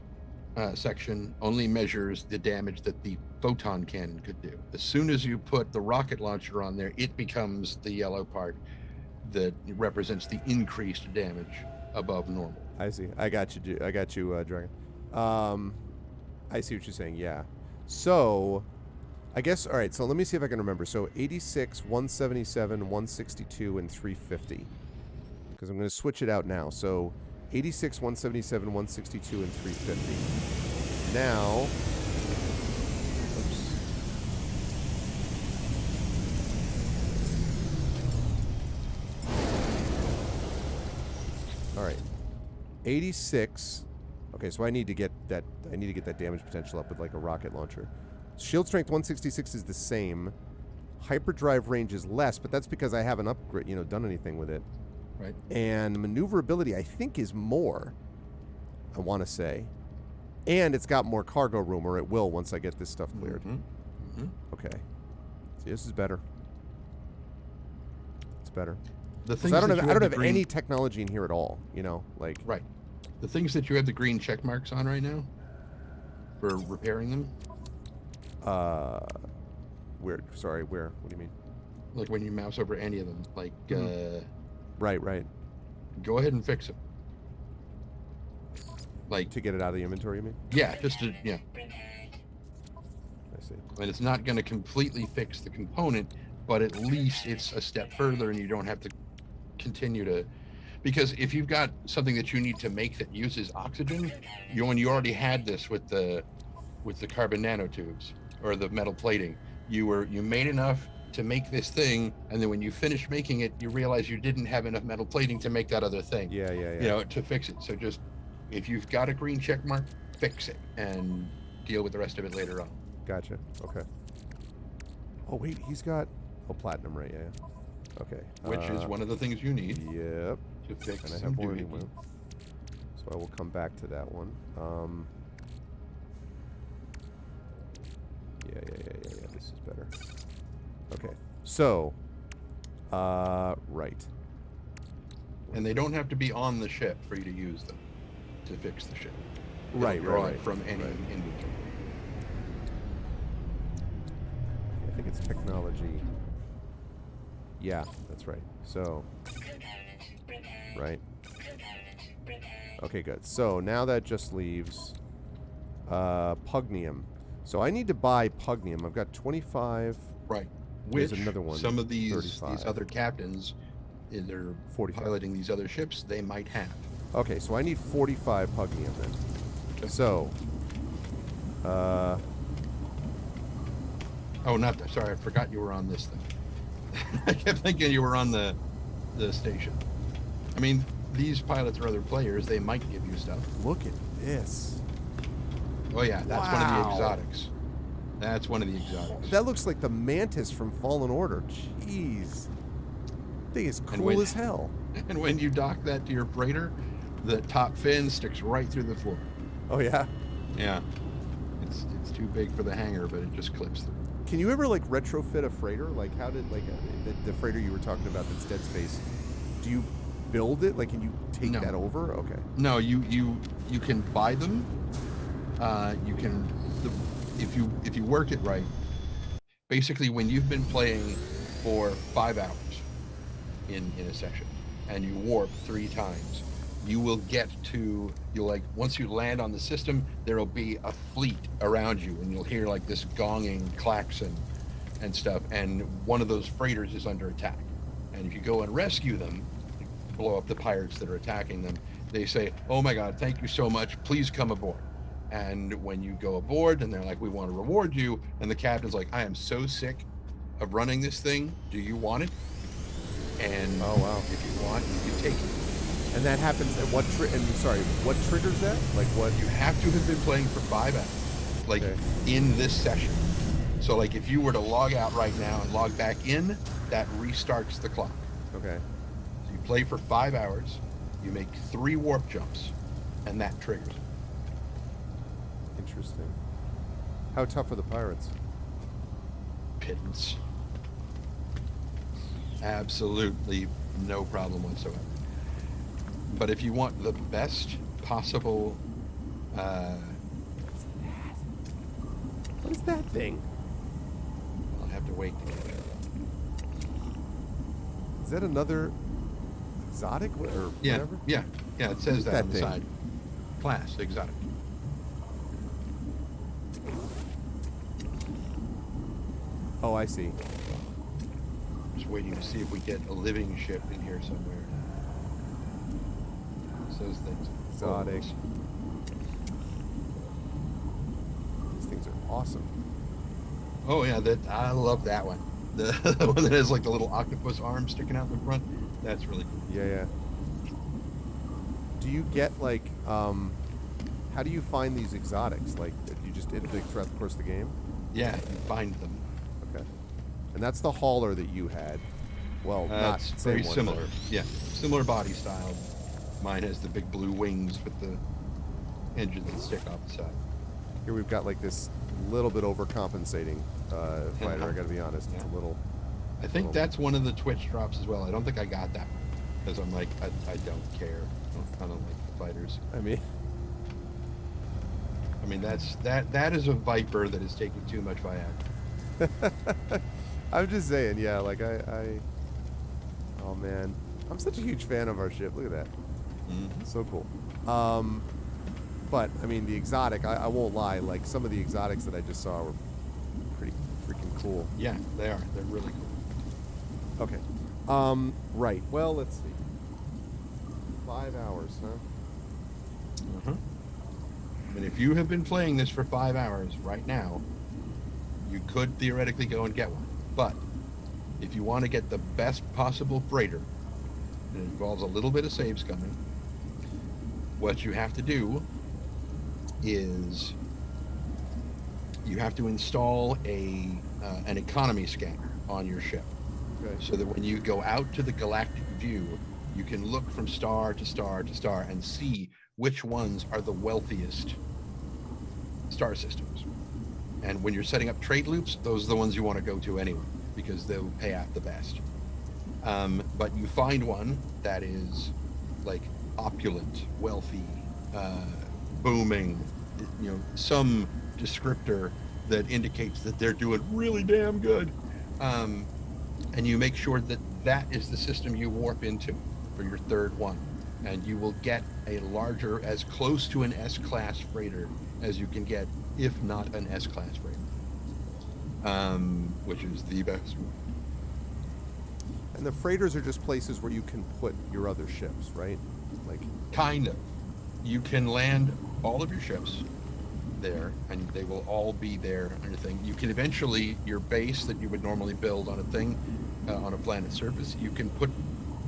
S2: section only measures the damage that the photon cannon could do. As soon as you put the rocket launcher on there, it becomes the yellow part that represents the increased damage above normal.
S1: I see. I got you, Dragon. I see what you're saying, yeah. So, I guess, all right, so let me see if I can remember. So, 86, 177, 162, and 350. Because I'm going to switch it out now. So, 86, 177, 162, and 350. Now, all right, 86. Okay, so I need to get that. I need to get that damage potential up with like a rocket launcher. Shield strength 166 is the same. Hyperdrive range is less, but that's because I haven't upgrade, done anything with it.
S2: Right.
S1: And maneuverability, I think, is more. I want to say, and it's got more cargo room, or it will once I get this stuff cleared. Okay. See, this is better. It's better.
S2: The things
S1: I don't have
S2: green...
S1: any technology in here at all. Like
S2: right. The things that you have the green check marks on right now for repairing them.
S1: Where? Sorry, where? What do you mean?
S2: Like when you mouse over any of them, like.
S1: Right.
S2: Go ahead and fix them. Like
S1: to get it out of the inventory, you mean?
S2: Yeah, just to
S1: I see.
S2: And it's not going to completely fix the component, but at least it's a step further, and you don't have to continue to. Because if you've got something that you need to make that uses oxygen, when you already had this with the carbon nanotubes or the metal plating, you made enough to make this thing, and then when you finish making it, you realize you didn't have enough metal plating to make that other thing.
S1: Yeah.
S2: To fix it. So just if you've got a green check mark, fix it and deal with the rest of it later on.
S1: Gotcha. Okay. Oh wait, he's got platinum, right? Yeah. Okay.
S2: Which is one of the things you need.
S1: Yep.
S2: To fix
S1: and I
S2: some
S1: have
S2: duty.
S1: So I will come back to that one. Yeah. This is better. Okay. So, right.
S2: And they don't have to be on the ship for you to use them to fix the ship.
S1: Right.
S2: From any inventory.
S1: I think it's technology. Yeah, that's right. So, right. Okay, good. So now that just leaves pugnium. So I need to buy pugnium. I've got 25.
S2: Right.
S1: There's
S2: Which
S1: another one.
S2: Some of these
S1: 35.
S2: other captains, in their
S1: 45.
S2: piloting these other ships, they might have.
S1: Okay, so I need 45 pugnium then.
S2: Okay.
S1: So,
S2: oh, not that. Sorry, I forgot you were on this thing. I kept thinking you were on the station. I mean, these pilots are other players. They might give you stuff.
S1: look at this.
S2: Oh yeah, that's one of the
S1: Wow.
S2: exotics. That's one of the exotics.
S1: That looks like the mantis from Fallen Order. Jeez. Thing is cool as hell.
S2: And when you dock that to your freighter, the top fin sticks right through the floor.
S1: Oh yeah.
S2: Yeah. It's too big for the hangar, but it just clips through.
S1: Can you ever like retrofit a freighter? Like how did the freighter you were talking about that's Dead Space? Do you build it? Like can you take
S2: No.
S1: that over? Okay.
S2: No, you can buy them. You can if you work it right. Basically, when you've been playing for 5 hours in a session and you warp 3 times, you will get to once you land on the system, there'll be a fleet around you, and you'll hear like this gonging klaxon and stuff, and one of those freighters is under attack. And if you go and rescue them, blow up the pirates that are attacking them, they say, "Oh my God, thank you so much. Please come aboard." And when you go aboard, and they're like, "We want to reward you," and the captain's like, "I am so sick of running this thing. Do you want it?" And
S1: Oh wow.
S2: if you want, you can take it.
S1: And that happens at what what triggers that? Like what?
S2: You have to have been playing for 5 hours,
S1: Okay.
S2: in this session. So like if you were to log out right now and log back in, that restarts the clock.
S1: Okay.
S2: So you play for 5 hours, you make 3 warp jumps, and that triggers.
S1: Interesting. How tough are the pirates?
S2: Pittance. Absolutely no problem whatsoever. But if you want the best possible,
S1: What is that thing?
S2: I'll have to wait to get it.
S1: Is that another exotic or
S2: Yeah,
S1: whatever?
S2: yeah, yeah. It says that
S1: That
S2: on the
S1: thing?
S2: side. Class exotic.
S1: Oh, I see.
S2: Just waiting to see if we get a living ship in here somewhere. It's those things.
S1: Exotic. These things are awesome.
S2: Oh yeah, that I love that one. The one that has like the little octopus arm sticking out the front. That's really cool.
S1: Yeah, yeah. Do you get like, how do you find these exotics? Like, do you just iterate throughout the course of the game?
S2: Yeah, you find them.
S1: Okay. And that's the hauler that you had. Well, not
S2: It's
S1: the same
S2: very
S1: one,
S2: similar.
S1: but-
S2: Yeah, similar body style. Mine has the big blue wings with the engines that stick off the side.
S1: Here we've got like this little bit overcompensating fighter. I got to be honest, it's a
S2: Yeah.
S1: little.
S2: I think that's one of the Twitch drops as well. I don't think I got that because I'm like, I don't care. I don't like the fighters.
S1: I mean,
S2: that is a Viper that is taking too much Viagra.
S1: I'm just saying, yeah. Like oh man, I'm such a huge fan of our ship. Look at that,
S2: Mm-hmm.
S1: so cool. But I mean, the exotic. I won't lie. Like some of the exotics that I just saw were pretty freaking cool.
S2: Yeah, they are. They're really cool.
S1: Okay. Right. Well, let's see. 5 hours, huh?
S2: Uh-huh. And if you have been playing this for 5 hours right now, you could theoretically go and get one. But if you want to get the best possible freighter, and it involves a little bit of save scumming, what you have to do is you have to install an economy scanner on your ship.
S1: Okay.
S2: So that when you go out to the galactic view, you can look from star to star to star and see which ones are the wealthiest star systems. And when you're setting up trade loops, those are the ones you want to go to anyway, because they'll pay out the best. But you find one that is like opulent, wealthy, booming, some descriptor that indicates that they're doing really damn good. And you make sure that that is the system you warp into for your third one. And you will get a larger, as close to an S-class freighter as you can get, if not an S-class freighter. Which is the best one.
S1: And the freighters are just places where you can put your other ships, right? Like,
S2: Kind of. You can land all of your ships there, and they will all be there on your thing. You can eventually, your base that you would normally build on a thing, on a planet's surface, you can put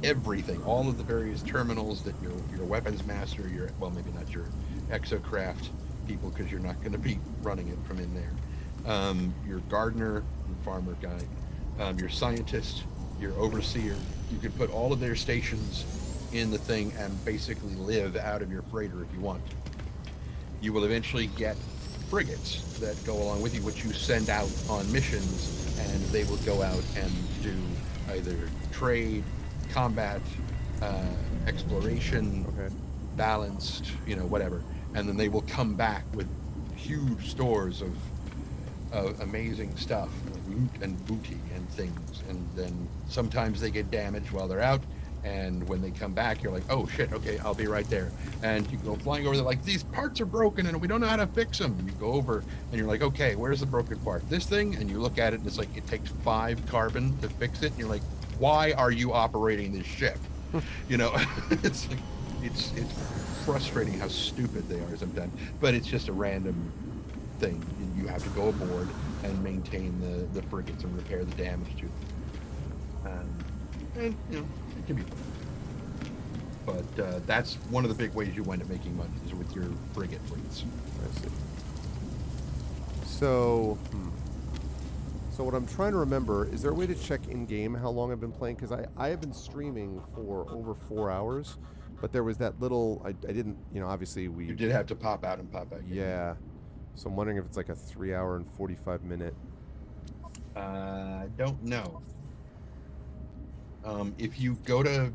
S2: everything, all of the various terminals that your weapons master, maybe not your exocraft people, because you're not going to be running it from in there. Your gardener, your farmer guy, your scientist, your overseer, you can put all of their stations in the thing and basically live out of your freighter if you want to. You will eventually get frigates that go along with you, which you send out on missions, and they will go out and do either trade, combat, exploration,
S1: okay.
S2: balanced, whatever. And then they will come back with huge stores of amazing stuff, loot and booty and things. And then sometimes they get damaged while they're out. And when they come back, you're like, oh shit, okay, I'll be right there. And you go flying over there like, these parts are broken and we don't know how to fix them. And you go over and you're like, okay, where's the broken part? This thing? And you look at it and it's like, it takes 5 carbon to fix it. And you're like, why are you operating this ship? It's like, it's frustrating how stupid they are sometimes. But it's just a random thing. You have to go aboard and maintain the frigates and repair the damage to them. And it can be fun. But that's one of the big ways you wind up making money is with your frigate fleets.
S1: I see. So what I'm trying to remember, is there a way to check in-game how long I've been playing? Because I have been streaming for over 4 hours, But there was that little. I didn't. Obviously we.
S2: You did have to pop out and pop back in.
S1: Yeah. So I'm wondering if it's like a 3-hour and 45-minute.
S2: I don't know. If you go to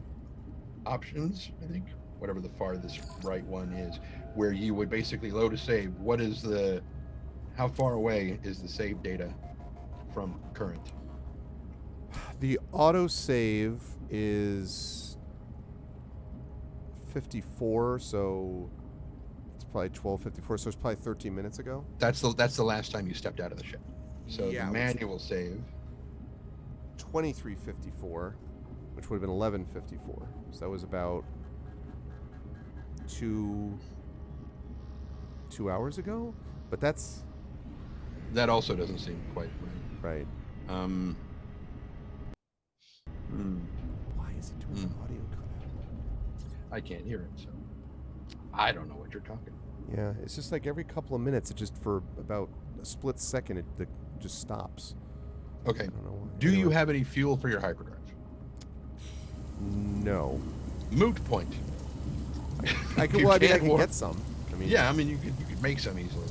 S2: options, I think, whatever the farthest right one is, where you would basically load a save, how far away is the save data from current?
S1: The autosave is 54, so it's probably 12:54. So it's probably 13 minutes ago.
S2: That's the last time you stepped out of the ship. So
S1: Yeah,
S2: the manual save.
S1: 23:54, which would have been 11:54. So that was about two hours ago. But that's
S2: That also doesn't seem quite
S1: right.
S2: right.
S1: Why is it doing the audio cutout?
S2: I can't hear it, so I don't know what you're talking about.
S1: Yeah, it's just like every couple of minutes, it just for about a split second, it just stops.
S2: Okay.
S1: I don't know why.
S2: Do you
S1: Anyway.
S2: have any fuel for your hyperdrive?
S1: No.
S2: Moot point.
S1: I could.
S2: You
S1: Well, I mean, I
S2: can't
S1: can
S2: warp-
S1: get some. I mean,
S2: Yeah, I mean you could make some easily.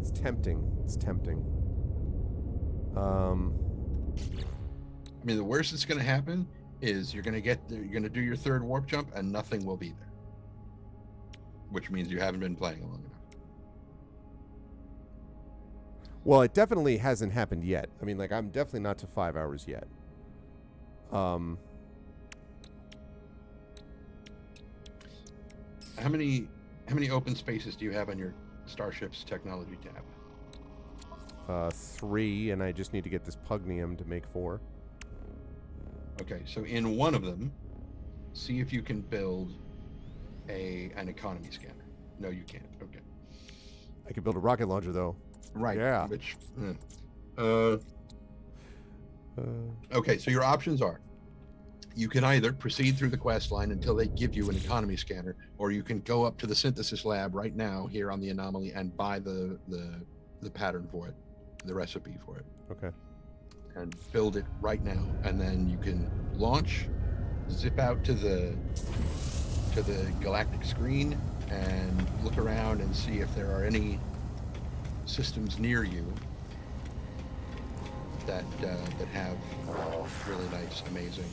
S1: It's tempting. It's tempting.
S2: I mean, the worst that's going to happen is you're going to do your third warp jump and nothing will be there, which means you haven't been playing long enough.
S1: Well, it definitely hasn't happened yet. I mean, like, I'm definitely not to 5 hours yet.
S2: How many open spaces do you have on your Starship's technology tab?
S1: 3, and I just need to get this pugnium to make 4.
S2: Okay, so in one of them, see if you can build an economy scanner. No, you can't. Okay.
S1: I could build a rocket launcher, though.
S2: Right.
S1: Yeah.
S2: Which, okay, so your options are: you can either proceed through the quest line until they give you an economy scanner, or you can go up to the synthesis lab right now here on the anomaly and buy the pattern for it, the recipe for it,
S1: Okay.
S2: and build it right now. And then you can launch, zip out to the galactic screen, and look around and see if there are any systems near you that have really nice, amazing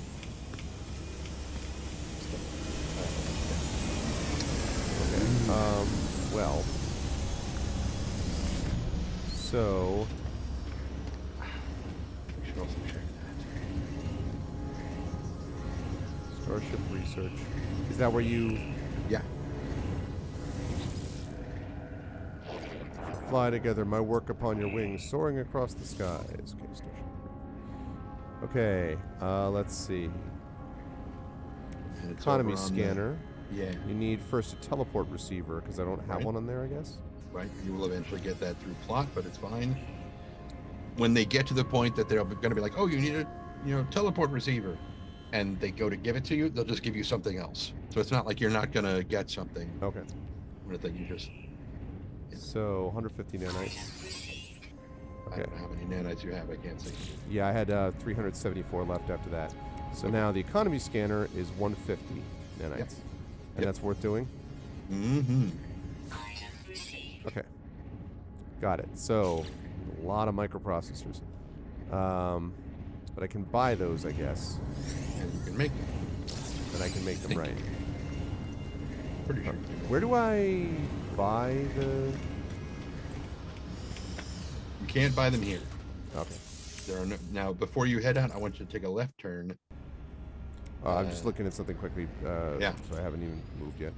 S1: Okay. Well. So.
S2: We should also check
S1: Starship research. Is that where you
S2: that. Yeah.
S1: fly together? My work upon your wings, soaring across the skies. Okay, Starship. Okay. Let's see.
S2: And it's
S1: Economy
S2: over on
S1: scanner.
S2: Yeah.
S1: You need first a teleport receiver because I don't have
S2: Right.
S1: one on there, I guess.
S2: Right. You will eventually get that through plot, but it's fine. When they get to the point that they're going to be like, "Oh, you need a teleport receiver," and they go to give it to you, they'll just give you something else. So it's not like you're not going to get something.
S1: Okay.
S2: That you just.
S1: So 150 nanites.
S2: I
S1: Okay.
S2: don't know how many nanites you have. I can't see.
S1: Yeah, I had 374 left after that. So now the economy scanner is 150 nanites.
S2: Yep.
S1: And
S2: Yep.
S1: that's worth doing?
S2: Mm-hmm.
S3: Item received.
S1: Okay. Got it. So a lot of microprocessors. But I can buy those, I guess.
S2: And you can make them.
S1: And I can make them
S2: Think.
S1: right.
S2: Pretty sure.
S1: Where do I buy the...
S2: You can't buy them here.
S1: Okay.
S2: There are no, now, before you head out, I want you to take a left turn.
S1: I'm just looking at something quickly.
S2: Yeah.
S1: So I haven't even moved yet.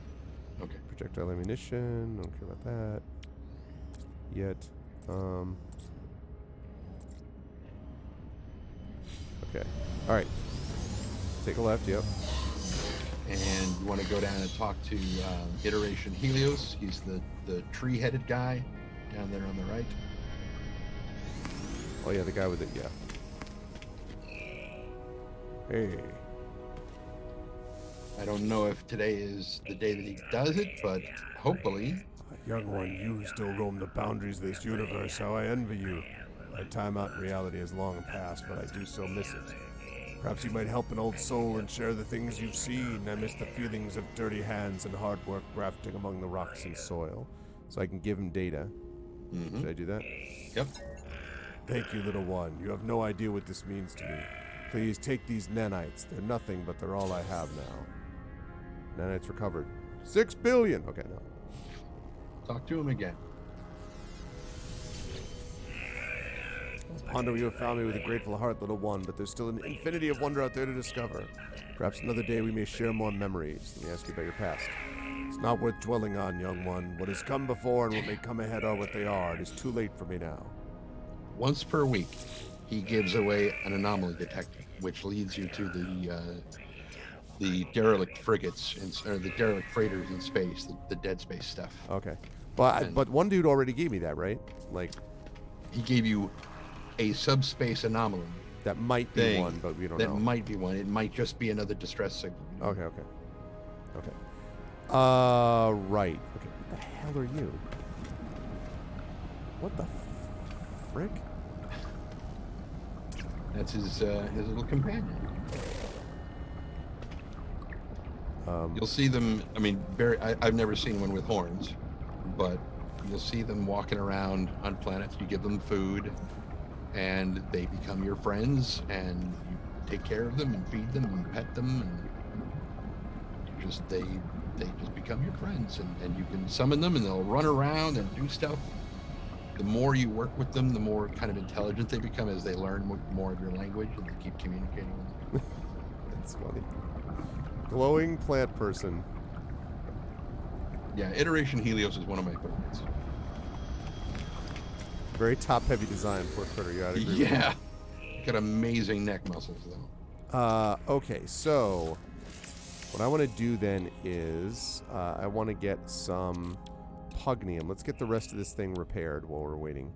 S2: Okay.
S1: Projectile ammunition. Don't care about that yet. Okay. All right. Take a left. Yep.
S2: And you want to go down and talk to Iteration Helios. He's the tree-headed guy down there on the right.
S1: Oh yeah, the guy with it. Yeah. Hey.
S2: I don't know if today is the day that he does it, but hopefully
S1: Young one, you still roam the boundaries of this universe. How I envy you. My time out in reality has long passed, but I do so miss it. Perhaps you might help an old soul and share the things you've seen. I miss the feelings of dirty hands and hard work grafting among the rocks and soil. So I can give him data.
S2: Mm-hmm.
S1: Should I do that?
S2: Yep.
S1: Thank you, little one. You have no idea what this means to me. Please take these nanites. They're nothing, but they're all I have now. Nanites recovered. 6 billion! Okay, no.
S2: Talk to him again.
S1: Ponder, you have found me with a grateful heart, little one, but there's still an infinity of wonder out there to discover. Perhaps another day we may share more memories. Let me ask you about your past. It's not worth dwelling on, young one. What has come before and what may come ahead are what they are. It is too late for me now.
S2: Once per week, he gives away an anomaly detector, which leads you to the derelict frigates or the derelict freighters in space, the dead space stuff.
S1: Okay. But one dude already gave me that, right? Like,
S2: he gave you a subspace anomaly.
S1: That might be one, but we don't know.
S2: That might be one. It might just be another distress signal.
S1: Okay. Right. Okay, what the hell are you? What the frick?
S2: That's his little companion. You'll see them. I mean, I've never seen one with horns, but you'll see them walking around on planets. You give them food, and they become your friends, and you take care of them and feed them and pet them, and they just become your friends, and you can summon them, and they'll run around and do stuff. The more you work with them, the more kind of intelligent they become as they learn more of your language, and they keep communicating with you.
S1: That's funny. Glowing plant person.
S2: Yeah, Iteration Helios is one of my favorites.
S1: Very top-heavy design for a critter. You gotta agree with
S2: Yeah, got amazing neck muscles though.
S1: Okay, so what I want to do then is I want to get some pugnium. Let's get the rest of this thing repaired while we're waiting.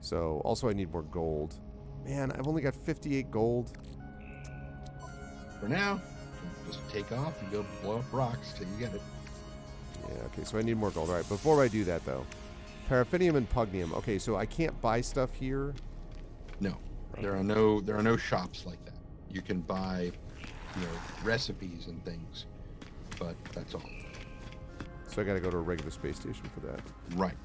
S1: So also I need more gold. Man, I've only got 58 gold.
S2: For now, just take off and go blow up rocks till you get it.
S1: Yeah, okay, so I need more gold. All right, before I do that though, paraffinium and pugnium. Okay, so I can't buy stuff here.
S2: No,
S1: okay.
S2: there are no shops like that. You can buy, recipes and things, but that's all.
S1: So I got to go to a regular space station for that.
S2: Right.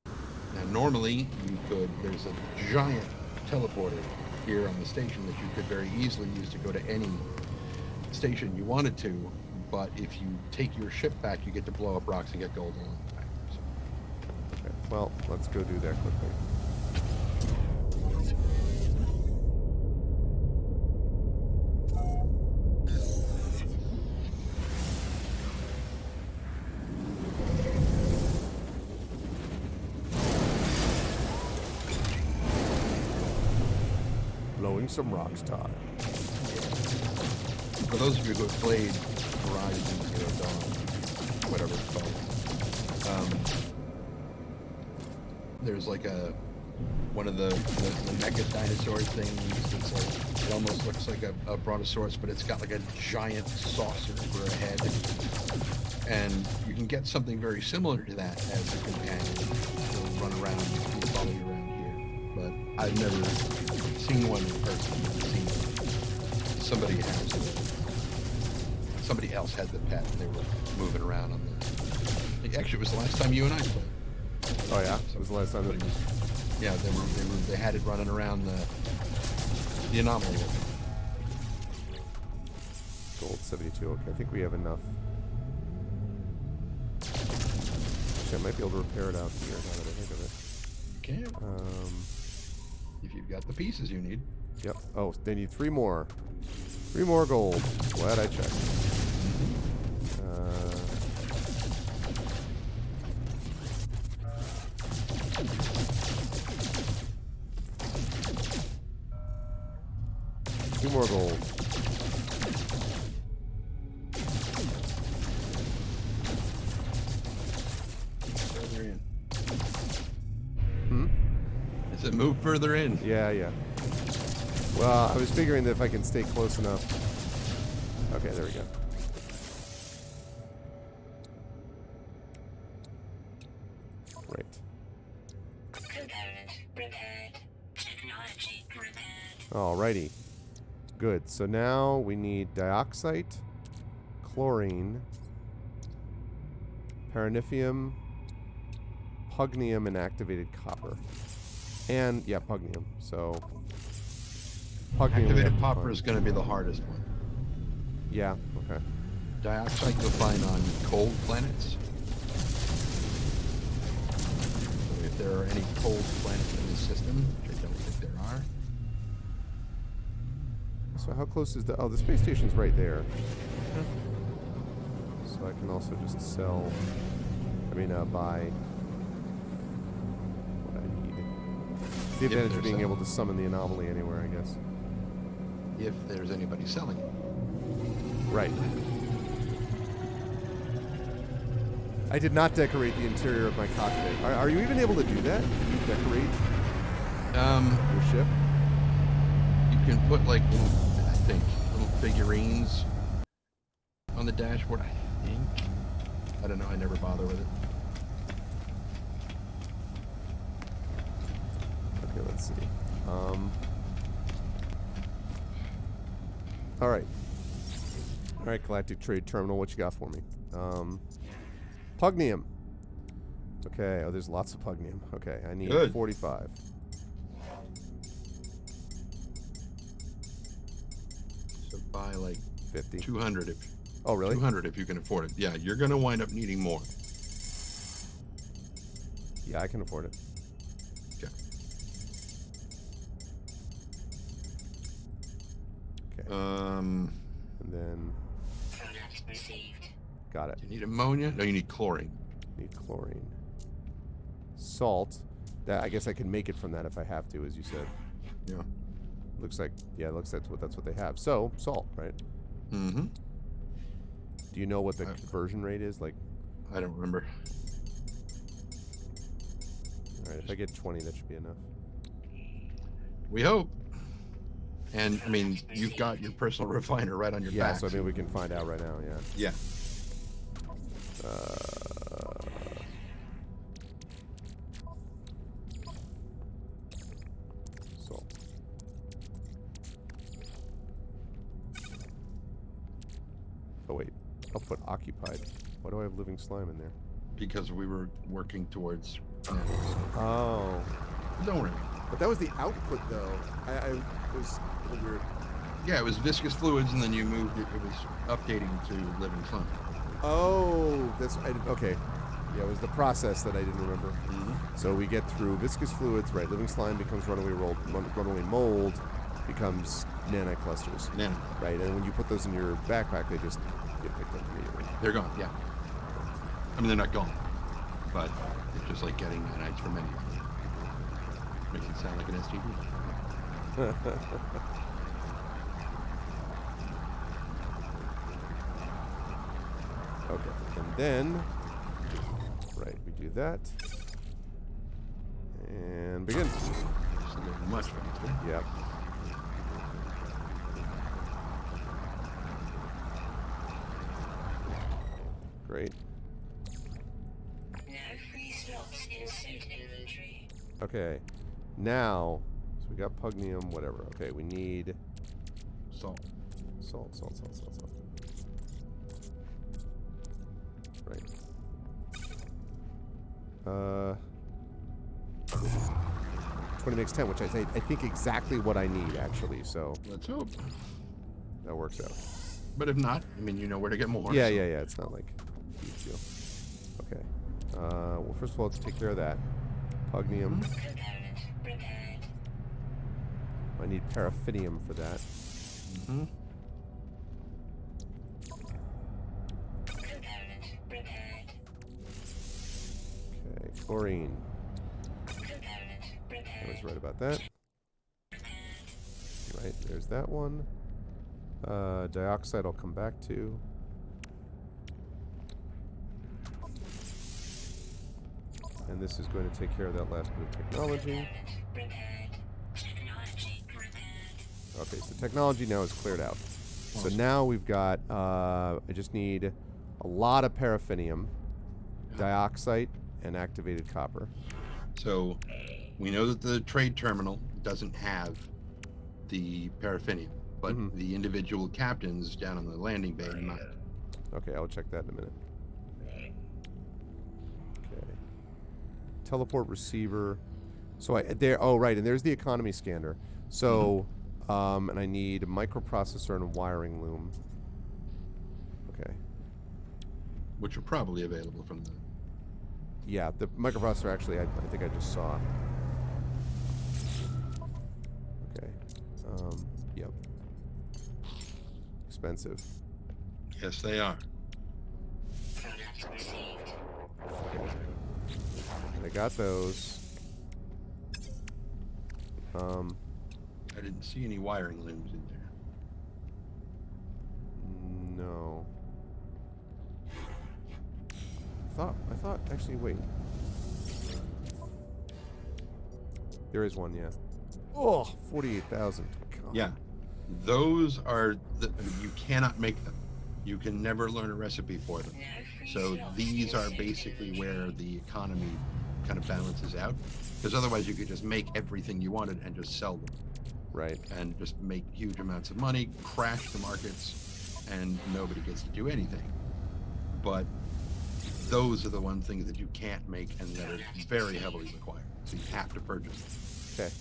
S2: Now, normally there's a giant teleporter here on the station that you could very easily use to go to any station you wanted to, but if you take your ship back, you get to blow up rocks and get gold along the way. So.
S1: Okay, well, let's go do that quickly. Blowing some rocks time.
S2: For those of you who have played Horizon Zero Dawn, whatever it's called, there's like one of the mecha dinosaur things that's like, it almost looks like a brontosaurus, but it's got like a giant saucer for a head. And you can get something very similar to that as a companion. It'll run around and follow you around here. But I've never seen one in person. Somebody else had the pet, and they were moving around on the. Actually, it was the last time you and I played.
S1: Oh yeah, it was the last time.
S2: Yeah, they had it running around the anomaly.
S1: Gold 72. Okay, I think we have enough. Actually, I might be able to repair it out here now that I think of it.
S2: You can. If you've got the pieces you need.
S1: Yep. Oh, they need 3 more. 3 more gold. Glad I checked. Two more gold.
S2: Further in.
S1: Hmm?
S2: I said move further in.
S1: Yeah. Well, I was figuring that if I can stay close enough. Okay, there we go. Right.
S3: Component repaired. Technology repaired.
S1: Alrighty. Good. So now we need dioxite, chlorine, paranithium, pugnium, and activated copper. And, yeah, pugnium. So, pugnium. we have
S2: Activated
S1: to
S2: copper
S1: find.
S2: is going to be the hardest one.
S1: Yeah, okay.
S2: Dioxide you'll find on cold planets. So if there are any cold planets in this system, which I don't think there are.
S1: So how close is the... Oh, the space station's right there. So I can also just sell... buy what I need. It's the
S2: If
S1: advantage of
S2: there's
S1: being
S2: a-
S1: able to summon the anomaly anywhere, I guess.
S2: If there's anybody selling it.
S1: Right. I did not decorate the interior of my cockpit. Are you even able to do that? Can you decorate your ship?
S2: You can put like little, I think, little figurines on the dashboard. I think. I don't know. I never bother with it.
S1: Okay, let's see. All right. All right, Galactic Trade Terminal, what you got for me? Pugnium. Okay, oh, there's lots of pugnium. Okay, I need
S2: Good.
S1: 45.
S2: So buy like
S1: 50.
S2: 200 if
S1: Oh, really?
S2: 200 if you can afford it. Yeah, you're gonna wind up needing more.
S1: Yeah, I can afford it.
S2: Okay.
S1: Okay.
S2: Um,
S1: And then,
S3: Product received.
S1: got it.
S2: you need ammonia? No, you need chlorine.
S1: Need chlorine. Salt. That, I guess I can make it from that if I have to, as you said.
S2: Yeah.
S1: Looks like, yeah, looks like that's what they have. So, salt, right?
S2: Mm-hmm.
S1: Do you know what the conversion rate is? Like,
S2: I don't remember.
S1: all right, if I get 20, that should be enough.
S2: We hope. And I mean, you've got your personal refiner right on your
S1: Yeah,
S2: back.
S1: so I mean, we can find out right now, yeah.
S2: Yeah.
S1: Salt. Oh, wait. I'll put occupied. Why do I have living slime in there?
S2: Because we were working towards.
S1: Oh.
S2: Don't worry.
S1: But that was the output, though. I was a little weird.
S2: Yeah, it was viscous fluids, and then you moved it. It was updating to living slime.
S1: Oh, that's okay. Yeah, it was the process that I didn't remember.
S2: Mm-hmm.
S1: So we get through viscous fluids, right? Living slime becomes runaway mold, becomes nanoclusters,
S2: Nano.
S1: right? And when you put those in your backpack, they just get picked up immediately.
S2: They're gone. Yeah. I mean, they're not gone, but it's just like getting nanites from anything. Makes it sound like an STD.
S1: Okay, and then, right, we do that, and begin.
S2: Just a little much faster.
S1: Yep. Great.
S3: No free slots in suit inventory.
S1: Okay, now, so we got pugnium, whatever. Okay, we need
S2: Salt.
S1: salt. Right. 20 makes 10, which I think exactly what I need, actually, so
S2: Let's hope.
S1: that works out.
S2: But if not, I mean, you know where to get more.
S1: Yeah,
S2: so-
S1: yeah, it's not like a huge deal. Okay. Well, first of all, let's take care of that. Pugnium.
S3: Component repaired.
S1: I need paraffinium for that.
S2: Mhm.
S3: Component repaired.
S1: Okay, chlorine.
S3: Component
S1: I
S3: repaired.
S1: was right about that. Right, there's that one. Dioxide I'll come back to. And this is going to take care of that last bit of technology.
S3: Repaired. Technology repaired.
S1: Okay, so technology now is cleared out. So
S2: Awesome.
S1: now we've got, I just need a lot of paraffinium, dioxide, and activated copper.
S2: So we know that the trade terminal doesn't have the paraffinium, but
S1: Mhm.
S2: the individual captains down on the landing bay might.
S1: Okay, I'll check that in a minute. Okay. Teleport receiver. So oh right, and there's the economy scanner. So and I need a microprocessor and a wiring loom. Okay.
S2: Which are probably available from the.
S1: Yeah, the microprocessor actually I think I just saw. Okay. Yep. Expensive.
S2: Yes, they are.
S3: Product received.
S1: Okay. And I got those.
S2: I didn't see any wiring looms in there.
S1: No. I thought actually wait. There is one, yeah. Oh, 48,000.
S2: Yeah, those are you cannot make them. You can never learn a recipe for them.
S3: No free
S2: So
S3: slots
S2: these
S3: in
S2: are
S3: ship.
S2: basically where the economy kind of balances out. Because otherwise you could just make everything you wanted and just sell them
S1: Right.
S2: and just make huge amounts of money, crash the markets, and nobody gets to do anything. But those are the one things that you can't make and that are very heavily required. So you have to purchase them.
S1: Okay.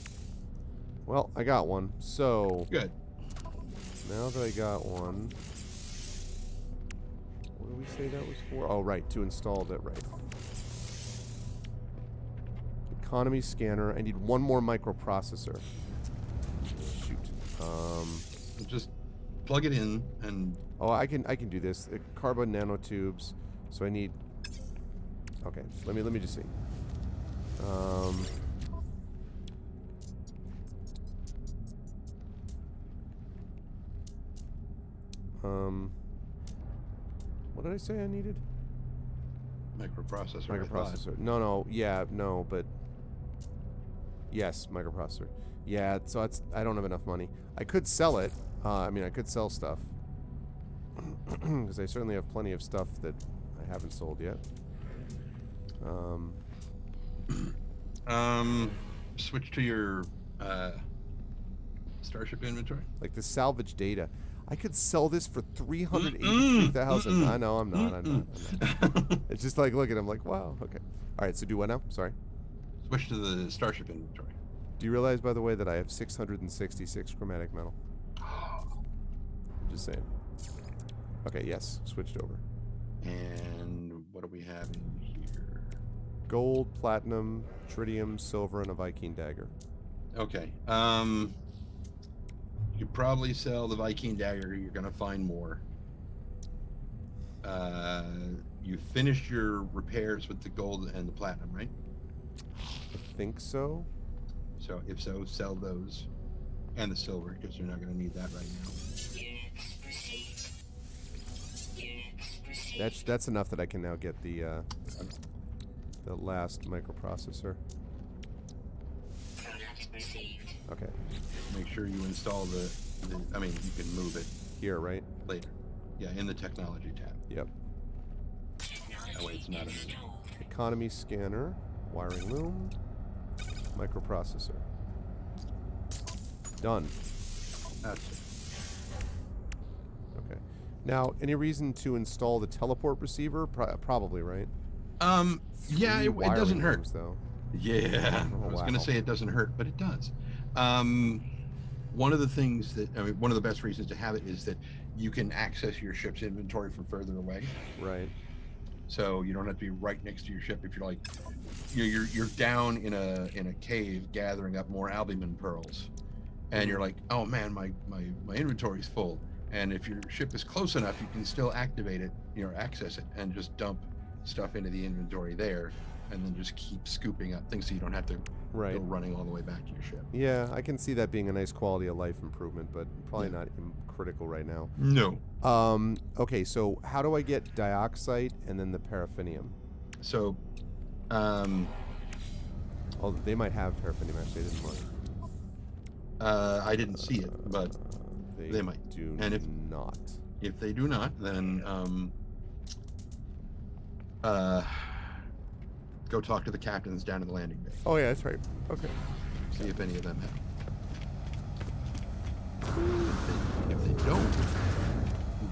S1: Well, I got one. So
S2: Good.
S1: now that I got one, what did we say that was for? Oh, right, to install that, right. Economy scanner. I need one more microprocessor. Shoot.
S2: Just plug it in and
S1: Oh, I can do this. Carbon nanotubes. So I need. Okay, let me just see. What did I say I needed?
S2: microprocessor. I thought.
S1: Microprocessor. No, yeah, no, but yes, microprocessor. Yeah, so I don't have enough money. I could sell it. I mean, I could sell stuff because I certainly have plenty of stuff that I haven't sold yet.
S2: Switch to your Starship inventory.
S1: Like the salvage data. I could sell this for 383,000. I know, I'm not. It's just like, look at it, I'm like, wow, okay. All right, so do what now? Sorry.
S2: Switch to the Starship inventory.
S1: Do you realize, by the way, that I have 666 chromatic metal? Just saying. Okay, yes, switched over.
S2: And what do we have in here?
S1: Gold, platinum, tritium, silver, and a Viking dagger.
S2: Okay. You could probably sell the Viking dagger. You're gonna find more. You finished your repairs with the gold and the platinum, right?
S1: I think so.
S2: So if so, sell those and the silver because you're not gonna need that right now.
S3: Units received. Units received.
S1: That's enough that I can now get the last microprocessor.
S3: Product received.
S1: Okay,
S2: Make sure you install the I mean, you can move it
S1: here, right?
S2: later. Yeah, in the technology tab.
S1: Yep.
S2: That way it's not a
S3: Installed.
S1: Economy scanner, wiring loom, microprocessor. Done.
S2: That's it.
S1: Okay. Now, any reason to install the teleport receiver? Probably, right?
S2: Yeah,
S1: Three
S2: it
S1: wiring
S2: doesn't hurt.
S1: looms, though.
S2: Yeah,
S1: Oh,
S2: I was
S1: wow.
S2: gonna say it doesn't hurt, but it does. One of the things that one of the best reasons to have it is that you can access your ship's inventory from further away.
S1: Right.
S2: So you don't have to be right next to your ship if you're like, you're down in a cave gathering up more albumin pearls, and you're like, oh man, my inventory's full. And if your ship is close enough, you can still activate it, access it, and just dump stuff into the inventory there, and then just keep scooping up things so you don't have to
S1: Right.
S2: go running all the way back to your ship.
S1: Yeah, I can see that being a nice quality of life improvement, but probably not critical right now.
S2: No.
S1: Okay, so how do I get dioxide and then the paraffinium?
S2: So,
S1: Oh, they might have paraffinium actually. I didn't look.
S2: I didn't see it, but they might.
S1: do
S2: And if-
S1: not.
S2: if they do not, then go talk to the captains down in the landing bay.
S1: Oh, yeah, that's right. Okay.
S2: See if any of them have. If they don't,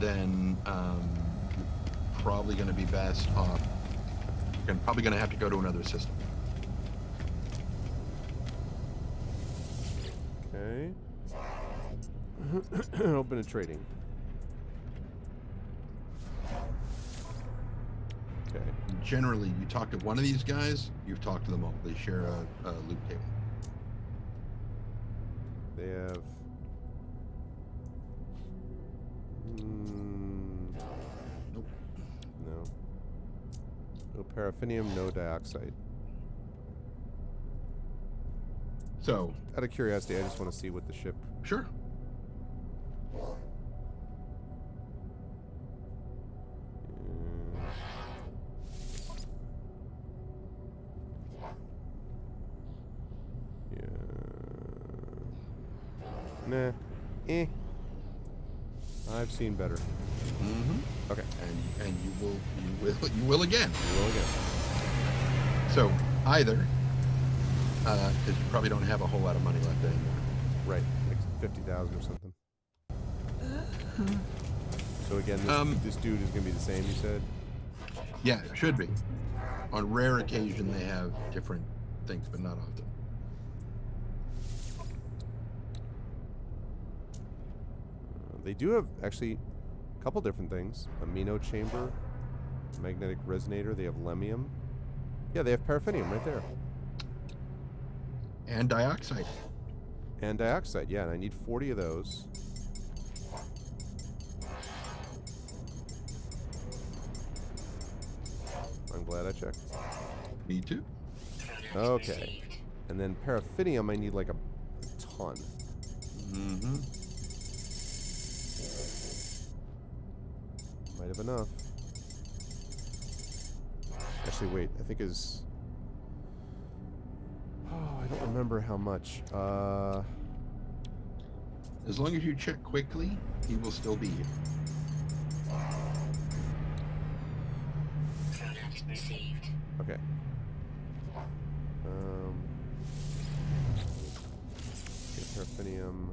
S2: then you're probably going to be best off. You're probably going to have to go to another system.
S1: Okay. Open a trading. Okay.
S2: Generally, you talk to one of these guys, you've talked to them all. They share a loop table.
S1: They have.
S2: Nope.
S1: No. No paraffinium, no dioxide.
S2: So,
S1: Out of curiosity, I just want to see what the ship.
S2: sure.
S1: Yeah. Nah. Eh. I've seen better.
S2: Mm-hmm.
S1: Okay.
S2: And you will again.
S1: Roll again.
S2: So either, because you probably don't have a whole lot of money left anymore.
S1: Right. Like 50,000 or something. So again, this dude is going to be the same, you said?
S2: Yeah, it should be. On rare occasion, they have different things, but not often.
S1: They do have, actually, a couple different things. Amino chamber, magnetic resonator. They have lemium. Yeah, they have paraffinium right there.
S2: And dioxide.
S1: And dioxide, yeah, and I need 40 of those. I'm glad I checked.
S2: Me too.
S1: Okay. And then paraffinium, I need like a ton.
S2: Mm-hmm.
S1: Might have enough. Actually, wait, I think is... Oh, I don't remember how much.
S2: As long as you check quickly, he will still be here.
S3: Product received.
S1: Okay. Okay, paraffinium.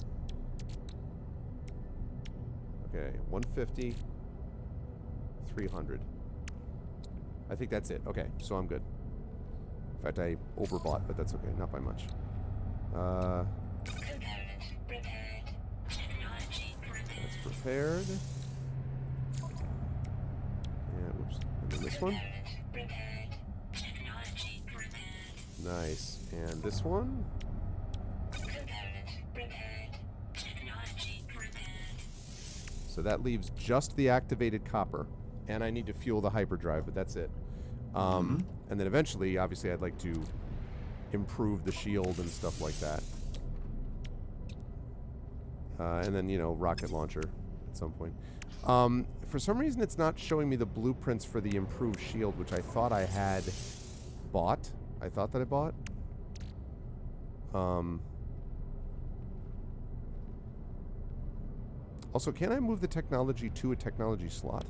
S1: Okay, 150. 300. I think that's it. Okay, so I'm good. In fact, I overbought, but that's okay. Not by much.
S3: Component prepared. Technology prepared.
S1: That's prepared. Yeah, whoops. And then this one.
S3: Component prepared. Technology prepared.
S1: Nice. And this one.
S3: Component prepared. Technology prepared.
S1: So that leaves just the activated copper. And I need to fuel the hyperdrive, but that's it. And then eventually, obviously, I'd like to improve the shield and stuff like that. And then, you know, rocket launcher at some point. For some reason, it's not showing me the blueprints for the improved shield, which I thought I had bought. I thought that I bought. Also, can I move the technology to a technology slot?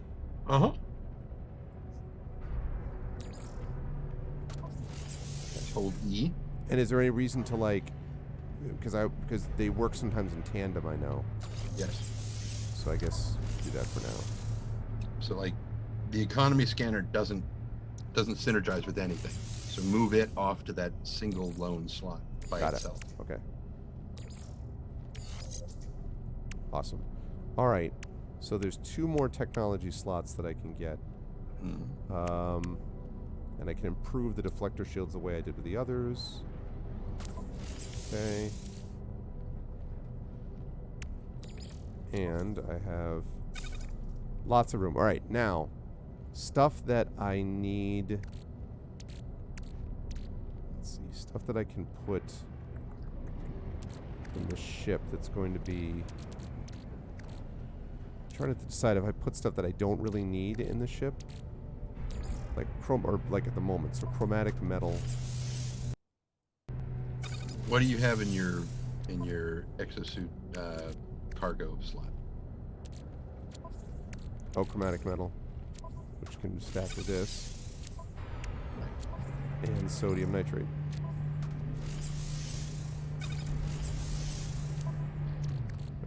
S2: Uh-huh. Hold E.
S1: And is there any reason to like, because they work sometimes in tandem, I know.
S2: Yes.
S1: So I guess do that for now.
S2: So like the economy scanner doesn't synergize with anything. So move it off to that single lone slot by
S1: Got
S2: itself.
S1: it. Okay. Awesome. All right. So there's 2 more technology slots that I can get. And I can improve the deflector shields the way I did with the others. Okay. And I have lots of room. All right, now, stuff that I need. Let's see, stuff that I can put in the ship that's going to be. I'm trying to decide if I put stuff that I don't really need in the ship. Like like at the moment, so chromatic metal.
S2: What do you have in your exosuit cargo slot?
S1: Oh, chromatic metal, which can stack with this. And sodium nitrate.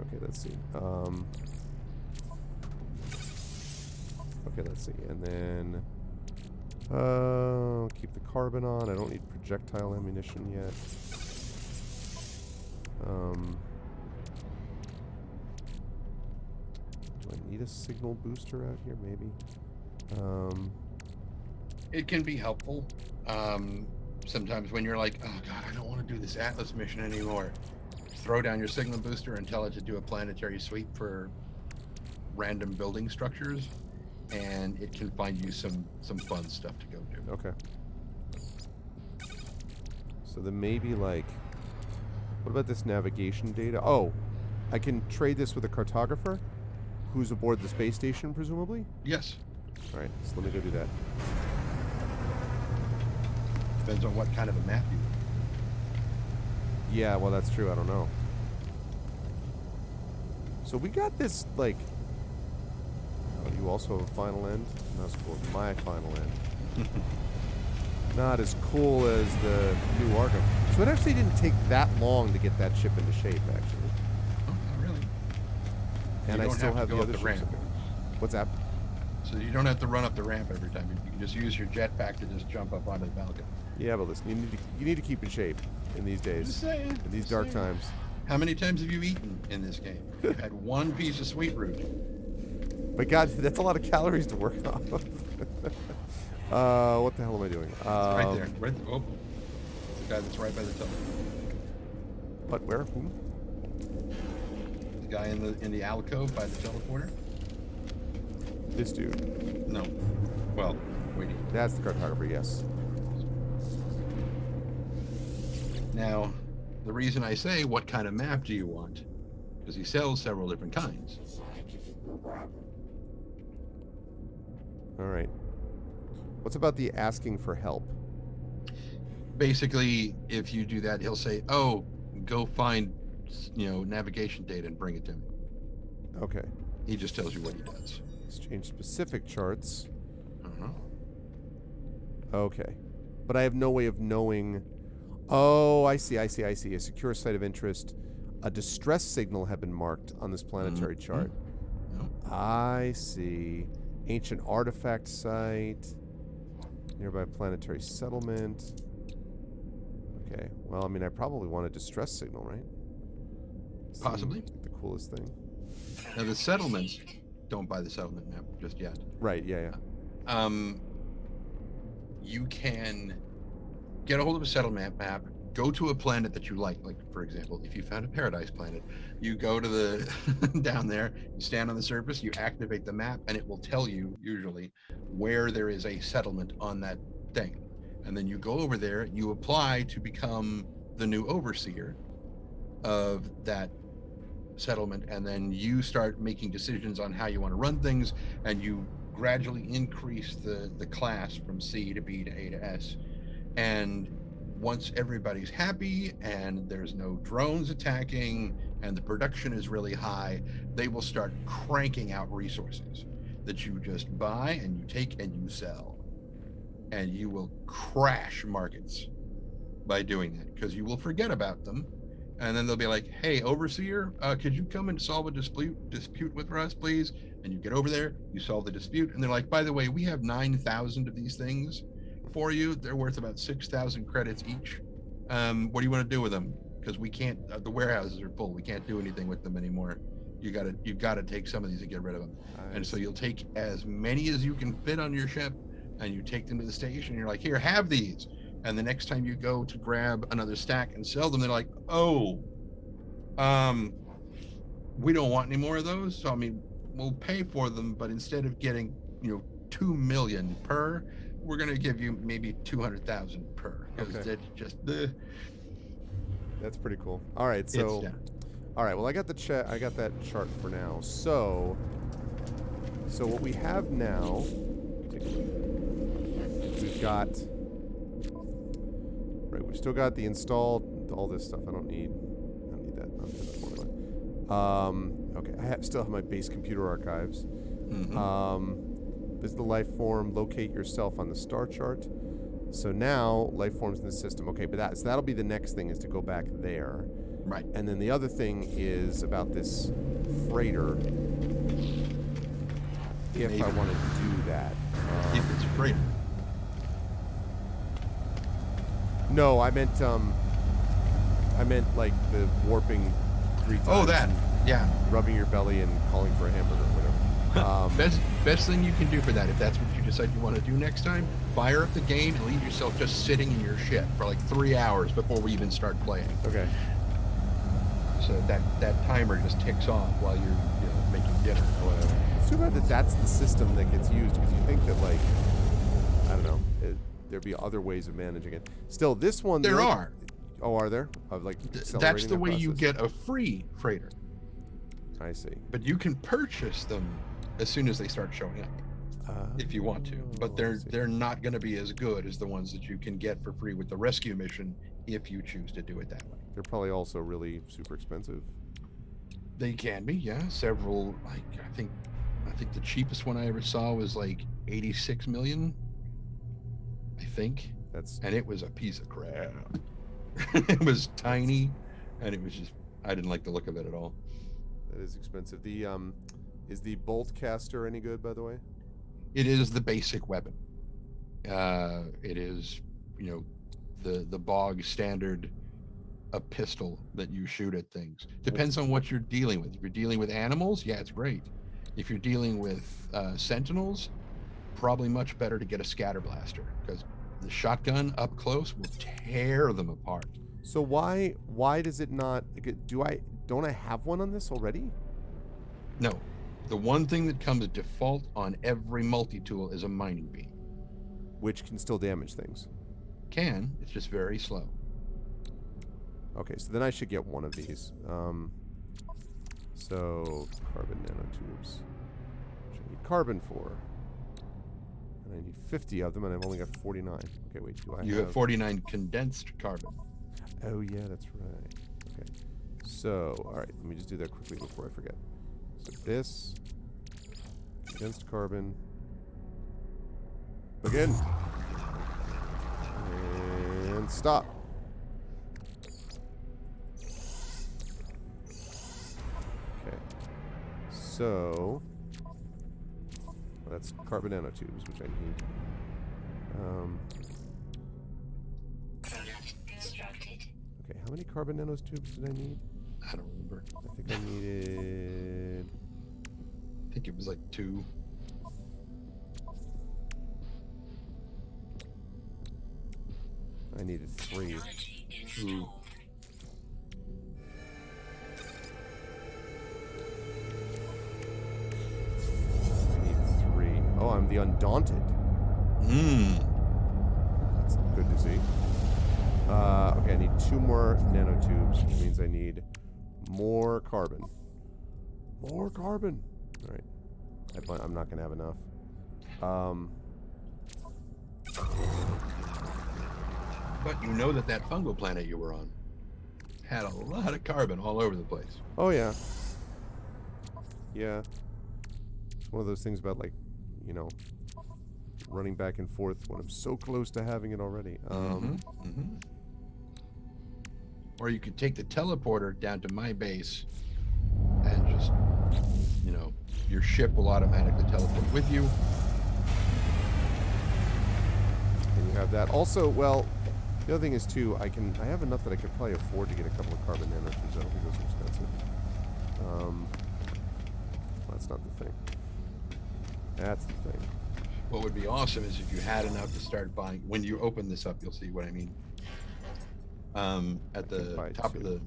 S1: Okay, let's see. Okay, let's see. And then keep the carbon on. I don't need projectile ammunition yet. Do I need a signal booster out here? Maybe.
S2: It can be helpful. Sometimes when you're like, oh God, I don't want to do this Atlas mission anymore. Throw down your signal booster and tell it to do a planetary sweep for random building structures, and it can find you some fun stuff to go do.
S1: Okay. So then maybe like, what about this navigation data? Oh, I can trade this with a cartographer who's aboard the space station, presumably?
S2: Yes.
S1: All right, so let me go do that.
S2: Depends on what kind of a map you want.
S1: Yeah, well, that's true. I don't know. So we got this, like... Oh, you also have a final end? Not as cool as my final end. Not as cool as the new Arkham. So it actually didn't take that long to get that ship into shape, actually.
S2: Oh, not really.
S1: And
S2: You
S1: I
S2: don't
S1: still
S2: have
S1: have
S2: to
S1: the
S2: go
S1: other
S2: up the
S1: ships.
S2: ramp.
S1: up there. What's that?
S2: So you don't have to run up the ramp every time. You can just use your jetpack to just jump up onto the balcony.
S1: Yeah, but listen, you need to keep in shape in these days.
S2: Just saying.
S1: In these
S2: just
S1: dark
S2: saying.
S1: times.
S2: How many times have you eaten in this game? You've had one piece of sweet root.
S1: But God, that's a lot of calories to work off. What the hell am I doing?
S2: It's right there. Right there. Oh, the guy that's right by the telephone.
S1: What? Where? Whom?
S2: The guy in the alcove by the teleporter.
S1: This dude.
S2: No. Well, waiting.
S1: That's the cartographer. Yes.
S2: Now, the reason I say what kind of map do you want, because he sells several different kinds.
S1: All right. What's about the asking for help?
S2: Basically, if you do that, he'll say, "Oh, go find, navigation data and bring it to me."
S1: Okay.
S2: He just tells you what he does.
S1: Exchange specific charts.
S2: Uh-huh.
S1: Okay. But I have no way of knowing. Oh, I see. A secure site of interest. A distress signal had been marked on this planetary chart.
S2: Yep.
S1: I see. Ancient artifact site. Nearby planetary settlement. Okay. Well, I mean, I probably want a distress signal, right?
S2: Possibly.
S1: Seems like the coolest thing.
S2: Now the settlements, don't buy the settlement map just yet.
S1: Right. Yeah.
S2: You can get a hold of a settlement map, go to a planet that you like for example, if you found a paradise planet, you go to the down there, you stand on the surface, you activate the map, and it will tell you usually where there is a settlement on that thing. And then you go over there, you apply to become the new overseer of that settlement, and then you start making decisions on how you want to run things, and you gradually increase the class from C to B to A to S. And once everybody's happy and there's no drones attacking and the production is really high, they will start cranking out resources that you just buy and you take and you sell. And you will crash markets by doing that, because you will forget about them. And then they'll be like, "Hey, overseer, could you come and solve a dispute with us, please?" And you get over there, you solve the dispute, and they're like, "By the way, we have 9,000 of these things for you. They're worth about 6,000 credits each. What do you want to do with them? Because we can't. The warehouses are full. We can't do anything with them anymore. You gotta take some of these and get rid of them." And so you'll take as many as you can fit on your ship, and you take them to the station. And you're like, "Here, have these." And the next time you go to grab another stack and sell them, they're like, "Oh, we don't want any more of those. So I mean, we'll pay for them, but instead of getting 2 million per, we're gonna give you maybe 200,000 per." Because
S1: Okay.
S2: that's just
S1: That's pretty cool. All right. So. All right. Well, I got that chart for now. So what we have now, we've got. Right. We've still got the installed, all this stuff. I don't need that. Not that formula. Okay. Still have my base computer archives.
S2: mm-hmm.
S1: Visit the life form. Locate yourself on the star chart. So now life forms in the system. Okay, but so that'll be the next thing is to go back there.
S2: Right.
S1: And then the other thing is about this freighter. If
S2: Maybe.
S1: I want to do that.
S2: If it's a freighter.
S1: No, I meant like the warping 3 times.
S2: Oh, that.
S1: and
S2: Yeah.
S1: rubbing your belly and calling for a hamburger or whatever.
S2: Best thing you can do for that, if that's what you decide you want to do next time, fire up the game and leave yourself just sitting in your ship for like 3 hours before we even start playing.
S1: Okay.
S2: So that timer just ticks off while you're making dinner or whatever.
S1: It's too bad that that's the system that gets used because you think that like I don't know there'd be other ways of managing it. Still, this one
S2: There are.
S1: Oh, are there? Of like
S2: That's
S1: accelerating
S2: the way you
S1: process?
S2: get a free freighter.
S1: I see.
S2: But you can purchase them as soon as they start showing up if you want to. But
S1: I see.
S2: they're not going to be as good as the ones that you can get for free with the rescue mission if you choose to do it that way.
S1: They're probably also really super expensive.
S2: They can be, yeah. Several, like I think the cheapest one I ever saw was like 86 million. I think. And it was a piece of crap. It was tiny, and it was just I didn't like the look of it at all.
S1: That is expensive. The is the bolt caster any good, by the way?
S2: It is the basic weapon. It is, the bog standard, a pistol that you shoot at things. Depends on what you're dealing with. If you're dealing with animals, yeah, it's great. If you're dealing with sentinels, probably much better to get a scatter blaster because the shotgun up close will tear them apart.
S1: So why does it not? Don't I have one on this already?
S2: No, the one thing that comes default on every multi-tool is a mining beam.
S1: Which can still damage things.
S2: It's just very slow.
S1: Okay, so then I should get one of these. So carbon nanotubes. Which I need carbon for. And I need 50 of them, and I've only got 49. Okay, wait,
S2: You have 49 condensed carbon.
S1: Oh yeah, that's right. Okay. So, all right, let me just do that quickly before I forget. So this condensed carbon. Begin. And stop. Okay. So that's carbon nanotubes, which I need.
S3: Product constructed.
S1: Okay, how many carbon nanotubes did I need?
S2: I don't remember.
S1: I think I needed.
S2: I think it was like 2.
S1: I needed 3.
S3: Technology
S2: Ooh.
S3: installed.
S1: I need 3. Oh, I'm the Undaunted. That's good to see. Okay, I need 2 more nanotubes, which means I need more carbon. More carbon. All right. I'm not going to have enough.
S2: But you know that fungal planet you were on had a lot of carbon all over the place.
S1: Oh, yeah. Yeah. It's one of those things about, like, running back and forth when I'm so close to having it already.
S2: Or you could take the teleporter down to my base and just, your ship will automatically teleport with you.
S1: And you have that. Also, well, the other thing is, too, I have enough that I could probably afford to get a couple of carbon nanotubes. I don't think those are expensive. That's not the thing. That's the thing.
S2: What would be awesome is if you had enough to start buying. When you open this up, you'll see what I mean. At the top of the,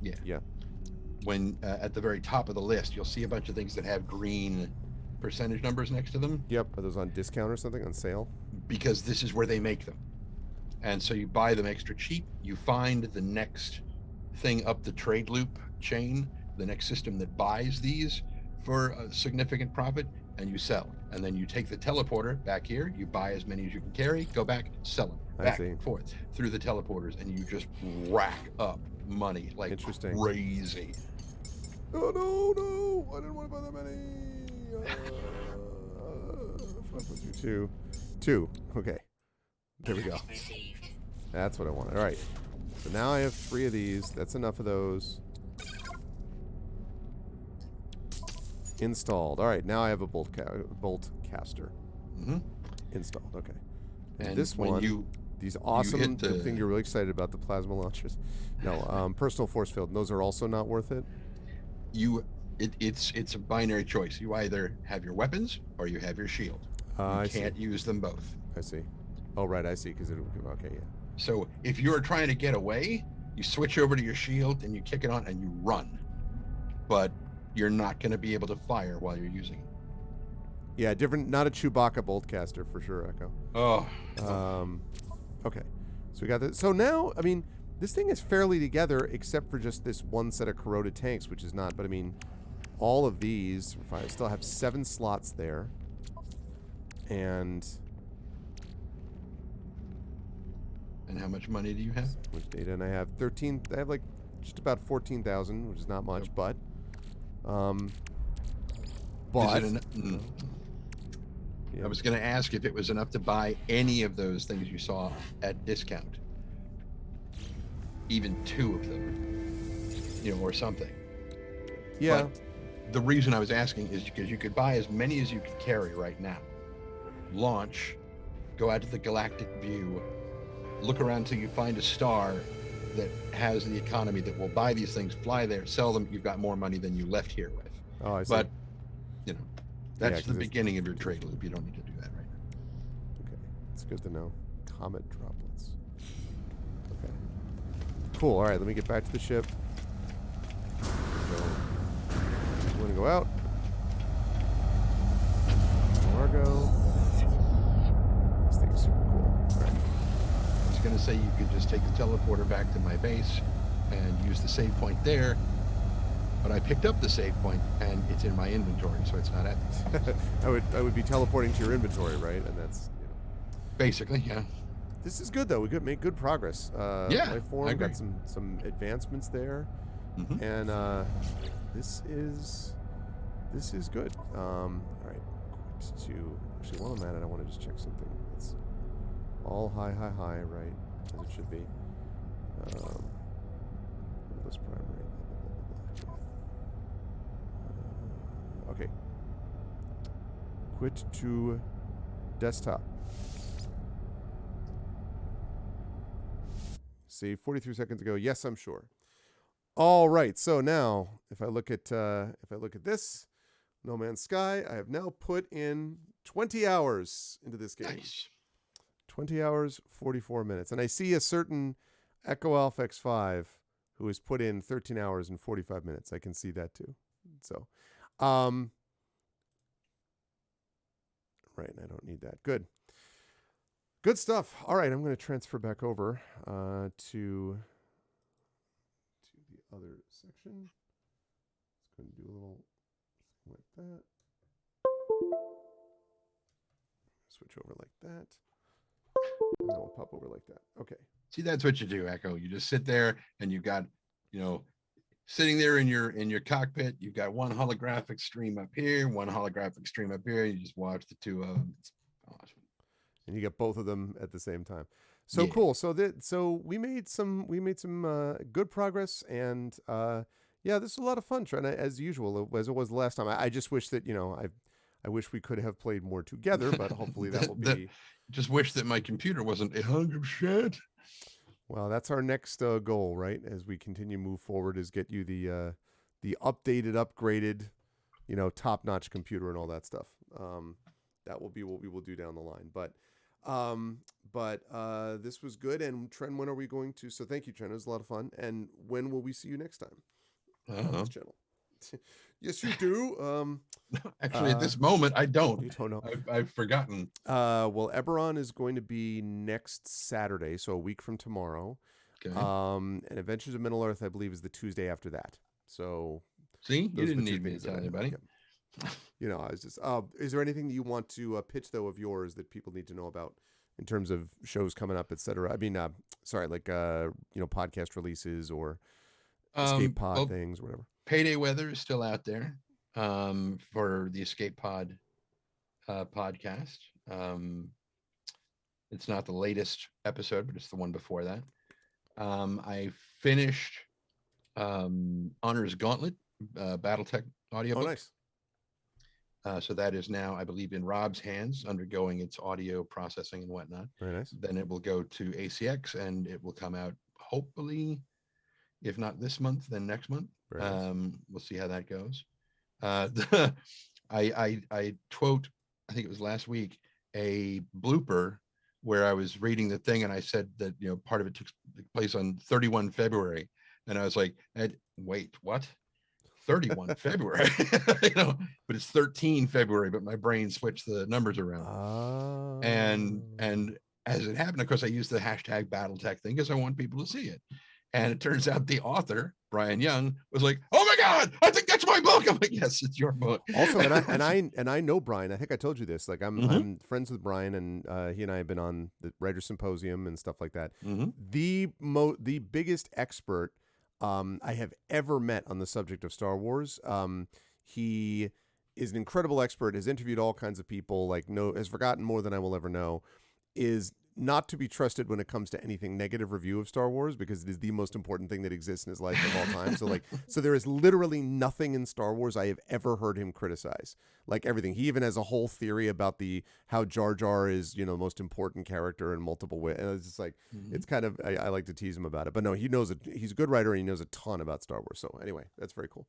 S1: yeah.
S2: When at the very top of the list, you'll see a bunch of things that have green percentage numbers next to them.
S1: Yep. Are those on discount or something, on sale?
S2: Because this is where they make them. And so you buy them extra cheap. You find the next thing up the trade loop chain, the next system that buys these for a significant profit, and you sell. And then you take the teleporter back here, you buy as many as you can carry, go back, sell them, back and forth through the teleporters, and you just rack up money like crazy.
S1: Oh, no, I didn't want to buy that many. 5.22. 2, okay. There we go.
S3: Unit received.
S1: That's what I wanted. All right. So now I have 3 of these. That's enough of those. Installed. All right. Now I have a bolt caster.
S2: Mm-hmm.
S1: Installed. Okay.
S2: And
S1: this
S2: when
S1: one, these awesome,
S2: hit
S1: the thing you're really excited about, the plasma launchers. No, personal force field. And those are also not worth it.
S2: It's a binary choice. You either have your weapons or you have your shield.
S1: I
S2: You can't
S1: see.
S2: use them both.
S1: I see. Oh, right. I see. Because okay, yeah.
S2: So if you're trying to get away, you switch over to your shield and you kick it on and you run. But you're not going to be able to fire while you're using it.
S1: Yeah, different. Not a Chewbacca bolt caster for sure, Echo.
S2: Oh.
S1: Okay. So we got this. So now, I mean, this thing is fairly together except for just this one set of corroded tanks, which is not. But I mean, all of these are fine. I still have 7 slots there. And
S2: how much money do you have?
S1: with data, and I have 13. I have like just about 14,000, which is not much,
S2: Yep.
S1: but
S2: Is it
S1: yeah.
S2: I was going to ask if it was enough to buy any of those things you saw at discount. Even 2 of them, or something.
S1: Yeah.
S2: But the reason I was asking is because you could buy as many as you could carry right now. Launch, go out to the galactic view, look around till you find a star that has the economy that will buy these things, fly there, sell them. You've got more money than you left here with.
S1: Oh, I see.
S2: But, that's
S1: 'cause
S2: the
S1: it's-
S2: beginning of your trade loop. You don't need to do that right now.
S1: Okay, it's good to know. Comet droplets. Okay. Cool. All right, let me get back to the ship. I'm gonna go out. Cargo. This thing is super cool. All right.
S2: I was going to say you could just take the teleporter back to my base and use the save point there, but I picked up the save point and it's in my inventory, so it's not at
S1: I would be teleporting to your inventory, right? And that's
S2: basically, yeah.
S1: This is good though. We could make good progress.
S2: Yeah,
S1: Life form
S2: I agree.
S1: got some advancements there,
S2: Mhm.
S1: and this is good. All right, to actually while I'm at it, I want to just check something. It's all high, right, as it should be. This primary. Okay. Quit to desktop. See, 43 seconds ago. Yes, I'm sure. All right. So now, if I look at this, No Man's Sky, I have now put in 20 hours into this game.
S2: Nice.
S1: 20 hours, 44 minutes. And I see a certain Echo Alpha X5 who has put in 13 hours and 45 minutes. I can see that too. So, right, I don't need that. Good. Good stuff. All right, I'm going to transfer back over to the other section. It's going to do a little thing like that. Switch over like that. And then we'll pop over like that. Okay.
S2: See, that's what you do, Echo. You just sit there and you've got, sitting there in your cockpit, you've got one holographic stream up here, one holographic stream up here. You just watch the 2 of them. It's awesome.
S1: And you get both of them at the same time. So
S2: Yeah.
S1: cool. So we made some good progress, and yeah, this is a lot of fun, Trent, as usual, as it was the last time. I just wish that I wish we could have played more together, but hopefully that will be.
S2: Just wish that my computer wasn't 100%.
S1: Well, that's our next goal, right? As we continue to move forward, is get you the updated, upgraded, top-notch computer and all that stuff. That will be what we will do down the line. But this was good. And Trent, when are we going to? So thank you, Trent. It was a lot of fun. And when will we see you next time on this channel? Yes, you do.
S2: Actually, at this moment, I don't.
S1: You don't know.
S2: I've forgotten.
S1: Well, Eberron is going to be next Saturday, so a week from tomorrow.
S2: Okay.
S1: And Adventures of Middle Earth, I believe, is the Tuesday after that. So
S2: See, you
S1: those are
S2: didn't
S1: the two
S2: need me to
S1: things that
S2: tell
S1: I-
S2: anybody.
S1: yeah. I was just. Is there anything that you want to pitch though of yours that people need to know about in terms of shows coming up, etc.? I mean, sorry, like podcast releases or escape pod
S2: Well,
S1: things or whatever.
S2: Payday Weather is still out there for the Escape Pod podcast. It's not the latest episode, but it's the one before that. I finished Honor's Gauntlet, BattleTech
S1: Oh,
S2: audiobook.
S1: nice.
S2: So that is now, I believe, in Rob's hands, undergoing its audio processing and whatnot.
S1: Very nice.
S2: Then it will go to ACX, and it will come out hopefully, if not this month, then next month.
S1: Very nice.
S2: We'll see how that goes. I quote, I think it was last week, a blooper where I was reading the thing and I said that, you know, part of it took place on 31 February. And I was like, wait, what? 31 February, you know, but it's 13 February, but my brain switched the numbers around. And as it happened, of course, I used the hashtag BattleTech thing because I want people to see it. And it turns out the author, Brian Young, was like, "Oh my God, I think that's my book." I'm like, "Yes, it's your book."
S1: Also, and I know Brian. I think I told you this. Like, I'm friends with Brian, and he and I have been on the Writer Symposium and stuff like that. The biggest expert I have ever met on the subject of Star Wars. He is an incredible expert. Has interviewed all kinds of people. Like, has forgotten more than I will ever know. Is not to be trusted when it comes to anything negative review of Star Wars, because it is the most important thing that exists in his life of all time. So there is literally nothing in Star Wars I have ever heard him criticize. Like, everything. He even has a whole theory about how Jar Jar is, you know, the most important character in multiple ways. And it's just like, it's kind of, I like to tease him about it, but no, he knows it. He's a good writer and he knows a ton about Star Wars. So anyway, that's very cool.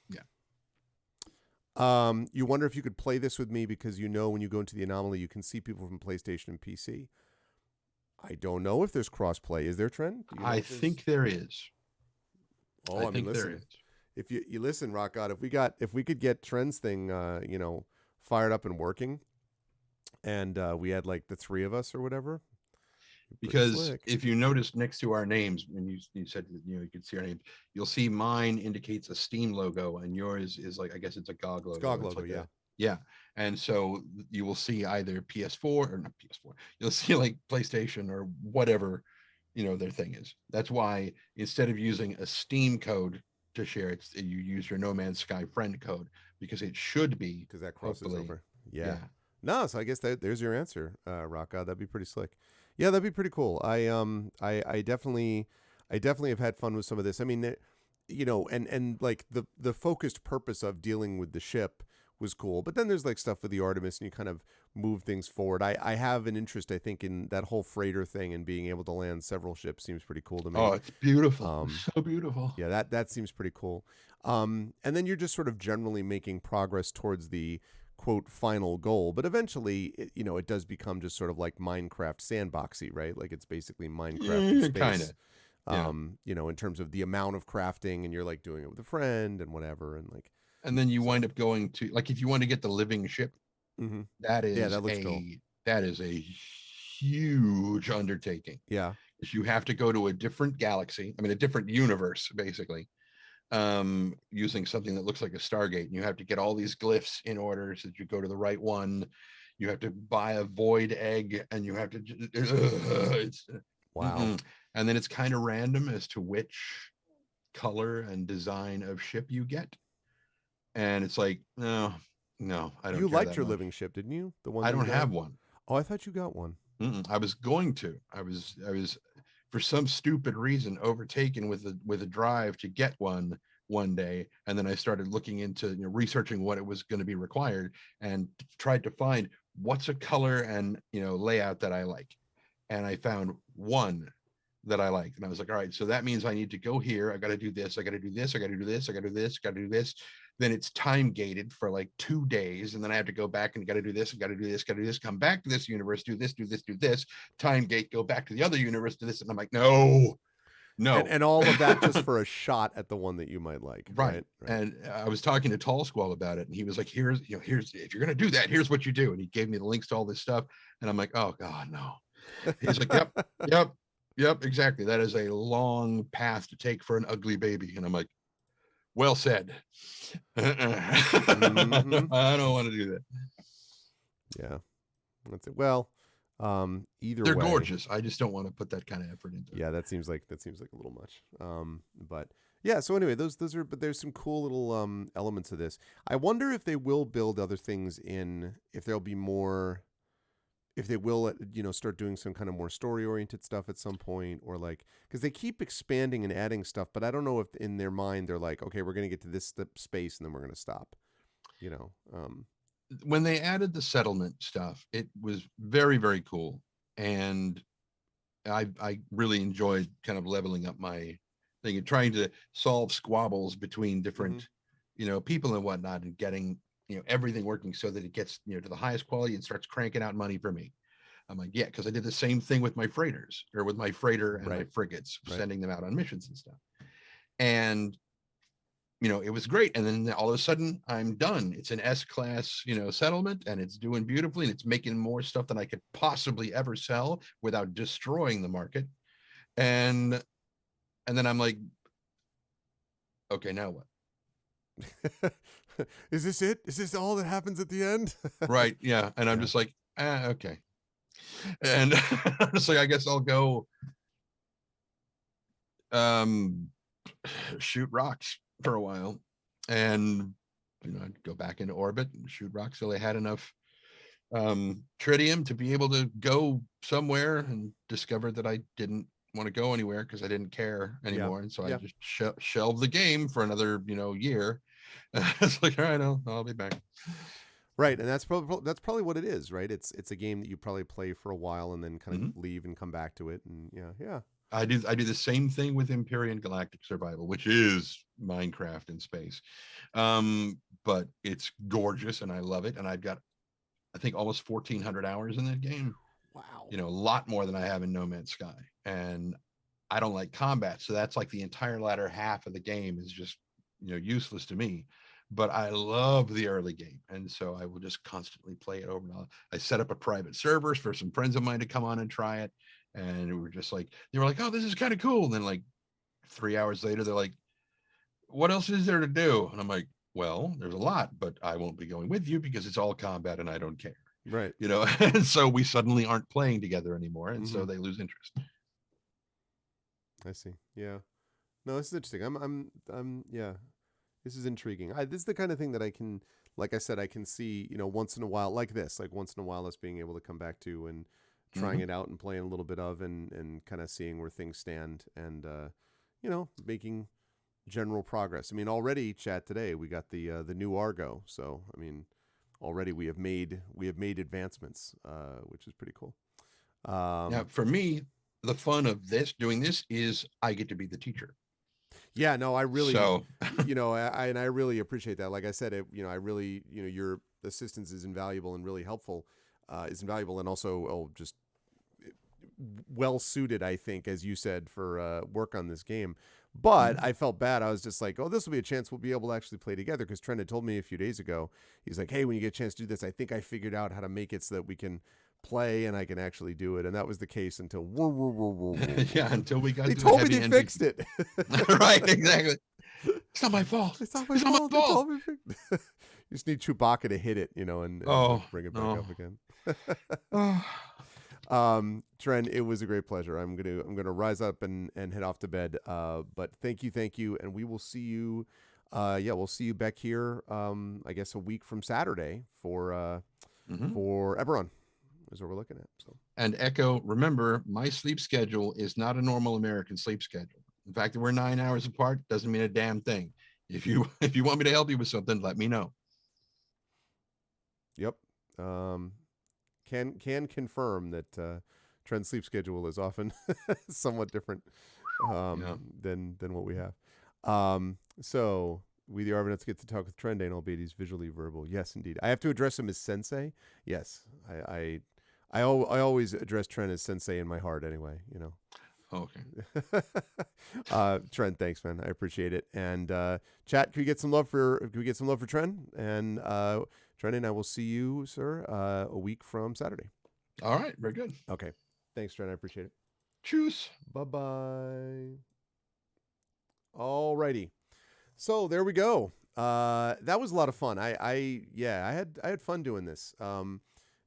S2: Yeah.
S1: You wonder if you could play this with me because, you know, when you go into the anomaly, you can see people from PlayStation and PC. I don't know if there's crossplay. Is there, Trent?
S2: I think there is.
S1: Oh, I mean, listen.
S2: There is.
S1: If you listen, Rock God, if we could get Trent's thing, you know, fired up and working, and we had like the three of us or whatever.
S2: Because
S1: slick.
S2: if you notice next to our names, when you said that, you know, you could see our names, you'll see mine indicates a Steam logo, and yours is like, I guess it's a GOG logo.
S1: It's GOG logo,
S2: like
S1: yeah.
S2: Yeah. And so you will see either PS4 or not PS4. You'll see like PlayStation or whatever, you know, their thing is. That's why instead of using a Steam code to share it, you use your No Man's Sky friend code, because it should be,
S1: because that crosses
S2: hopefully,
S1: over. Yeah. No, so I guess there's your answer, Rock God. That'd be pretty slick. Yeah, that'd be pretty cool. I definitely have had fun with some of this. I mean, you know, and like the focused purpose of dealing with the ship was cool. But then there's like stuff with the Artemis, and you kind of move things forward. I have an interest, I think, in that whole freighter thing, and being able to land several ships seems pretty cool to me.
S2: Oh, it's beautiful. So beautiful.
S1: Yeah, that seems pretty cool. And then you're just sort of generally making progress towards the quote final goal, but eventually it does become just sort of like Minecraft sandboxy, right? Like, it's basically Minecraft in space.
S2: Kinda.
S1: You know, in terms of the amount of crafting, and you're like doing it with a friend and whatever, and like,
S2: and then you wind up going to, like, if you want to get the living ship, that is a huge undertaking.
S1: Yeah.
S2: You have to go to a different galaxy, I mean a different universe, basically, using something that looks like a Stargate, and you have to get all these glyphs in order so that you go to the right one. You have to buy a void egg, and you have to
S1: wow.
S2: And then it's kind of random as to which color and design of ship you get, and it's like, no, I don't.
S1: You liked your living ship, didn't you? The one
S2: I don't have one.
S1: Oh, I thought you got one.
S2: I was going to. I was for some stupid reason overtaken with a drive to get one day, and then I started looking into, researching what it was going to be required, and tried to find what's a color and layout that I like, and I found one that I liked, and I was like, all right, so that means I need to go here. I got to do this. I got to do this. I got to do this. I got to do this. Got to do this. Then it's time gated for like 2 days, and then I have to go back and got to do this, got to do this, got to do this, come back to this universe, do this, time gate, go back to the other universe, do this, and I'm like, no.
S1: And all of that just for a shot at the one that you might like.
S2: Right. And I was talking to Tall Squall about it, and he was like, here's if you're gonna do that, here's what you do, and he gave me the links to all this stuff, and I'm like, oh God, no. He's like, yep, exactly. That is a long path to take for an ugly baby, and I'm like, well said. I don't want to do that.
S1: Yeah, that's it. Well, either
S2: they're
S1: way,
S2: gorgeous. I just don't want to put that kind of effort into it.
S1: Yeah, that seems like a little much. But yeah. So anyway, those are. But there's some cool little elements of this. I wonder if they will build other things in. If there'll be more. if they will, start doing some kind of more story oriented stuff at some point, or like, because they keep expanding and adding stuff, but I don't know if in their mind they're like, okay, we're going to get to this space and then we're going to stop.
S2: When they added the settlement stuff, it was very, very cool, and I really enjoyed kind of leveling up my thing and trying to solve squabbles between different, people and whatnot, and getting, everything working so that it gets, to the highest quality and starts cranking out money for me. I'm like, yeah, because I did the same thing with my freighters, or with my freighter and my frigates, sending them out on missions and stuff. And it was great. And then all of a sudden I'm done. It's an S-class, settlement, and it's doing beautifully, and it's making more stuff than I could possibly ever sell without destroying the market. And then I'm like, okay, now what?
S1: Is this it? Is this all that happens at the end?
S2: Right. Yeah. And I'm just like, okay. And honestly, I guess I'll go shoot rocks for a while, and I'd go back into orbit and shoot rocks till I had enough tritium to be able to go somewhere, and discovered that I didn't want to go anywhere because I didn't care anymore. And so I just shelved the game for another year. It's like, all right, I'll be back.
S1: Right, and that's probably what it is, right? It's a game that you probably play for a while and then kind of leave and come back to it, and yeah.
S2: I do the same thing with Empyrean Galactic Survival, which is Minecraft in space, but it's gorgeous and I love it. And I've got, I think, almost 1,400 hours in that game.
S1: Wow.
S2: A lot more than I have in No Man's Sky. And I don't like combat, so that's like the entire latter half of the game is just useless to me. But I love the early game, and so I will just constantly play it over and over. I set up a private servers for some friends of mine to come on and try it. And we were just like, they were like, oh, this is kind of cool. And then like 3 hours later, they're like, what else is there to do? And I'm like, well, there's a lot, but I won't be going with you because it's all combat and I don't care.
S1: Right.
S2: And so we suddenly aren't playing together anymore. And so they lose interest.
S1: I see. Yeah. No, this is interesting. I'm yeah. This is intriguing. This is the kind of thing that I can, like I said, I can see, once in a while, like this, like once in a while, us being able to come back to and trying it out and playing a little bit of, and kind of seeing where things stand, and making general progress. I mean, already, chat, today we got the new Argo, so I mean, already we have made advancements, which is pretty cool.
S2: Yeah, for me, the fun of doing this is I get to be the teacher.
S1: Yeah, no, I really, I really appreciate that. Like I said, I really, your assistance is invaluable and really helpful. And also just well suited, I think, as you said, for work on this game. But I felt bad. I was just like, oh, this will be a chance we'll be able to actually play together, because Trent had told me a few days ago, he's like, hey, when you get a chance to do this, I think I figured out how to make it so that we can play and I can actually do it. And that was the case until
S2: yeah, until we got
S1: they told me they fixed it.
S2: Right, exactly. It's not my fault.
S1: It's not my fault. They told me you just need Chewbacca to hit it, and bring it back up again. Trent, it was a great pleasure. I'm gonna rise up and head off to bed. But thank you, and we will see you. We'll see you back here. I guess a week from Saturday for Eberron is what we're looking at. So,
S2: and Echo, remember, my sleep schedule is not a normal American sleep schedule. The fact that we're 9 hours apart doesn't mean a damn thing. If you want me to help you with something, let me know.
S1: Yep. Can confirm that Trent's sleep schedule is often somewhat different than what we have. So we the Argonauts get to talk with Trendane, albeit he's visually verbal. Yes, indeed. I have to address him as sensei. Yes, I always address Trent as sensei in my heart anyway.
S2: Okay.
S1: Trent, thanks, man. I appreciate it. And chat, can we get some love for Trent? And Trent, and I will see you, sir, a week from Saturday.
S2: All right, very good.
S1: Okay, thanks, Trent. I appreciate it.
S2: Cheers.
S1: Bye-bye. All righty. So there we go. That was a lot of fun. I had fun doing this.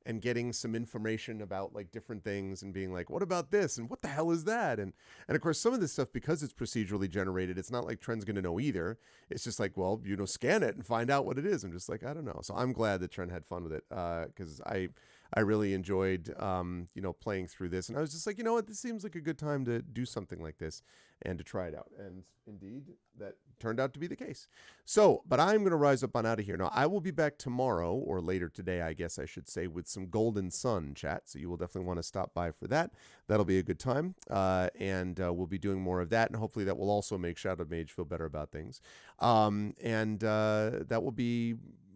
S1: And getting some information about like different things and being like, what about this? And what the hell is that? And of course, some of this stuff, because it's procedurally generated, it's not like Trent's going to know either. It's just like, well, scan it and find out what it is. I'm just like, I don't know. So I'm glad that Trent had fun with it. Cause I I really enjoyed, playing through this. And I was just like, you know what, this seems like a good time to do something like this and to try it out. And indeed, that turned out to be the case. So, but I'm going to rise up on out of here. Now, I will be back tomorrow, or later today, I guess I should say, with some Golden Sun chat. So you will definitely want to stop by for that. That'll be a good time. And we'll be doing more of that. And hopefully that will also make Shadow Mage feel better about things. That will be...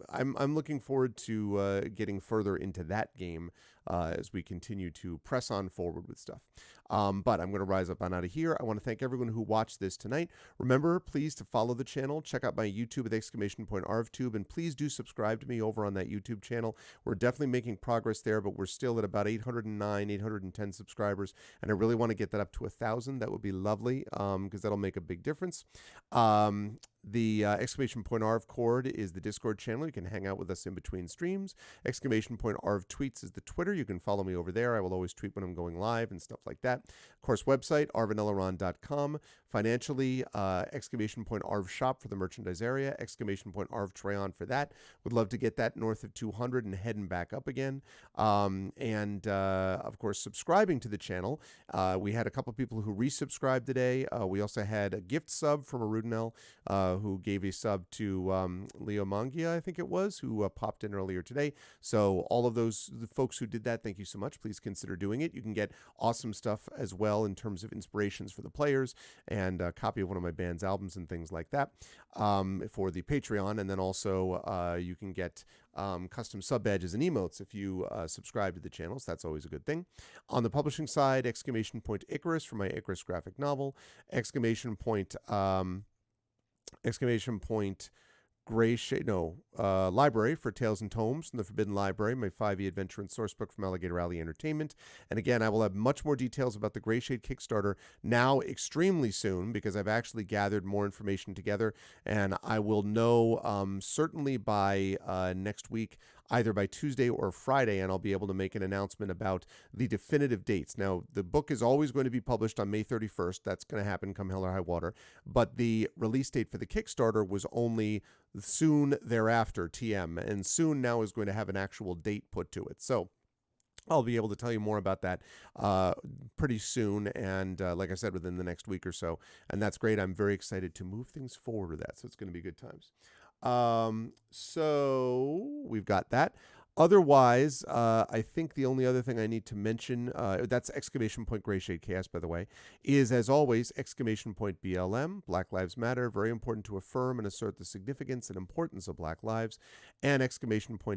S1: I'm looking forward to getting further into that game as we continue to press on forward with stuff. But I'm going to rise up on out of here. I want to thank everyone who watched this tonight. Remember, please, to follow the channel. Check out my YouTube with !ArvTube, and please do subscribe to me over on that YouTube channel. We're definitely making progress there, but we're still at about 809, 810 subscribers, and I really want to get that up to 1,000. That would be lovely because that'll make a big difference. The !Arv Cord is the Discord channel. You can hang out with us in between streams. !Arv Tweets is the Twitter. You can follow me over there. I will always tweet when I'm going live and stuff like that. Of course, website, arvanelaron.com. Financially, !Arv Shop for the merchandise area. !Arv Trayon for that. Would love to get that north of 200 and heading back up again. Of course, subscribing to the channel. We had a couple people who resubscribed today. We also had a gift sub from Arudinel, who gave a sub to Leo Mangia, I think it was, who popped in earlier today. So all of those folks who did that, thank you so much. Please consider doing it. You can get awesome stuff as well in terms of inspirations for the players and a copy of one of my band's albums and things like that for the Patreon. And then also you can get custom sub badges and emotes if you subscribe to the channels. That's always a good thing. On the publishing side, Icarus for my Icarus graphic novel, Library for Tales and Tomes from the Forbidden Library, my 5e adventure and sourcebook from Alligator Alley Entertainment. And again, I will have much more details about the Greyshade Kickstarter now extremely soon because I've actually gathered more information together, and I will know certainly by next week, either by Tuesday or Friday, and I'll be able to make an announcement about the definitive dates. Now, the book is always going to be published on May 31st. That's going to happen come hell or high water. But the release date for the Kickstarter was only soon thereafter, TM, and soon now is going to have an actual date put to it. So I'll be able to tell you more about that pretty soon, and like I said, within the next week or so. And that's great. I'm very excited to move things forward with that, so it's going to be good times. So we've got that. Otherwise, I think the only other thing I need to mention, that's Greyshade Chaos, by the way, is, as always, BLM, Black Lives Matter, very important to affirm and assert the significance and importance of Black lives, and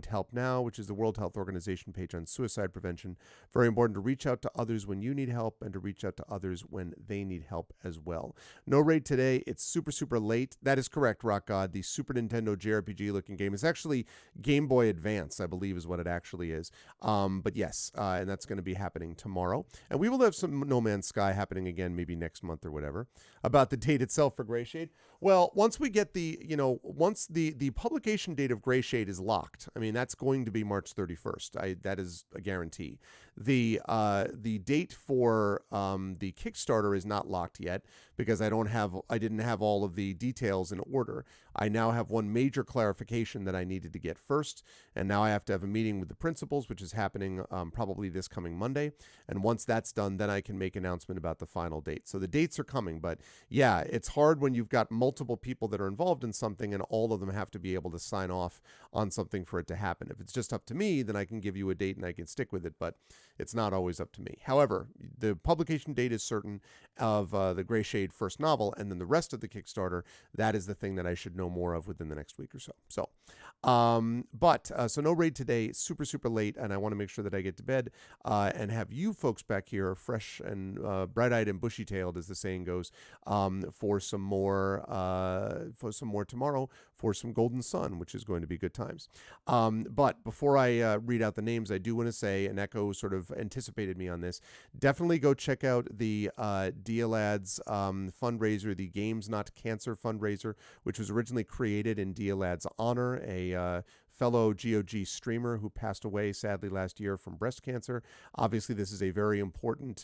S1: Help Now, which is the World Health Organization page on suicide prevention. Very important to reach out to others when you need help and to reach out to others when they need help as well. No raid today. It's super, super late. That is correct, Rock God. The Super Nintendo JRPG looking game is actually Game Boy Advance, I believe is what it actually is. But yes, and that's going to be happening tomorrow. And we will have some No Man's Sky happening again maybe next month or whatever. About the date itself for Greyshade, well, once we get once the publication date of Greyshade is locked, I mean, that's going to be March 31st. That is a guarantee. The date for the Kickstarter is not locked yet because I didn't have all of the details in order. I now have one major clarification that I needed to get first, and now I have to have a meeting with the principals, which is happening probably this coming Monday. And once that's done, then I can make an announcement about the final date. So the dates are coming, but yeah, it's hard when you've got multiple people that are involved in something and all of them have to be able to sign off on something for it to happen. If it's just up to me, then I can give you a date and I can stick with it, but it's not always up to me. However, the publication date is certain of the Greyshade first novel, and then the rest of the Kickstarter, that is the thing that I should know more of within the next week or so. So no raid today, super, super late, and I want to make sure that I get to bed and have you folks back here fresh and bright-eyed and bushy-tailed, as the saying goes, for some more tomorrow for some Golden Sun, which is going to be good times. But before I read out the names, I do want to say, and Echo sort of anticipated me on this, definitely go check out the DLAD's fundraiser, the Games Not Cancer fundraiser, which was originally created in DLAD's honor, a fellow GOG streamer who passed away sadly last year from breast cancer. Obviously, this is a very important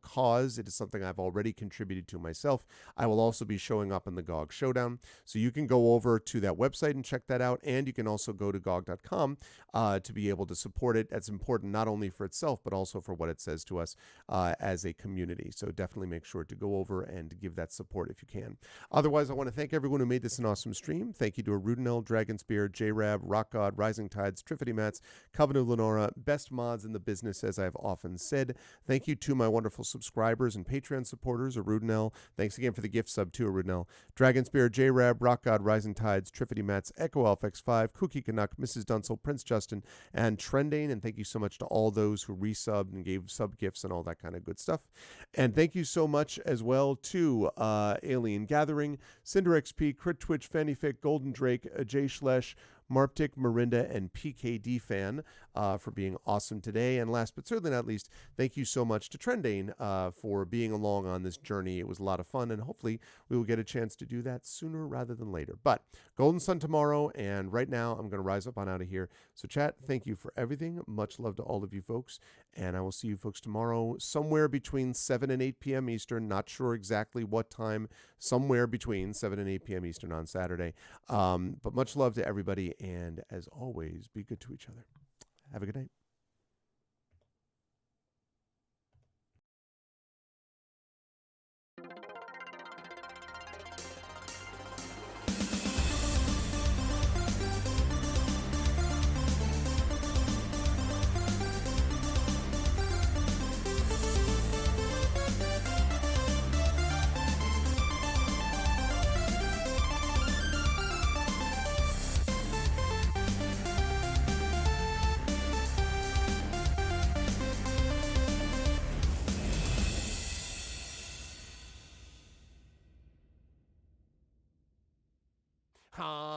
S1: cause. It is something I've already contributed to myself. I will also be showing up in the GOG Showdown. So you can go over to that website and check that out. And you can also go to GOG.com to be able to support it. That's important not only for itself, but also for what it says to us as a community. So definitely make sure to go over and give that support if you can. Otherwise, I want to thank everyone who made this an awesome stream. Thank you to Arudinel, Dragonspear, JRab, Rock God, Rising Tides, Triffity Mats, Covenant of Lenora, best mods in the business, as I've often said. Thank you to my wonderful subscribers and Patreon supporters, Arudinel. Thanks again for the gift sub to Arudinel. Dragonspear, JRab, Rock God, Rising Tides, Triffity Mats, Echo Elf X5, Cookie Canuck, Mrs. Dunsel, Prince Justin, and Trendane. And thank you so much to all those who resubbed and gave sub gifts and all that kind of good stuff. And thank you so much as well to Alien Gathering, Cinder XP, Crit Twitch, Fannyfic, Golden Drake, Jay Schlesh, Marptic, Marinda, and PKD Fan for being awesome today. And last but certainly not least, thank you so much to Trendane for being along on this journey. It was a lot of fun, and hopefully we will get a chance to do that sooner rather than later. But Golden Sun tomorrow, and right now I'm going to rise up on out of here. So chat, thank you for everything. Much love to all of you folks, and I will see you folks tomorrow somewhere between 7 and 8 p.m. Eastern. Not sure exactly what time, somewhere between 7 and 8 p.m. Eastern on Saturday. But much love to everybody, and as always, be good to each other. Have a good night. Huh?